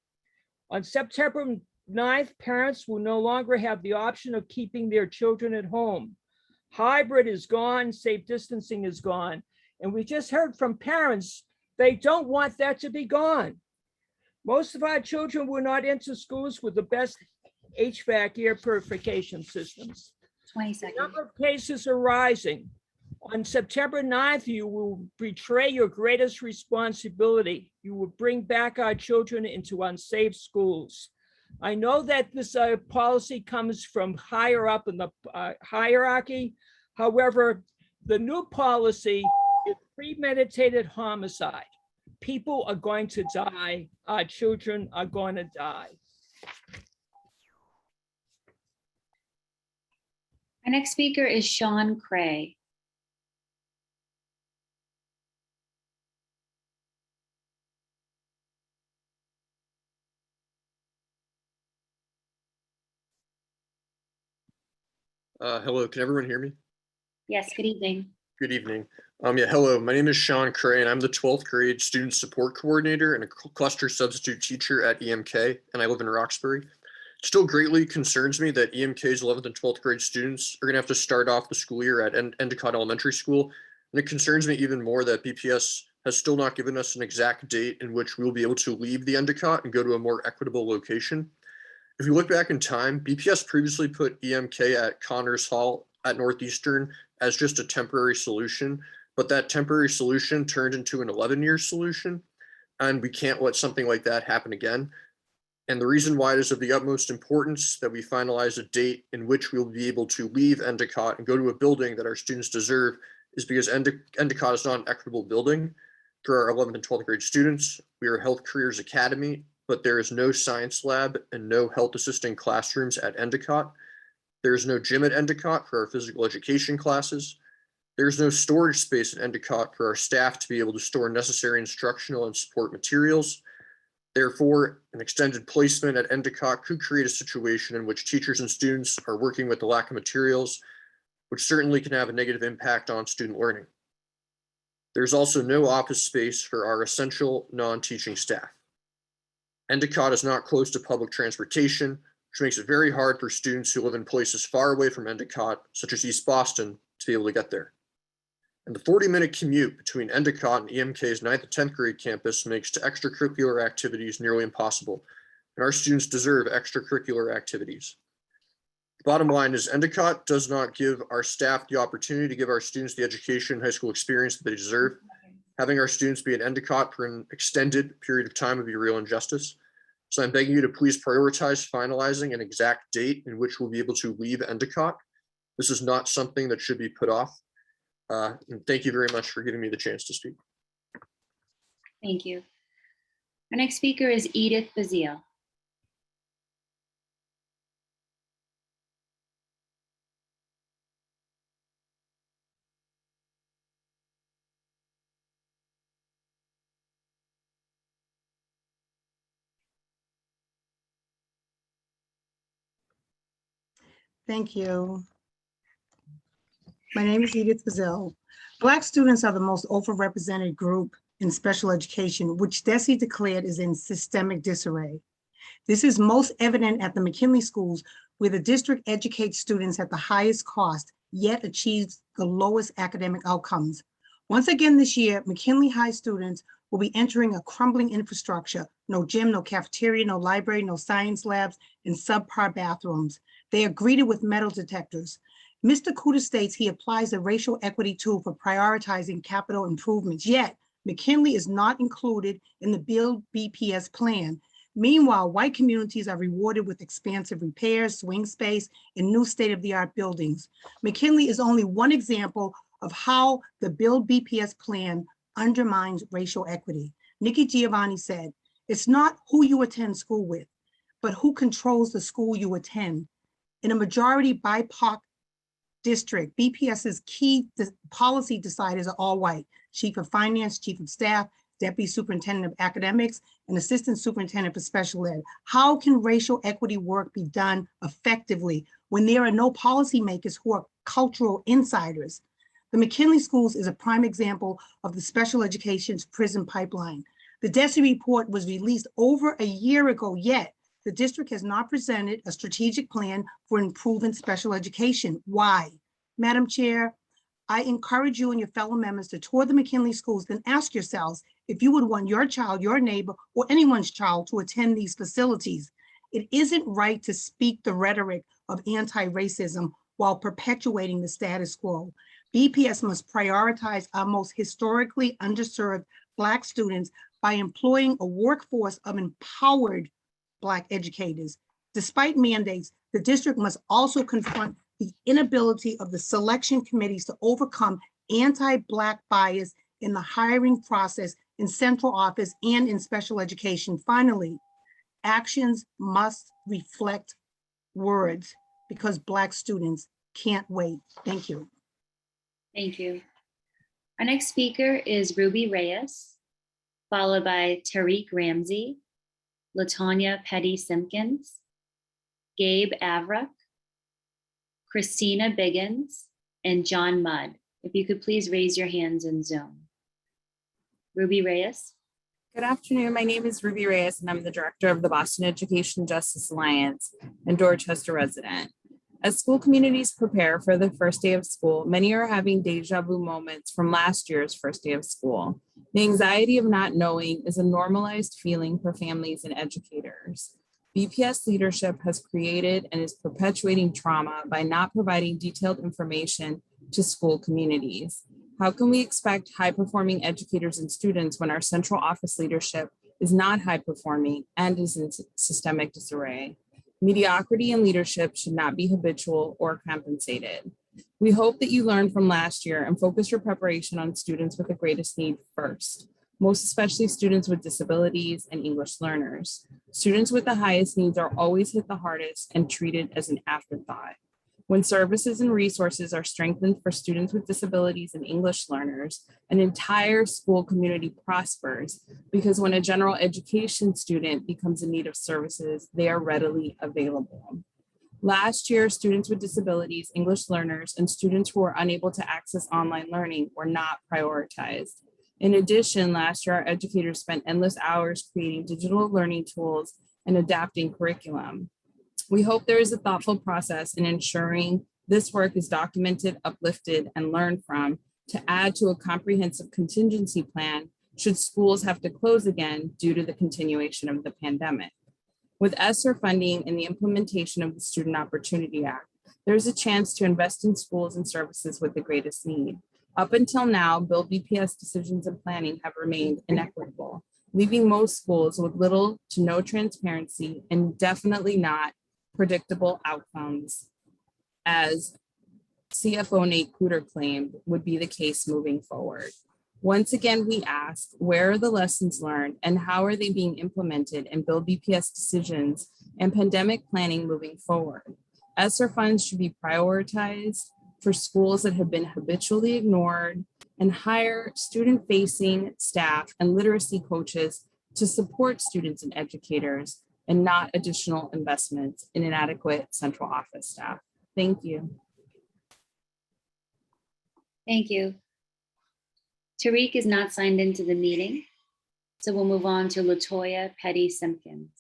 On September 9th, parents will no longer have the option of keeping their children at home. Hybrid is gone, safe distancing is gone. And we just heard from parents, they don't want that to be gone. Most of our children will not enter schools with the best HVAC air purification systems. 20 The seconds. number of cases are rising. On September 9th, you will betray your greatest responsibility. You will bring back our children into unsafe schools. I know that this policy comes from higher up in the hierarchy. However, the new policy is premeditated homicide. People are going to die. Our children are going to die. Our next speaker is Sean Cray. Hello, can everyone hear me? Yes, good evening. Good evening. Yeah, hello, my name is Sean Cray and I'm the 12th grade student support coordinator and a cluster substitute teacher at EMK, and I live in Roxbury. It still greatly concerns me that EMK's 11th and 12th grade students are gonna have to start off the school year at Endicott Elementary School. And it concerns me even more that BPS has still not given us an exact date in which we'll be able to leave the Endicott and go to a more equitable location. If you look back in time, BPS previously put EMK at Connors Hall at Northeastern as just a temporary solution, but that temporary solution turned into an 11-year solution, and we can't let something like that happen again. And the reason why it is of the utmost importance that we finalize a date in which we'll be able to leave Endicott and go to a building that our students deserve is because Endicott is not an equitable building. For our 11th and 12th grade students, we are a Health Careers Academy, but there is no science lab and no health assisting classrooms at Endicott. There is no gym at Endicott for our physical education classes. There's no storage space at Endicott for our staff to be able to store necessary instructional and support materials. Therefore, an extended placement at Endicott could create a situation in which teachers and students are working with the lack of materials, which certainly can have a negative impact on student learning. There's also no office space for our essential non-teaching staff. Endicott is not close to public transportation, which makes it very hard for students who live in places far away from Endicott, such as East Boston, to be able to get there. And the 40-minute commute between Endicott and EMK's 9th and 10th grade campus makes extracurricular activities nearly impossible, and our students deserve extracurricular activities. The bottom line is Endicott does not give our staff the opportunity to give our students the education and high school experience that they deserve. Having our students be at Endicott for an extended period of time would be a real injustice. So I'm begging you to please prioritize finalizing an exact date in which we'll be able to leave Endicott. This is not something that should be put off. And thank you very much for giving me the chance to speak. Thank you. Our next speaker is Edith Bazile. Thank you. My name is Edith Bazile. Black students are the most overrepresented group in special education, which DESE declared is in systemic disarray. This is most evident at the McKinley schools, where the district educates students at the highest cost, yet achieves the lowest academic outcomes. Once again this year, McKinley High students will be entering a crumbling infrastructure: no gym, no cafeteria, no library, no science labs, and subpar bathrooms. They are greeted with metal detectors. Mr. Kuta states he applies the racial equity tool for prioritizing capital improvements, yet McKinley is not included in the Build BPS plan. Meanwhile, white communities are rewarded with expansive repairs, swing space, and new state-of-the-art buildings. McKinley is only one example of how the Build BPS plan undermines racial equity. Nikki Giovanni said, "It's not who you attend school with, but who controls the school you attend." In a majority BIPOC district, BPS's key policy deciders are all white: chief of finance, chief of staff, Deputy Superintendent of Academics, and Assistant Superintendent for Special Ed. How can racial equity work be done effectively when there are no policymakers who are cultural insiders? The McKinley Schools is a prime example of the special education's prison pipeline. The DESE report was released over a year ago, yet the district has not presented a strategic plan for improving special education. Why? Madam Chair, I encourage you and your fellow members to tour the McKinley Schools, then ask yourselves if you would want your child, your neighbor, or anyone's child to attend these facilities. It isn't right to speak the rhetoric of anti-racism while perpetuating the status quo. BPS must prioritize our most historically underserved Black students by employing a workforce of empowered Black educators. Despite mandates, the district must also confront the inability of the selection committees to overcome anti-Black bias in the hiring process in central office and in special education. Finally, actions must reflect words because Black students can't wait. Thank you. Thank you. Our next speaker is Ruby Reyes, followed by Tariq Ramsey, LaTanya Petty Simpkins, Gabe Avrak, Christina Biggins, and John Mudd. If you could please raise your hands in Zoom. Ruby Reyes. Good afternoon. My name is Ruby Reyes, and I'm the director of the Boston Education Justice Alliance and Dorchester resident. As school communities prepare for the first day of school, many are having deja vu moments from last year's first day of school. The anxiety of not knowing is a normalized feeling for families and educators. BPS leadership has created and is perpetuating trauma by not providing detailed information to school communities. How can we expect high-performing educators and students when our central office leadership is not high-performing and is in systemic disarray? Mediocrity in leadership should not be habitual or compensated. We hope that you learned from last year and focus your preparation on students with the greatest need first, most especially students with disabilities and English learners. Students with the highest needs are always hit the hardest and treated as an afterthought. When services and resources are strengthened for students with disabilities and English learners, an entire school community prospers because when a general education student becomes in need of services, they are readily available. Last year, students with disabilities, English learners, and students who were unable to access online learning were not prioritized. In addition, last year, our educators spent endless hours creating digital learning tools and adapting curriculum. We hope there is a thoughtful process in ensuring this work is documented, uplifted, and learned from to add to a comprehensive contingency plan should schools have to close again due to the continuation of the pandemic. With ESSER funding and the implementation of the Student Opportunity Act, there's a chance to invest in schools and services with the greatest need. Up until now, Build BPS decisions and planning have remained inequitable, leaving most schools with little to no transparency and definitely not predictable outcomes, as CFO Nate Cooter claimed would be the case moving forward. Once again, we ask, where are the lessons learned and how are they being implemented in Build BPS decisions and pandemic planning moving forward? ESSER funds should be prioritized for schools that have been habitually ignored and hire student-facing staff and literacy coaches to support students and educators and not additional investments in inadequate central office staff. Thank you. Thank you. Tariq is not signed into the meeting, so we'll move on to LaToya Petty Simpkins.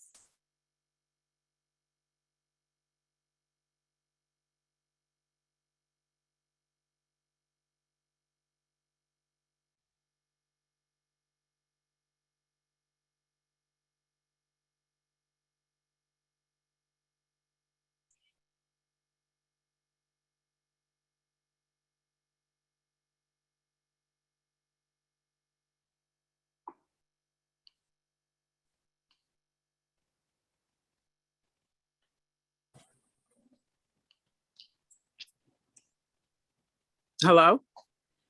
Hello.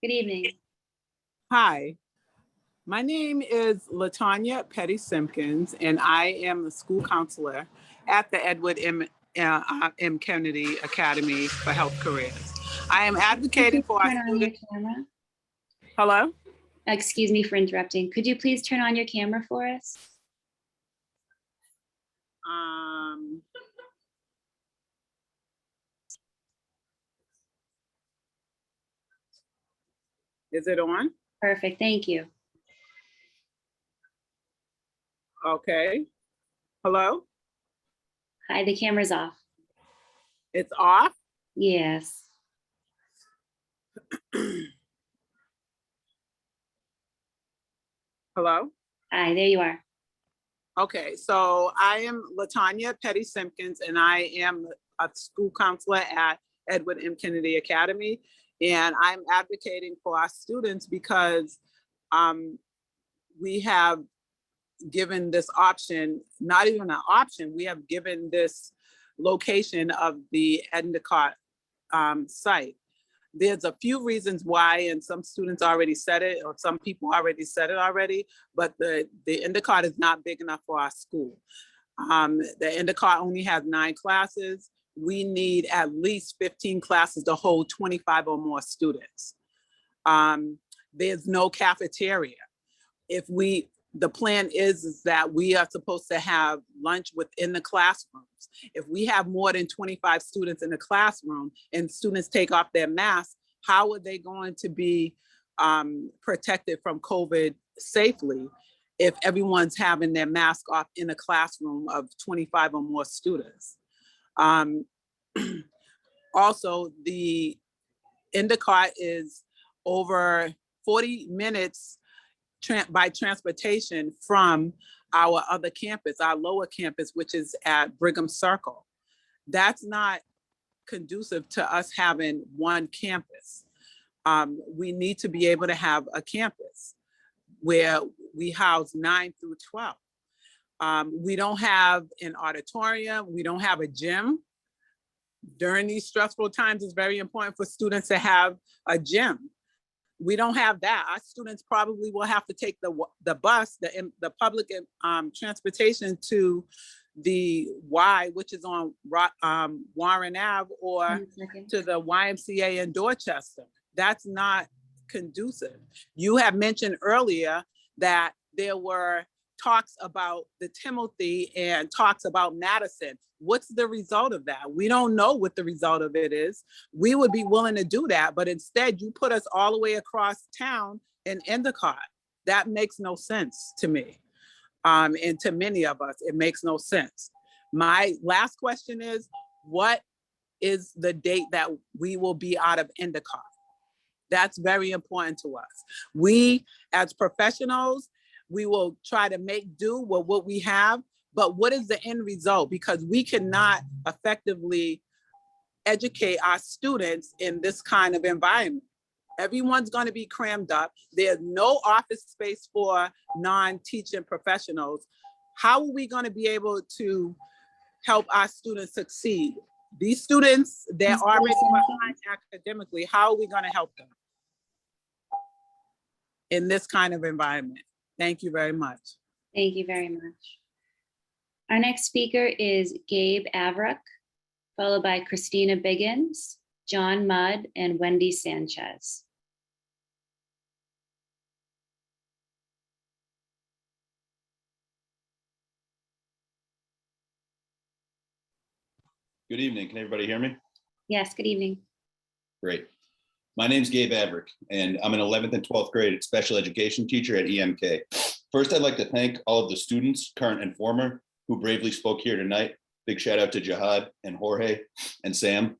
Good evening. Hi. My name is LaTanya Petty Simpkins, and I am the school counselor at the Edward M. Kennedy Academy for Health Careers. I am advocating for our students. Hello? Excuse me for interrupting. Could you please turn on your camera for us? Is it on? Perfect, thank you. Okay. Hello? Hi, the camera's off. It's off? Yes. Hello? Hi, there you are. Okay, so I am Latanya Petty Simpkins, and I am a school counselor at Edward M. Kennedy Academy. And I'm advocating for our students because we have given this option, not even an option, we have given this location of the Endicott site. There's a few reasons why, and some students already said it, or some people already said it already, but the Endicott is not big enough for our school. The Endicott only has 9 classes. We need at least 15 classes to hold 25 or more students. There's no cafeteria. The plan is that we are supposed to have lunch within the classrooms. If we have more than 25 students in the classroom and students take off their masks, how are they going to be protected from COVID safely if everyone's having their mask off in a classroom of 25 or more students? Also, the Endicott is over 40 minutes by transportation from our other campus, our lower campus, which is at Brigham Circle. That's not conducive to us having one campus. We need to be able to have a campus where we house 9 through 12. We don't have an auditorium, we don't have a gym. During these stressful times, it's very important for students to have a gym. We don't have that. Our students probably will have to take the bus, the public transportation to the Y, which is on Warren Ave, or to the YMCA in Dorchester. That's not conducive. You have mentioned earlier that there were talks about the Timothy and talks about Madison. What's the result of that? We don't know what the result of it is. We would be willing to do that, but instead you put us all the way across town in Endicott. That makes no sense to me. And to many of us, it makes no sense. My last question is, what is the date that we will be out of Endicott? That's very important to us. We, as professionals, we will try to make do with what we have, but what is the end result? Because we cannot effectively educate our students in this kind of environment. Everyone's going to be crammed up. There's no office space for non-teaching professionals. How are we going to be able to help our students succeed? These students, they're already behind academically. How are we going to help them in this kind of environment? Thank you very much. Thank you very much. Our next speaker is Gabe Averick, followed by Christina Biggins, John Mudd, and Wendy Sanchez. Good evening. Can everybody hear me? Yes, good evening. Great. My name's Gabe Averick, and I'm an 11th and 12th grade special education teacher at EMK. First, I'd like to thank all of the students, current and former, who bravely spoke here tonight. Big shout out to Jihad and Jorge and Sam.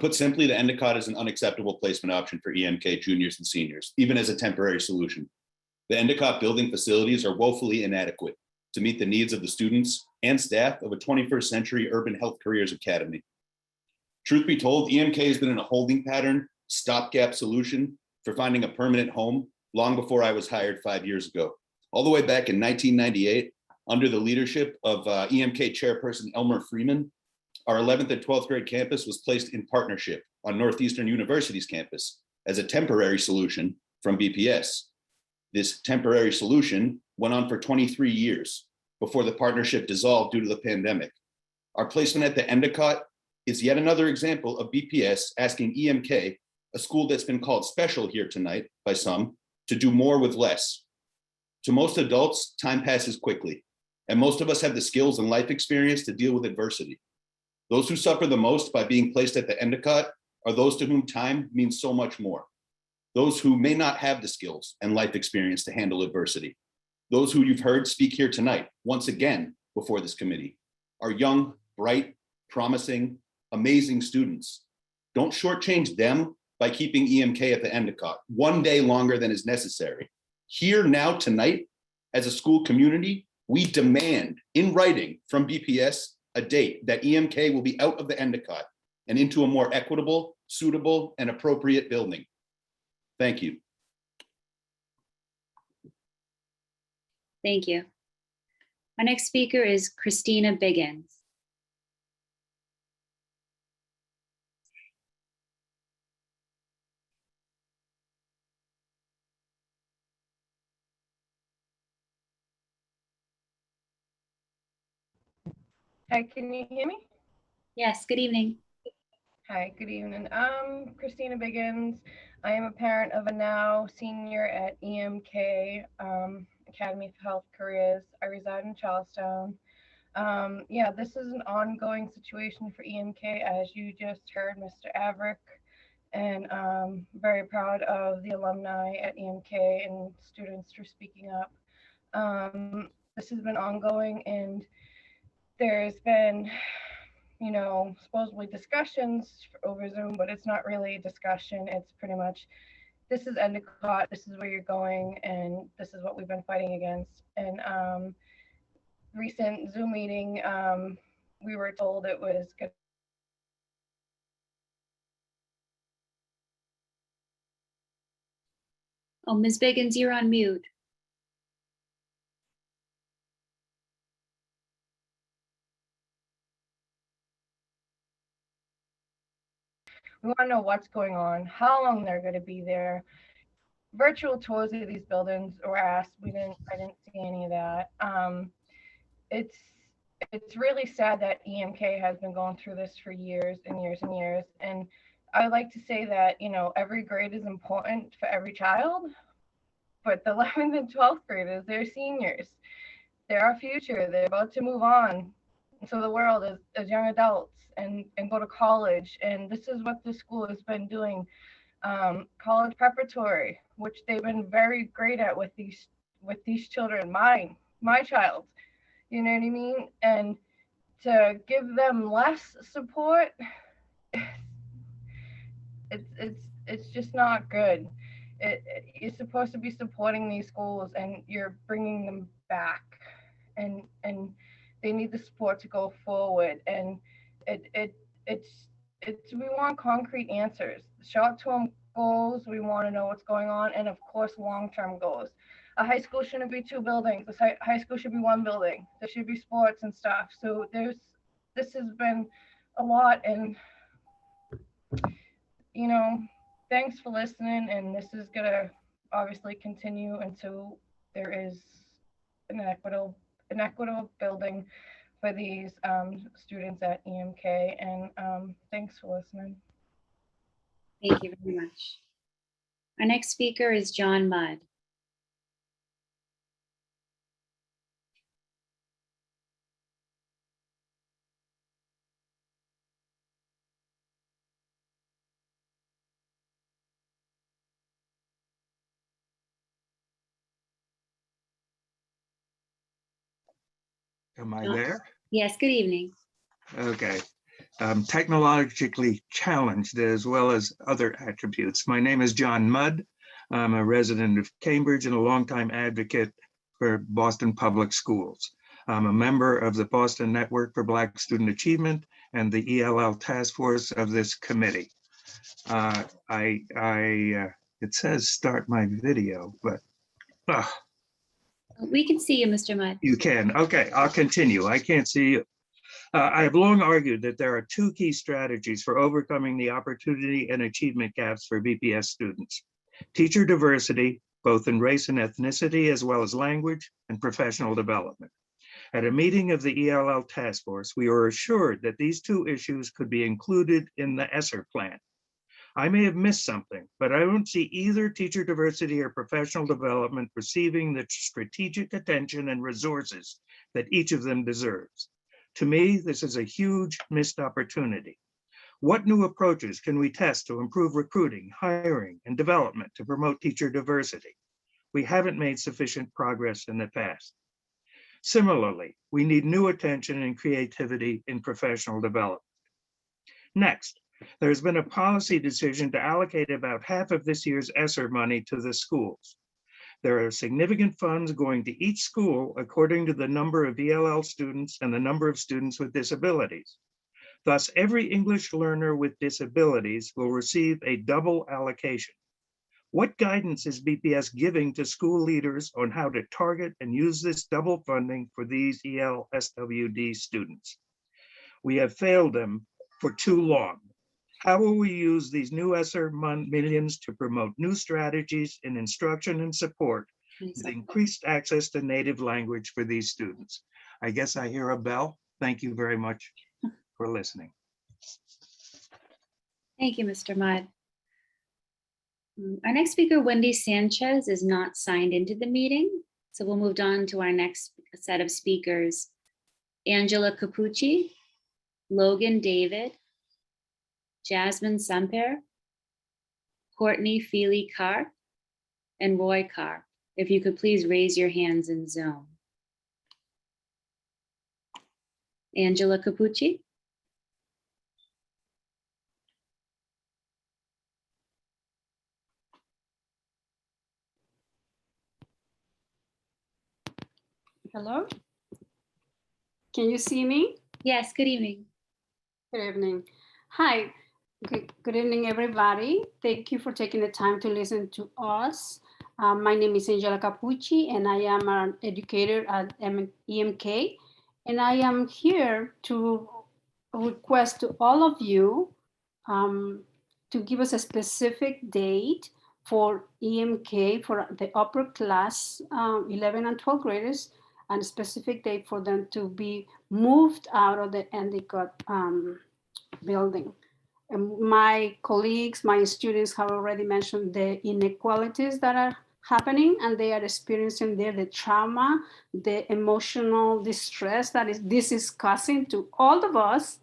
Put simply, the Endicott is an unacceptable placement option for EMK juniors and seniors, even as a temporary solution. The Endicott building facilities are woefully inadequate to meet the needs of the students and staff of a 21st century urban health careers academy. Truth be told, EMK has been in a holding pattern, stopgap solution for finding a permanent home long before I was hired 5 years ago. All the way back in 1998, under the leadership of EMK chairperson Elmer Freeman, our 11th and 12th grade campus was placed in partnership on Northeastern University's campus as a temporary solution from BPS. This temporary solution went on for 23 years before the partnership dissolved due to the pandemic. Our placement at the Endicott is yet another example of BPS asking EMK, a school that's been called special here tonight by some, to do more with less. To most adults, time passes quickly, and most of us have the skills and life experience to deal with adversity. Those who suffer the most by being placed at the Endicott are those to whom time means so much more. Those who may not have the skills and life experience to handle adversity. Those who you've heard speak here tonight, once again before this committee, are young, bright, promising, amazing students. Don't shortchange them by keeping EMK at the Endicott one day longer than is necessary. Here now tonight, as a school community, we demand in writing from BPS a date that EMK will be out of the Endicott and into a more equitable, suitable, and appropriate building. Thank you. Thank you. Our next speaker is Christina Biggins. Hi, can you hear me? Yes, good evening. Hi, good evening. I'm Christina Biggins. I am a parent of a now senior at EMK, Academy for Health Careers. I reside in Charlestown. Yeah, this is an ongoing situation for EMK, as you just heard Mr. Averick, and very proud of the alumni at EMK and students for speaking up. This has been ongoing, and there's been, you know, supposedly discussions over Zoom, but it's not really a discussion. It's pretty much, this is Endicott, this is where you're going, and this is what we've been fighting against. And recent Zoom meeting, we were told it was good. Oh, Ms. Biggins, you're on mute. We want to know what's going on, how long they're going to be there. Virtual tours of these buildings were asked. I didn't see any of that. It's really sad that EMK has been going through this for years and years and years. And I like to say that, you know, every grade is important for every child, but the 11th and 12th graders, they're seniors. They're our future. They're about to move on to the world as young adults and go to college. And this is what the school has been doing. College preparatory, which they've been very great at with these children, my child, you know what I mean? And to give them less support, it's just not good. You're supposed to be supporting these schools, and you're bringing them back, and they need the support to go forward. And we want concrete answers. Short-term goals, we want to know what's going on, and of course long-term goals. A high school shouldn't be 2 buildings. A high school should be 1 building. There should be sports and stuff. So this has been a lot, and you know, thanks for listening. And this is gonna obviously continue until there is an equitable building for these students at EMK. And thanks for listening. Thank you very much. Our next speaker is John Mudd. Am I there? Yes, good evening. Okay. Technologically challenged as well as other attributes. My name is John Mudd. I'm a resident of Cambridge and a longtime advocate for Boston Public Schools. I'm a member of the Boston Network for Black Student Achievement and the ELL task force of this committee. It says start my video, but We can see you, Mr. Mudd. you can. Okay, I'll continue. I can't see you. I have long argued that there are 2 key strategies for overcoming the opportunity and achievement gaps for BPS students. Teacher diversity, both in race and ethnicity, as well as language and professional development. At a meeting of the ELL task force, we were assured that these 2 issues could be included in the ESSER plan. I may have missed something, but I don't see either teacher diversity or professional development receiving the strategic attention and resources that each of them deserves. To me, this is a huge missed opportunity. What new approaches can we test to improve recruiting, hiring, and development to promote teacher diversity? We haven't made sufficient progress in the past. Similarly, we need new attention and creativity in professional development. Next, there's been a policy decision to allocate about half of this year's ESSER money to the schools. There are significant funds going to each school according to the number of ELL students and the number of students with disabilities. Thus, every English learner with disabilities will receive a double allocation. What guidance is BPS giving to school leaders on how to target and use this double funding for these ELSWD students? We have failed them for too long. How will we use these new ESSER millions to promote new strategies in instruction and support with increased access to native language for these students? I guess I hear a bell. Thank you very much for listening. Thank you, Mr. Mudd. Our next speaker, Wendy Sanchez, is not signed into the meeting. So we'll move on to our next set of speakers. Angela Capucci, Logan David, Jasmine Samper, Courtney Feely Carr, and Roy Carr. If you could please raise your hands in Zoom. Angela Capucci. Hello? Can you see me? Yes, good evening. Good evening. Hi, good evening, everybody. Thank you for taking the time to listen to us. My name is Angela Capucci, and I am an educator at EMK. And I am here to request to all of you to give us a specific date for EMK for the upper class 11 and 12 graders, and a specific date for them to be moved out of the Endicott building. And my colleagues, my students have already mentioned the inequalities that are happening, and they are experiencing there the trauma, the emotional distress that this is causing to all of us.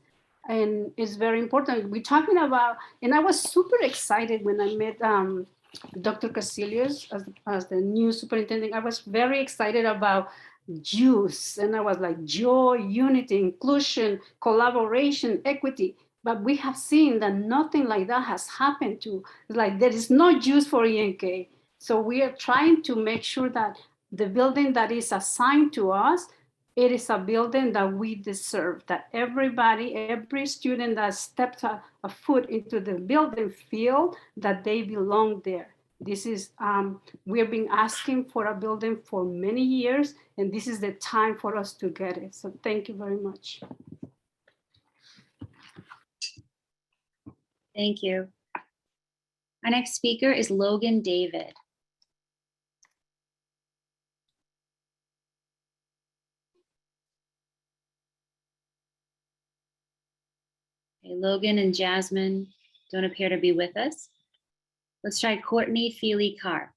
And it's very important. We're talking about, and I was super excited when I met Dr. Casilius as the new superintendent. I was very excited about JUICE, and I was like joy, unity, inclusion, collaboration, equity. But we have seen that nothing like that has happened to, like there is no JUICE for EMK. So we are trying to make sure that the building that is assigned to us, it is a building that we deserve, that everybody, every student that steps a foot into the building feel that they belong there. This is, we have been asking for a building for many years, and this is the time for us to get it. So thank you very much. Thank you. Our next speaker is Logan David. Okay, Logan and Jasmine don't appear to be with us. Let's try Courtney Feely Carr.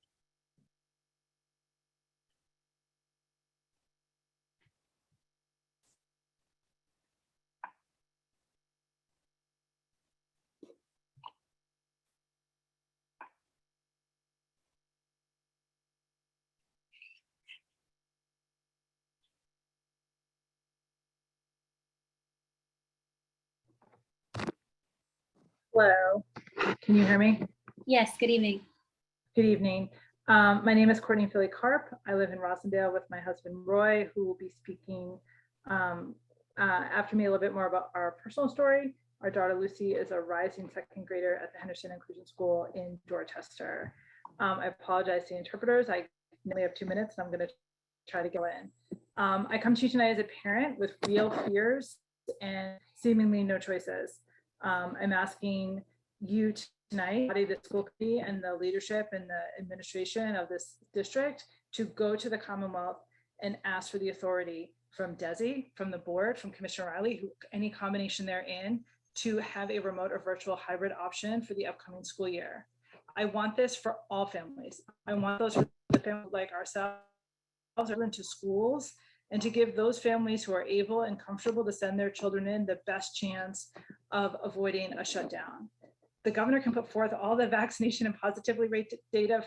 Hello, can you hear me? Yes, good evening. Good evening. My name is Courtney Feely Carp. I live in Rossendale with my husband, Roy, who will be speaking after me a little bit more about our personal story. Our daughter, Lucy, is a rising second grader at the Henderson Inclusion School in Dorchester. I apologize to the interpreters. I only have 2 minutes, and I'm going to try to go in. I come to you tonight as a parent with real fears and seemingly no choices. I'm asking you tonight, the school committee and the leadership and the administration of this district, to go to the Commonwealth and ask for the authority from DESE, from the board, from Commissioner Riley, who any combination they're in, to have a remote or virtual hybrid option for the upcoming school year. I want this for all families. I want those for the families like ourselves into schools, and to give those families who are able and comfortable to send their children in the best chance of avoiding a shutdown. The governor can put forth all the vaccination and positivity rate data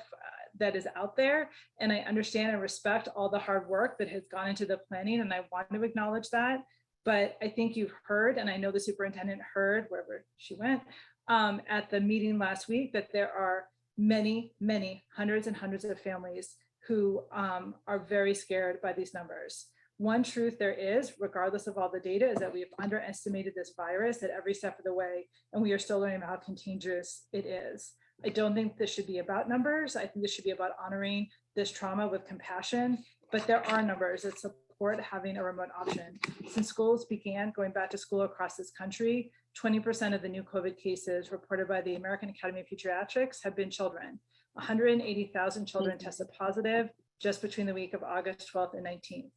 that is out there, and I understand and respect all the hard work that has gone into the planning, and I want to acknowledge that. But I think you've heard, and I know the superintendent heard wherever she went at the meeting last week, that there are many, many hundreds and hundreds of families who are very scared by these numbers. One truth there is, regardless of all the data, is that we have underestimated this virus at every step of the way, and we are still learning how contagious it is. I don't think this should be about numbers. I think this should be about honoring this trauma with compassion, but there are numbers that support having a remote option. Since schools began going back to school across this country, 20% of the new COVID cases reported by the American Academy of Pediatrics have been children. 180,000 children tested positive just between the week of August 12th and 19th.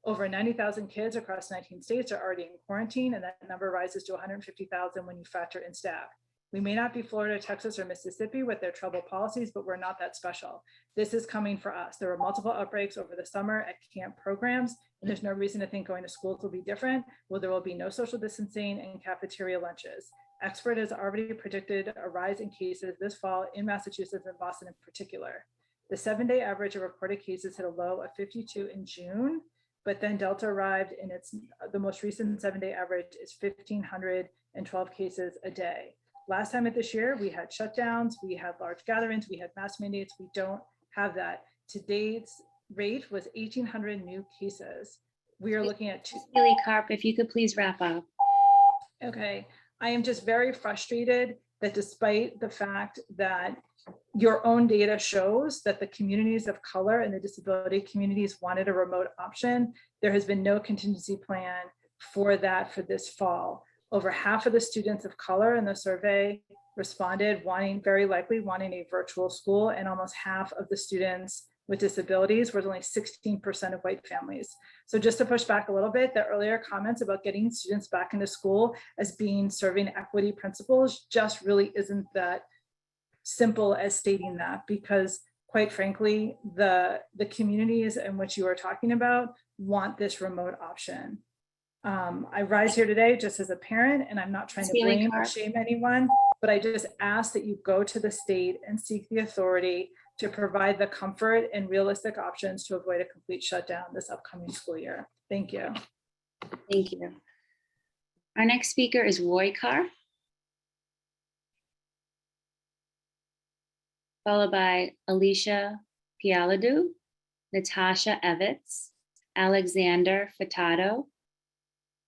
Over 90,000 kids across 19 states are already in quarantine, and that number rises to 150,000 when you factor in staff. We may not be Florida, Texas, or Mississippi with their troubled policies, but we're not that special. This is coming for us. There were multiple outbreaks over the summer at camp programs, and there's no reason to think going to schools will be different. Well, there will be no social distancing and cafeteria lunches. Expert has already predicted a rise in cases this fall in Massachusetts and Boston in particular. The 7-day average of reported cases hit a low of 52 in June, but then Delta arrived, and the most recent 7-day average is 1,512 cases a day. Last time of this year, we had shutdowns, we had large gatherings, we had mask mandates. We don't have that. Today's rate was 1,800 new cases. We are looking at Haley Karp, if you could please wrap up. Okay, I am just very frustrated that despite the fact that your own data shows that the communities of color and the disability communities wanted a remote option, there has been no contingency plan for that for this fall. Over half of the students of color in the survey responded very likely wanting a virtual school, and almost half of the students with disabilities was only 16% of white families. So just to push back a little bit, the earlier comments about getting students back into school as being serving equity principles just really isn't that simple as stating that, because quite frankly, the communities in which you are talking about want this remote option. I rise here today just as a parent, and I'm not trying to blame or shame anyone, but I just ask that you go to the state and seek the authority to provide the comfort and realistic options to avoid a complete shutdown this upcoming school year. Thank you. Thank you. Our next speaker is Roy Carr, followed by Alicia Pialadu, Natasha Evitz, Alexander Furtado,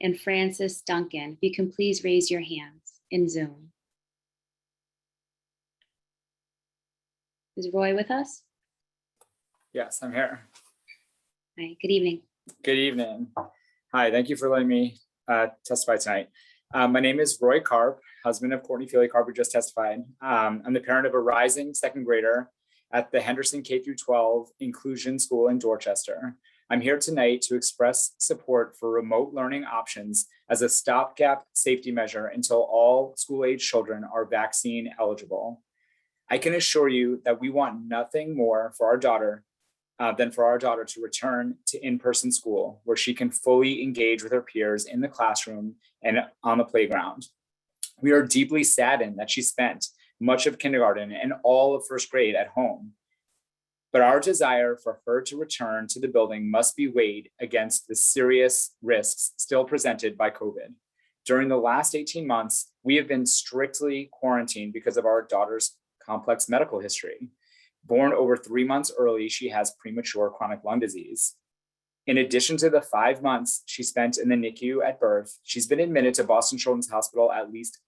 and Francis Duncan. If you can please raise your hands in Zoom. Is Roy with us? Yes, I'm here. Hi, good evening. Good evening. Hi, thank you for letting me testify tonight. My name is Roy Karp, husband of Courtney Feely Karp, who just testified. I'm the parent of a rising second grader at the Henderson K-12 Inclusion School in Dorchester. I'm here tonight to express support for remote learning options as a stopgap safety measure until all school-age children are vaccine eligible. I can assure you that we want nothing more for our daughter than for our daughter to return to in-person school, where she can fully engage with her peers in the classroom and on the playground. We are deeply saddened that she spent much of kindergarten and all of first grade at home. But our desire for her to return to the building must be weighed against the serious risks still presented by COVID. During the last 18 months, we have been strictly quarantined because of our daughter's complex medical history. Born over 3 months early, she has premature chronic lung disease. In addition to the 5 months she spent in the NICU at birth, she's been admitted to Boston Children's Hospital at least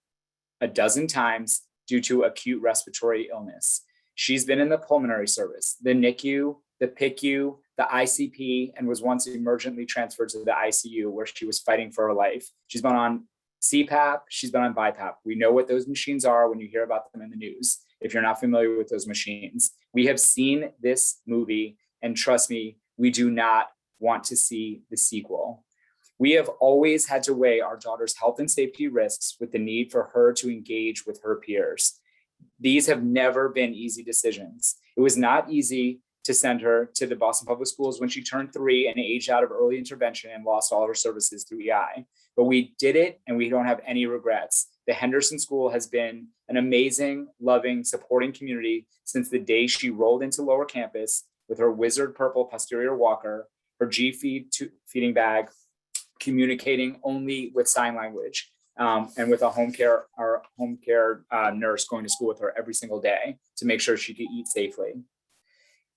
a dozen times due to acute respiratory illness. She's been in the pulmonary service, the NICU, the PICU, the ICP, and was once emergently transferred to the ICU, where she was fighting for her life. She's been on CPAP, she's been on BiPAP. We know what those machines are when you hear about them in the news. If you're not familiar with those machines, we have seen this movie, and trust me, we do not want to see the sequel. We have always had to weigh our daughter's health and safety risks with the need for her to engage with her peers. These have never been easy decisions. It was not easy to send her to the Boston Public Schools when she turned 3 and aged out of early intervention and lost all her services through EI. But we did it and we don't have any regrets. The Henderson School has been an amazing, loving, supporting community since the day she rolled into Lower Campus with her wizard purple posterior walker, her feeding bag, communicating only with sign language, and with our home care nurse going to school with her every single day to make sure she could eat safely.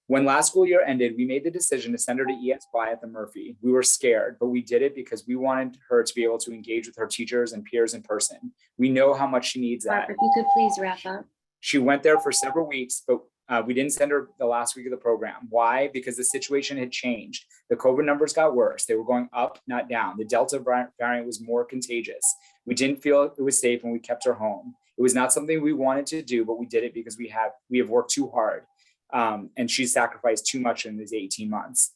When last school year ended, we made the decision to send her to ESY at the Murphy. We were scared, but we did it because we wanted her to be able to engage with her teachers and peers in person. We know how much she needs that. If you could please wrap up. She went there for several weeks, but we didn't send her the last week of the program. Why? Because the situation had changed. The COVID numbers got worse. They were going up, not down. The Delta variant was more contagious. We didn't feel it was safe and we kept her home. It was not something we wanted to do, but we did it because we have worked too hard. And she's sacrificed too much in these 18 months.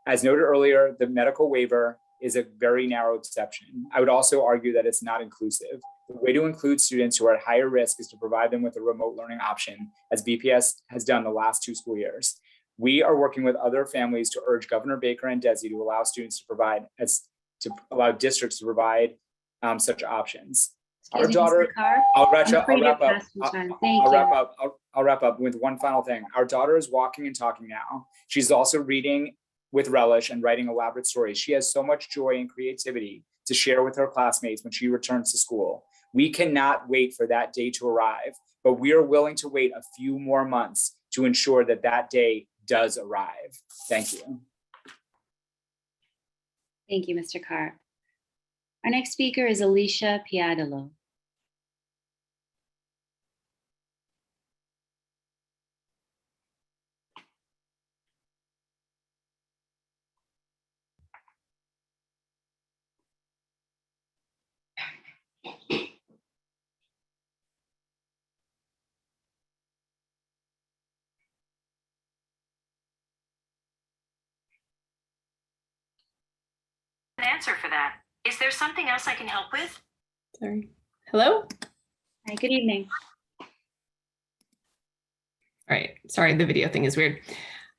As noted earlier, the medical waiver is a very narrow exception. I would also argue that it's not inclusive. The way to include students who are at higher risk is to provide them with a remote learning option, as BPS has done the last 2 school years. We are working with other families to urge Governor Baker and DESE to allow students to allow districts to provide such options. Our daughter, I'll wrap up with one final thing. Our daughter is walking and talking now. She's also reading with relish and writing elaborate stories. She has so much joy and creativity to share with her classmates when she returns to school. We cannot wait for that day to arrive, but we are willing to wait a few more months to ensure that that day does arrive. Thank you. Thank you, Mr. Carp. Our next speaker is Alicia Piadolo. Answer for that. Is there something else I can help with? Sorry. Hello? Hi, good evening. All right. Sorry, the video thing is weird.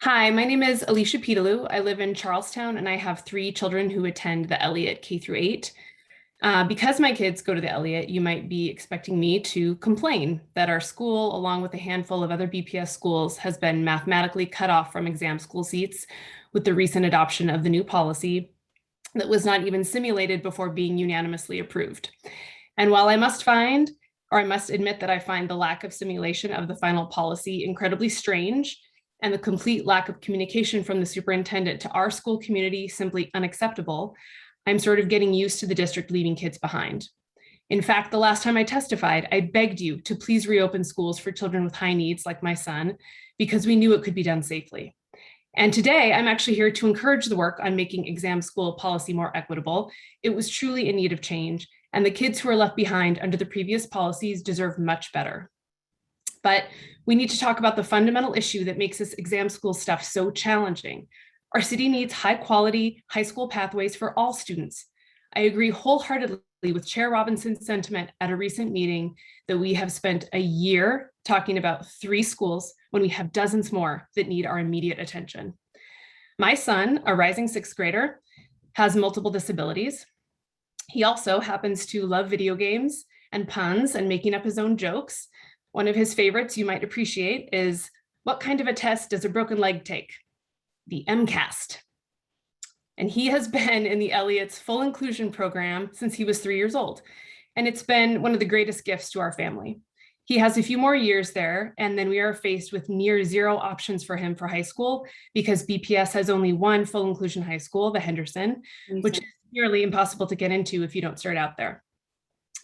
Hi, my name is Alicia Piedalou. I live in Charlestown and I have 3 children who attend the Elliott K-8. Because my kids go to the Elliott, you might be expecting me to complain that our school, along with a handful of other BPS schools, has been mathematically cut off from exam school seats with the recent adoption of the new policy that was not even simulated before being unanimously approved. And while I must admit that I find the lack of simulation of the final policy incredibly strange and the complete lack of communication from the superintendent to our school community simply unacceptable, I'm sort of getting used to the district leaving kids behind. In fact, the last time I testified, I begged you to please reopen schools for children with high needs like my son, because we knew it could be done safely. And today, I'm actually here to encourage the work on making exam school policy more equitable. It was truly in need of change, and the kids who are left behind under the previous policies deserve much better. But we need to talk about the fundamental issue that makes this exam school stuff so challenging. Our city needs high quality high school pathways for all students. I agree wholeheartedly with Chair Robinson's sentiment at a recent meeting that we have spent a year talking about 3 schools when we have dozens more that need our immediate attention. My son, a rising 6th grader, has multiple disabilities. He also happens to love video games and puns and making up his own jokes. One of his favorites you might appreciate is, what kind of a test does a broken leg take? The MCAT. And he has been in the Elliott's full inclusion program since he was 3 years old. And it's been one of the greatest gifts to our family. He has a few more years there, and then we are faced with near 0 options for him for high school because BPS has only one full inclusion high school, the Henderson, which is nearly impossible to get into if you don't start out there.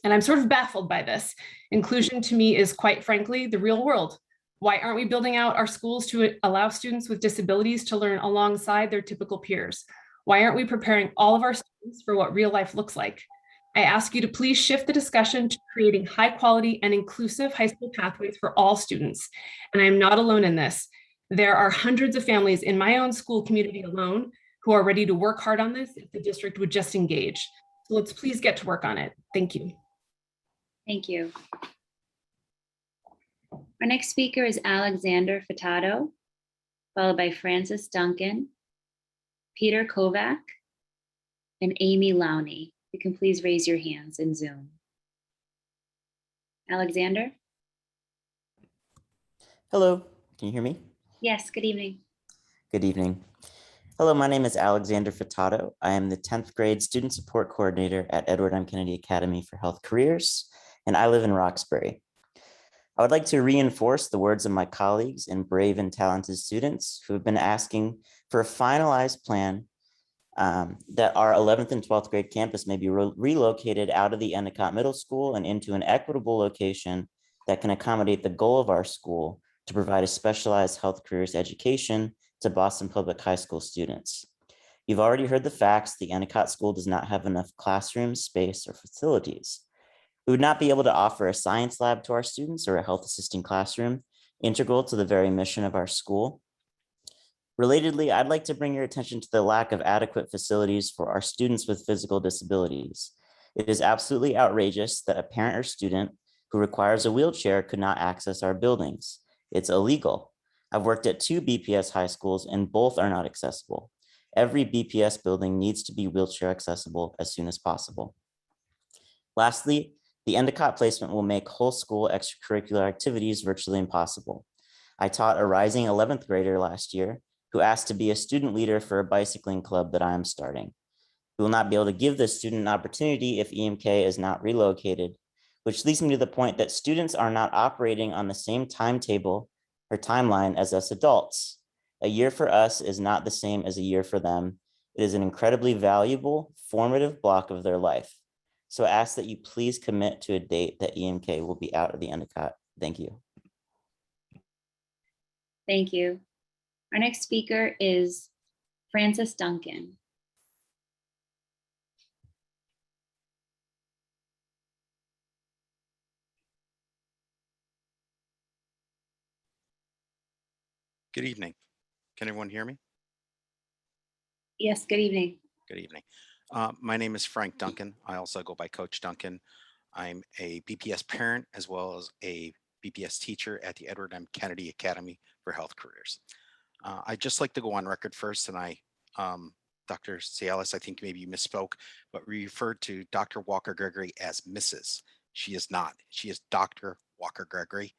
And I'm sort of baffled by this. Inclusion to me is, quite frankly, the real world. Why aren't we building out our schools to allow students with disabilities to learn alongside their typical peers? Why aren't we preparing all of our students for what real life looks like? I ask you to please shift the discussion to creating high quality and inclusive high school pathways for all students. And I'm not alone in this. There are hundreds of families in my own school community alone who are ready to work hard on this if the district would just engage. So let's please get to work on it. Thank you. Thank you. Our next speaker is Alexander Furtado, followed by Francis Duncan, Peter Kovac, and Amy Lowney. You can please raise your hands in Zoom. Alexander? Hello, can you hear me? Yes, good evening. Good evening. Hello, my name is Alexander Furtado. I am the 10th grade student support coordinator at Edward M. Kennedy Academy for Health Careers, and I live in Roxbury. I would like to reinforce the words of my colleagues and brave and talented students who have been asking for a finalized plan that our 11th and 12th grade campus may be relocated out of the Endicott Middle School and into an equitable location that can accommodate the goal of our school to provide a specialized health careers education to Boston Public High School students. You've already heard the facts. The Endicott School does not have enough classroom space or facilities. We would not be able to offer a science lab to our students or a health assisting classroom, integral to the very mission of our school. Relatedly, I'd like to bring your attention to the lack of adequate facilities for our students with physical disabilities. It is absolutely outrageous that a parent or student who requires a wheelchair could not access our buildings. It's illegal. I've worked at 2 BPS high schools and both are not accessible. Every BPS building needs to be wheelchair accessible as soon as possible. Lastly, the Endicott placement will make whole school extracurricular activities virtually impossible. I taught a rising 11th grader last year who asked to be a student leader for a bicycling club that I am starting. We will not be able to give this student an opportunity if EMK is not relocated, which leads me to the point that students are not operating on the same timetable or timeline as us adults. A year for us is not the same as a year for them. It is an incredibly valuable, formative block of their life. So I ask that you please commit to a date that EMK will be out of the Endicott. Thank you. Thank you. Our next speaker is Francis Duncan. Good evening. Can everyone hear me? Yes, good evening. Good evening. My name is Frank Duncan. I also go by Coach Duncan. I'm a BPS parent as well as a BPS teacher at the Edward M. Kennedy Academy for Health Careers. I'd just like to go on record first, and Dr. Cialis, I think maybe you misspoke, but referred to Dr. Walker Gregory as Mrs. She is not. She is Dr. Walker Gregory.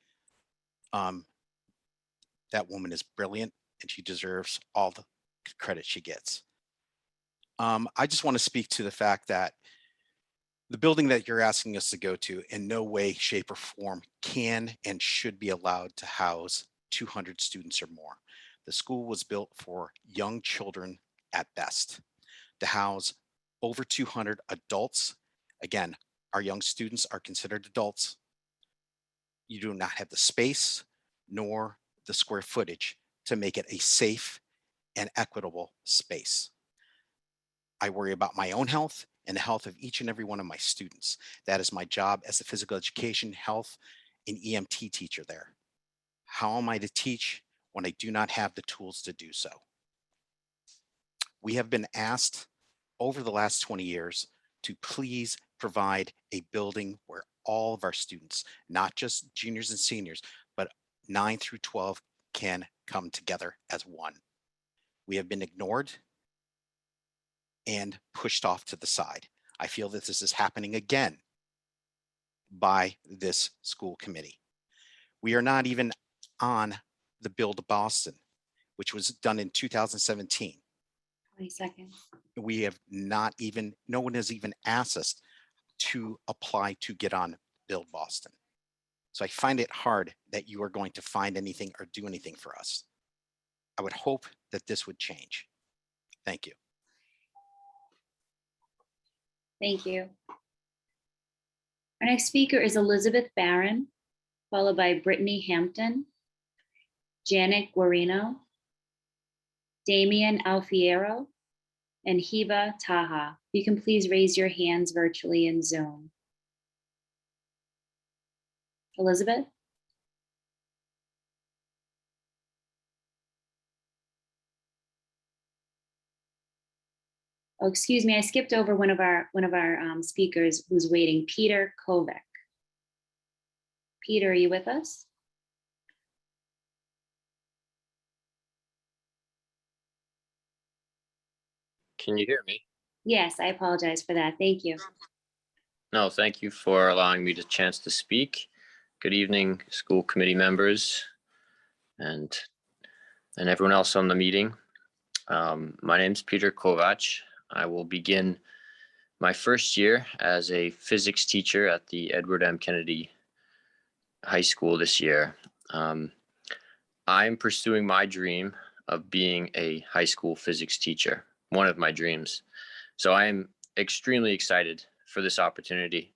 That woman is brilliant and she deserves all the credit she gets. I just want to speak to the fact that the building that you're asking us to go to in no way, shape, or form can and should be allowed to house 200 students or more. The school was built for young children at best. To house over 200 adults, again, our young students are considered adults. You do not have the space nor the square footage to make it a safe and equitable space. I worry about my own health and the health of each and every one of my students. That is my job as a physical education, health, and EMT teacher there. How am I to teach when I do not have the tools to do so? We have been asked over the last 20 years to please provide a building where all of our students, not just juniors and seniors, but 9 through 12 can come together as one. We have been ignored and pushed off to the side. I feel that this is happening again by this school committee. We are not even on the Build Boston, which was done in 2017. 20 seconds. We have not even, no one has even asked us to apply to get on Build Boston. So I find it hard that you are going to find anything or do anything for us. I would hope that this would change. Thank you. Thank you. Our next speaker is Elizabeth Barron, followed by Brittany Hampton, Janet Guarino, Damian Alfiero, and Hiba Taha. You can please raise your hands virtually in Zoom. Elizabeth? Oh, excuse me, I skipped over one of our speakers who's waiting, Peter Kovac. Peter, are you with us? Can you hear me? Yes, I apologize for that. Thank you. No, thank you for allowing me the chance to speak. Good evening, school committee members and everyone else on the meeting. My name is Peter Kovac. I will begin my first year as a physics teacher at the Edward M. Kennedy High School this year. I'm pursuing my dream of being a high school physics teacher, one of my dreams. So I am extremely excited for this opportunity.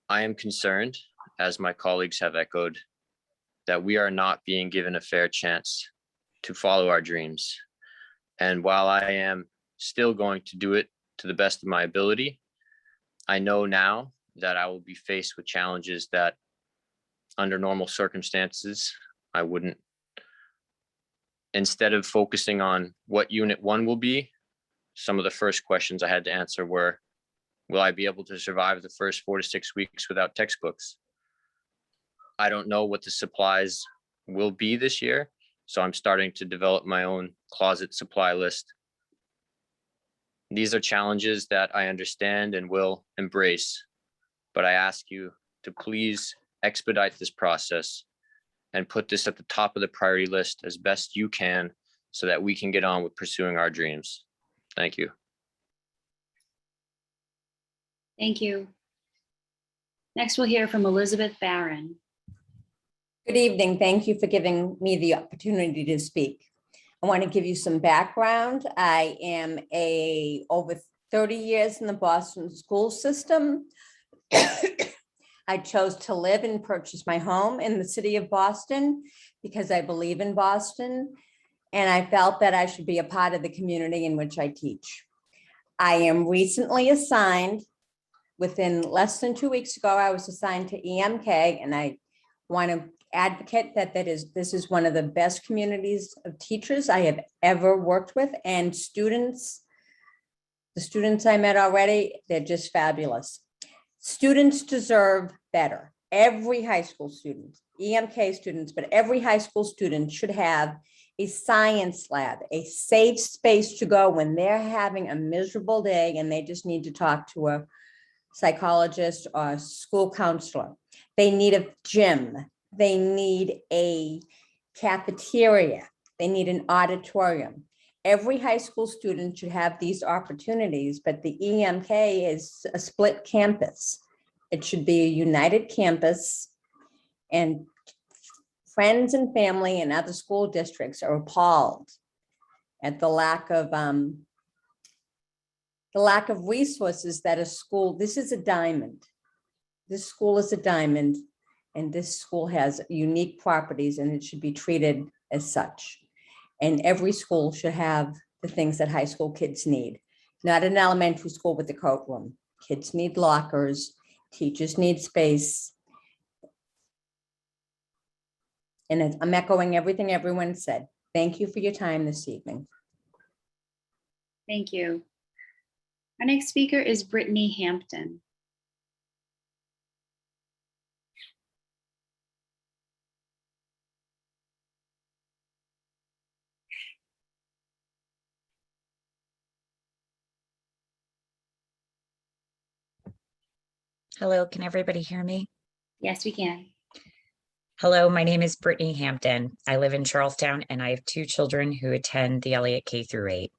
I am concerned, as my colleagues have echoed, that we are not being given a fair chance to follow our dreams. And while I am still going to do it to the best of my ability, I know now that I will be faced with challenges that under normal circumstances, I wouldn't. Instead of focusing on what unit 1 will be, some of the first questions I had to answer were, will I be able to survive the first 4 to 6 weeks without textbooks? I don't know what the supplies will be this year, so I'm starting to develop my own closet supply list. These are challenges that I understand and will embrace, but I ask you to please expedite this process and put this at the top of the priority list as best you can so that we can get on with pursuing our dreams. Thank you. Thank you. Next, we'll hear from Elizabeth Barron. Good evening. Thank you for giving me the opportunity to speak. I want to give you some background. I am over 30 years in the Boston school system. I chose to live and purchase my home in the city of Boston because I believe in Boston, and I felt that I should be a part of the community in which I teach. I am recently assigned, within less than 2 weeks ago, I was assigned to EMK, and I want to advocate that this is one of the best communities of teachers I have ever worked with, and students, the students I met already, they're just fabulous. Students deserve better. Every high school student, EMK students, but every high school student should have a science lab, a safe space to go when they're having a miserable day and they just need to talk to a psychologist or a school counselor. They need a gym. They need a cafeteria. They need an auditorium. Every high school student should have these opportunities, but the EMK is a split campus. It should be a united campus, and friends and family and other school districts are appalled at the lack of resources that a school, this is a diamond. This school is a diamond, and this school has unique properties, and it should be treated as such. And every school should have the things that high school kids need, not an elementary school with a coat room. Kids need lockers, teachers need space. And I'm echoing everything everyone said. Thank you for your time this evening. Thank you. Our next speaker is Brittany Hampton. Hello, can everybody hear me? Yes, we can. Hello, my name is Brittany Hampton. I live in Charlestown and I have 2 children who attend the Elliott K-8.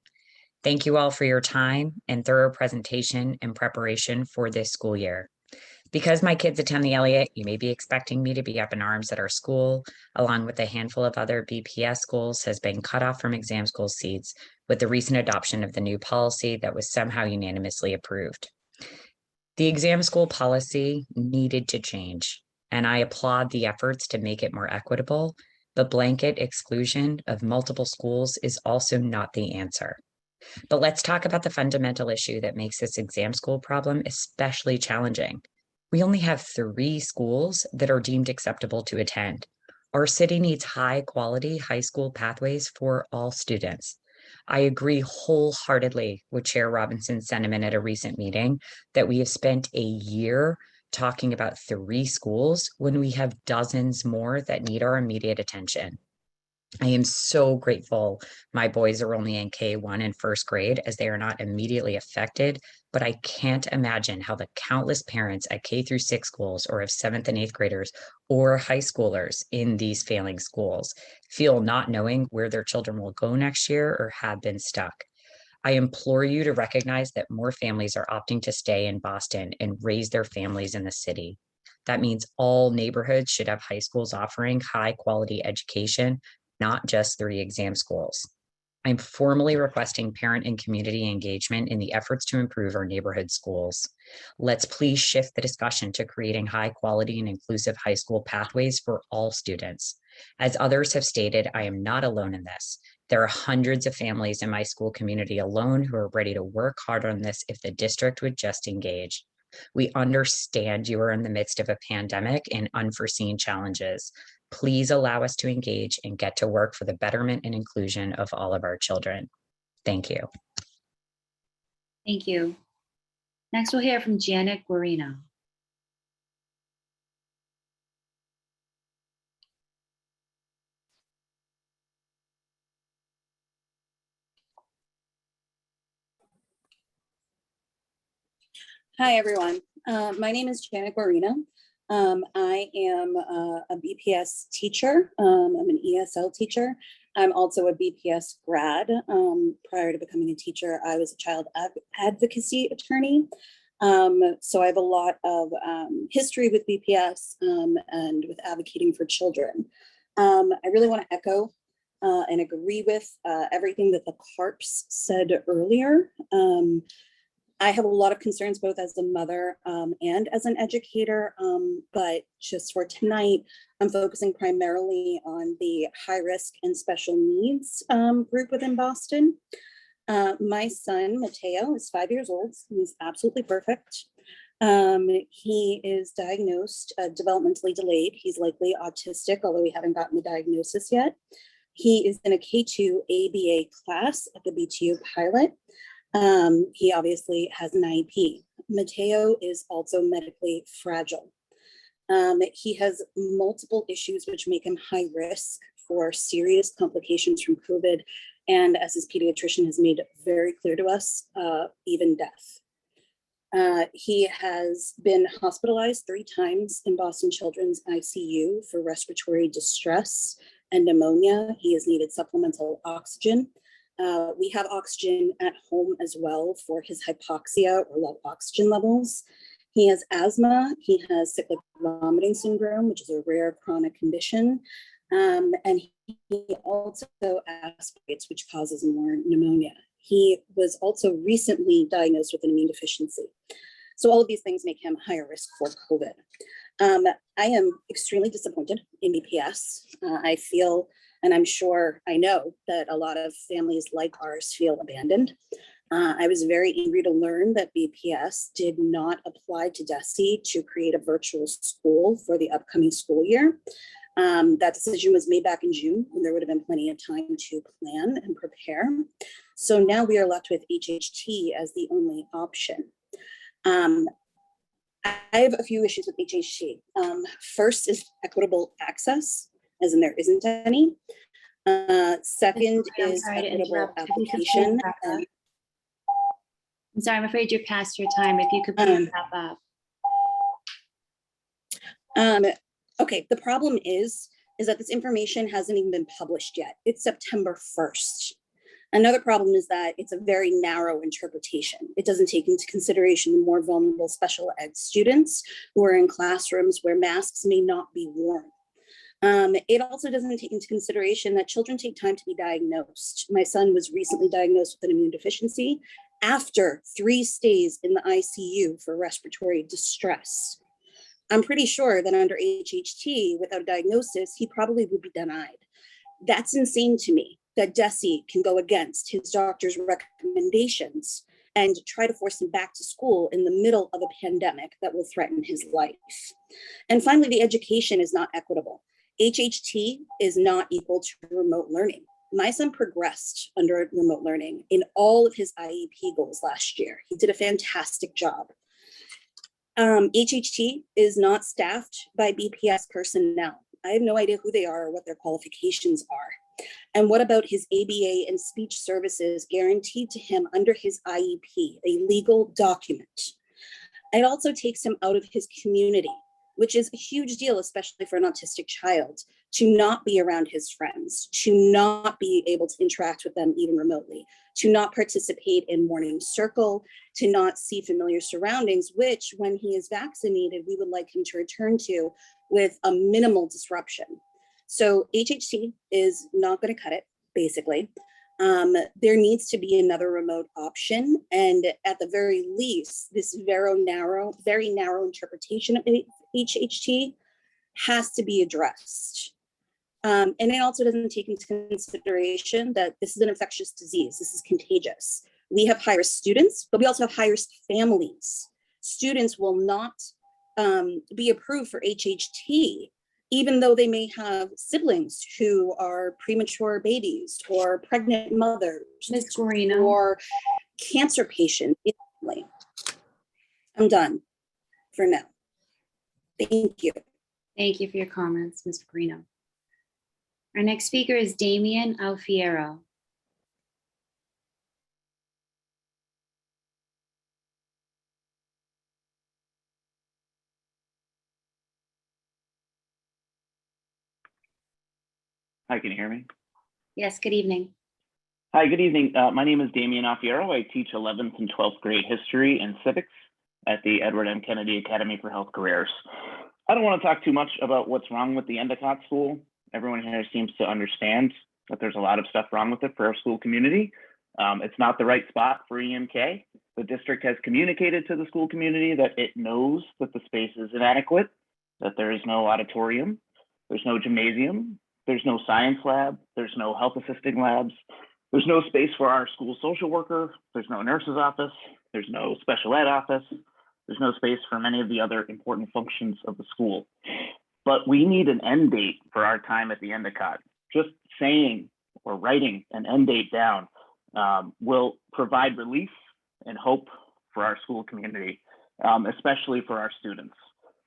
Thank you all for your time and thorough presentation and preparation for this school year. Because my kids attend the Elliott, you may be expecting me to be up in arms that our school, along with a handful of other BPS schools, has been cut off from exam school seats with the recent adoption of the new policy that was somehow unanimously approved. The exam school policy needed to change, and I applaud the efforts to make it more equitable. The blanket exclusion of multiple schools is also not the answer. But let's talk about the fundamental issue that makes this exam school problem especially challenging. We only have 3 schools that are deemed acceptable to attend. Our city needs high quality high school pathways for all students. I agree wholeheartedly with Chair Robinson's sentiment at a recent meeting that we have spent a year talking about 3 schools when we have dozens more that need our immediate attention. I am so grateful my boys are only in K1 and first grade as they are not immediately affected, but I can't imagine how the countless parents at K through 6 schools or of 7th and 8th graders or high schoolers in these failing schools feel not knowing where their children will go next year or have been stuck. I implore you to recognize that more families are opting to stay in Boston and raise their families in the city. That means all neighborhoods should have high schools offering high quality education, not just 3 exam schools. I'm formally requesting parent and community engagement in the efforts to improve our neighborhood schools. Let's please shift the discussion to creating high quality and inclusive high school pathways for all students. As others have stated, I am not alone in this. There are hundreds of families in my school community alone who are ready to work hard on this if the district would just engage. We understand you are in the midst of a pandemic and unforeseen challenges. Please allow us to engage and get to work for the betterment and inclusion of all of our children. Thank you. Thank you. Next, we'll hear from Janet Guarino. Hi, everyone. My name is Janet Guarino. I am a BPS teacher. I'm an ESL teacher. I'm also a BPS grad. Prior to becoming a teacher, I was a child advocacy attorney. So I have a lot of history with BPS and with advocating for children. I really want to echo and agree with everything that the Carps said earlier. I have a lot of concerns both as a mother and as an educator, but just for tonight, I'm focusing primarily on the high risk and special needs group within Boston. My son, Mateo, is 5 years old. He's absolutely perfect. He is diagnosed developmentally delayed. He's likely autistic, although we haven't gotten the diagnosis yet. He is in a K2 ABA class at the BTU pilot. He obviously has an IEP. Mateo is also medically fragile. He has multiple issues which make him high risk for serious complications from COVID, and as his pediatrician has made very clear to us, even death. He has been hospitalized 3 times in Boston Children's ICU for respiratory distress and pneumonia. He has needed supplemental oxygen. We have oxygen at home as well for his hypoxia or low oxygen levels. He has asthma. He has cyclic vomiting syndrome, which is a rare chronic condition. And he also aspirates, which causes more pneumonia. He was also recently diagnosed with an immune deficiency. So all of these things make him higher risk for COVID. I am extremely disappointed in BPS. I feel, and I'm sure I know that a lot of families like ours feel abandoned. I was very angry to learn that BPS did not apply to DESE to create a virtual school for the upcoming school year. That decision was made back in June when there would have been plenty of time to plan and prepare. So now we are left with HHT as the only option. I have a few issues with HHT. First is equitable access, as in there isn't any. Second is equitable application. I'm sorry, I'm afraid you're past your time. If you could please wrap up. Okay, the problem is that this information hasn't even been published yet. It's September 1st. Another problem is that it's a very narrow interpretation. It doesn't take into consideration the more vulnerable special ed students who are in classrooms where masks may not be worn. It also doesn't take into consideration that children take time to be diagnosed. My son was recently diagnosed with an immune deficiency after 3 stays in the ICU for respiratory distress. I'm pretty sure that under HHT, without a diagnosis, he probably would be denied. That's insane to me, that DESE can go against his doctor's recommendations and try to force him back to school in the middle of a pandemic that will threaten his life. And finally, the education is not equitable. HHT is not equal to remote learning. my son progressed under remote learning in all of his IEP goals last year. He did a fantastic job. HHT is not staffed by BPS personnel. I have no idea who they are or what their qualifications are. And what about his ABA and speech services guaranteed to him under his IEP, a legal document? It also takes him out of his community, which is a huge deal, especially for an autistic child, to not be around his friends, to not be able to interact with them even remotely, to not participate in morning circle, to not see familiar surroundings, which when he is vaccinated, we would like him to return to with a minimal disruption. So HHT is not going to cut it, basically. There needs to be another remote option. And at the very least, this very narrow interpretation of HHT has to be addressed. And it also doesn't take into consideration that this is an infectious disease. This is contagious. We have high-risk students, but we also have high-risk families. Students will not be approved for HHT, even though they may have siblings who are premature babies or pregnant mothers, Ms. Guarino, or cancer patients. I'm done for now. Thank you. thank you for your comments, Ms. Guarino. Our next speaker is Damian Alfiero. Hi, can you hear me? Yes, good evening. Hi, good evening. My name is Damian Alfiero. I teach 11th and 12th grade history and civics at the Edward M. Kennedy Academy for Health Careers. I don't want to talk too much about what's wrong with the Endicott School. Everyone here seems to understand that there's a lot of stuff wrong with it for our school community. It's not the right spot for EMK. The district has communicated to the school community that it knows that the space is inadequate, that there is no auditorium, there's no gymnasium, there's no science lab, there's no health assisting labs, there's no space for our school social worker, there's no nurse's office, there's no special ed office, there's no space for many of the other important functions of the school. But we need an end date for our time at the Endicott. Just saying or writing an end date down will provide relief and hope for our school community, especially for our students.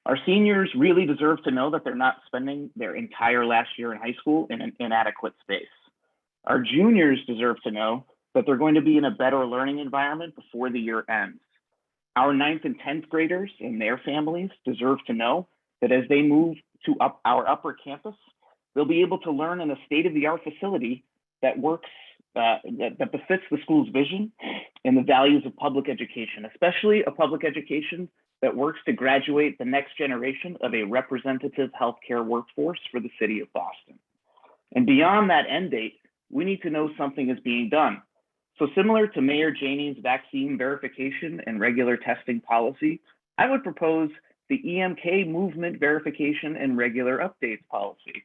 Our seniors really deserve to know that they're not spending their entire last year in high school in an inadequate space. Our juniors deserve to know that they're going to be in a better learning environment before the year ends. Our 9th and 10th graders and their families deserve to know that as they move to our upper campus, they'll be able to learn in a state-of-the-art facility that works, that befits the school's vision and the values of public education, especially a public education that works to graduate the next generation of a representative healthcare workforce for the city of Boston. And beyond that end date, we need to know something is being done. So similar to Mayor Janey's vaccine verification and regular testing policy, I would propose the EMK movement verification and regular updates policy.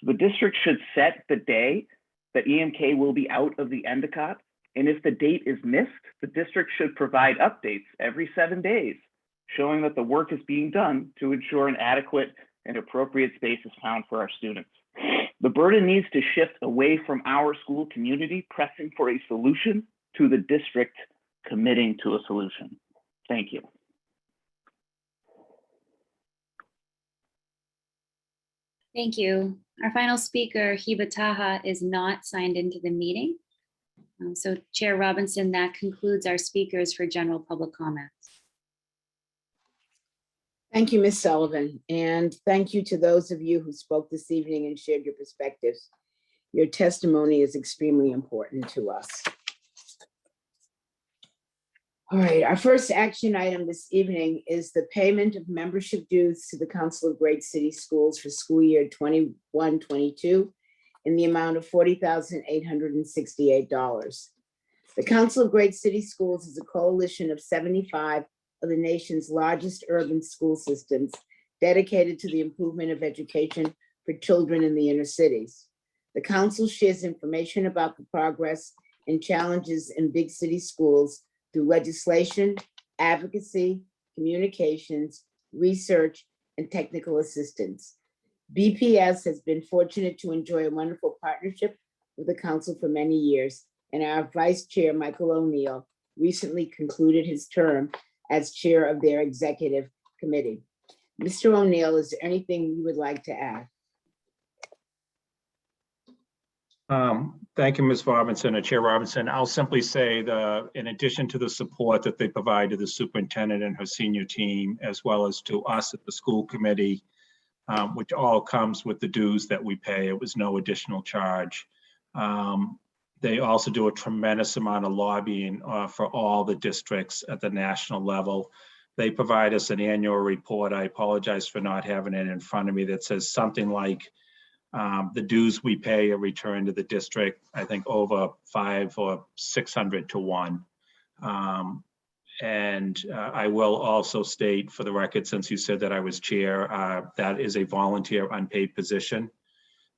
So the district should set the day that EMK will be out of the Endicott. And if the date is missed, the district should provide updates every 7 days, showing that the work is being done to ensure an adequate and appropriate space is found for our students. The burden needs to shift away from our school community pressing for a solution to the district committing to a solution. Thank you. Thank you. Our final speaker, Hiba Taha, is not signed into the meeting. So Chair Robinson, that concludes our speakers for general public comments. Thank you, Ms. Sullivan, and thank you to those of you who spoke this evening and shared your perspectives. Your testimony is extremely important to us. All right, our first action item this evening is the payment of membership dues to the Council of Great City Schools for school year 21-22 in the amount of $40,868. The Council of Great City Schools is a coalition of 75 of the nation's largest urban school systems dedicated to the improvement of education for children in the inner cities. The council shares information about the progress and challenges in big city schools through legislation, advocacy, communications, research, and technical assistance. BPS has been fortunate to enjoy a wonderful partnership of the council for many years, and our vice chair, Michael O'Neill, recently concluded his term as chair of their executive committee. Mr. O'Neill, is there anything you would like to add? Thank you, Ms. Robinson and Chair Robinson. I'll simply say in addition to the support that they provide to the superintendent and her senior team, as well as to us at the school committee, which all comes with the dues that we pay. It was no additional charge. They also do a tremendous amount of lobbying for all the districts at the national level. They provide us an annual report. I apologize for not having it in front of me, that says something like the dues we pay are returned to the district, I think over 500 or 600 to 1. I will also state for the record, since you said that I was chair, that is a volunteer unpaid position.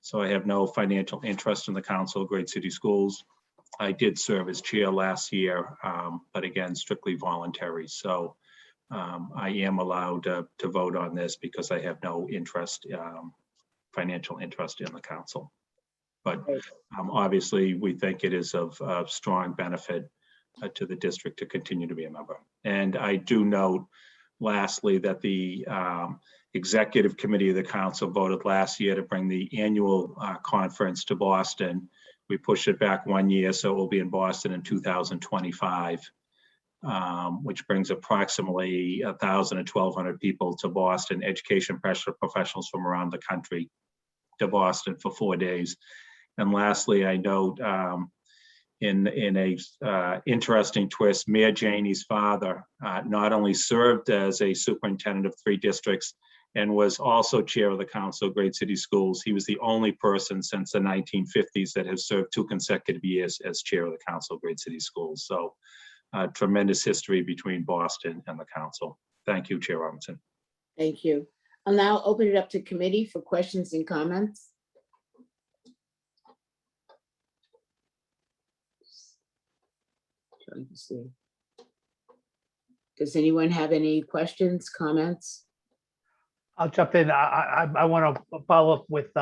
So I have no financial interest in the Council of Great City Schools. I did serve as chair last year, but again, strictly voluntary. So I am allowed to vote on this because I have no interest, financial interest in the council. But obviously, we think it is of strong benefit to the district to continue to be a member. And I do note, lastly, that the executive committee of the council voted last year to bring the annual conference to Boston. We pushed it back 1 year, so it will be in Boston in 2025, which brings approximately 1,000 to 1,200 people to Boston, education professionals from around the country to Boston for 4 days. And lastly, I note in a interesting twist, Mayor Janey's father not only served as a superintendent of 3 districts and was also chair of the Council of Great City Schools. He was the only person since the 1950s that has served 2 consecutive years as chair of the Council of Great City Schools. So tremendous history between Boston and the council. Thank you, Chair Robinson. Thank you. I'll now open it up to committee for questions and comments. Trying to see. Does anyone have any questions, comments? I'll jump in. I want to follow up with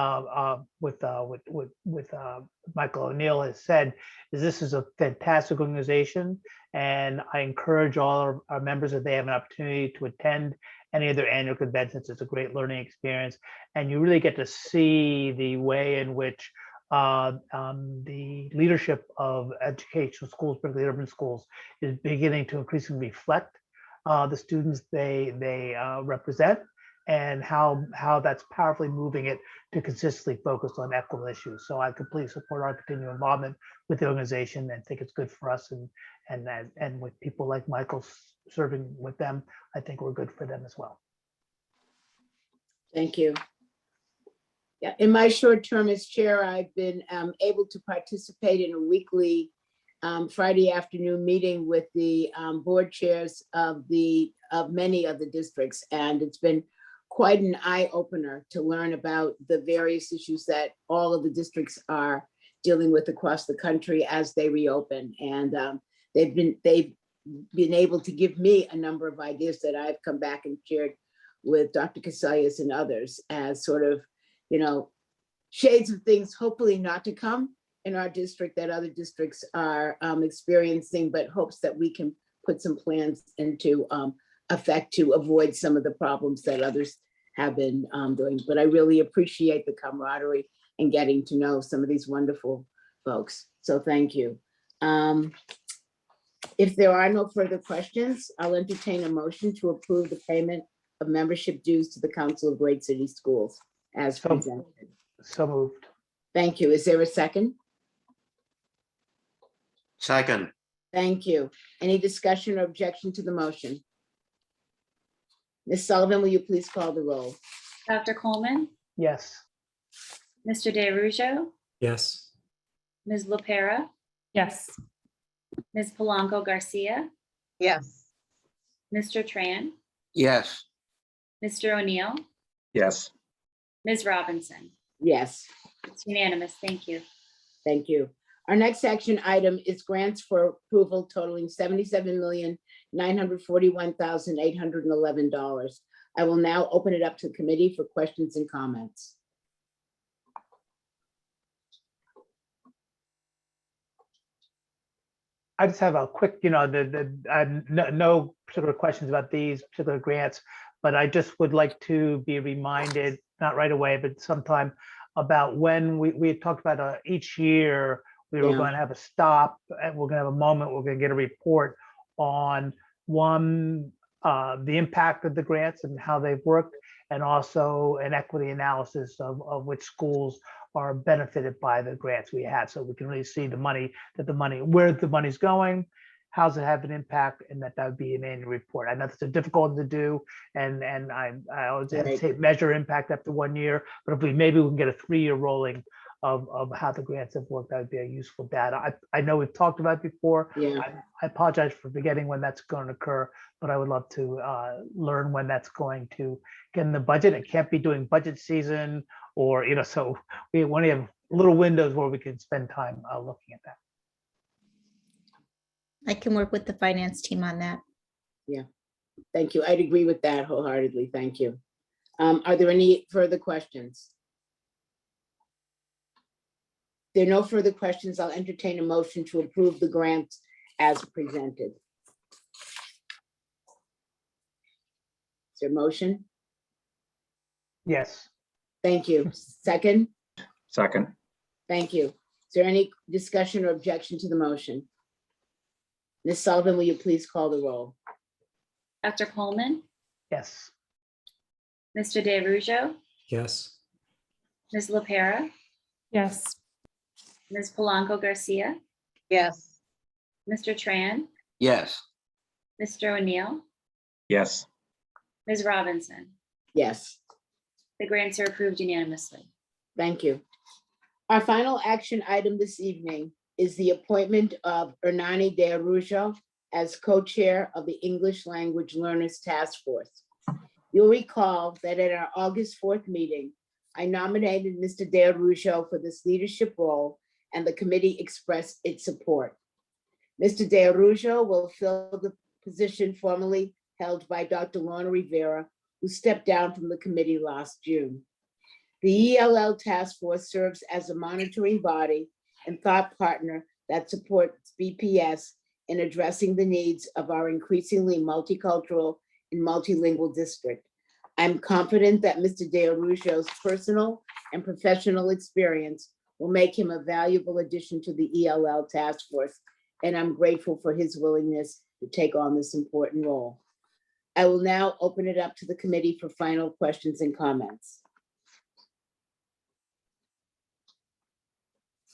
Michael O'Neill has said, is this is a fantastic organization, and I encourage all our members, if they have an opportunity to attend any of their annual conventions. It's a great learning experience, and you really get to see the way in which the leadership of educational schools, particularly urban schools, is beginning to increasingly reflect the students they represent, and how that's powerfully moving it to consistently focus on equitable issues. So I completely support our continued involvement with the organization and think it's good for us, and with people like Michael serving with them, I think we're good for them as well. Thank you. Yeah, in my short term as chair, I've been able to participate in a weekly Friday afternoon meeting with the board chairs of many of the districts, and it's been quite an eye opener to learn about the various issues that all of the districts are dealing with across the country as they reopen. And they've been able to give me a number of ideas that I've come back and shared with Dr. Casalius and others as sort of, shades of things hopefully not to come in our district that other districts are experiencing, but hopes that we can put some plans into effect to avoid some of the problems that others have been doing. But I really appreciate the camaraderie and getting to know some of these wonderful folks. So thank you. If there are no further questions, I'll entertain a motion to approve the payment of membership dues to the Council of Great City Schools as presented. So moved. Thank you. Is there a second? Second. Thank you. Any discussion or objection to the motion? Ms. Sullivan, will you please call the roll? Dr. Coleman, Yes. Mr. DeRusso, Yes. Ms. LaPera, Yes. Ms. Polanco Garcia, Yes. Mr. Tran, Yes. Mr. O'Neill, Yes. Ms. Robinson. Yes. It's unanimous. Thank you. Thank you. Our next action item is grants for approval totaling $77,941,811. I will now open it up to the committee for questions and comments. I just have a quick, no particular questions about these particular grants, but I just would like to be reminded, not right away, but sometime, about when we had talked about each year, we were Yeah. going to have a stop, and we're going to have a moment, we're going to get a report on one, the impact of the grants and how they've worked, and also an equity analysis of which schools are benefited by the grants we had, so we can really see where the money's going, how's it have an impact, and that would be an annual report. I know it's difficult to do, and I always Right. measure impact after 1 year, but if maybe we can get a 3-year rolling of how the grants have worked, that would be a useful data. I know we've talked about it before. Yeah. I apologize for forgetting when that's going to occur, but I would love to learn when that's going to get in the budget. It can't be doing budget season, or, so we want to have little windows where we can spend time looking at that. I can work with the finance team on that. Yeah, thank you. I'd agree with that wholeheartedly. Thank you. Are there any further questions? There are no further questions. I'll entertain a motion to approve the grant as presented. Is there a motion? Yes. Thank you. Second? Second. Thank you. Is there any discussion or objection to the motion? Ms. Sullivan, will you please call the roll? Dr. Coleman, Yes. Mr. DeRusso, Yes. Ms. LaPera, Yes. Ms. Polanco Garcia, Yes. Mr. Tran, Yes. Mr. O'Neill, Yes. Ms. Robinson. Yes. The grants are approved unanimously. Thank you. Our final action item this evening is the appointment of Ernani DeRusso as co-chair of the English Language Learners Task Force. You'll recall that at our August 4th meeting, I nominated Mr. DeRusso for this leadership role, and the committee expressed its support. Mr. DeRusso will fill the position formerly held by Dr. Lorna Rivera, who stepped down from the committee last June. The ELL Task Force serves as a monitoring body and thought partner that supports BPS in addressing the needs of our increasingly multicultural and multilingual district. I'm confident that Mr. DeRusso's personal and professional experience will make him a valuable addition to the ELL Task Force, and I'm grateful for his willingness to take on this important role. I will now open it up to the committee for final questions and comments.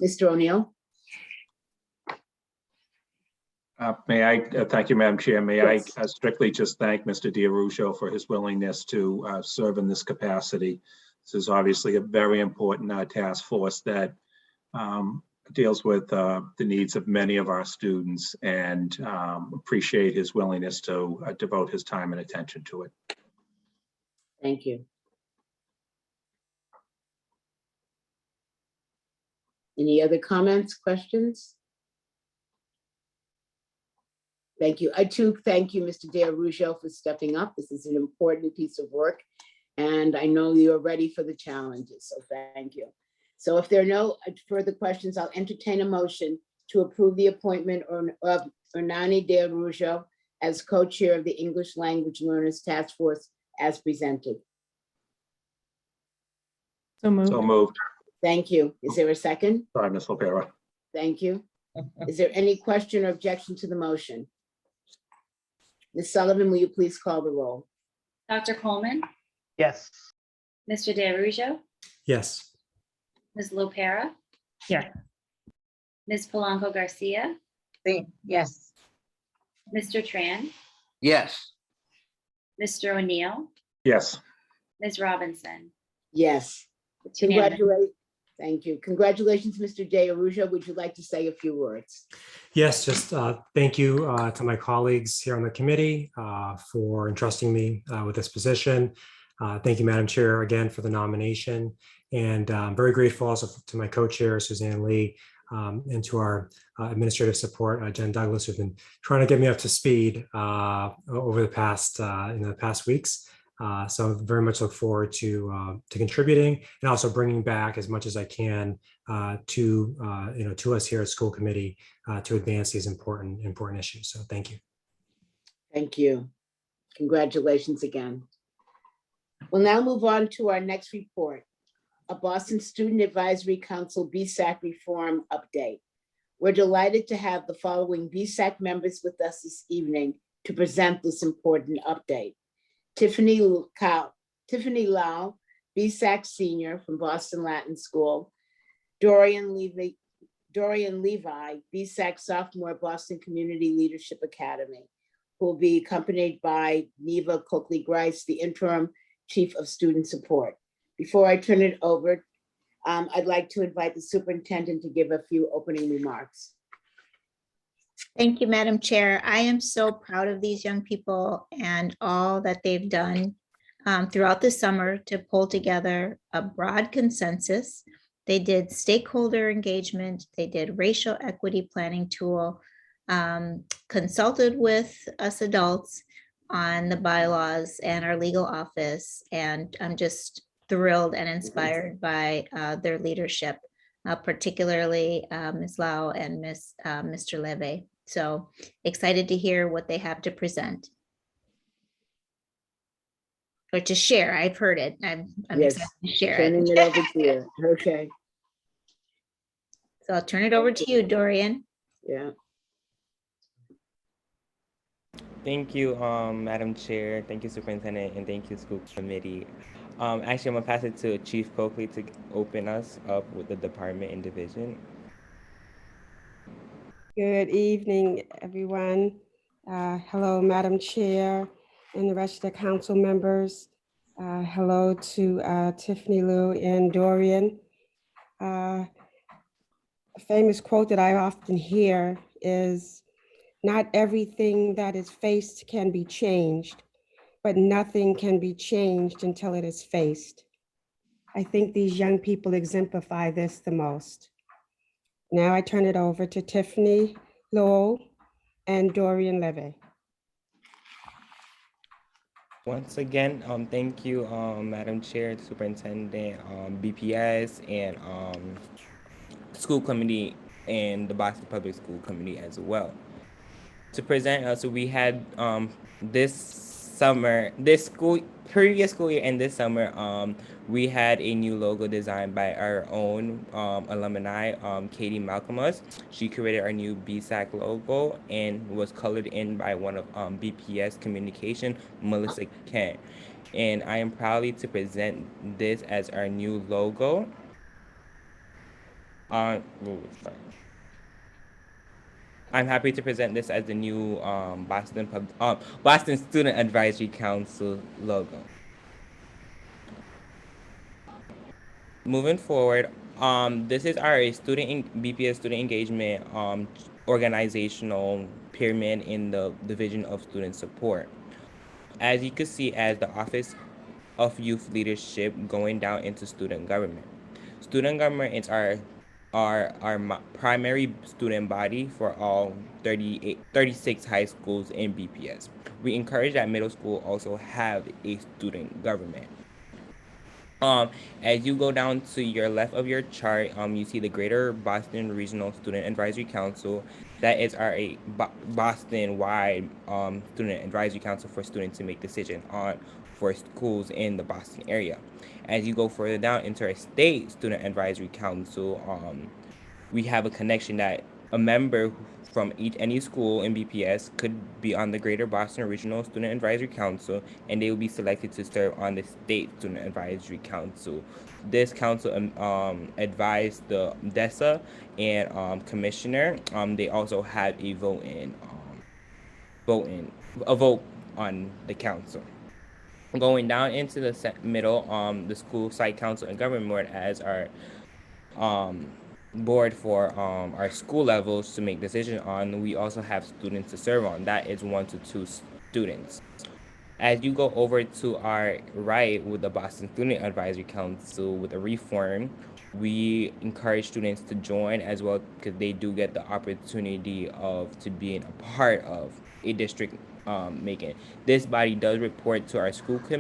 Mr. O'Neill? May I, thank you, Madam Chair. May Yes. I strictly just thank Mr. DeRusso for his willingness to serve in this capacity. This is obviously a very important task force that deals with the needs of many of our students, and appreciate his willingness to devote his time and attention to it. Thank you. Any other comments, questions? Thank you. I too thank you, Mr. DeRusso, for stepping up. This is an important piece of work, and I know you're ready for the challenges, so thank you. So if there are no further questions, I'll entertain a motion to approve the appointment of Ernani DeRusso as co-chair of the English Language Learners Task Force as presented. So moved. So moved. Thank you. Is there a second? Sorry, Ms. LaPera. Thank you. Is there any question or objection to the motion? Ms. Sullivan, will you please call the roll? Dr. Coleman, Yes. Mr. DeRusso, Yes. Ms. LaPera, Yeah. Ms. Polanco Garcia, Yes. Mr. Tran, Yes. Mr. O'Neill, Yes. Ms. Robinson. Yes. It's unanimous. Congratulations. Thank you. Congratulations, Mr. DeRusso. Would you like to say a few words? Yes, just thank you to my colleagues here on the committee for entrusting me with this position. Thank you, Madam Chair, again for the nomination. And I'm very grateful also to my co-chair, Suzanne Lee, and to our administrative support, Jen Douglas, who've been trying to get me up to speed over the past, in the past weeks. So very much look forward to contributing and also bringing back as much as I can to us here at school committee to advance these important issues. So thank you. Thank you. Congratulations again. We'll now move on to our next report, a Boston Student Advisory Council BSAC reform update. We're delighted to have the following BSAC members with us this evening to present this important update. Tiffany Lau, BSAC Senior from Boston Latin School, Dorian Levi, BSAC Sophomore, Boston Community Leadership Academy, who will be accompanied by Neva Coakley-Grice, the Interim Chief of Student Support. Before I turn it over, I'd like to invite the superintendent to give a few opening remarks. Thank you, Madam Chair. I am so proud of these young people and all that they've done throughout the summer to pull together a broad consensus. They did stakeholder engagement, they did racial equity planning tool, consulted with us adults on the bylaws and our legal office. And I'm just thrilled and inspired by their leadership, particularly Ms. Lau and Mr. Leve. So excited to hear what they have to present. Or to share, I've heard it. I'm Yes, excited to share turning it over to you. Okay, So I'll turn it over to you, Dorian. yeah. Thank you, Madam Chair. Thank you, Superintendent, and thank you, School Committee. Actually, I'm gonna pass it to Chief Coakley to open us up with the department and division. Good evening, everyone. Hello, Madam Chair and the rest of the council members. Hello to Tiffany Lou and Dorian. A famous quote that I often hear is, "Not everything that is faced can be changed, but nothing can be changed until it is faced." I think these young people exemplify this the most. Now I turn it over to Tiffany Lowell and Dorian Leve. Once again, thank you, Madam Chair, Superintendent, BPS, and School Committee and the Boston Public School Committee as well. To present us, we had previous school year and this summer, we had a new logo designed by our own alumni, Katie Malcolmus. She created our new BSAC logo and was colored in by one of BPS Communication, Melissa Kent. And I am proudly to present this as our new logo. I'm happy to present this as the new Boston Student Advisory Council logo. Moving forward, this is our BPS student engagement organizational pyramid in the Division of Student Support. As you can see, as the Office of Youth Leadership going down into student government. Student government is our primary student body for all 36 high schools in BPS. We encourage that middle school also have a student government. As you go down to your left of your chart, you see the Greater Boston Regional Student Advisory Council. That is our Boston-wide student advisory council for students to make decisions on for schools in the Boston area. As you go further down into our state student advisory council, we have a connection that a member from any school in BPS could be on the Greater Boston Regional Student Advisory Council, and they will be selected to serve on the State Student Advisory Council. This council advised the DESA and commissioner. They also had a vote on the council. Going down into the middle, the school site council and government board as our board for our school levels to make decisions on. We also have students to serve on. That is 1 to 2 students. As you go over to our right with the Boston Student Advisory Council with a reform, we encourage students to join as well because they do get the opportunity to being a part of a district making. This body does report to our school committee